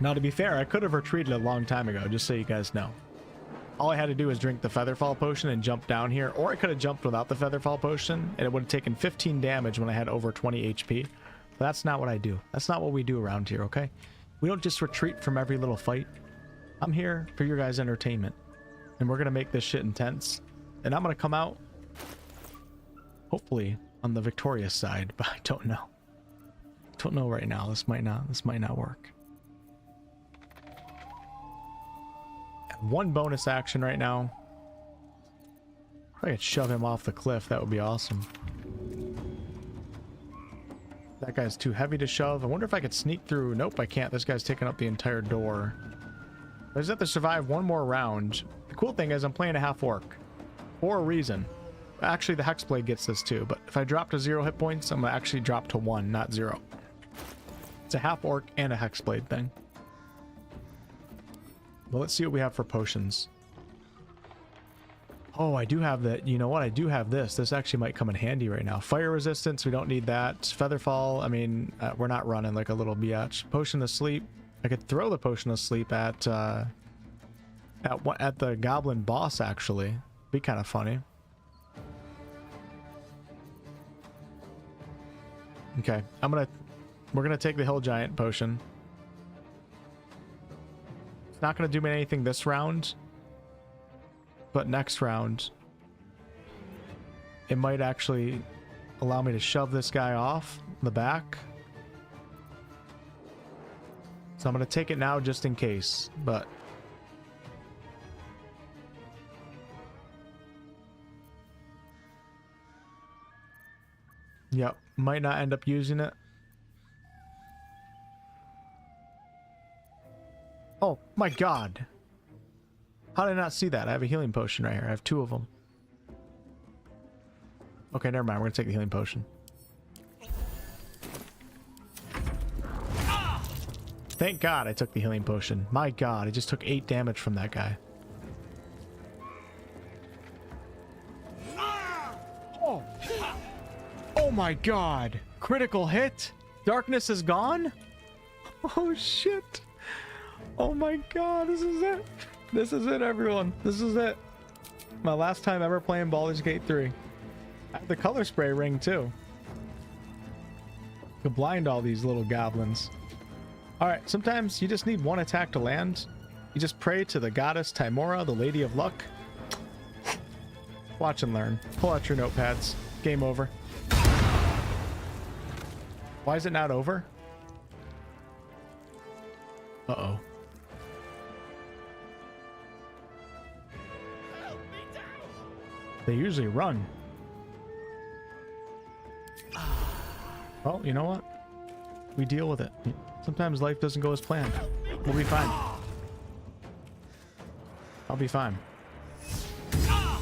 Now, to be fair, I could have retreated a long time ago, just so you guys know. All I had to do was drink the Featherfall potion and jump down here, or I could have jumped without the Featherfall potion, and it would have taken 15 damage when I had over 20 HP. But that's not what I do. That's not what we do around here, okay? We don't just retreat from every little fight. I'm here for your guys' entertainment, and we're gonna make this shit intense. And I'm gonna come out, hopefully, on the victorious side, but I don't know. Don't know right now. This might not work. One bonus action right now. If I could shove him off the cliff, that would be awesome. That guy's too heavy to shove. I wonder if I could sneak through. Nope, I can't. This guy's taking up the entire door. I just have to survive one more round. The cool thing is I'm playing a half orc for a reason. Actually, the Hexblade gets this too, but if I drop to 0 hit points, I'm gonna actually drop to 1, not 0. It's a half orc and a Hexblade thing. Well, let's see what we have for potions. Oh, I do have that. You know what? I do have this. This actually might come in handy right now. Fire resistance, we don't need that. Featherfall, I mean, we're not running like a little biatch. Potion of sleep. I could throw the potion of sleep at the goblin boss, actually. Be kind of funny. Okay, we're gonna take the hill giant potion. It's not gonna do me anything this round. But next round, it might actually allow me to shove this guy off the back. So I'm going to take it now just in case, but... Yep, might not end up using it. Oh my god! How did I not see that? I have a healing potion right here. I have 2 of them. Okay, never mind. We're gonna take the healing potion. Thank God I took the healing potion. My God, I just took 8 damage from that guy. Oh! Oh my God! Critical hit? Darkness is gone? Oh shit! Oh my God, this is it! This is it, everyone. This is it. My last time ever playing Baldur's Gate 3. I have the color spray ring, too. To blind all these little goblins. Alright, sometimes you just need one attack to land. You just pray to the goddess Timora, the Lady of Luck. Watch and learn. Pull out your notepads. Game over. Why is it not over? Uh-oh. They usually run. Well, you know what? We deal with it. Sometimes life doesn't go as planned. We'll be fine. I'll be fine. I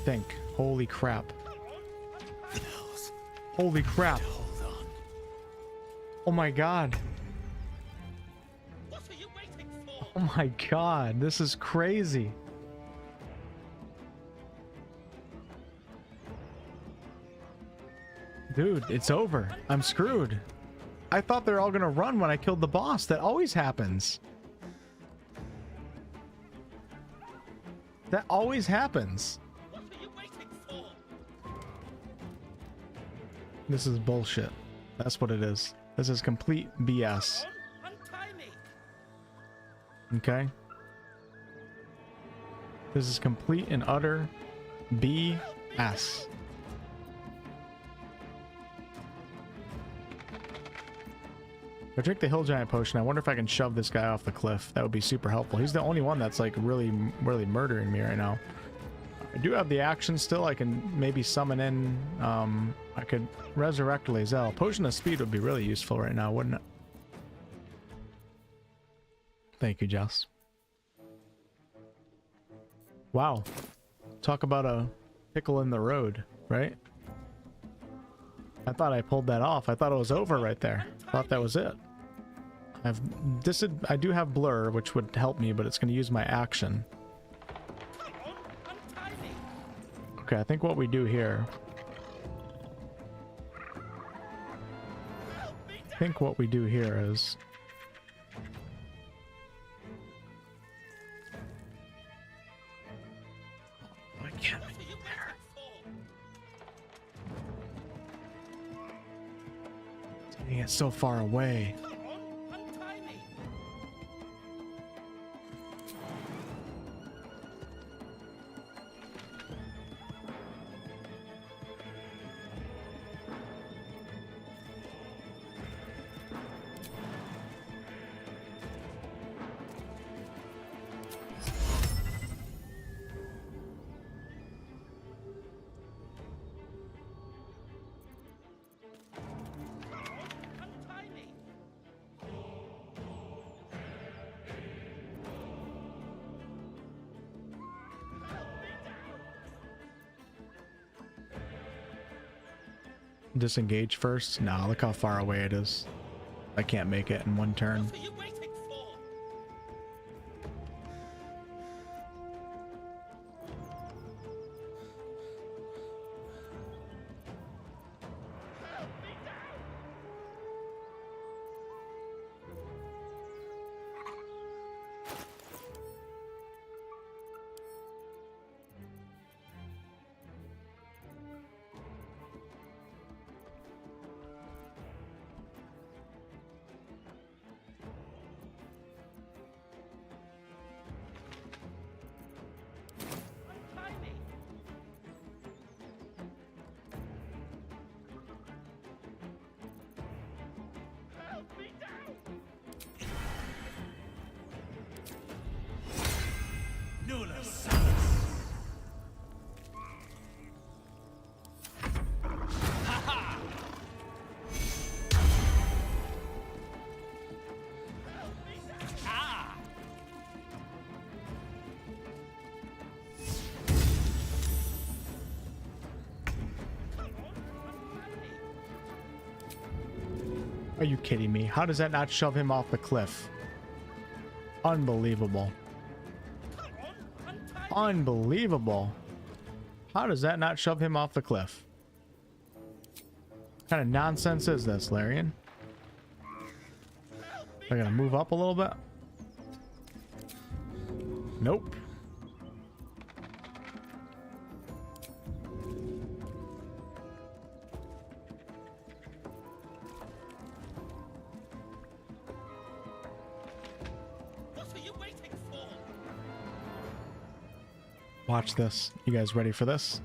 think. Holy crap. Holy crap. Oh my god. Oh my god. This is crazy. Dude, it's over. I'm screwed. I thought they're all gonna run when I killed the boss. That always happens. That always happens. What are you waiting for? This is bullshit. That's what it is. This is complete BS. Untie me. Okay? This is complete and utter BS. If I drink the hill giant potion, I wonder if I can shove this guy off the cliff. That would be super helpful. He's the only one that's like really murdering me right now. I do have the action still. I can maybe summon in, I could resurrect Lae'zel. Potion of speed would be really useful right now, wouldn't it? Thank you, Jess. Wow. Talk about a pickle in the road, right? I thought I pulled that off. I thought it was over right there. Thought that was it. I do have blur, which would help me, but it's going to use my action. Okay, I think what we do here... is... I can't be there. Dang, it's so far away. Disengage first? Nah, look how far away it is. I can't make it in one turn. Are you kidding me? How does that not shove him off the cliff? Unbelievable. Unbelievable. How does that not shove him off the cliff? What kind of nonsense is this, Larian? I gotta move up a little bit. Nope. Watch this. You guys ready for this?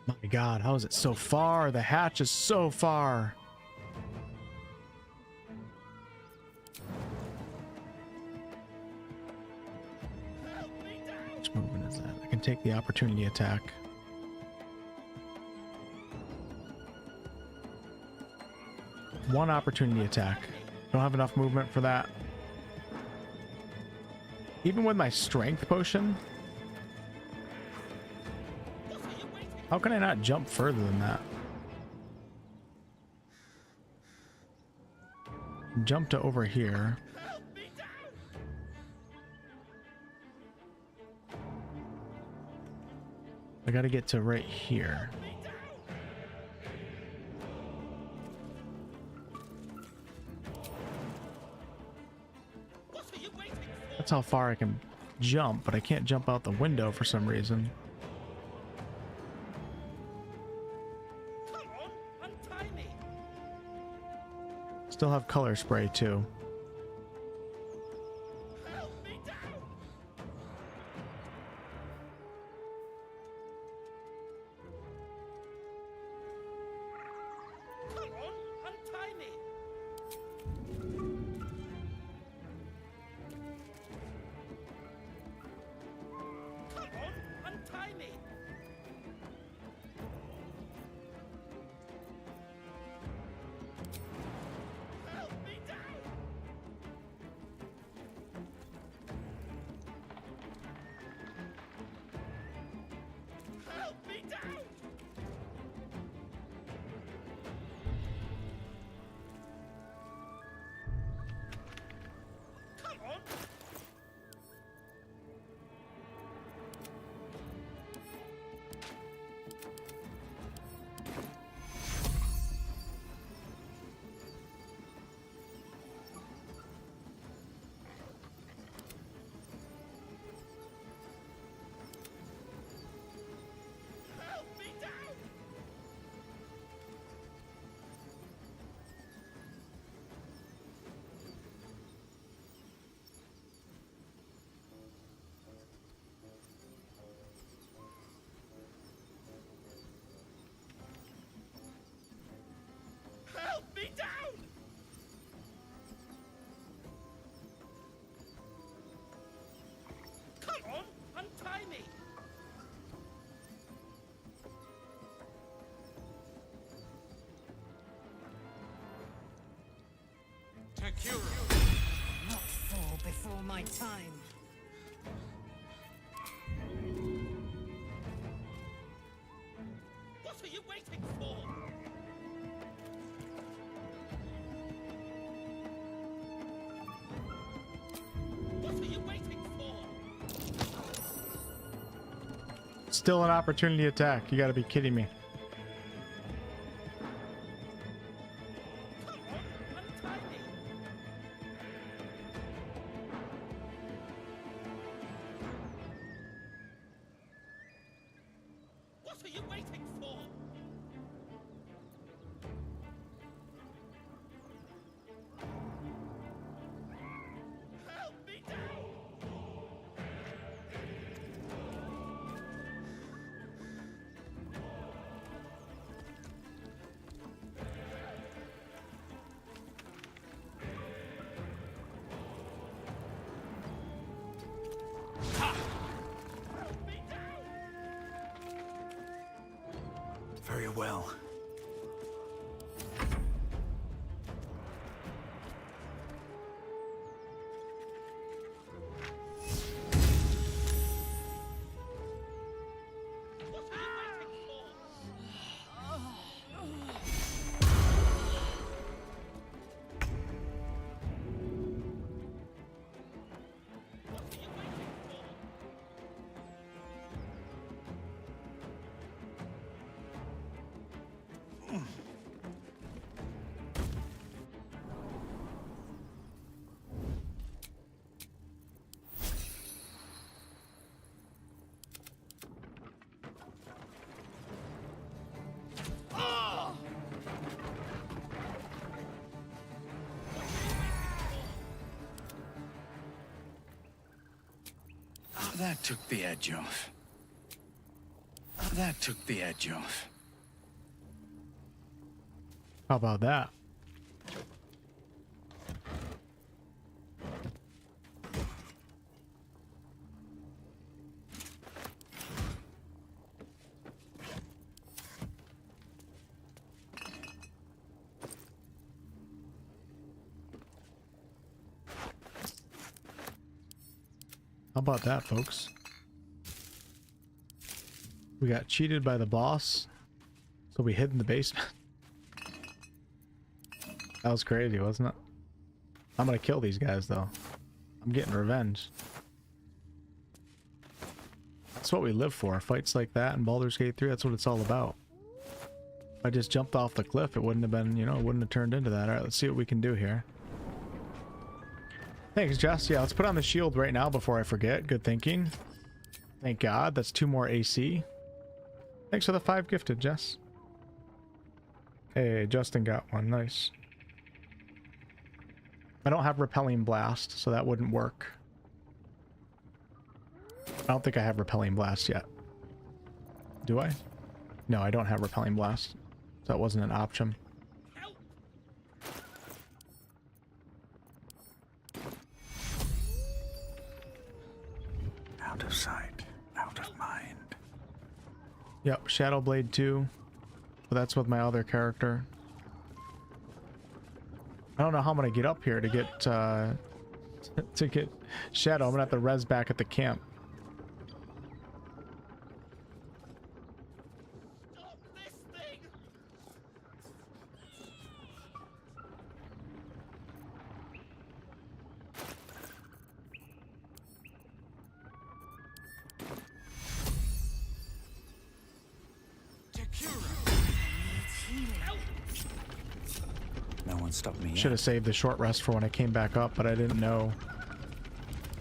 My God, how is it so far? The hatch is so far. Which movement is that? I can take the opportunity attack. One opportunity attack. Don't have enough movement for that. Even with my strength potion? How can I not jump further than that? Jump to over here. I gotta get to right here. That's how far I can jump, but I can't jump out the window for some reason. Still have color spray too. Not fall before my time. What are you waiting for? What are you waiting for? Still an opportunity attack. You gotta be kidding me. Very well. That took the edge off. That took the edge off. How about that? How about that, folks? We got cheated by the boss, so we hid in the basement. That was crazy, wasn't it? I'm gonna kill these guys, though. I'm getting revenge. That's what we live for. Fights like that in Baldur's Gate 3, that's what it's all about. If I just jumped off the cliff, it wouldn't have been, you know, it wouldn't have turned into that. Alright, let's see what we can do here. Thanks, Jess. Yeah, let's put on the shield right now before I forget. Good thinking. Thank God. That's 2 more AC. Thanks for the 5 gifted, Jess. Hey, Justin got one. Nice. I don't have Repelling Blast, so that wouldn't work. I don't think I have Repelling Blast yet. Do I? No, I don't have Repelling Blast. So that wasn't an option. Out of sight, out of mind. Yep, Shadowblade 2. But that's with my other character. I don't know how I'm gonna get up here to get Shadow. I'm gonna have to res back at the camp. No one stopped me. Should have saved the short rest for when I came back up, but I didn't know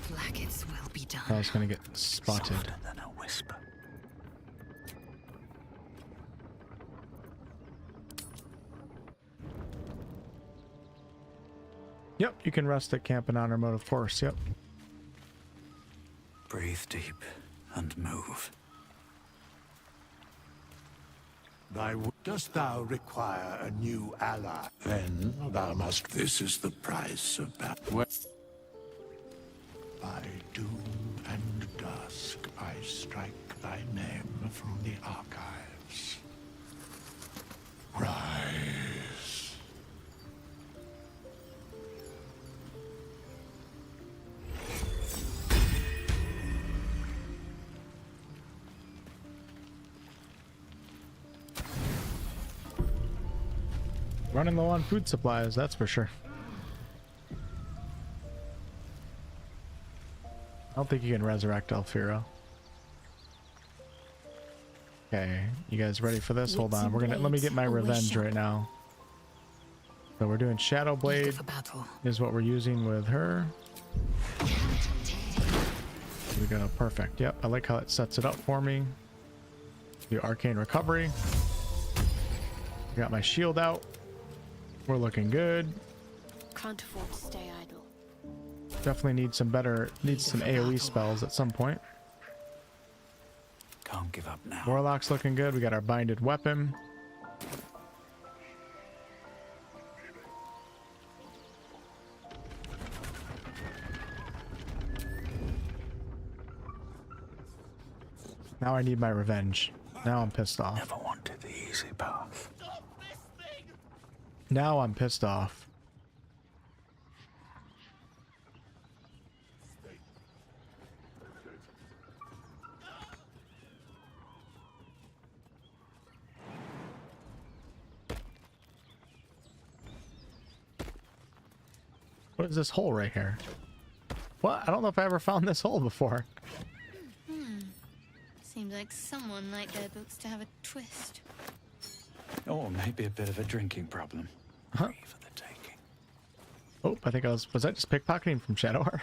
Blackets will be done. I was gonna get spotted. Softer than a whisper. Yep, you can rest at camp in honor mode, of course. Yep. Breathe deep and move. Dost thou require a new ally? Then thou must. This is the price of battle. By doom and dusk, I strike thy name from the archives. Rise. Running low on food supplies, that's for sure. I don't think you can resurrect Alfiro. Okay, you guys ready for this? Hold on, let me get my revenge right now. So we're doing Shadowblade is what we're using with her. Here we go, perfect. Yep, I like how it sets it up for me. Do arcane recovery. Got my shield out. We're looking good. Can't afford to stay idle. Definitely need some AoE spells at some point. Can't give up now. Warlock's looking good. We got our binded weapon. Now I need my revenge. Now I'm pissed off. Never wanted the easy path. Now I'm pissed off. What is this hole right here? What? I don't know if I ever found this hole before. Seems like someone liked their books to have a twist. Or maybe a bit of a drinking problem. Huh. Free for the taking. Oh, I think was that just pickpocketing from Shadowheart?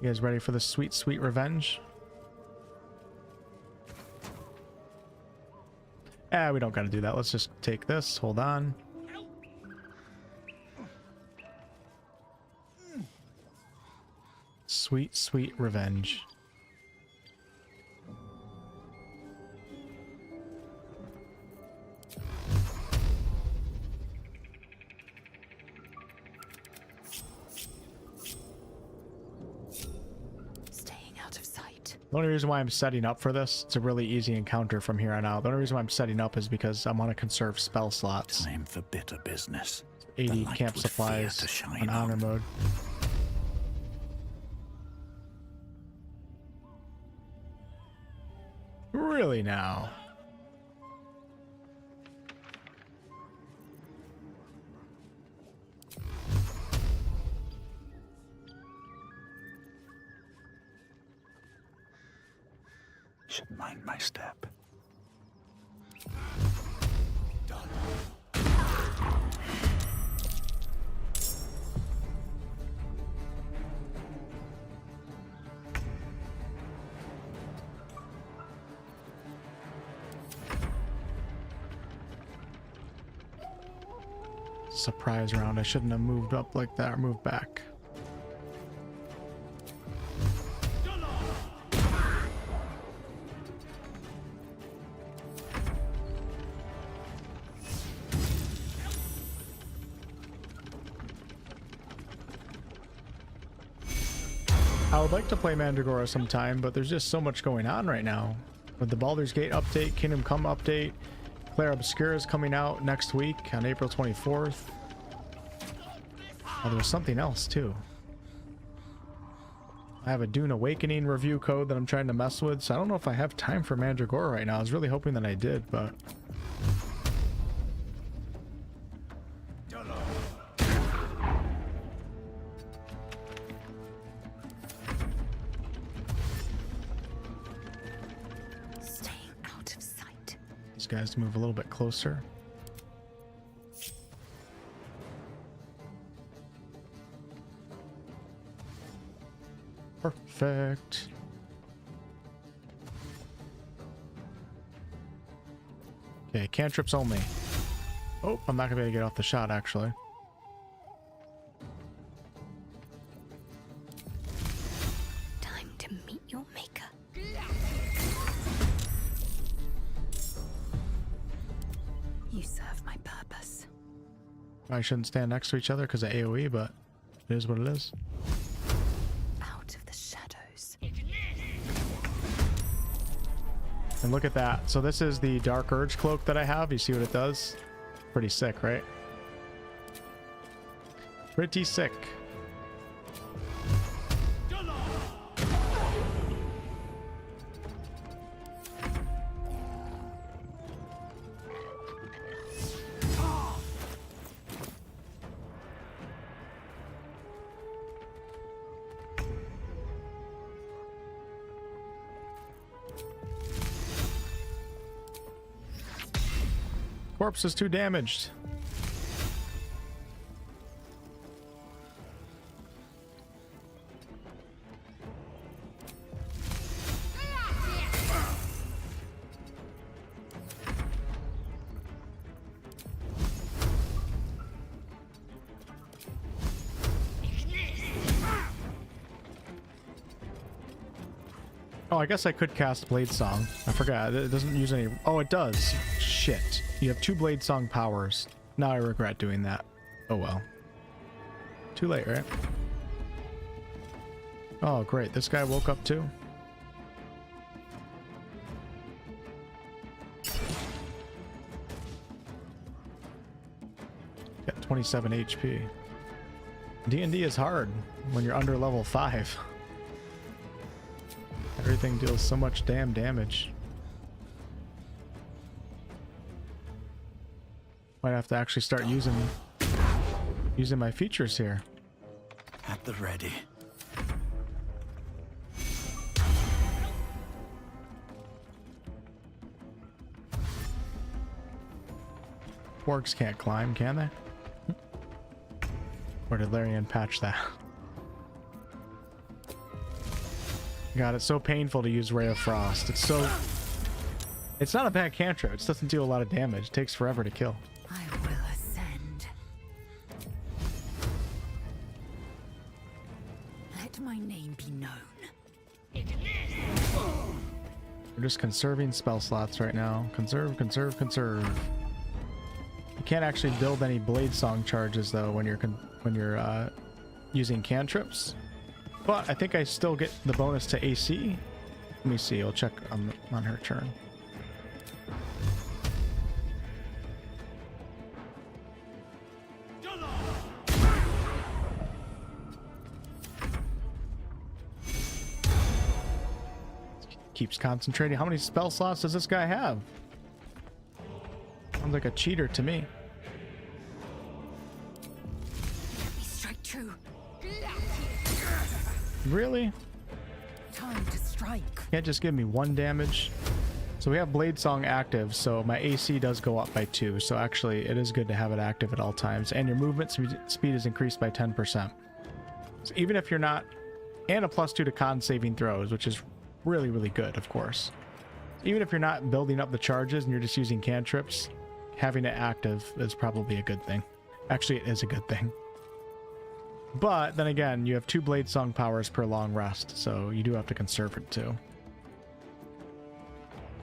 You guys ready for the sweet, sweet revenge? We don't gotta do that. Let's just take this. Hold on. Sweet, sweet revenge. The only reason why I'm setting up for this, it's a really easy encounter from here on out. The only reason why I'm setting up is because I want to conserve spell slots. Time for bitter business. 80 camp supplies on honor mode. Really now? Should mind my step. Surprise round. I shouldn't have moved up like that or moved back. I would like to play Mandragora sometime, but there's just so much going on right now. With the Baldur's Gate update, Kingdom Come update, Claire Obscura is coming out next week on April 24th. Oh, there was something else too. I have a Dune Awakening review code that I'm trying to mess with, so I don't know if I have time for Mandragora right now. I was really hoping that I did, but... guys to move a little bit closer. Perfect. Okay, cantrips only. Oh, I'm not gonna be able to get off the shot actually. Time to meet your maker. You serve my purpose. I shouldn't stand next to each other because of AoE, but it is what it is. Out of the shadows. And look at that. So this is the Dark Urge cloak that I have. You see what it does? Pretty sick, right? Pretty sick. Corpse is too damaged. Oh, I guess I could cast Blade Song. I forgot. It doesn't use any... Oh, it does. Shit. You have 2 Blade Song powers. Now I regret doing that. Oh well. Too late, right? Oh, great. This guy woke up too. Got 27 HP. D&D is hard when you're under level 5. Everything deals so much damn damage. Might have to actually start using my features here. At the ready. Orcs can't climb, can they? Or did Larian patch that? God, it's so painful to use Ray of Frost. It's so... It's not a bad cantrip. It doesn't do a lot of damage. It takes forever to kill. I will ascend. Let my name be known. We're just conserving spell slots right now. Conserve, conserve, conserve. You can't actually build any Bladesong charges though when you're using cantrips. But I think I still get the bonus to AC. Let me see. I'll check on her turn. Keeps concentrating. How many spell slots does this guy have? Sounds like a cheater to me. Let me strike true. Really? Time to strike. Can't just give me 1 damage. So we have Bladesong active, so my AC does go up by 2. So actually, it is good to have it active at all times. And your movement speed is increased by 10%. So even if you're not, and a +2 to con saving throws, which is really, really good, of course. Even if you're not building up the charges and you're just using cantrips, having it active is probably a good thing. Actually, it is a good thing. But then again, you have 2 Bladesong powers per long rest, so you do have to conserve it too.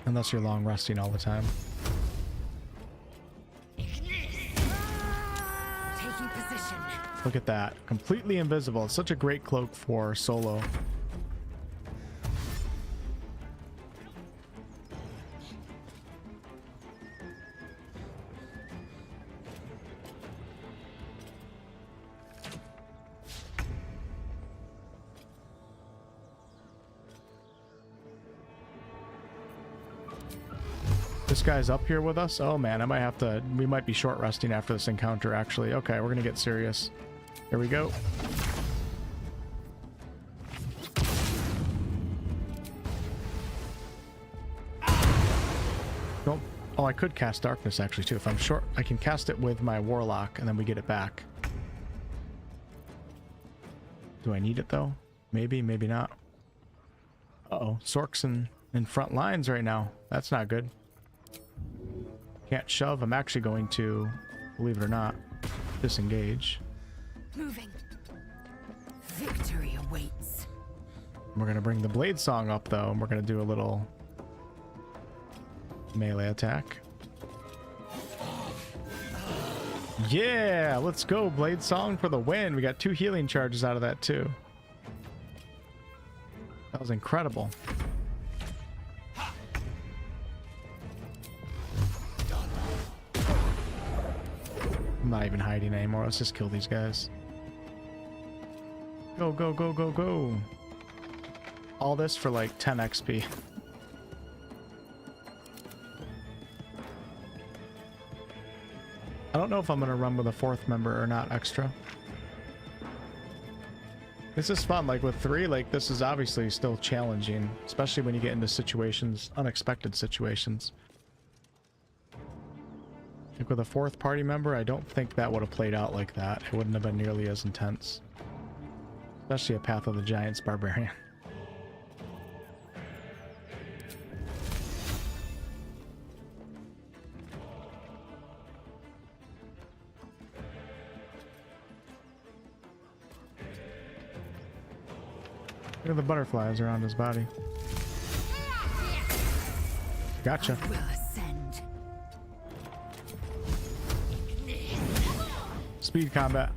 Unless you're long resting all the time. Taking position. Look at that. Completely invisible. It's such a great cloak for solo. This guy's up here with us? Oh man, we might be short resting after this encounter actually. Okay, we're gonna get serious. Here we go. Nope. Oh, I could cast darkness actually too. If I'm short, I can cast it with my warlock and then we get it back. Do I need it though? Maybe, maybe not. Uh-oh, Sorc's in front lines right now. That's not good. Can't shove. I'm actually going to, believe it or not, disengage. Moving. Victory awaits. We're going to bring the Bladesong up though, and we're going to do a little melee attack. Yeah, let's go Bladesong for the win. We got 2 healing charges out of that too. That was incredible. I'm not even hiding anymore. Let's just kill these guys. Go, go, go, go, go. All this for like 10 XP. I don't know if I'm going to run with a 4th member or not extra. This is fun. Like with 3, like this is obviously still challenging, especially when you get into situations, unexpected situations. Like with a 4th party member, I don't think that would have played out like that. It wouldn't have been nearly as intense. Especially a Path of the Giants barbarian. Look at the butterflies around his body. Gotcha. I will ascend. Speed combat.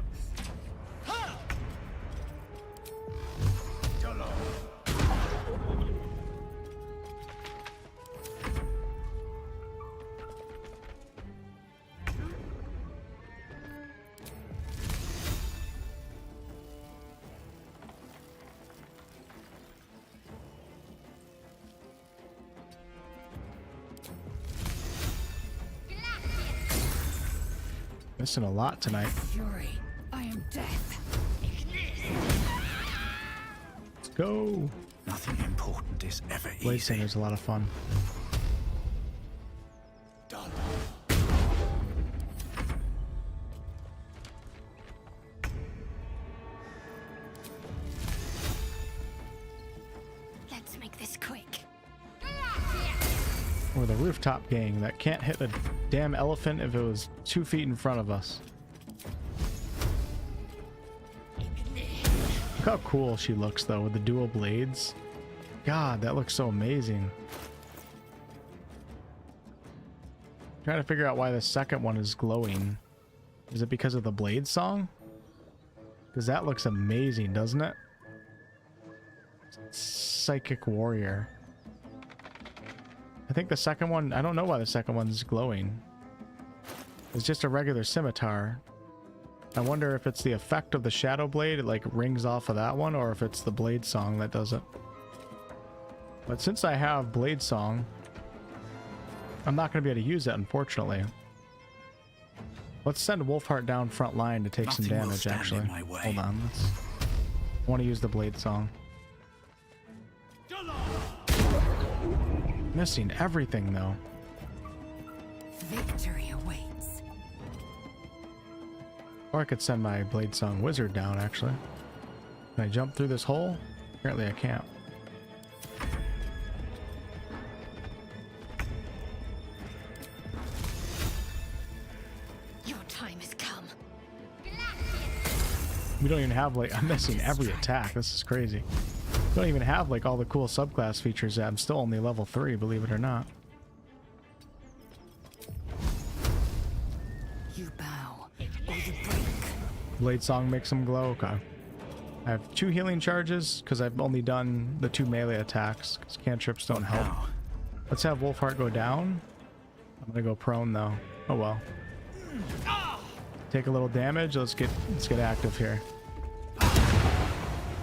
Missing a lot tonight. Fury, I am death. Let's go. Nothing important is ever easy. Bladesinger is a lot of fun. Let's make this quick. We're the rooftop gang that can't hit a damn elephant if it was 2 feet in front of us. Look how cool she looks though with the dual blades. God, that looks so amazing. Trying to figure out why the second one is glowing. Is it because of the blade song? Because that looks amazing, doesn't it? Psychic warrior. I think the second one, I don't know why the second one's glowing. It's just a regular scimitar. I wonder if it's the effect of the shadow blade, it like rings off of that one, or if it's the blade song that does it. But since I have blade song, I'm not going to be able to use it, unfortunately. Let's send Wolfheart down front line to take some damage, actually. Hold on. I want to use the blade song. Missing everything, though. Victory awaits. Or I could send my blade song wizard down, actually. Can I jump through this hole? Apparently I can't. We don't even have like, I'm missing every attack. This is crazy. We don't even have like all the cool subclass features yet. I'm still only level 3, believe it or not. You bow or you break. Blade song makes them glow. Okay. I have 2 healing charges because I've only done the 2 melee attacks because cantrips don't help. Let's have Wolfheart go down. I'm gonna go prone though. Oh well. Take a little damage. Let's get active here.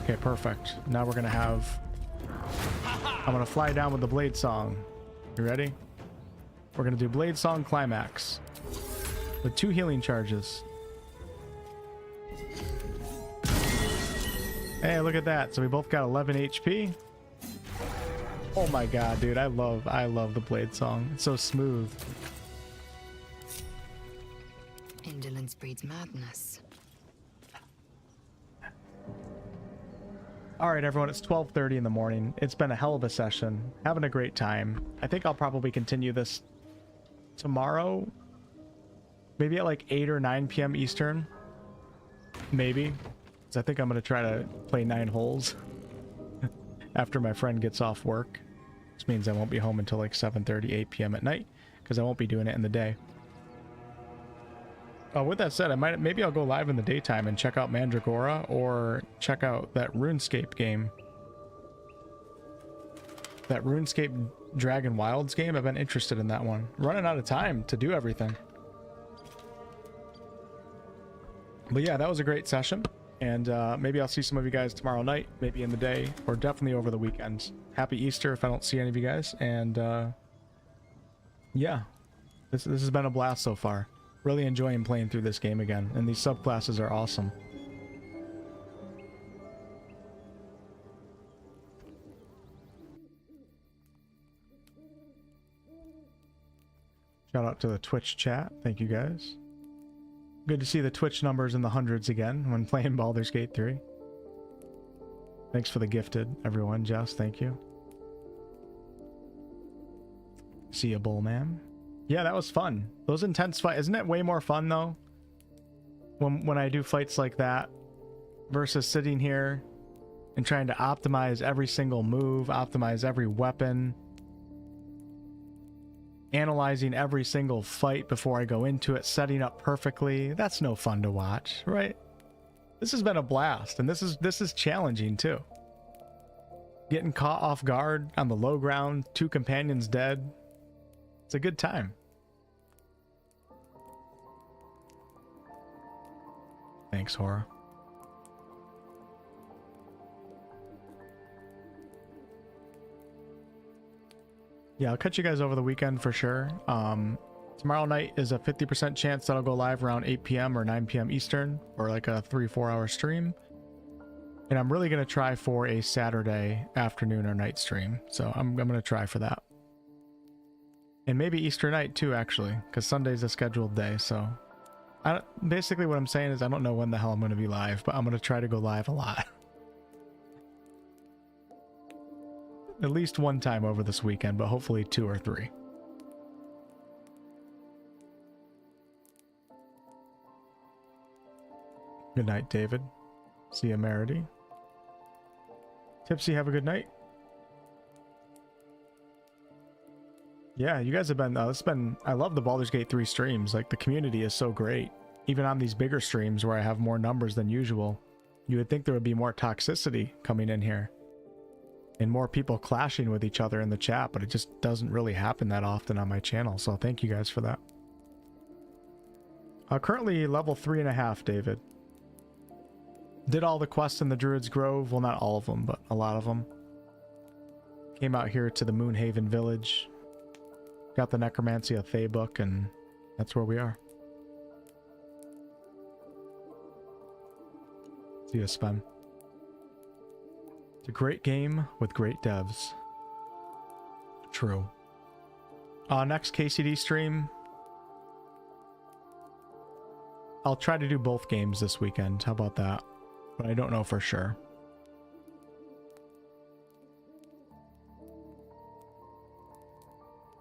Okay, perfect. Now we're gonna have. I'm gonna fly down with the blade song. You ready? We're gonna do blade song climax with 2 healing charges. Hey, look at that. So we both got 11 HP. Oh my god, dude! I love the blade song. It's so smooth. Indolence breeds madness. All right, everyone, it's 12:30 in the morning. It's been a hell of a session. Having a great time. I think I'll probably continue this tomorrow. Maybe at like 8 or 9 p.m. Eastern. Maybe. Because I think I'm going to try to play 9 holes after my friend gets off work. Which means I won't be home until like 7:30, 8 p.m. at night. Because I won't be doing it in the day. With that said, maybe I'll go live in the daytime and check out Mandragora or check out that RuneScape game. That RuneScape Dragon Wilds game, I've been interested in that one. Running out of time to do everything. But yeah, that was a great session. And maybe I'll see some of you guys tomorrow night, maybe in the day, or definitely over the weekend. Happy Easter if I don't see any of you guys. And yeah, this has been a blast so far. Really enjoying playing through this game again, and these subclasses are awesome. Shout out to the Twitch chat. Thank you guys. Good to see the Twitch numbers in the hundreds again when playing Baldur's Gate 3. Thanks for the gifted, everyone. Jess, thank you. See ya, Bullman. Yeah, that was fun. Those intense fights, isn't it way more fun though? When I do fights like that versus sitting here and trying to optimize every single move, optimize every weapon, analyzing every single fight before I go into it, setting up perfectly. That's no fun to watch, right? This has been a blast, and this is challenging too. Getting caught off guard on the low ground, 2 companions dead. It's a good time. Thanks, Hora. Yeah, I'll catch you guys over the weekend for sure. Tomorrow night is a 50% chance that I'll go live around 8 p.m. or 9 p.m. Eastern, or like a 3-4 hour stream. And I'm really going to try for a Saturday afternoon or night stream. So I'm going to try for that. And maybe Easter night too, actually, because Sunday's a scheduled day. So basically what I'm saying is I don't know when the hell I'm going to be live, but I'm going to try to go live a lot. At least one time over this weekend, but hopefully 2 or 3. Good night, David. See you, Merity. Tipsy, have a good night. Yeah, you guys have been, I love the Baldur's Gate 3 streams. Like, the community is so great. Even on these bigger streams where I have more numbers than usual, you would think there would be more toxicity coming in here. And more people clashing with each other in the chat, but it just doesn't really happen that often on my channel, so thank you guys for that. Currently level 3.5, David. Did all the quests in the Druid's Grove. Well, not all of them, but a lot of them. Came out here to the Moonhaven Village. Got the Necromancy of Thay book, and that's where we are. See you, Sven. It's a great game with great devs. True. Next KCD stream. I'll try to do both games this weekend. How about that? But I don't know for sure.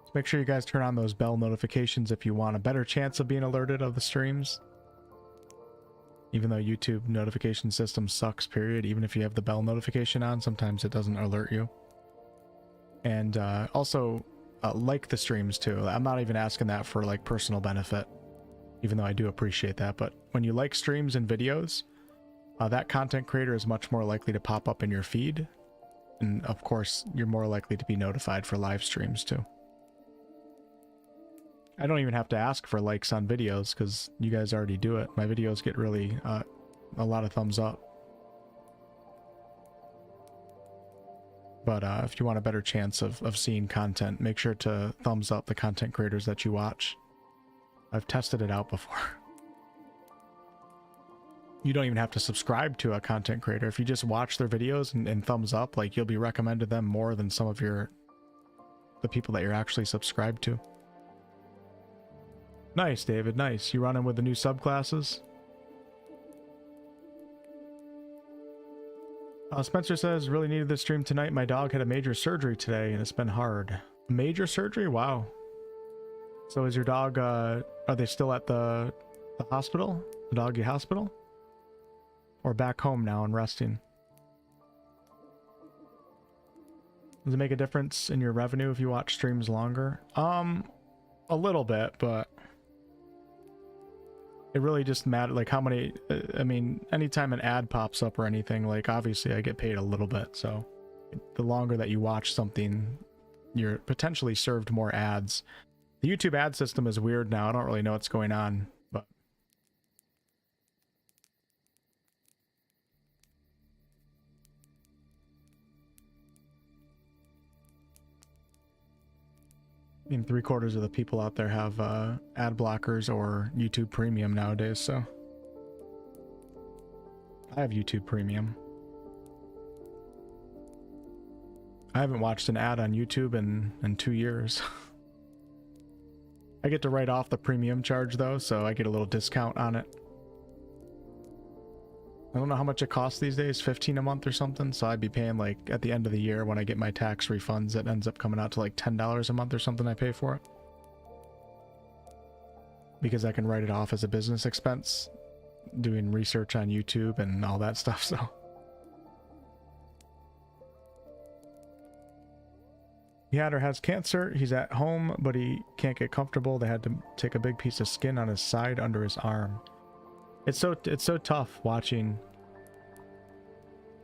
So make sure you guys turn on those bell notifications if you want a better chance of being alerted of the streams. Even though YouTube notification system sucks, period. Even if you have the bell notification on, sometimes it doesn't alert you. And also, like the streams too. I'm not even asking that for like personal benefit, even though I do appreciate that. But when you like streams and videos, that content creator is much more likely to pop up in your feed. And of course, you're more likely to be notified for live streams too. I don't even have to ask for likes on videos because you guys already do it. My videos get really a lot of thumbs up. But if you want a better chance of seeing content, make sure to thumbs up the content creators that you watch. I've tested it out before. You don't even have to subscribe to a content creator. If you just watch their videos and thumbs up, like, you'll be recommended them more than some of the people that you're actually subscribed to. Nice, David, nice. You running with the new subclasses? Spencer says, really needed this stream tonight. My dog had a major surgery today and it's been hard. Major surgery? Wow. So is your dog, are they still at the hospital? The doggy hospital? Or back home now and resting? Does it make a difference in your revenue if you watch streams longer? A little bit, but it really just matters, like how many, I mean, anytime an ad pops up or anything, like obviously I get paid a little bit, so the longer that you watch something, you're potentially served more ads. The YouTube ad system is weird now, I don't really know what's going on, but I mean, 3/4 of the people out there have ad blockers or YouTube Premium nowadays, so I have YouTube Premium. I haven't watched an ad on YouTube in 2 years. I get to write off the premium charge though, so I get a little discount on it. I don't know how much it costs these days, 15 a month or something, so I'd be paying, like, at the end of the year when I get my tax refunds, it ends up coming out to like $10 a month or something I pay for it. Because I can write it off as a business expense, doing research on YouTube and all that stuff, so. He had or has cancer, he's at home, but he can't get comfortable. They had to take a big piece of skin on his side under his arm. It's so tough watching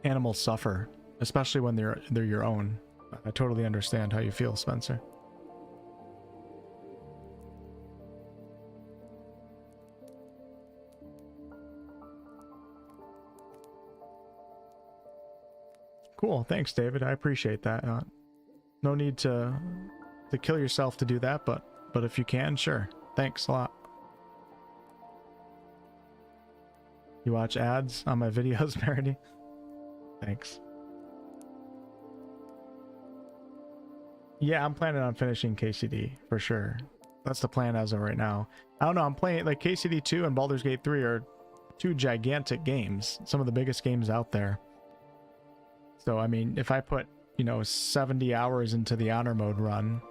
animals suffer, especially when they're your own. I totally understand how you feel, Spencer. Cool, thanks, David. I appreciate that. No need to kill yourself to do that, but if you can, sure. Thanks a lot. You watch ads on my videos, Parody? Thanks. Yeah, I'm planning on finishing KCD for sure. That's the plan as of right now. I don't know, I'm playing, like, KCD 2 and Baldur's Gate 3 are 2 gigantic games, some of the biggest games out there. So, I mean, if I put, you know, 70 hours into the honor mode run,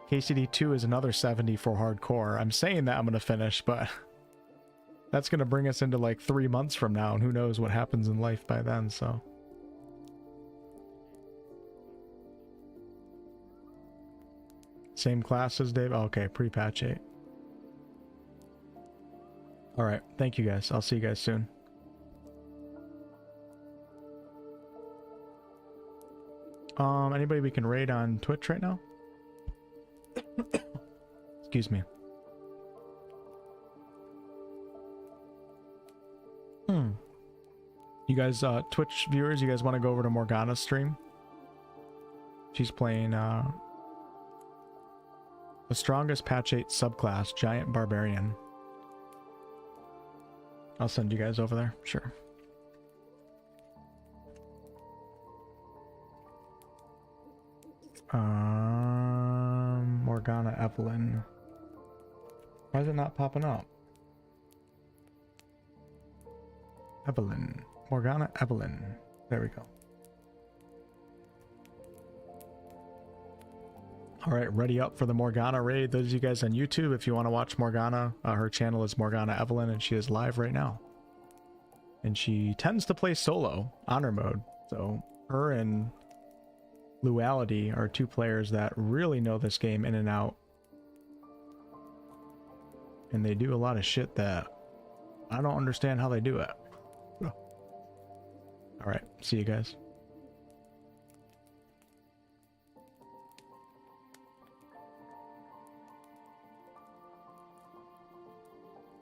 KCD 2 is another 70 for hardcore. I'm saying that I'm going to finish, but that's gonna bring us into like 3 months from now, and who knows what happens in life by then, so. Same classes, Dave? Oh, okay, pre-patch 8. Alright, thank you guys. I'll see you guys soon. Anybody we can raid on Twitch right now? Excuse me. You guys, Twitch viewers, you guys want to go over to Morgana's stream? She's playing, the strongest patch 8 subclass, Giant Barbarian. I'll send you guys over there, sure. Morgana Evelyn. Why is it not popping up? Evelyn. Morgana Evelyn. There we go. Alright, ready up for the Morgana raid. Those of you guys on YouTube, if you want to watch Morgana, her channel is Morgana Evelyn, and she is live right now. And she tends to play solo, honor mode. So her and Luality are two players that really know this game in and out. And they do a lot of shit that I don't understand how they do it. Alright, see you guys.